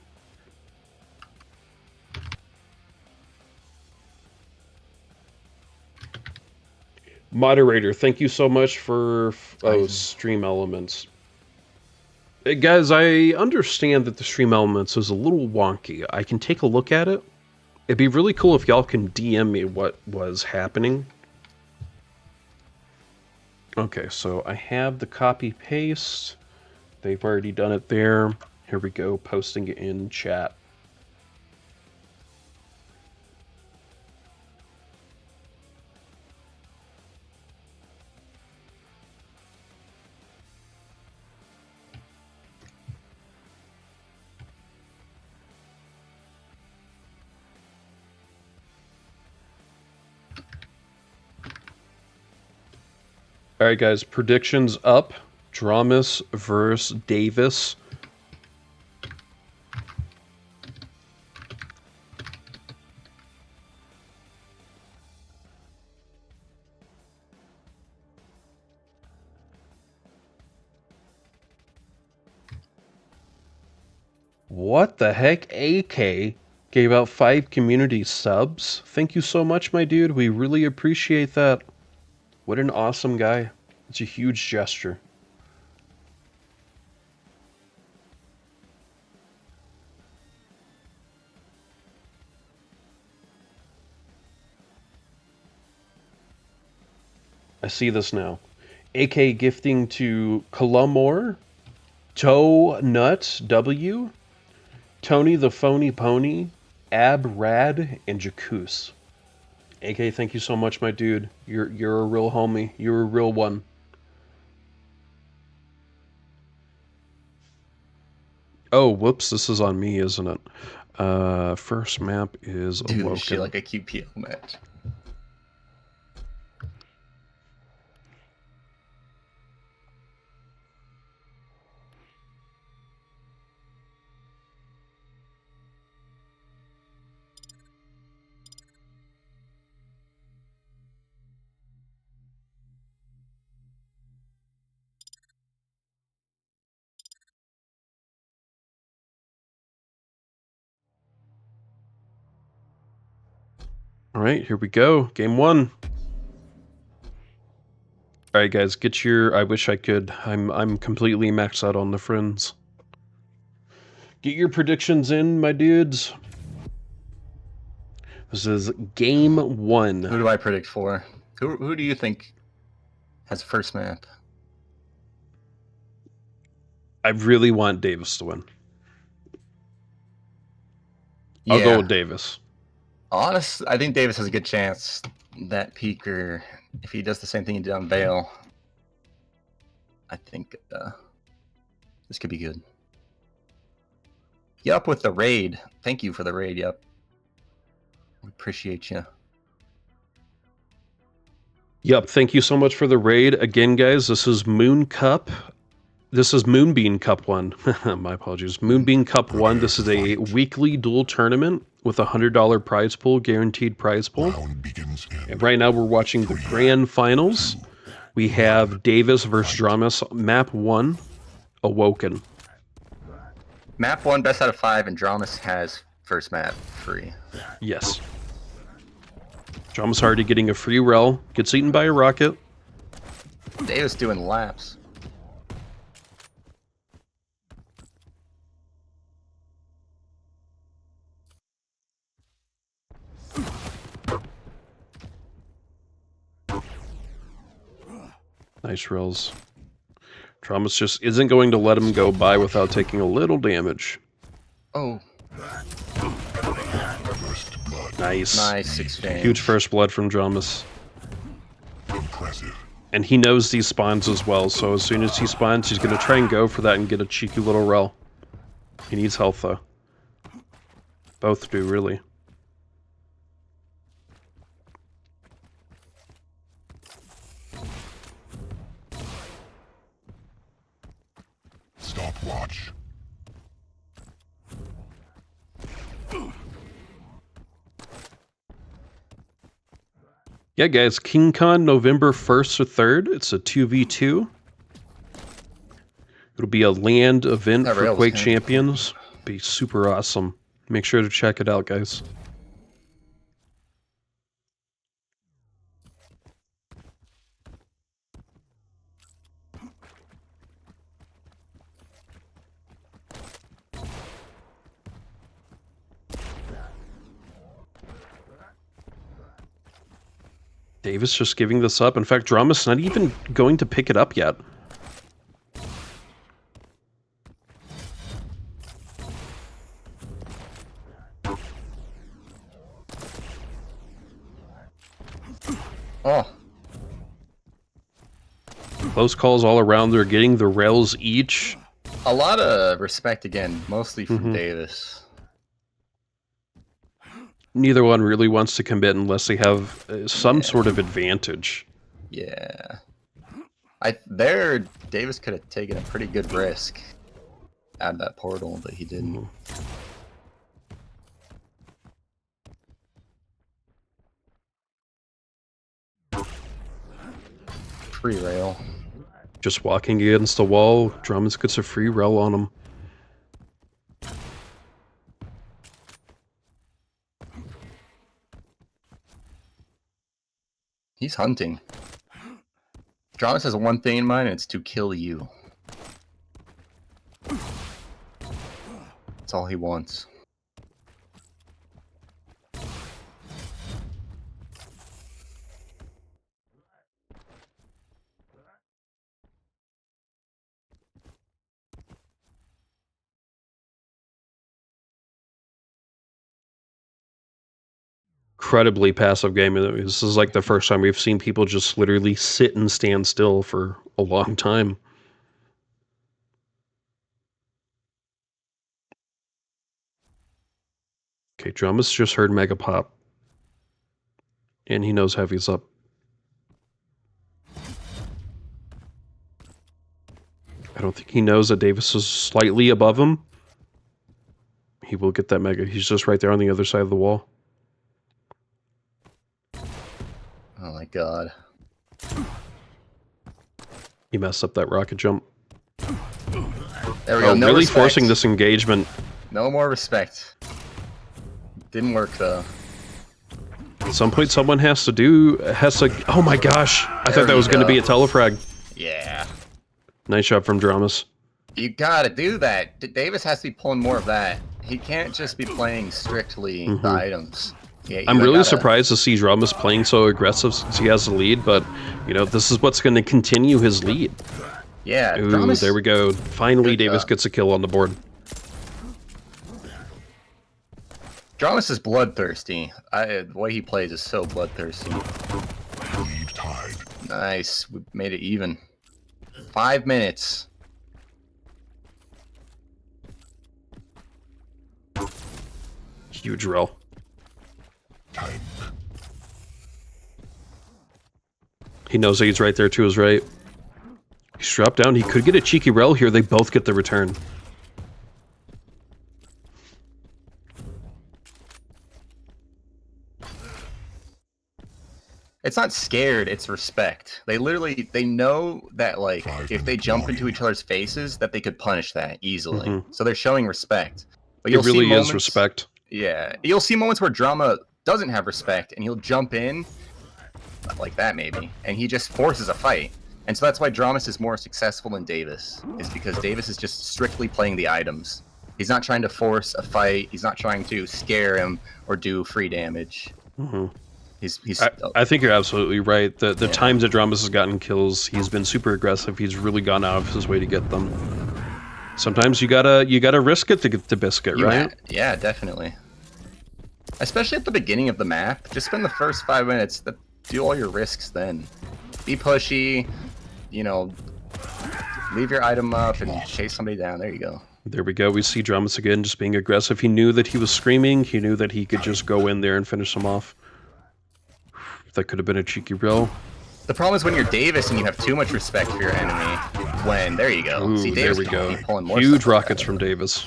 Moderator, thank you so much for stream elements. Guys, I understand that the stream elements is a little wonky. I can take a look at it. It'd be really cool if y'all can DM me what was happening. Okay, so I have the copy paste. They've already done it there. Here we go, posting it in chat. All right, guys, predictions up. DramiS versus Davis. What the heck? AK gave out 5 community subs. Thank you so much, my dude. We really appreciate that. What an awesome guy. It's a huge gesture. I see this now. AK gifting to Columor, Toe Nuts W, Tony the Phony Pony, Ab Rad, and Jacuz. AK, thank you so much, my dude. You're a real homie. You're a real one. Oh, whoops, this is on me, isn't it? First map is Dude, Awoken. this shit like a QPL match. All right, here we go. Game 1. All right, guys, get your. I wish I could. I'm completely maxed out on the friends. Get your predictions in, my dudes. This is game 1. Who do I predict for? Who do you think has first map. I really want Davis to win. Yeah. I'll go with Davis. Honest, I think Davis has a good chance. That Peeker, if he does the same thing he did on Vale, I think this could be good. Yup with the raid. Thank you for the raid, Yup. We appreciate you. Yep, thank you so much for the raid. Again, guys, this is Moon Cup. This is Moonbeam Cup 1. My apologies. Moonbeam Cup 1. This is a weekly duel tournament with a $100 prize pool, guaranteed prize pool. Round begins in And right now we're watching the grand finals. We have Davis versus DramiS, map 1, Awoken. Map 1, best out of 5, and DramiS has first map free. Yes. DramiS already getting a free rel. Gets eaten by a rocket. Davis doing laps. Nice rels. DramiS just isn't going to let him go by without taking a little damage. Oh, first blood. Nice. exchange. Huge first blood from DramiS. Impressive. And he knows these spawns as well, so as soon as he spawns, he's going to try and go for that and get a cheeky little rel. He needs health, though. Both do, really. Stopwatch. Yeah, guys, KingCon November 1st or 3rd. It's a 2v2. It'll be a land event That for rail was Quake kinda- Champions. Be super awesome. Make sure to check it out, guys. Davis just giving this up. In fact, DramiS not even going to pick it up yet. Oh, Close calls all around. They're getting the rails each. a lot of respect again, mostly from Davis. Neither one really wants to commit unless they have some sort of advantage. Yeah. Davis could have taken a pretty good risk out of that portal, but he didn't. Free rail. Just walking against the wall, DramiS gets a free rel on him. He's hunting. DramiS has one thing in mind, and it's to kill you. That's all he wants. Incredibly passive game. This is like the first time we've seen people just literally sit and stand still for a long time. Okay, DramiS just heard Mega Pop. And he knows Heavy's up. I don't think he knows that Davis is slightly above him. He will get that Mega. He's just right there on the other side of the wall. Oh my god. He messed up that rocket jump. There we go. Oh, No really respect. forcing this engagement. No more respect. Didn't work though. At some point, someone has to. Oh my gosh! I There thought that you was going to go. be a telefrag. Yeah. Nice shot from DramiS. You gotta do that. Davis has to be pulling more of that. He can't just be playing strictly the items. Yeah, I'm either really gotta- surprised to see DramiS playing so aggressive since he has the lead, but, you know, this is what's going to continue his lead. Yeah, Ooh, DramiS. there we go. Finally, Good Davis job. gets a kill on the board. DramiS is bloodthirsty. The way he plays is so bloodthirsty. Lead tied. Nice. We made it even. 5 minutes. Huge rel. Time. He knows that he's right there to his right. He's dropped down. He could get a cheeky rel here. They both get the return. It's not scared, it's respect. They know that, like, if they jump into each other's faces, that they could punish that easily. Mhm. So they're showing respect. But It you'll see really is moments- respect. Yeah. You'll see moments where Drama doesn't have respect, and he'll jump in, like that maybe, and he just forces a fight. And so that's why DramiS is more successful than Davis, is because Davis is just strictly playing the items. He's not trying to force a fight, he's not trying to scare him or do free damage. Mhm. He's I think you're absolutely right. The Yeah. times that DramiS has gotten kills, he's been super aggressive. He's really gone out of his way to get them. Sometimes you gotta risk it to get the biscuit, right? Yeah, definitely. Especially at the beginning of the map. Just spend the first 5 minutes, do all your risks then. Be pushy, you know, leave your item up and chase somebody down. There you go. There we go. We see DramiS again just being aggressive. He knew that he was screaming. He knew that he could just go in there and finish him off. That could have been a cheeky rel. The problem is when you're Davis and you have too much respect for your enemy. When there you go. Ooh, See, there Davis we can go. be pulling more Huge stuff like rockets that. from Davis.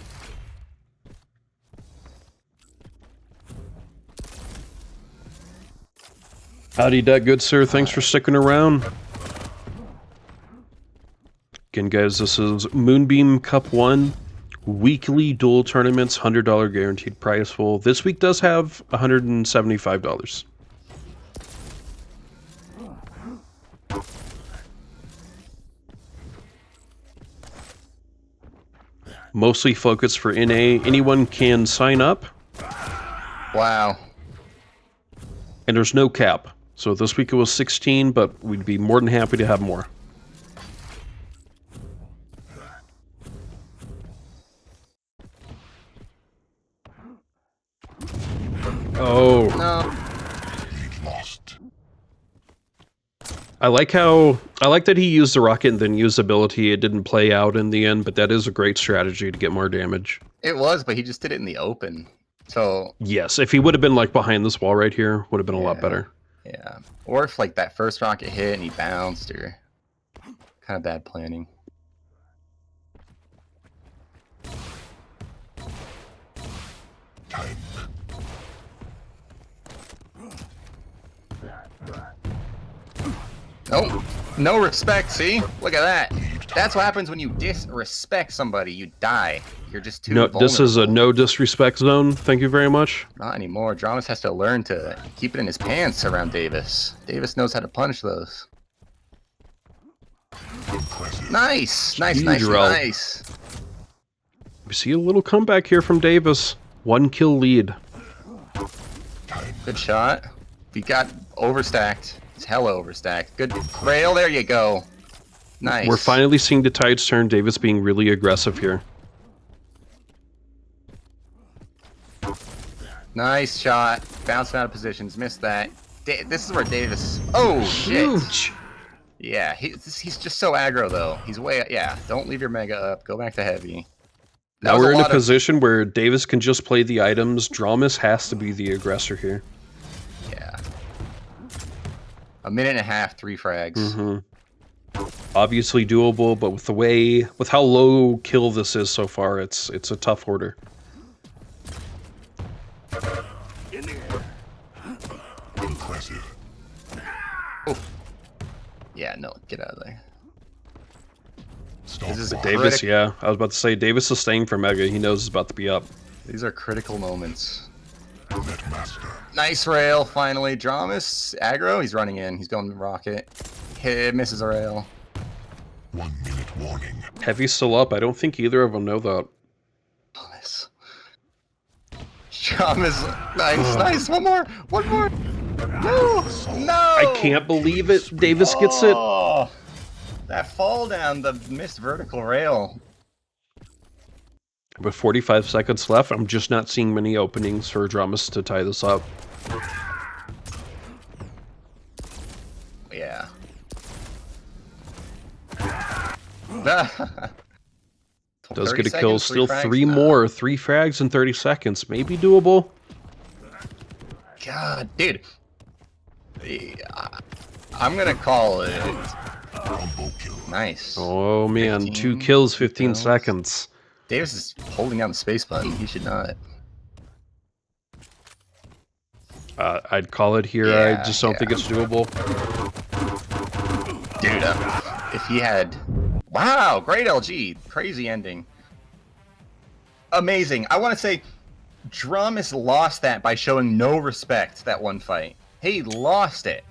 Howdy, that good sir. Thanks for sticking around. Again, guys, this is Moonbeam Cup 1. Weekly duel tournaments, $100 guaranteed prize pool. This week does have $175. Mostly focused for NA. Anyone can sign up, Wow. and there's no cap. So this week it was 16, but we'd be more than happy to have more. Oh, No. Lead lost. I like that he used the rocket and then used ability. It didn't play out in the end, but that is a great strategy to get more damage. It was, but he just did it in the open. So, Yes, if he would have been like behind this wall right here, would have been a lot Yeah. better. yeah. Or if like that first rocket hit and he bounced, or kind of bad planning. Time. Nope. No respect, see? Look at that. That's what happens when you disrespect somebody. You die. You're just too No, this is a vulnerable. no disrespect zone. Thank you very much. Not anymore. DramiS has to learn to keep it in his pants around Davis. Davis knows how to punish those. Impressive. Nice! Nice, Huge nice, rel. nice. We see a little comeback here from Davis. 1 kill lead. Time. Good shot. He got overstacked. It's hella overstacked. Good rail. There you go. Nice. We're finally seeing the tides turn. Davis being really aggressive here. Nice shot. Bouncing out of positions. Missed that. This is where Davis... Oh, shit. Huge. Yeah, he's just so aggro, though. He's way... Yeah, don't leave your Mega up. Go back to Heavy. That Now was we're in a lot of- position where Davis can just play the items. DramiS has to be the aggressor here. Yeah. A minute and a half, 3 frags. Mm-hmm. Obviously doable, but with how low kill this is so far, it's a tough order. Impressive. Yeah, no, get out of there. Stop. This is a Davis, critic- yeah. I was about to say, Davis is staying for Mega. He knows it's about to be up. These are critical moments. Netmaster. Nice rail, finally. DramiS, aggro, he's running in. He's going rocket. Hit, misses a rail. 1 minute warning. Heavy's still up. I don't think either of them know that. DramiS. DramiS, nice. One more. No. I can't believe it. davjs gets it. Oh, that fall down the missed vertical rail. With 45 seconds left, I'm just not seeing many openings for DramiS to tie this up. Yeah. Does 30 get a seconds, kill. Still 3 more. 3 frags in 30 seconds. Maybe doable. God, dude. I'm gonna call it. Nice. Oh man, 15 2 kills, 15 kills. seconds. davjs is holding down the space button. He should not. I'd call it here. Yeah, I just don't think it's doable. Dude, if he had... Wow, great LG. Crazy ending. Amazing. I want to say DramiS lost that by showing no respect that one fight. He lost it.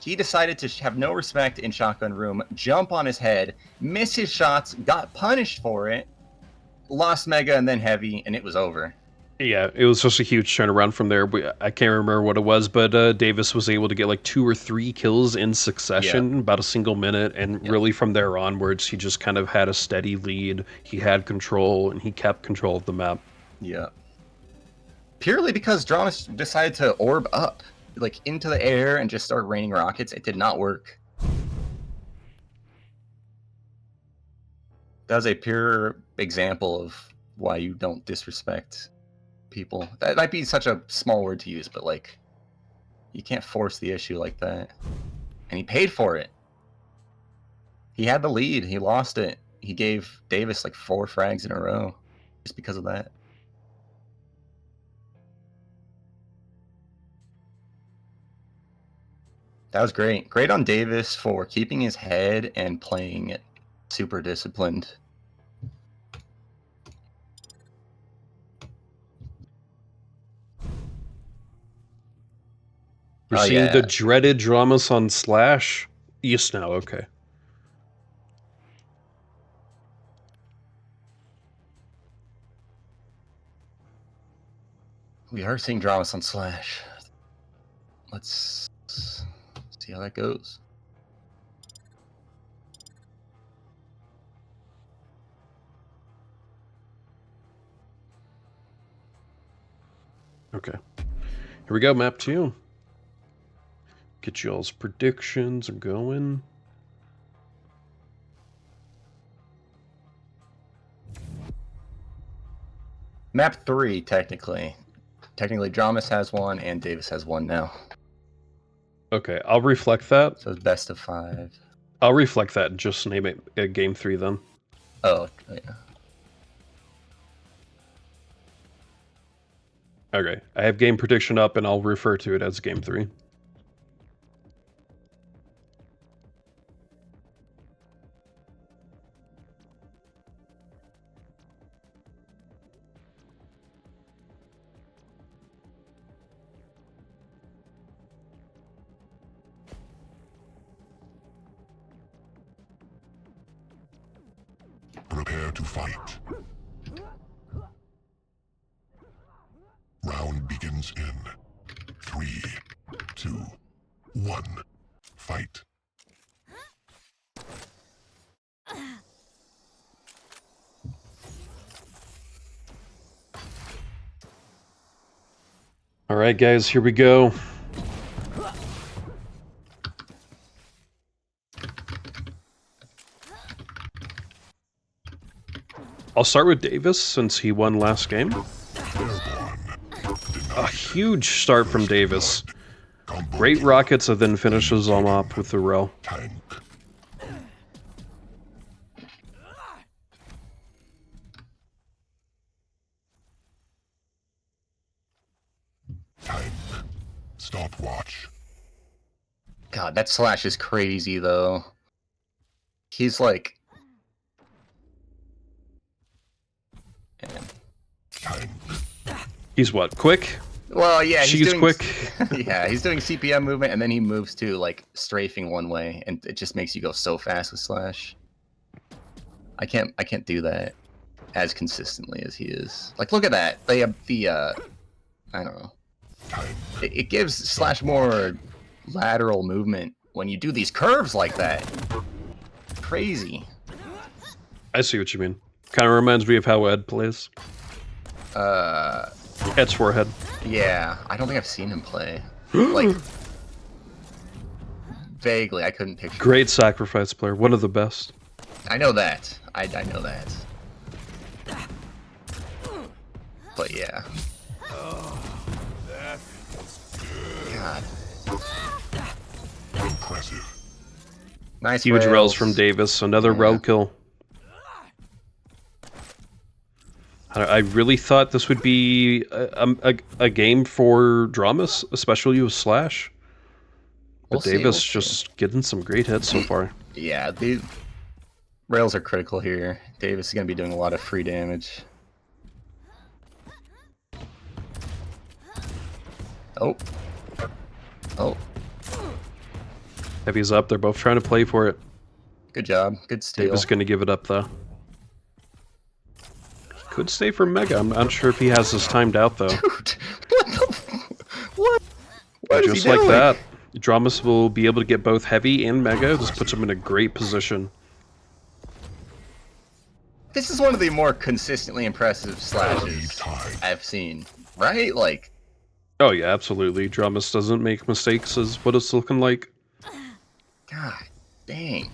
He decided to have no respect in Shotgun Room, jump on his head, miss his shots, got punished for it, lost Mega and then Heavy, and it was over. Yeah, it was just a huge turnaround from there. I can't remember what it was, but davjs was able to get like 2 or 3 kills in succession, Yeah. about a single minute, and really from there onwards, he just kind of had a steady lead. He had control, and he kept control of the map. Yeah. Purely because DramiS decided to orb up, like into the air, and just start raining rockets. It did not work. That was a pure example of why you don't disrespect people. That might be such a small word to use, but like, you can't force the issue like that. And he paid for it. He had the lead. He lost it. He gave davjs like 4 frags in a row just because of that. That was great. Great on davjs for keeping his head and playing super disciplined. We're Oh, seeing yeah. the dreaded DramiS on Slash. Yes, now, okay. We are seeing DramiS on Slash. Let's see how that goes. Okay. Here we go, map 2. Get y'all's predictions going. Map 3, technically. Technically, DramiS has one, and davjs has one now. Okay, I'll reflect that. So it's best of 5. I'll reflect that and just name it Game 3 then. Oh, yeah. Okay, I have game prediction up and I'll refer to it as Game 3. Prepare to fight. Round begins in 3, 2, 1. Fight. All right, guys, here we go. I'll start with davjs since he won last game. A huge start from davjs. Great rockets and then finishes them up with the rail. Tank. Tank. Stopwatch. God, that Slash is crazy, though. He's like... Tank. He's what, quick? Well, yeah, he's She's doing, quick. Yeah, he's doing CPM movement, and then he moves to, like, strafing one way, and it just makes you go so fast with Slash. I can't do that as consistently as he is. Like, look at that. They have the I don't know. Time. It gives Slash more lateral movement when you do these curves like that. Crazy. I see what you mean. Kind of reminds me of how Ed plays. Ed's forehead. Yeah, I don't think I've seen him play. Like, vaguely, I couldn't picture. Great sacrifice player. One of the best. I know that. I know that. But yeah. God. Impressive. Nice Huge rails. rails from Davis. Another Yeah. rail kill. I really thought this would be a game for DramiS, especially with Slash. But We'll see, Davis we'll see. just getting some great hits so far. Yeah, the rails are critical here. Davis is going to be doing a lot of free damage. Oh. Oh. Heavy's up. They're both trying to play for it. Good job. Good steal. Davis going to give it up, though. Could stay for Mega. I'm not sure if he has this timed out, though. Dude, what the... What? What is Just he like doing? that, DramiS will be able to get both Heavy and Mega. This puts him in a great position. This is one of the more consistently impressive slashes I've seen. Right? Like... Oh, yeah, absolutely. DramiS doesn't make mistakes, is what it's looking like. God dang.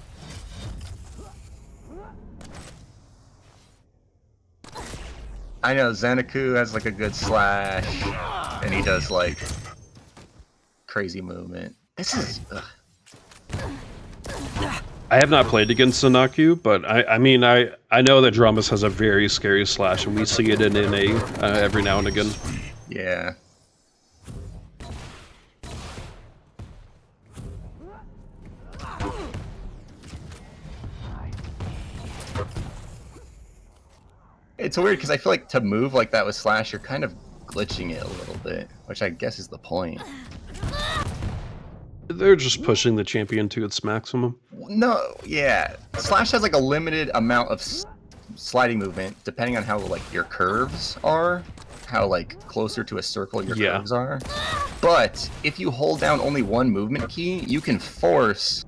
I know Xanaku has like a good slash, and he does like crazy movement. This is... ugh. I have not played against Zanaku, but I mean, I know that DramiS has a very scary slash, and we see it in NA every now and again. Yeah. It's weird because I feel like to move like that with Slash, you're kind of glitching it a little bit, which I guess is the point. They're just pushing the champion to its maximum. No, yeah. Slash has like a limited amount of sliding movement, depending on how like your curves are, how like closer to a circle your curves are. But if you hold down only one movement key, you can force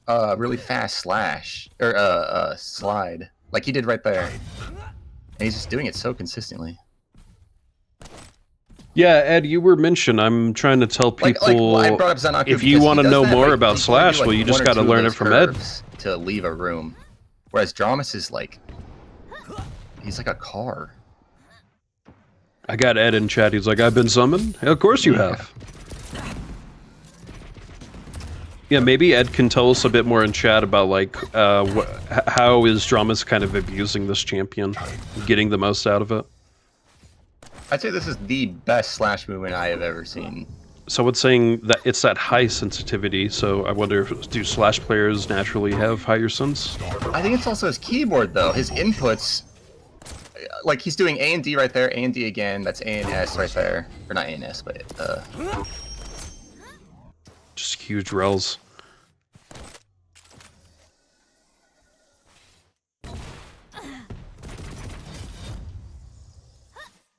a really fast slash or slide, like he did right there. And he's just doing it so consistently. Yeah, Ed, you were mentioned. I'm trying to tell people, I brought up Xanaku if you because want he to does know that, more like, about you can only do, Slash, like, well, you just one or got to two of learn it those from Ed. curves to leave a room. Whereas DramiS is like, he's like a car. I got Ed in chat. He's like, I've been summoned? Yeah, of course you have. Yeah, maybe Ed can tell us a bit more in chat about, like, how is DramiS kind of abusing this champion, getting the most out of it. I'd say this is the best slash movement I have ever seen. So it's saying that it's that high sensitivity, so I wonder if do Slash players naturally have higher sense? I think it's also his keyboard, though. His inputs, like he's doing A and D right there, A and D again, that's A and S right there. Or not A and S, but Just huge rels.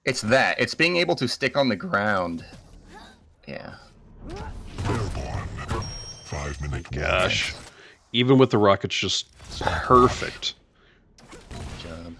it's that. It's being able to stick on the ground. Yeah. Airborne. 5-minute Gosh. Even with the rockets, just perfect. Good job.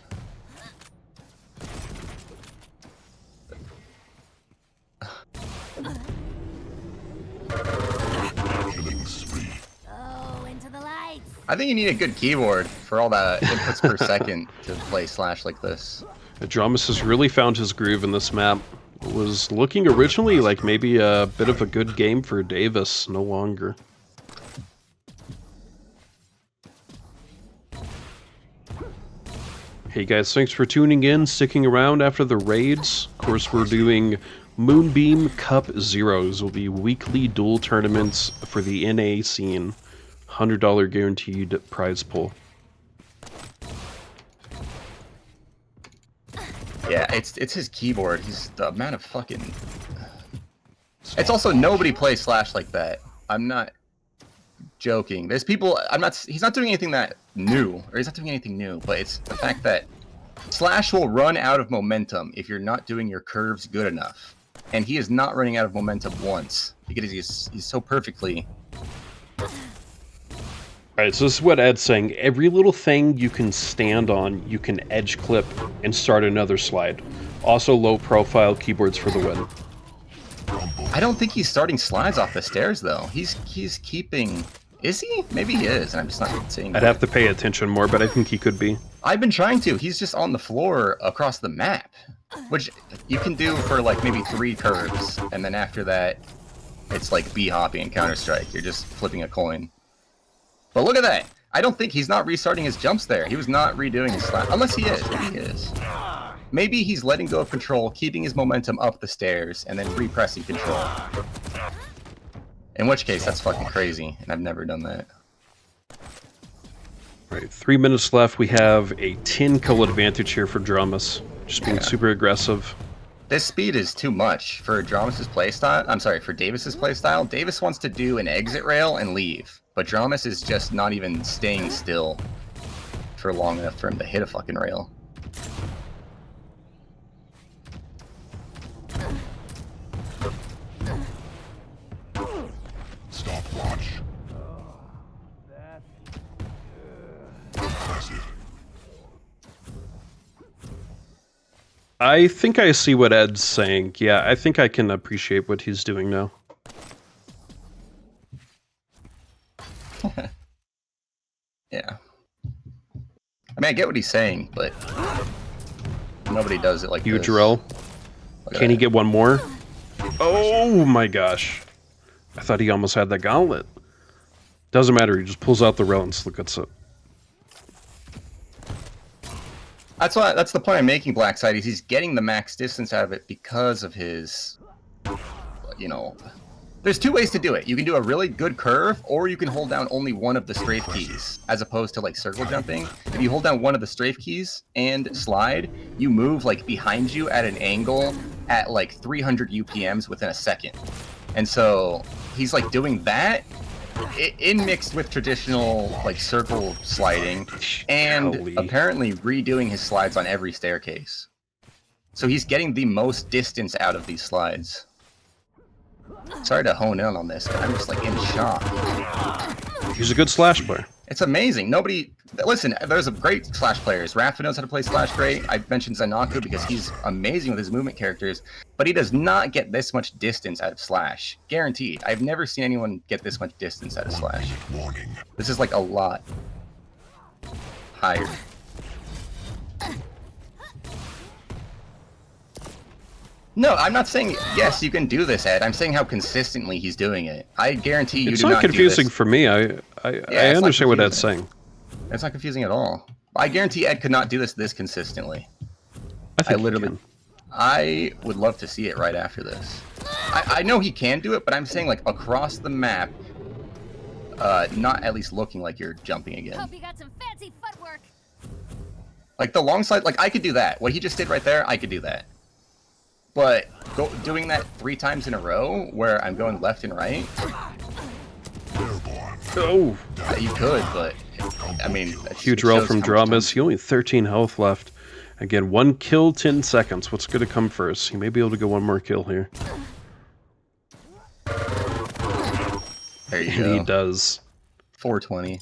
killing spree. Oh, into the lights. I think you need a good keyboard for all the inputs per second to play Slash like this. DramiS has really found his groove in this map. It was looking originally like maybe a bit of a good game for Davis, no longer. Hey guys, thanks for tuning in, sticking around after the raids. Of course, we're doing Moonbeam Cup Zeros. Will be weekly duel tournaments for the NA scene. $100 guaranteed prize pool. Yeah, it's his keyboard. He's the amount of fucking... It's also nobody plays Slash like that. I'm not joking. There's people... He's not doing anything that new, or he's not doing anything new, but it's the fact that Slash will run out of momentum if you're not doing your curves good enough. And he is not running out of momentum once because he's so perfectly. Alright, so this is what Ed's saying. Every little thing you can stand on, you can edge clip and start another slide. Also low profile keyboards for the win. I don't think he's starting slides off the stairs though. He's keeping. Is he? Maybe he is. I'm just not seeing. I'd have to pay attention more, but I think he could be. I've been trying to. He's just on the floor across the map, which you can do for like maybe 3 curves, and then after that, it's like B-hopping in Counter-Strike. You're just flipping a coin. But look at that. I don't think he's not restarting his jumps there. He was not redoing his slide. Unless he is. Maybe he is. Maybe he's letting go of control, keeping his momentum up the stairs, and then repressing control. In which case, that's fucking crazy, and I've never done that. Right, 3 minutes left. We have a 10 kill advantage here for DramiS. Just being super aggressive. This speed is too much for DramiS's playstyle. I'm sorry, for Davis's playstyle. Davis wants to do an exit rail and leave, but DramiS is just not even staying still for long enough for him to hit a fucking rail. Stopwatch. Impressive. I think I see what Ed's saying. Yeah, I think I can appreciate what he's doing now. Yeah. I mean, I get what he's saying, but nobody does it like Huge this. roll. Look at Can he that. get one more? Oh my gosh. I thought he almost had that gauntlet. Doesn't matter, he just pulls out the rail and still gets it. That's the point I'm making, Blackside, is he's getting the max distance out of it because of his, you know, there's 2 ways to do it. You can do a really good curve, or you can hold down only one of the strafe keys, as opposed to like circle jumping. If you hold down one of the strafe keys and slide, you move like behind you at an angle at like 300 UPMs within a second. And so he's like doing that in mixed with traditional like circle sliding, and Golly. apparently redoing his slides on every staircase. So he's getting the most distance out of these slides. Sorry to hone in on this, but I'm just like in shock. He's a good slash player. It's amazing. Nobody... Listen, there's a great Slash players. Rafa knows how to play Slash great. I mentioned Zanaku because he's amazing with his movement characters, but he does not get this much distance out of Slash. Guaranteed. I've never seen anyone get this much distance out of Slash. Warning. This is like a lot higher. No, I'm not saying yes, you can do this, Ed. I'm saying how consistently he's doing it. I guarantee you It's do not not do confusing this. for me. I it's understand not what Ed's confusing. saying. It's not confusing at all. I guarantee Ed could not do this consistently. I think I literally, I would love to see it right after this. I know he can do it, but I'm saying like across the map, not at least looking like you're jumping again. Hope you got some fancy footwork. Like the long slide, like I could do that. What he just did right there, I could do that. But doing that 3 times in a row, where I'm going left and right, Airborne. Oh, you could, but I mean, huge roll from DramiS. He only 13 health left. Again, 1 kill, 10 seconds. What's going to come first? He may be able to get 1 more kill here. There you And go. he does. 420.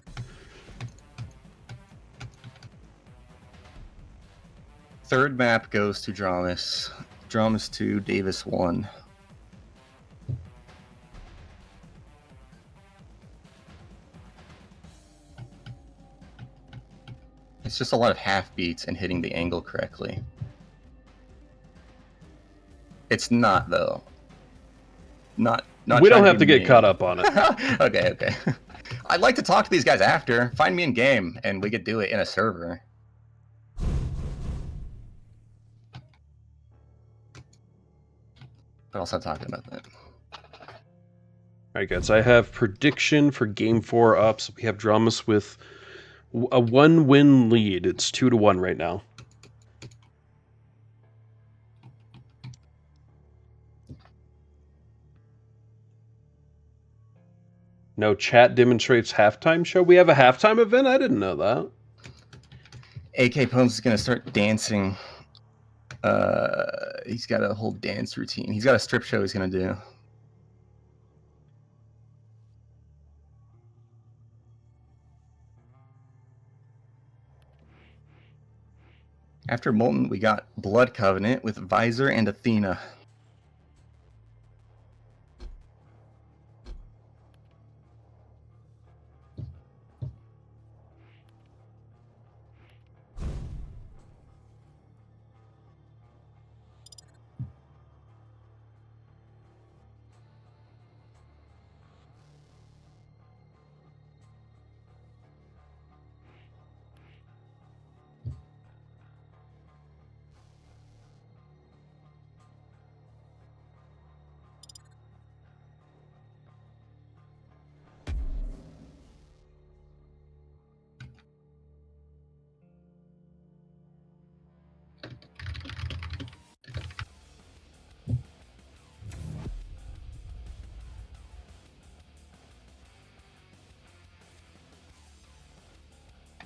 Third map goes to DramiS. DramiS 2, Davis 1. It's just a lot of half beats and hitting the angle correctly. It's not though. Not We don't trying have to be get mean. caught up on it. Okay. I'd like to talk to these guys after. Find me in game, and we could do it in a server. But I'll stop talking about that. Alright guys, I have prediction for Game 4 up. So we have DramiS with a 1-win lead. It's 2-1 right now. No chat demonstrates halftime show. We have a halftime event? I didn't know that. AK Pons is gonna start dancing. He's got a whole dance routine. He's got a strip show he's gonna do. After Molten, we got Blood Covenant with Visor and Athena.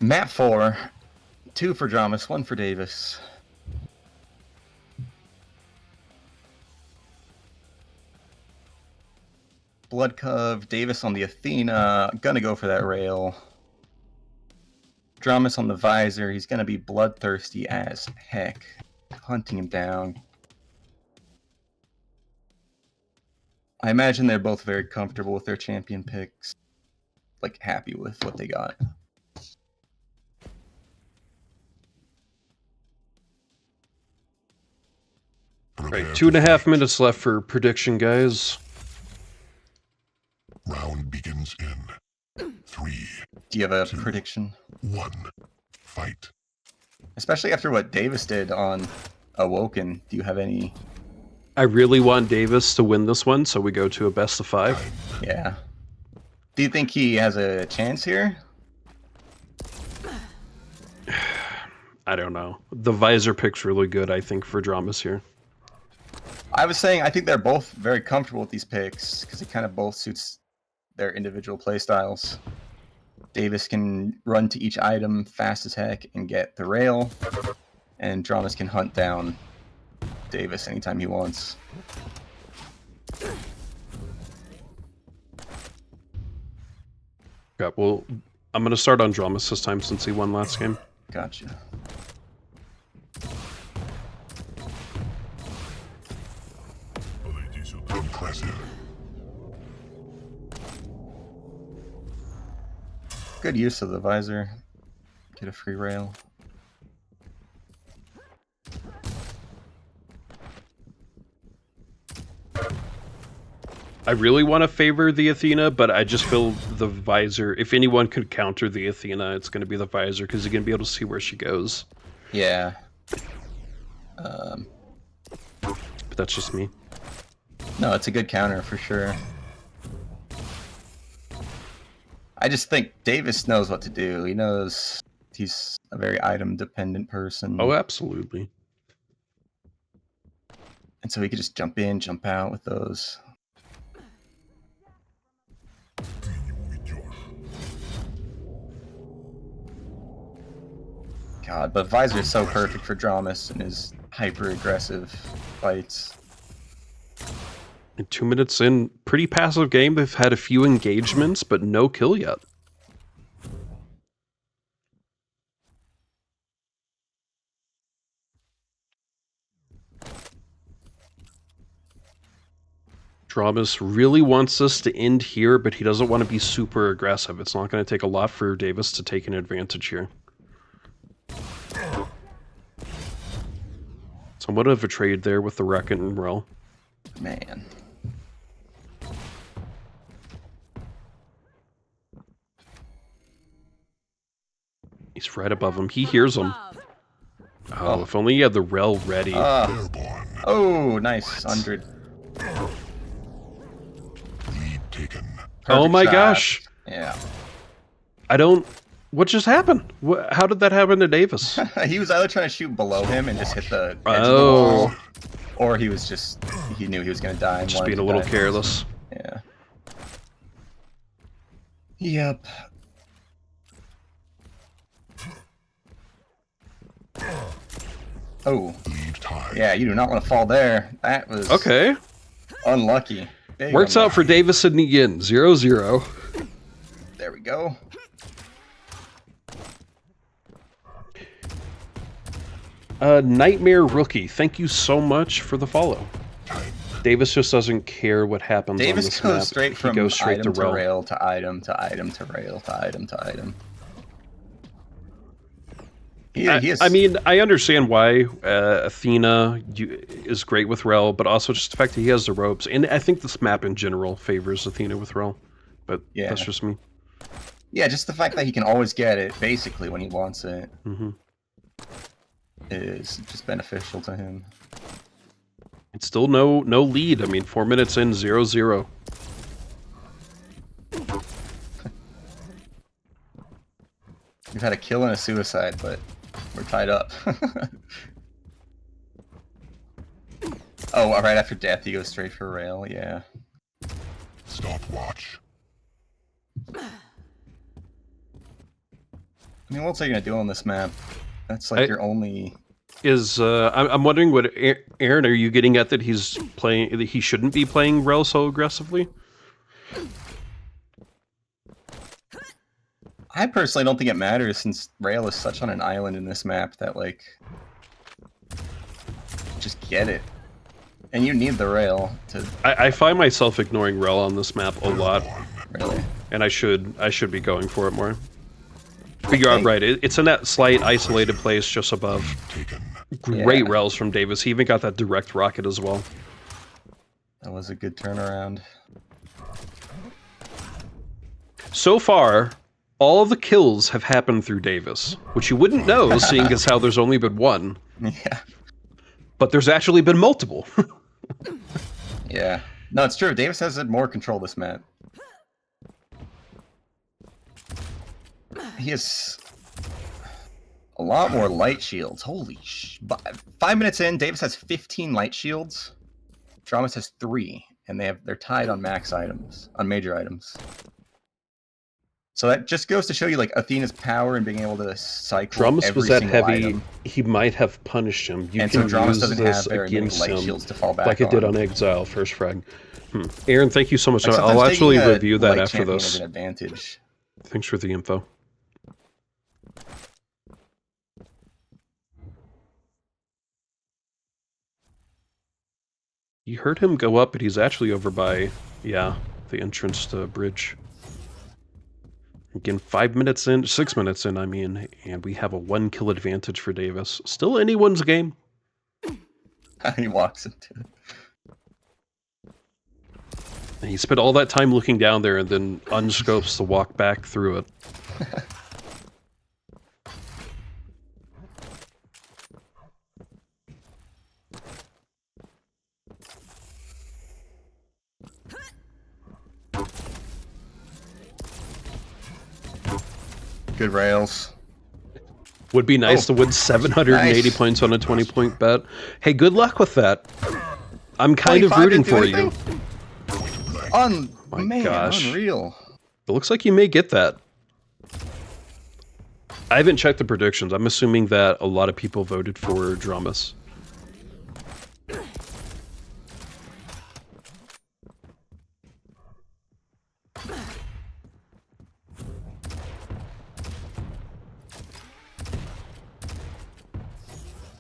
Map 4, 2 for DramiS, 1 for Davis. Blood Cove, Davis on the Athena, gonna go for that rail. DramiS on the Visor, he's gonna be bloodthirsty as heck, hunting him down. I imagine they're both very comfortable with their champion picks, like happy with what they got. Right, 2.5 minutes left for prediction, guys. Round begins in 3, Do you have a prediction? 1. Fight. Especially after what Davis did on Awoken, do you have any? I really want Davis to win this one, so we go to a best of 5. Yeah. Do you think he has a chance here? I don't know. The Visor pick's really good, I think, for DramiS here. I was saying I think they're both very comfortable with these picks because it kind of both suits their individual playstyles. Davis can run to each item fast as heck and get the rail, and DramiS can hunt down Davis anytime he wants. Yeah, well, I'm going to start on DramiS this time since he won last game. Gotcha. Impressive. Good use of the Visor. Get a free rail. I really want to favor the Athena, but I just feel the Visor, if anyone could counter the Athena, it's going to be the Visor, because you're going to be able to see where she goes. Yeah. But that's just me. No, it's a good counter for sure. I just think Davis knows what to do. He knows he's a very item-dependent person. Oh, absolutely. And so he could just jump in, jump out with those. God, but Visor is so perfect for DramiS and his hyper-aggressive fights. And 2 minutes in, pretty passive game. They've had a few engagements, but no kill yet. DramiS really wants us to end here, but he doesn't want to be super aggressive. It's not going to take a lot for Davis to take an advantage here. Somewhat of a trade there with the Wreck and Rel. Man. He's right above him. He hears him. Oh, if only he had the Rel ready. Airborne. Oh, nice. 100. Lead taken. Oh Perfect my shot. gosh. Yeah. I don't... What just happened? How did that happen to Davis? He was either trying to shoot below him and just hit the edge of the Oh. wall, or he was just, he knew he was going to die. And Just wanted being to a little die. careless. Yeah. Yep. Oh, Lead time. yeah, you do not want to fall there. That was Okay. unlucky. Big Works out for unlucky. Davis in the end. 0-0. There we go. Nightmare Rookie, thank you so much for the follow. Davis just doesn't care what happens on Davis this goes map. straight He from goes straight item to to rel. rail to item to item to rail to item to item. He is, I mean, I understand why Athena is great with rel, but also just the fact that he has the ropes. And I think this map in general favors Athena with rel. But Yeah. that's just me. yeah, just the fact that he can always get it, basically, when he wants it, is just beneficial to him. It's still no lead. I mean, 4 minutes in, 0-0. We've had a kill and a suicide, but we're tied up. Oh, right after death, he goes straight for rail, yeah. Stopwatch. I mean, what else are you gonna do on this map? That's like your only... I'm wondering what Aaron, are you getting at that he's playing, that he shouldn't be playing rel so aggressively? I personally don't think it matters, since rail is such on an island in this map that, like... Just get it. And you need the rail to... I find myself ignoring rel on this map a lot, Really. and I should be going for it more. But you're right, it's in that slight isolated place just above. Taken. Great Yeah. rels from Davis. He even got that direct rocket as well. That was a good turnaround. So far, all the kills have happened through Davis, which you wouldn't know, seeing as how there's only been one. Yeah. But there's actually been multiple. Yeah. No, it's true. Davis has more control this map. He has a lot more light shields. Holy sh... 5 minutes in, Davis has 15 light shields. DramiS has 3, and they're tied on max items, on major items. So that just goes to show you, like, Athena's power and being able to cycle DramiS every was that single heavy, item. he might have punished him. You And can so DramiS use doesn't this have very many against light him, shields to fall back like it did on on. Exile, first frag. Aaron, thank you so much. Like, I'll sometimes actually taking a review that light after champion this. is an advantage. Thanks for the info. You heard him go up, but he's actually over by, yeah, the entrance to bridge. Again, 5 minutes in, 6 minutes in, I mean, and we have a 1 kill advantage for Davis. Still anyone's game. He walks into it. And he spent all that time looking down there and then unscopes to walk back through it. Good rails. Would be nice to win 780 nice. points on a 20-point bet. Hey, good luck with that. I'm kind of 25 rooting didn't do for you. anything? My Man, gosh. unreal. It looks like you may get that. I haven't checked the predictions. I'm assuming that a lot of people voted for DramiS.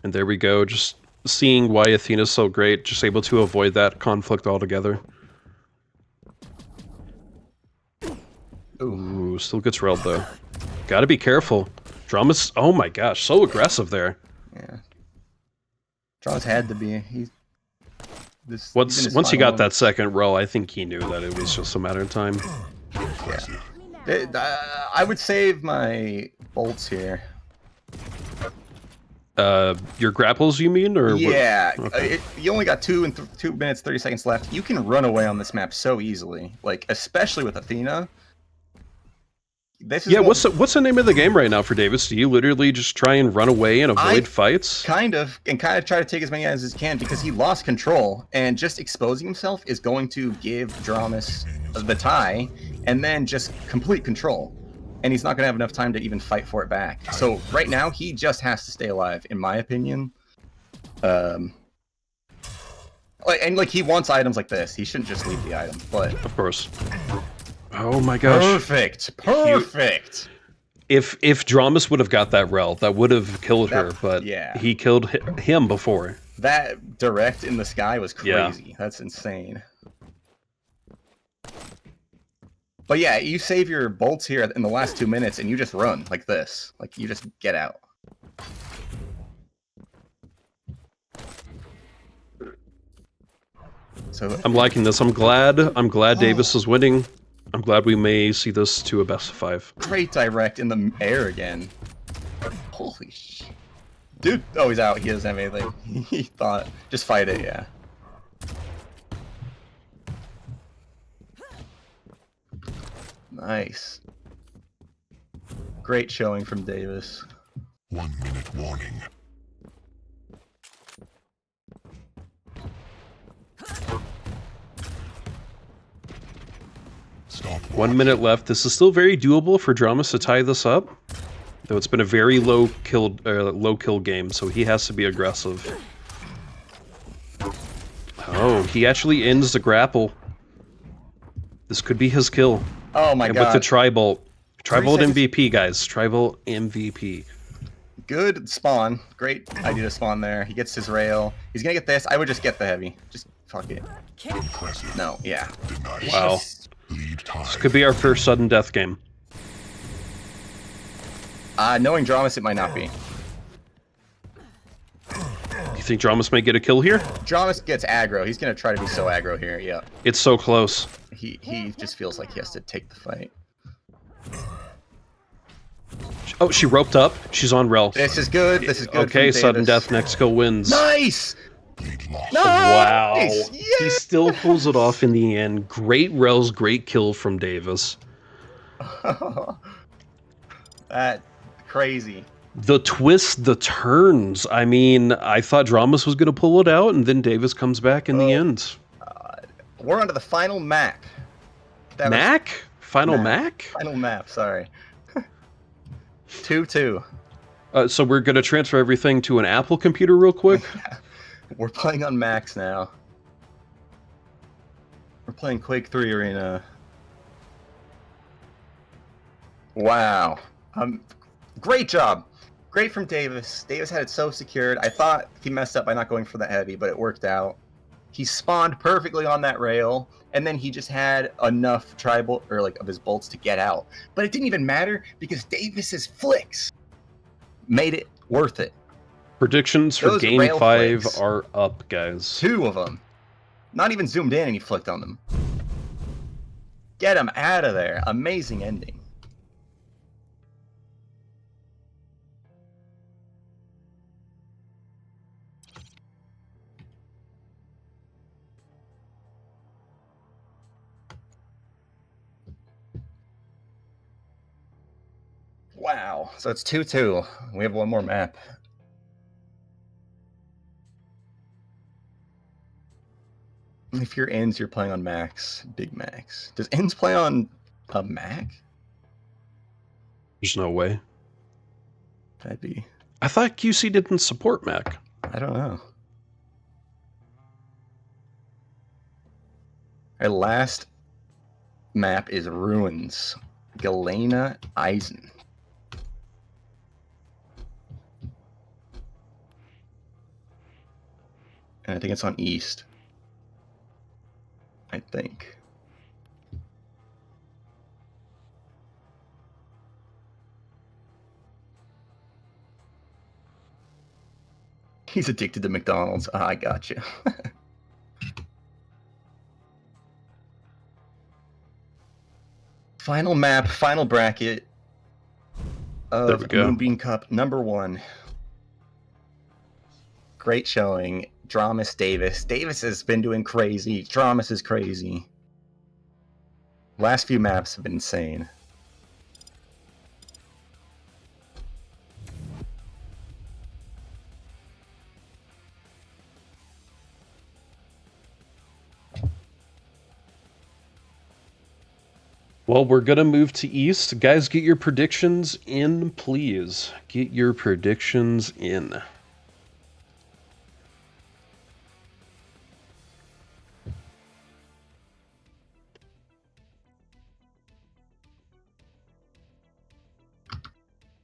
And there we go, just seeing why Athena's so great, just able to avoid that conflict altogether. Ooh, still gets railed though. Gotta be careful. DramiS, oh my gosh, so aggressive there. Yeah. DramiS had to be. Once he got that second row, I think he knew that it was just a matter of time. I would save my bolts here. Your grapples, you mean, or Yeah, what? Okay. you only got 2 minutes 30 seconds left. You can run away on this map so easily, like especially with Athena. This is Yeah, what's the name of the game right now for Davis? Do you literally just try and run away and avoid fights? kind of try to take as many as he can because he lost control, and just exposing himself is going to give DramiS the tie, and then just complete control. And he's not going to have enough time to even fight for it back. So right now, he just has to stay alive, in my opinion. And like he wants items like this. He shouldn't just leave the item, but Of course. Oh my gosh. Perfect. If DramiS would have got that rel, that would have killed her, but yeah. he killed him before. That direct in the sky was Yeah. crazy. That's insane. But yeah, you save your bolts here in the last 2 minutes and you just run like this. Like you just get out. So I'm liking this. I'm glad davjs is winning. I'm glad we may see this to a best of 5. great direct in the air again. Holy sh! Dude, oh, he's out. He doesn't have anything. He thought, just fight it, yeah. Nice. Great showing from davjs. 1 minute warning. Stop. 1 minute left. This is still very doable for DramiS to tie this up, though it's been a very low kill game, so he has to be aggressive. Oh, he actually ends the grapple. This could be his kill. Oh my And god. with the tri-bolt. Tri-bolt 30 seconds. MVP, guys. Tri-bolt MVP. Good spawn. Great idea to spawn there. He gets his rail. He's gonna get this. I would just get the heavy. Just fuck it. Impressive. No, yeah. Denied. Wow. Lead time. This could be our first sudden death game. Knowing DramiS, it might not be. You think DramiS may get a kill here? DramiS gets aggro. He's gonna try to be so aggro here. Yeah. It's so close. He just feels like he has to take the fight. Oh, she roped up. She's on rel. This is good. This is good. Okay, from sudden davjs. death. Next kill wins. Nice. Lead lost. Wow. Nice. He Yeah. still pulls it off in the end. Great rels, great kill from davjs. That crazy. The twists, the turns. I mean, I thought DramiS was going to pull it out, and then davjs comes back in the end. We're on to the final map. That was- Mac? Final Mac? Final map. Sorry. 2-2. So we're going to transfer everything to an Apple computer real quick? We're playing on Max now. We're playing Quake 3 Arena. Wow. Great job. Great from davjs. davjs had it so secured. I thought he messed up by not going for the heavy, but it worked out. He spawned perfectly on that rail, and then he just had enough tribal or like of his bolts to get out. But it didn't even matter because davjs's flicks made it worth it. Predictions for Those Game rail 5 flicks. are up, guys. 2 of them. Not even zoomed in and he flicked on them. Get him out of there. Amazing ending. Wow. So it's 2-2. We have one more map. If you're ends, you're playing on Max. Big Max. Does ends play on a Mac? There's no way. That'd be... I thought QC didn't support Mac. I don't know. Our last map is Ruins. Galena, Eisen. And I think it's on East. I think. He's addicted to McDonald's. Ah, I gotcha. Final map, final bracket There we of go. Moonbeam Cup #1. Great showing. DramiS, davjs. davjs has been doing crazy. DramiS is crazy. Last few maps have been insane. Well, we're going to move to East. Guys, get your predictions in, please. Get your predictions in.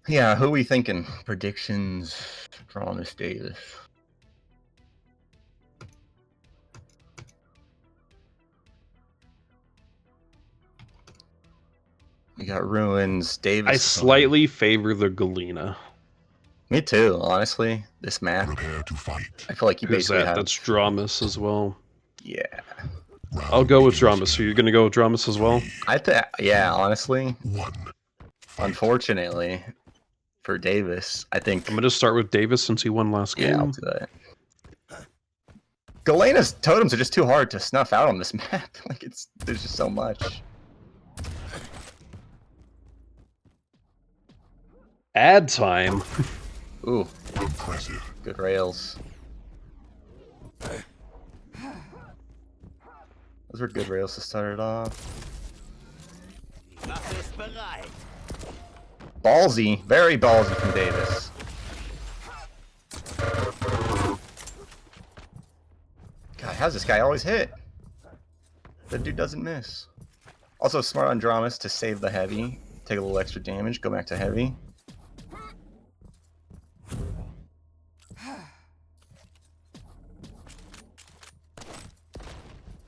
Yeah, who are we thinking? Predictions, DramiS Davis. We got Ruins, Davis. I slightly favor the Galena. Me too, honestly. This map, Prepare to fight. I feel like you Who's basically that? have. That's DramiS as well. Yeah. Round I'll go with begins DramiS. So in you're gonna go with DramiS as well? I think, yeah, honestly, 1. unfortunately for Davis, I think. I'm gonna start with Davis since he won last game. Yeah, I'll do that. Galena's totems are just too hard to snuff out on this map. Like there's just so much. Ad time. Ooh, Impressive. good rails. Those were good rails to start it off. Ballsy, very ballsy from Davis. God, how's this guy always hit? That dude doesn't miss. Also smart on DramiS to save the heavy, take a little extra damage, go back to heavy.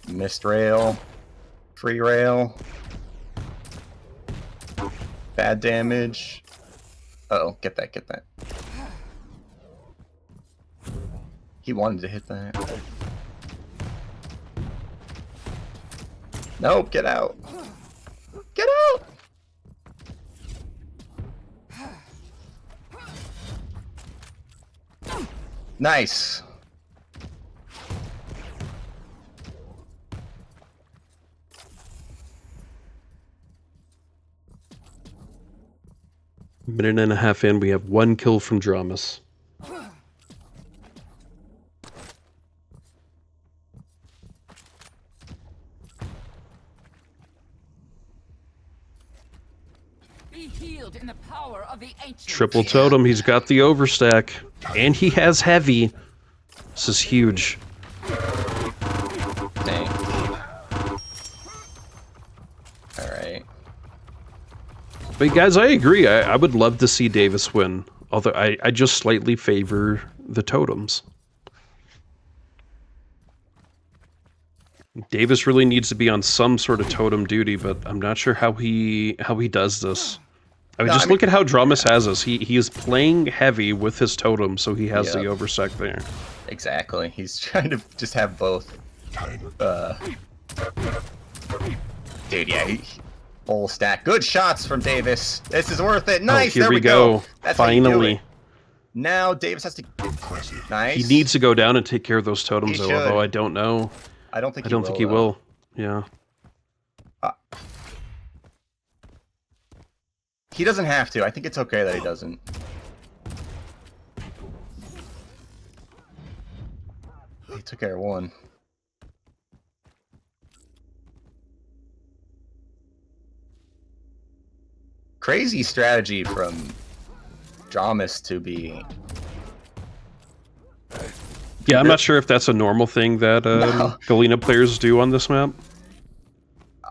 Missed rail, free rail, bad damage. Uh-oh, get that, get that. He wanted to hit that. Nope, get out. Get out! Nice. Minute and a half in, we have 1 kill from DramiS. Be healed in the power of the ancient. Triple totem, he's got the overstack. And he has heavy. This is huge. Dang. Alright. But guys, I agree. I would love to see Davis win. Although I just slightly favor the totems. Davis really needs to be on some sort of totem duty, but I'm not sure how he does this. I mean, look at how DramiS has us. He is playing heavy with his totem, so he has the overstack there. Exactly. He's trying to just have both. Dude, yeah, full stack. Good shots from Davis. This is worth it. Nice. Here there we go. That's how you do Finally. it. Now Davis has to. Impressive. Nice. He needs to go down and take care of those totems, He though, should. although I don't know. I don't think. I don't think he though. will. Yeah. He doesn't have to. I think it's okay that he doesn't. He took care of one. Crazy strategy from DramiS to be. Yeah, I'm not sure if that's a normal thing that No. Galena players do on this map.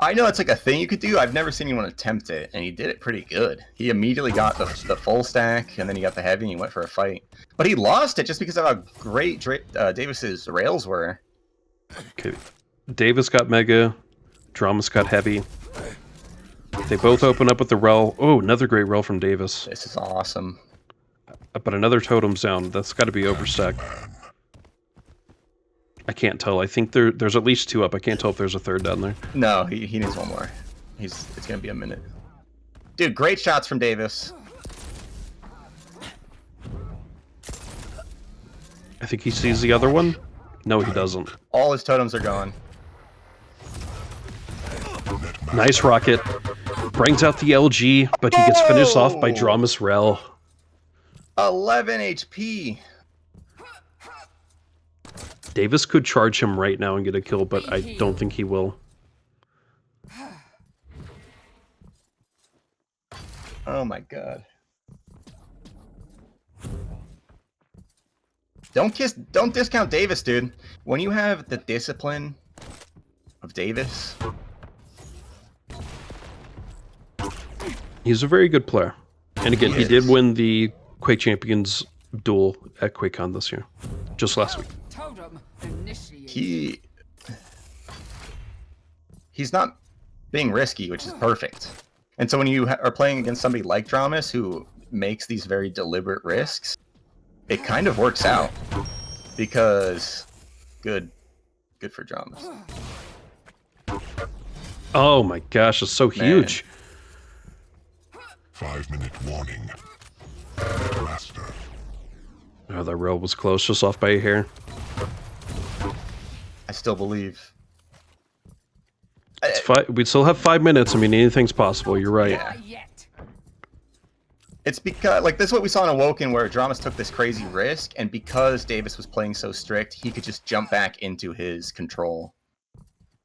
I know it's like a thing you could do. I've never seen anyone attempt it, and he did it pretty good. He immediately got the full stack, and then he got the heavy, and he went for a fight. But he lost it just because of how great Davis's rails were. Okay. Davis got mega. DramiS got heavy. They both open up with the rel. Oh, another great rel from Davis. This is awesome. But another totem's down. That's got to be overstack. I can't tell. I think there's at least 2 up. I can't tell if there's a 3rd down there. No, he needs one more. It's gonna be a minute. Dude, great shots from Davis. I think he sees the other one. No, he doesn't. All his totems are gone. Nice rocket. Brings out the LG, but he gets finished off by DramiS rel. 11 HP. Davis could charge him right now and get a kill, but I don't think he will. Oh my god. Don't discount Davis, dude. When you have the discipline of Davis, He's a very good player. And again, he did win the Quake Champions duel at QuakeCon this year, just last week. Totem initiated. He's not being risky, which is perfect. And so when you are playing against somebody like DramiS who makes these very deliberate risks, it kind of works out because good for DramiS. Oh my gosh, it's so huge. 5-minute warning. Master. Oh, that rail was close, just off by a hair. I still believe. We still have 5 minutes. I mean, anything's possible. You're right. Yeah. Not yet. It's because, like, this is what we saw in Awoken, where DramiS took this crazy risk, and because davjs was playing so strict, he could just jump back into his control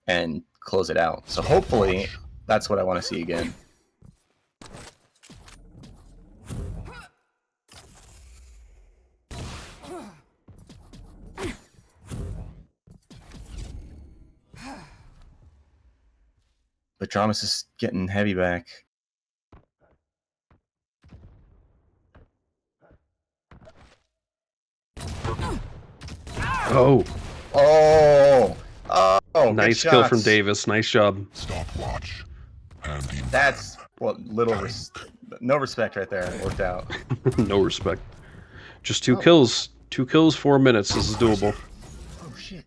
and close it out. So hopefully, that's what I want to see again. But DramiS is getting heavy back. Oh, Oh, nice good kill from shots. davjs. Nice job. Stopwatch. Handy. That's no respect right there. It worked out. No respect. Just 2 kills. 2 kills, 4 minutes. This is doable. Oh shit.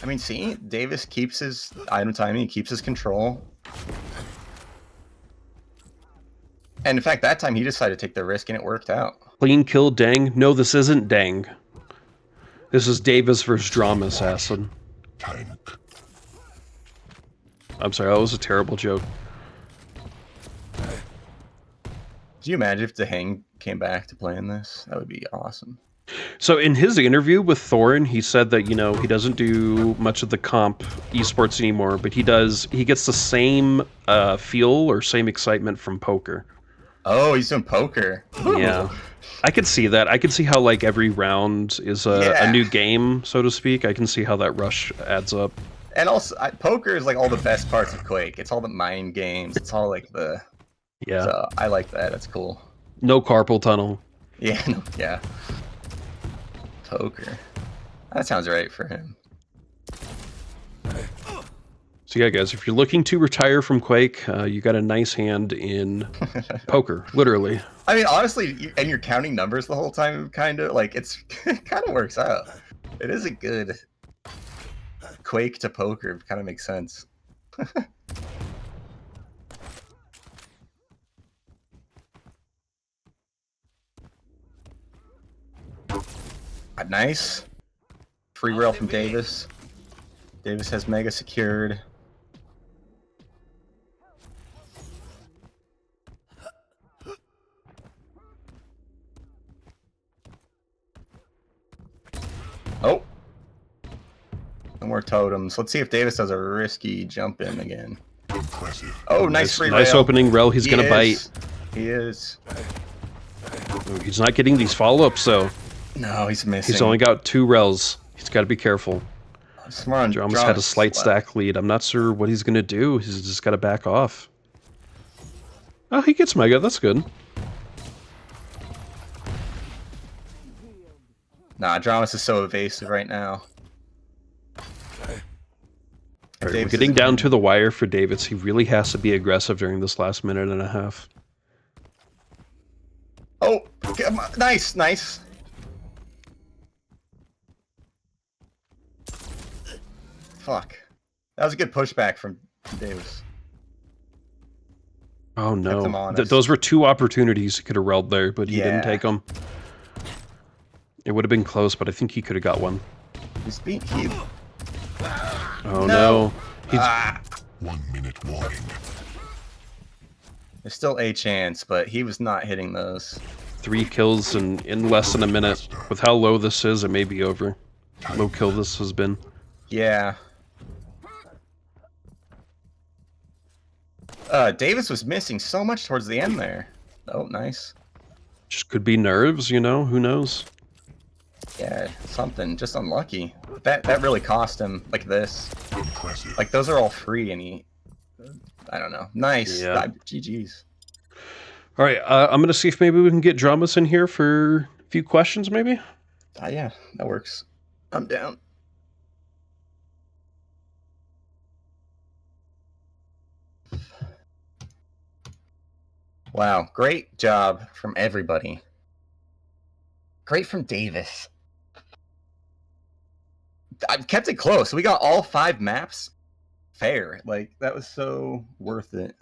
I mean, see, davjs keeps his item timing, he keeps his control. And in fact, that time he decided to take the risk and it worked out. Clean kill, dang. No, this isn't dang. This is davjs versus DramiS, Acid. Tank. I'm sorry, that was a terrible joke. Could you imagine if Hang came back to playing this? That would be awesome. So in his interview with Thorin, he said that, you know, he doesn't do much of the comp esports anymore, but he gets the same feel or same excitement from poker. Oh, he's doing poker. Yeah. I could see that. I could see how, like, every round is a new game, so to speak. I can see how that rush adds up. And also, poker is like all the best parts of Quake. It's all the mind games. It's all like the... Yeah. So I like that. That's cool. No carpal tunnel. Yeah, yeah. Poker. That sounds right for him. So yeah, guys, if you're looking to retire from Quake, you got a nice hand in poker, literally. I mean, honestly, and you're counting numbers the whole time, kind of like it kind of works out. It is a good Quake to poker. Kind of makes sense. Nice. Free rail from davjs. davjs has mega secured. Oh. No more totems. Let's see if davjs does a risky jump in again. Impressive. Oh, nice free rail. Nice opening rail. He's gonna bite. He is. Ooh, he's not getting these follow-ups, though. No, he's missing. He's only got 2 rails. He's got to be careful. Smart. DramiS had a slight stack lead. I'm not sure what he's gonna do. He's just got to back off. Oh, he gets mega. That's good. Nah, DramiS is so evasive right now. All right, we're getting down to the wire for davjs. He really has to be aggressive during this last minute and a half. Oh, nice, nice. Fuck. That was a good pushback from davjs. Oh Kept him no, honest. those were 2 opportunities he could have railed there, but he didn't take them. It would have been close, but I think he could have got one. He's beat he. Oh no. He's... 1-minute warning. There's still a chance, but he was not hitting those. 3 kills in less than a minute. With how low this is, it may be over. Low kill this has been. Yeah. davjs was missing so much towards the end there. Oh, nice. Just could be nerves, you know? Who knows? Yeah, something. Just unlucky. That really cost him, like this. Impressive. Like, those are all free, and he I don't know. Nice. Yeah. GG's. All right, I'm gonna see if maybe we can get DramiS in here for a few questions, maybe. Yeah, that works. I'm down. Wow, great job from everybody. Great from Davis. I've kept it close. We got all 5 maps fair. Like, that was so worth it.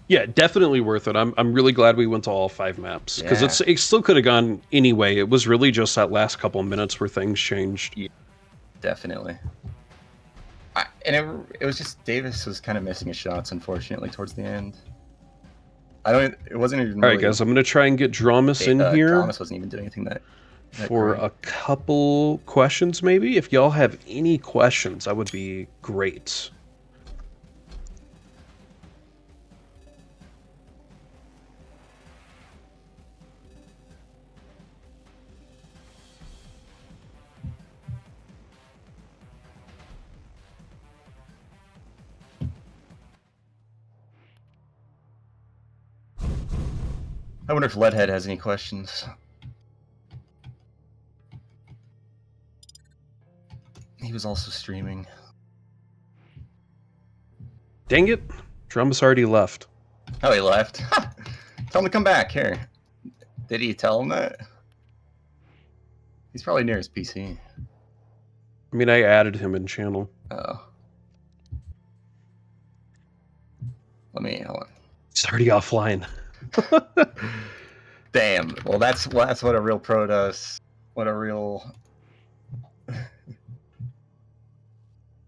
Yeah, definitely worth it. I'm really glad we went to all 5 maps because Yeah. it still could have gone anyway. It was really just that last couple of minutes where things changed. Yeah, definitely. And it was just Davis was kind of missing his shots, unfortunately, towards the end. It wasn't even. All right, guys, I'm gonna try and get DramiS in here DramiS wasn't even doing anything that for great. a couple questions, maybe. If y'all have any questions, that would be great. I wonder if Leadhead has any questions. He was also streaming. Dang it, DramiS already left. Oh, he left. Tell him to come back. Here. Did he tell him that? He's probably near his PC. I mean, I added him in channel. Oh. Hold on. He's already offline. Damn. Well, that's what a real pro does. What a real.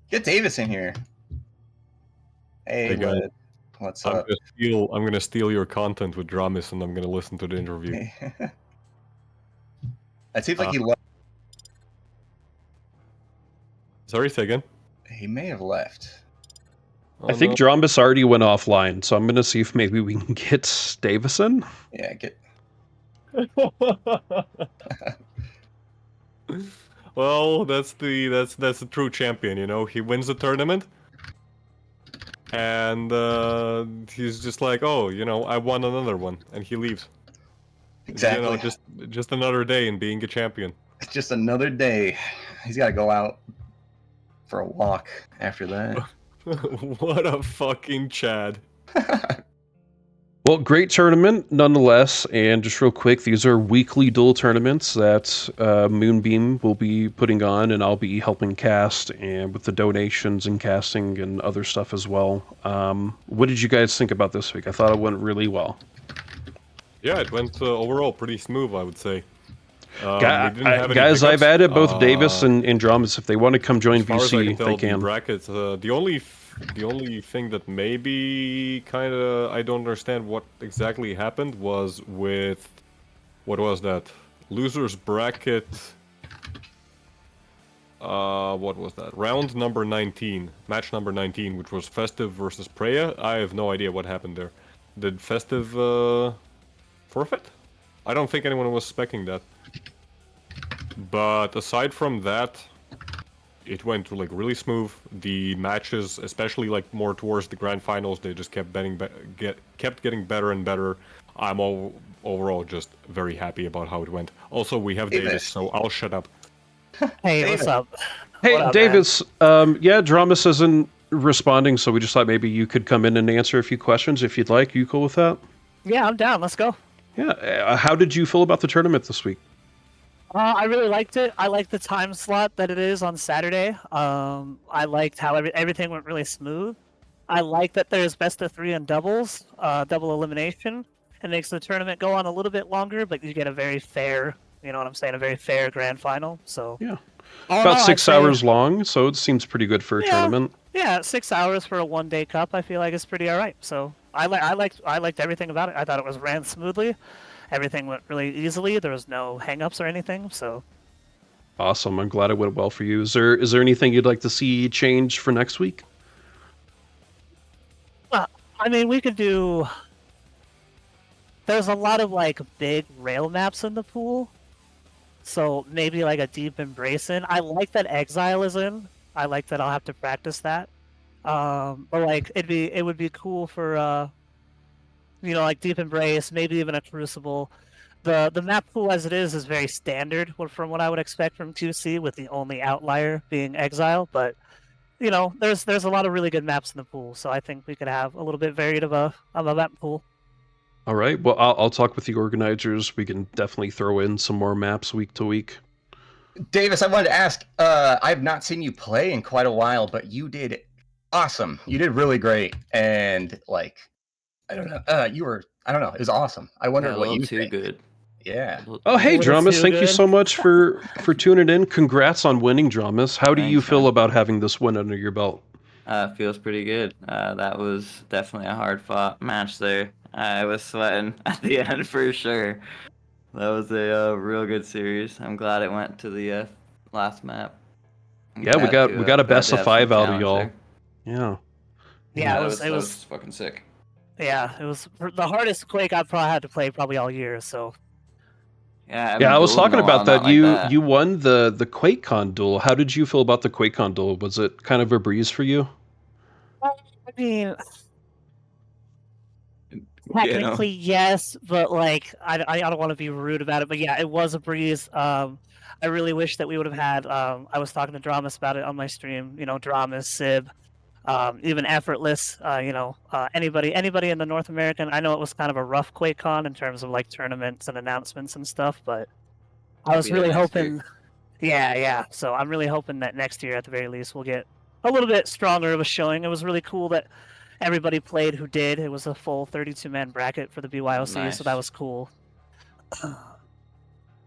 Get Davis in here. Hey, guys. Led. What's I'm up? gonna steal your content with DramiS, and I'm gonna listen to the interview. It seems like he left. Sorry, say again. He may have left. I think DramiS already went offline, so I'm gonna see if maybe we can get Davis in. Yeah, get. Well, that's the true champion, you know. He wins the tournament, and he's just like, oh, you know, I won another one, and he leaves. Exactly. You know, just another day in being a champion. It's just another day. He's got to go out for a walk after that. What a fucking Chad. Well, great tournament nonetheless, and just real quick, these are weekly duel tournaments that Moonbeam will be putting on, and I'll be helping cast, and with the donations and casting and other stuff as well. What did you guys think about this week? I thought it went really well. Yeah, it went overall pretty smooth, I would say. Guys, I've added both Davis and DramiS. If they want to come join as far as I VC, can tell, they can. The brackets, the only thing that maybe kind of I don't understand what exactly happened was with what was that losers bracket. What was that? Round number 19, match number 19, which was Festive versus Preya. I have no idea what happened there. Did Festive forfeit? I don't think anyone was expecting that. But aside from that, it went like really smooth. The matches, especially like more towards the grand finals, they just kept getting better and better. I'm overall just very happy about how it went. Also, we have Davis, so I'll shut up. Hey, what's up? Hey, What up, Davis. Yeah, DramiS isn't responding, so we just thought maybe you could come in and answer a few questions if you'd like. You cool with that? Yeah, I'm down. Let's go. Yeah. How did you feel about the tournament this week? I really liked it. I liked the time slot that it is on Saturday. I liked how everything went really smooth. I like that there's best of 3 and doubles, double elimination. It makes the tournament go on a little bit longer, but you get a very fair, you know what I'm saying, a very fair grand final. So Yeah. all in About all, 6 I'd say- hours long, so it seems pretty good for a tournament. Yeah, 6 hours for a one-day cup. I feel like it's pretty all right. So I liked everything about it. I thought it was ran smoothly. Everything went really easily. There was no hang-ups or anything. So Awesome. I'm glad it went well for you. Is there anything you'd like to see change for next week? I mean, we could do. There's a lot of like big rail maps in the pool, so maybe like a deep embrace in. I like that Exile is in. I like that I'll have to practice that. But like it would be cool for like Deep Embrace, maybe even a Crucible. The map pool as it is very standard from what I would expect from QC, with the only outlier being Exile. But there's a lot of really good maps in the pool, so I think we could have a little bit varied of a map pool. All right. Well, I'll talk with the organizers. We can definitely throw in some more maps week to week. Davis, I wanted to ask. I've not seen you play in quite a while, but you did awesome. You did really great, and like, I don't know. You were. I don't know. It was awesome. I wondered what you think. Good. Yeah. Oh, hey, little DramiS, too thank you good. so much for tuning in. Congrats on winning, DramiS. How do you Thanks, feel man. about having this win under your belt? Feels pretty good. That was definitely a hard fought match there. I was sweating at the end for sure. That was a real good series. I'm glad it went to the last map. Yeah, we got a best of 5 out of y'all. Yeah. Yeah, that it was was fucking sick. yeah, it was the hardest Quake I've probably had to play all year. So Yeah, Yeah, I was talking about that. Like You won the QuakeCon duel. How did you feel about the QuakeCon duel? Was it kind of a breeze for you? I mean, technically yes, but like I don't want to be rude about it. But yeah, it was a breeze. I really wish that we would have had. I was talking to DramiS about it on my stream. DramiS, Sib, even Effortless. Anybody in the North American. I know it was kind of a rough QuakeCon in terms of like tournaments and announcements and stuff, but I was really hoping. Yeah. So I'm really hoping that next year, at the very least, we'll get a little bit stronger of a showing. It was really cool that everybody played who did. It was a full 32-man bracket for the BYOC, so that was cool.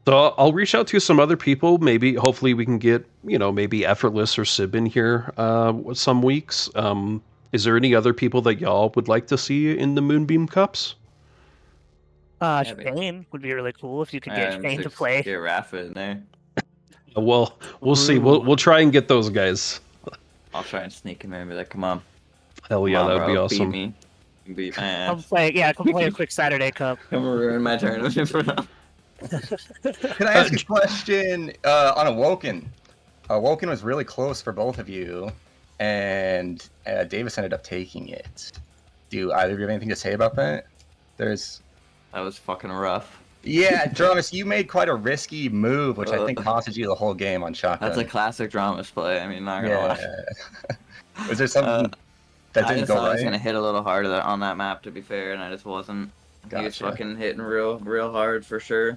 So I'll reach out to some other people. Maybe, hopefully, we can get maybe Effortless or Sib in here some weeks. Is there any other people that y'all would like to see in the Moonbeam Cups? Shane would be really cool if you could get Shane to play. Get Rafa in there. Well, we'll see. We'll try and get those guys. I'll try and sneak him in and be like, come on. Hell yeah, that would be awesome. Beat me. Beat my ass. Come play a quick Saturday Cup. Come ruin my tournament for them. Can I ask a question on Awoken? Awoken was really close for both of you, and Davis ended up taking it. Do either of you have anything to say about that? That was fucking rough. Yeah, DramiS, you made quite a risky move, which I think costed you the whole game on shotgun. That's a classic DramiS play. I mean, not gonna lie. Was there something that didn't go right? I was gonna hit a little harder on that map, to be fair, and I just wasn't. Gotcha. He was fucking hitting real hard for sure,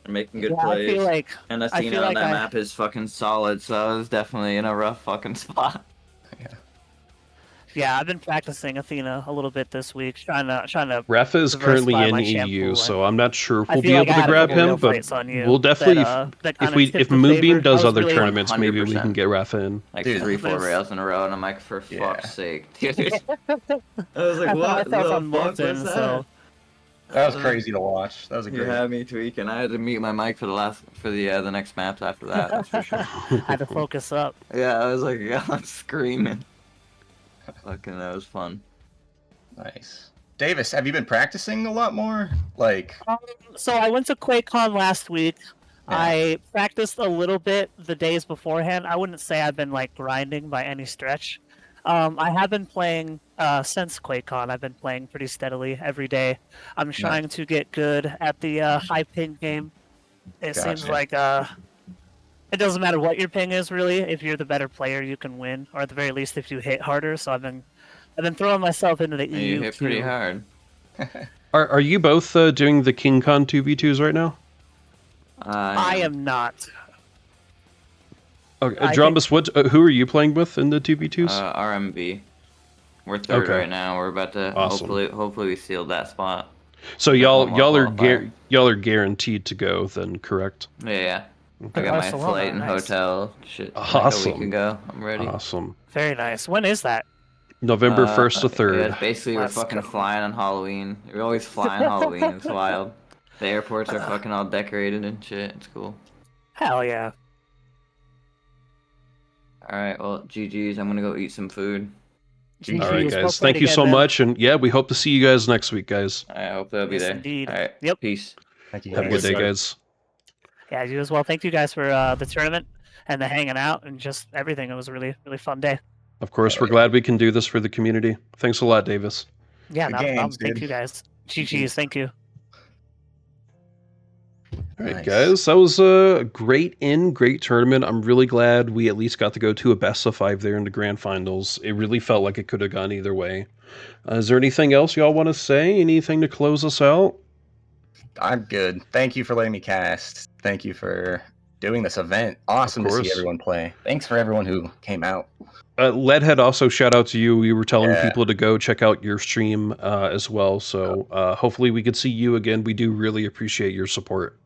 and making good plays. And Athena on that map is fucking solid, so I was definitely in a rough fucking spot. Yeah, I've been practicing Athena a little bit this week, trying to. Rafa is currently in EU, so I'm not sure if we'll be able to grab him, but we'll definitely, if Moonbeam does other tournaments, maybe we can get Rafa in. Like 3-4 rails in a row, and I'm like, for fuck's sake, dude. I was like, what the fuck was that? That was crazy to watch. That was a great. You had me tweaking. I had to mute my mic for the next maps after that. That's for sure. Had to focus up. Yeah, I was like, yeah, I'm screaming. Fucking, that was fun. Nice. Davis, have you been practicing a lot more? So I went to QuakeCon last week. Yeah. I practiced a little bit the days beforehand. I wouldn't say I've been like grinding by any stretch. I have been playing since QuakeCon. I've been playing pretty steadily every day. I'm trying to get good at the high ping game. It seems like it doesn't matter what your ping is, really. If you're the better player, you can win, or at the very least, if you hit harder. So I've been throwing myself into the EU. You hit pretty hard. Are you both doing the KingCon 2v2s right now? I am not. Okay, DramiS, who are you playing with in the 2v2s? RMB. We're third right now. We're about to hopefully we sealed that spot. So y'all are guaranteed to go then, correct? Yeah. I got my flight and hotel shit awesome. Like a week ago. I'm ready. Awesome. Very nice. When is that? November 1st to 3rd. Yeah, basically, we're fucking flying on Halloween. We're always flying Halloween. It's wild. The airports are fucking all decorated and shit. It's cool. Hell yeah. Alright, well, GG's. I'm gonna go eat some food. Alright, guys. Thank you so much. And yeah, we hope to see you guys next week, guys. I hope they'll be there. Indeed. Alright. Yep. Peace. Thank you. Have a good day, guys. Yeah, you as well. Thank you guys for the tournament and the hanging out and just everything. It was a really, really fun day. Of course, we're glad we can do this for the community. Thanks a lot, Davis. Yeah, Good games, thank dude. you guys. GG's, thank you. All right, Nice. guys, that was a great tournament. I'm really glad we at least got to go to a best of 5 there in the grand finals. It really felt like it could have gone either way. Is there anything else y'all want to say? Anything to close us out? I'm good. Thank you for letting me cast. Thank you for doing this event. Awesome to see everyone play. Thanks for everyone who came out. Leadhead, also shout out to you. We were telling Yeah. people to go check out your stream as well. So hopefully we could see you again. We do really appreciate your support.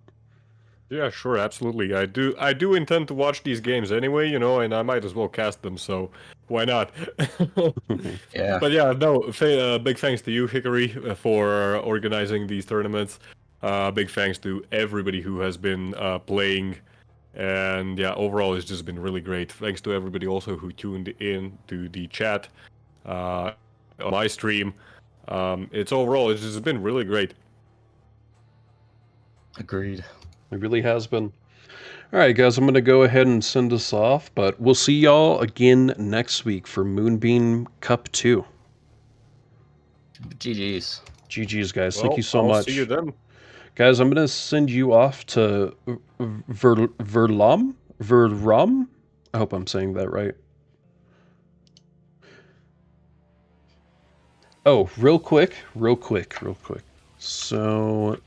Yeah, sure, absolutely. I do intend to watch these games anyway, you know, and I might as well cast them, so why not? Yeah. But yeah, no, big thanks to you, Hickory, for organizing these tournaments. Big thanks to everybody who has been playing. And yeah, overall it's just been really great. Thanks to everybody also who tuned in to the chat on my stream. It's just been really great. Agreed. It really has been. All right, guys, I'm going to go ahead and send us off, but we'll see y'all again next week for Moonbeam Cup 2. GG's. GG's, guys. Well, Thank you so I'll much. See you then. Guys, I'm going to send you off to Verlam? I hope I'm saying that right. Oh, real quick. So,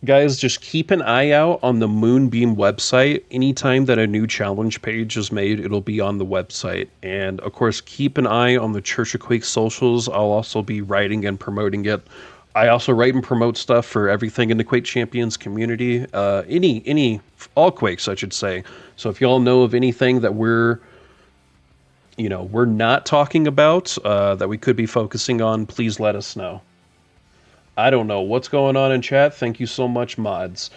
guys, just keep an eye out on the Moonbeam website. Anytime that a new challenge page is made, it'll be on the website. And, of course, keep an eye on the Church of Quake socials. I'll also be writing and promoting it. I also write and promote stuff for everything in the Quake Champions community. All Quakes, I should say. So if y'all know of anything that we're not talking about, that we could be focusing on, please let us know. I don't know what's going on in chat. Thank you so much, mods.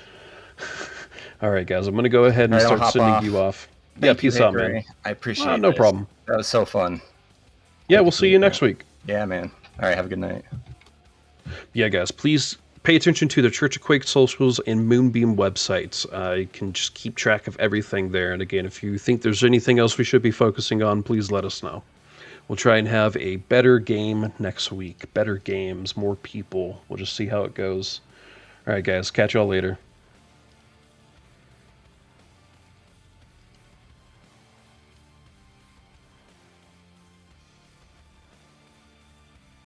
All right, guys, I'm going to go ahead and start sending you off. Yeah, peace out, man. I appreciate it. No problem. That was so fun. Yeah, we'll see you next week. Yeah, man. All right, have a good night. Yeah, guys, please pay attention to the Church of Quake socials and Moonbeam websites. You can just keep track of everything there. And again, if you think there's anything else we should be focusing on, please let us know. We'll try and have a better game next week. Better games, more people. We'll just see how it goes. All right, guys, catch y'all later.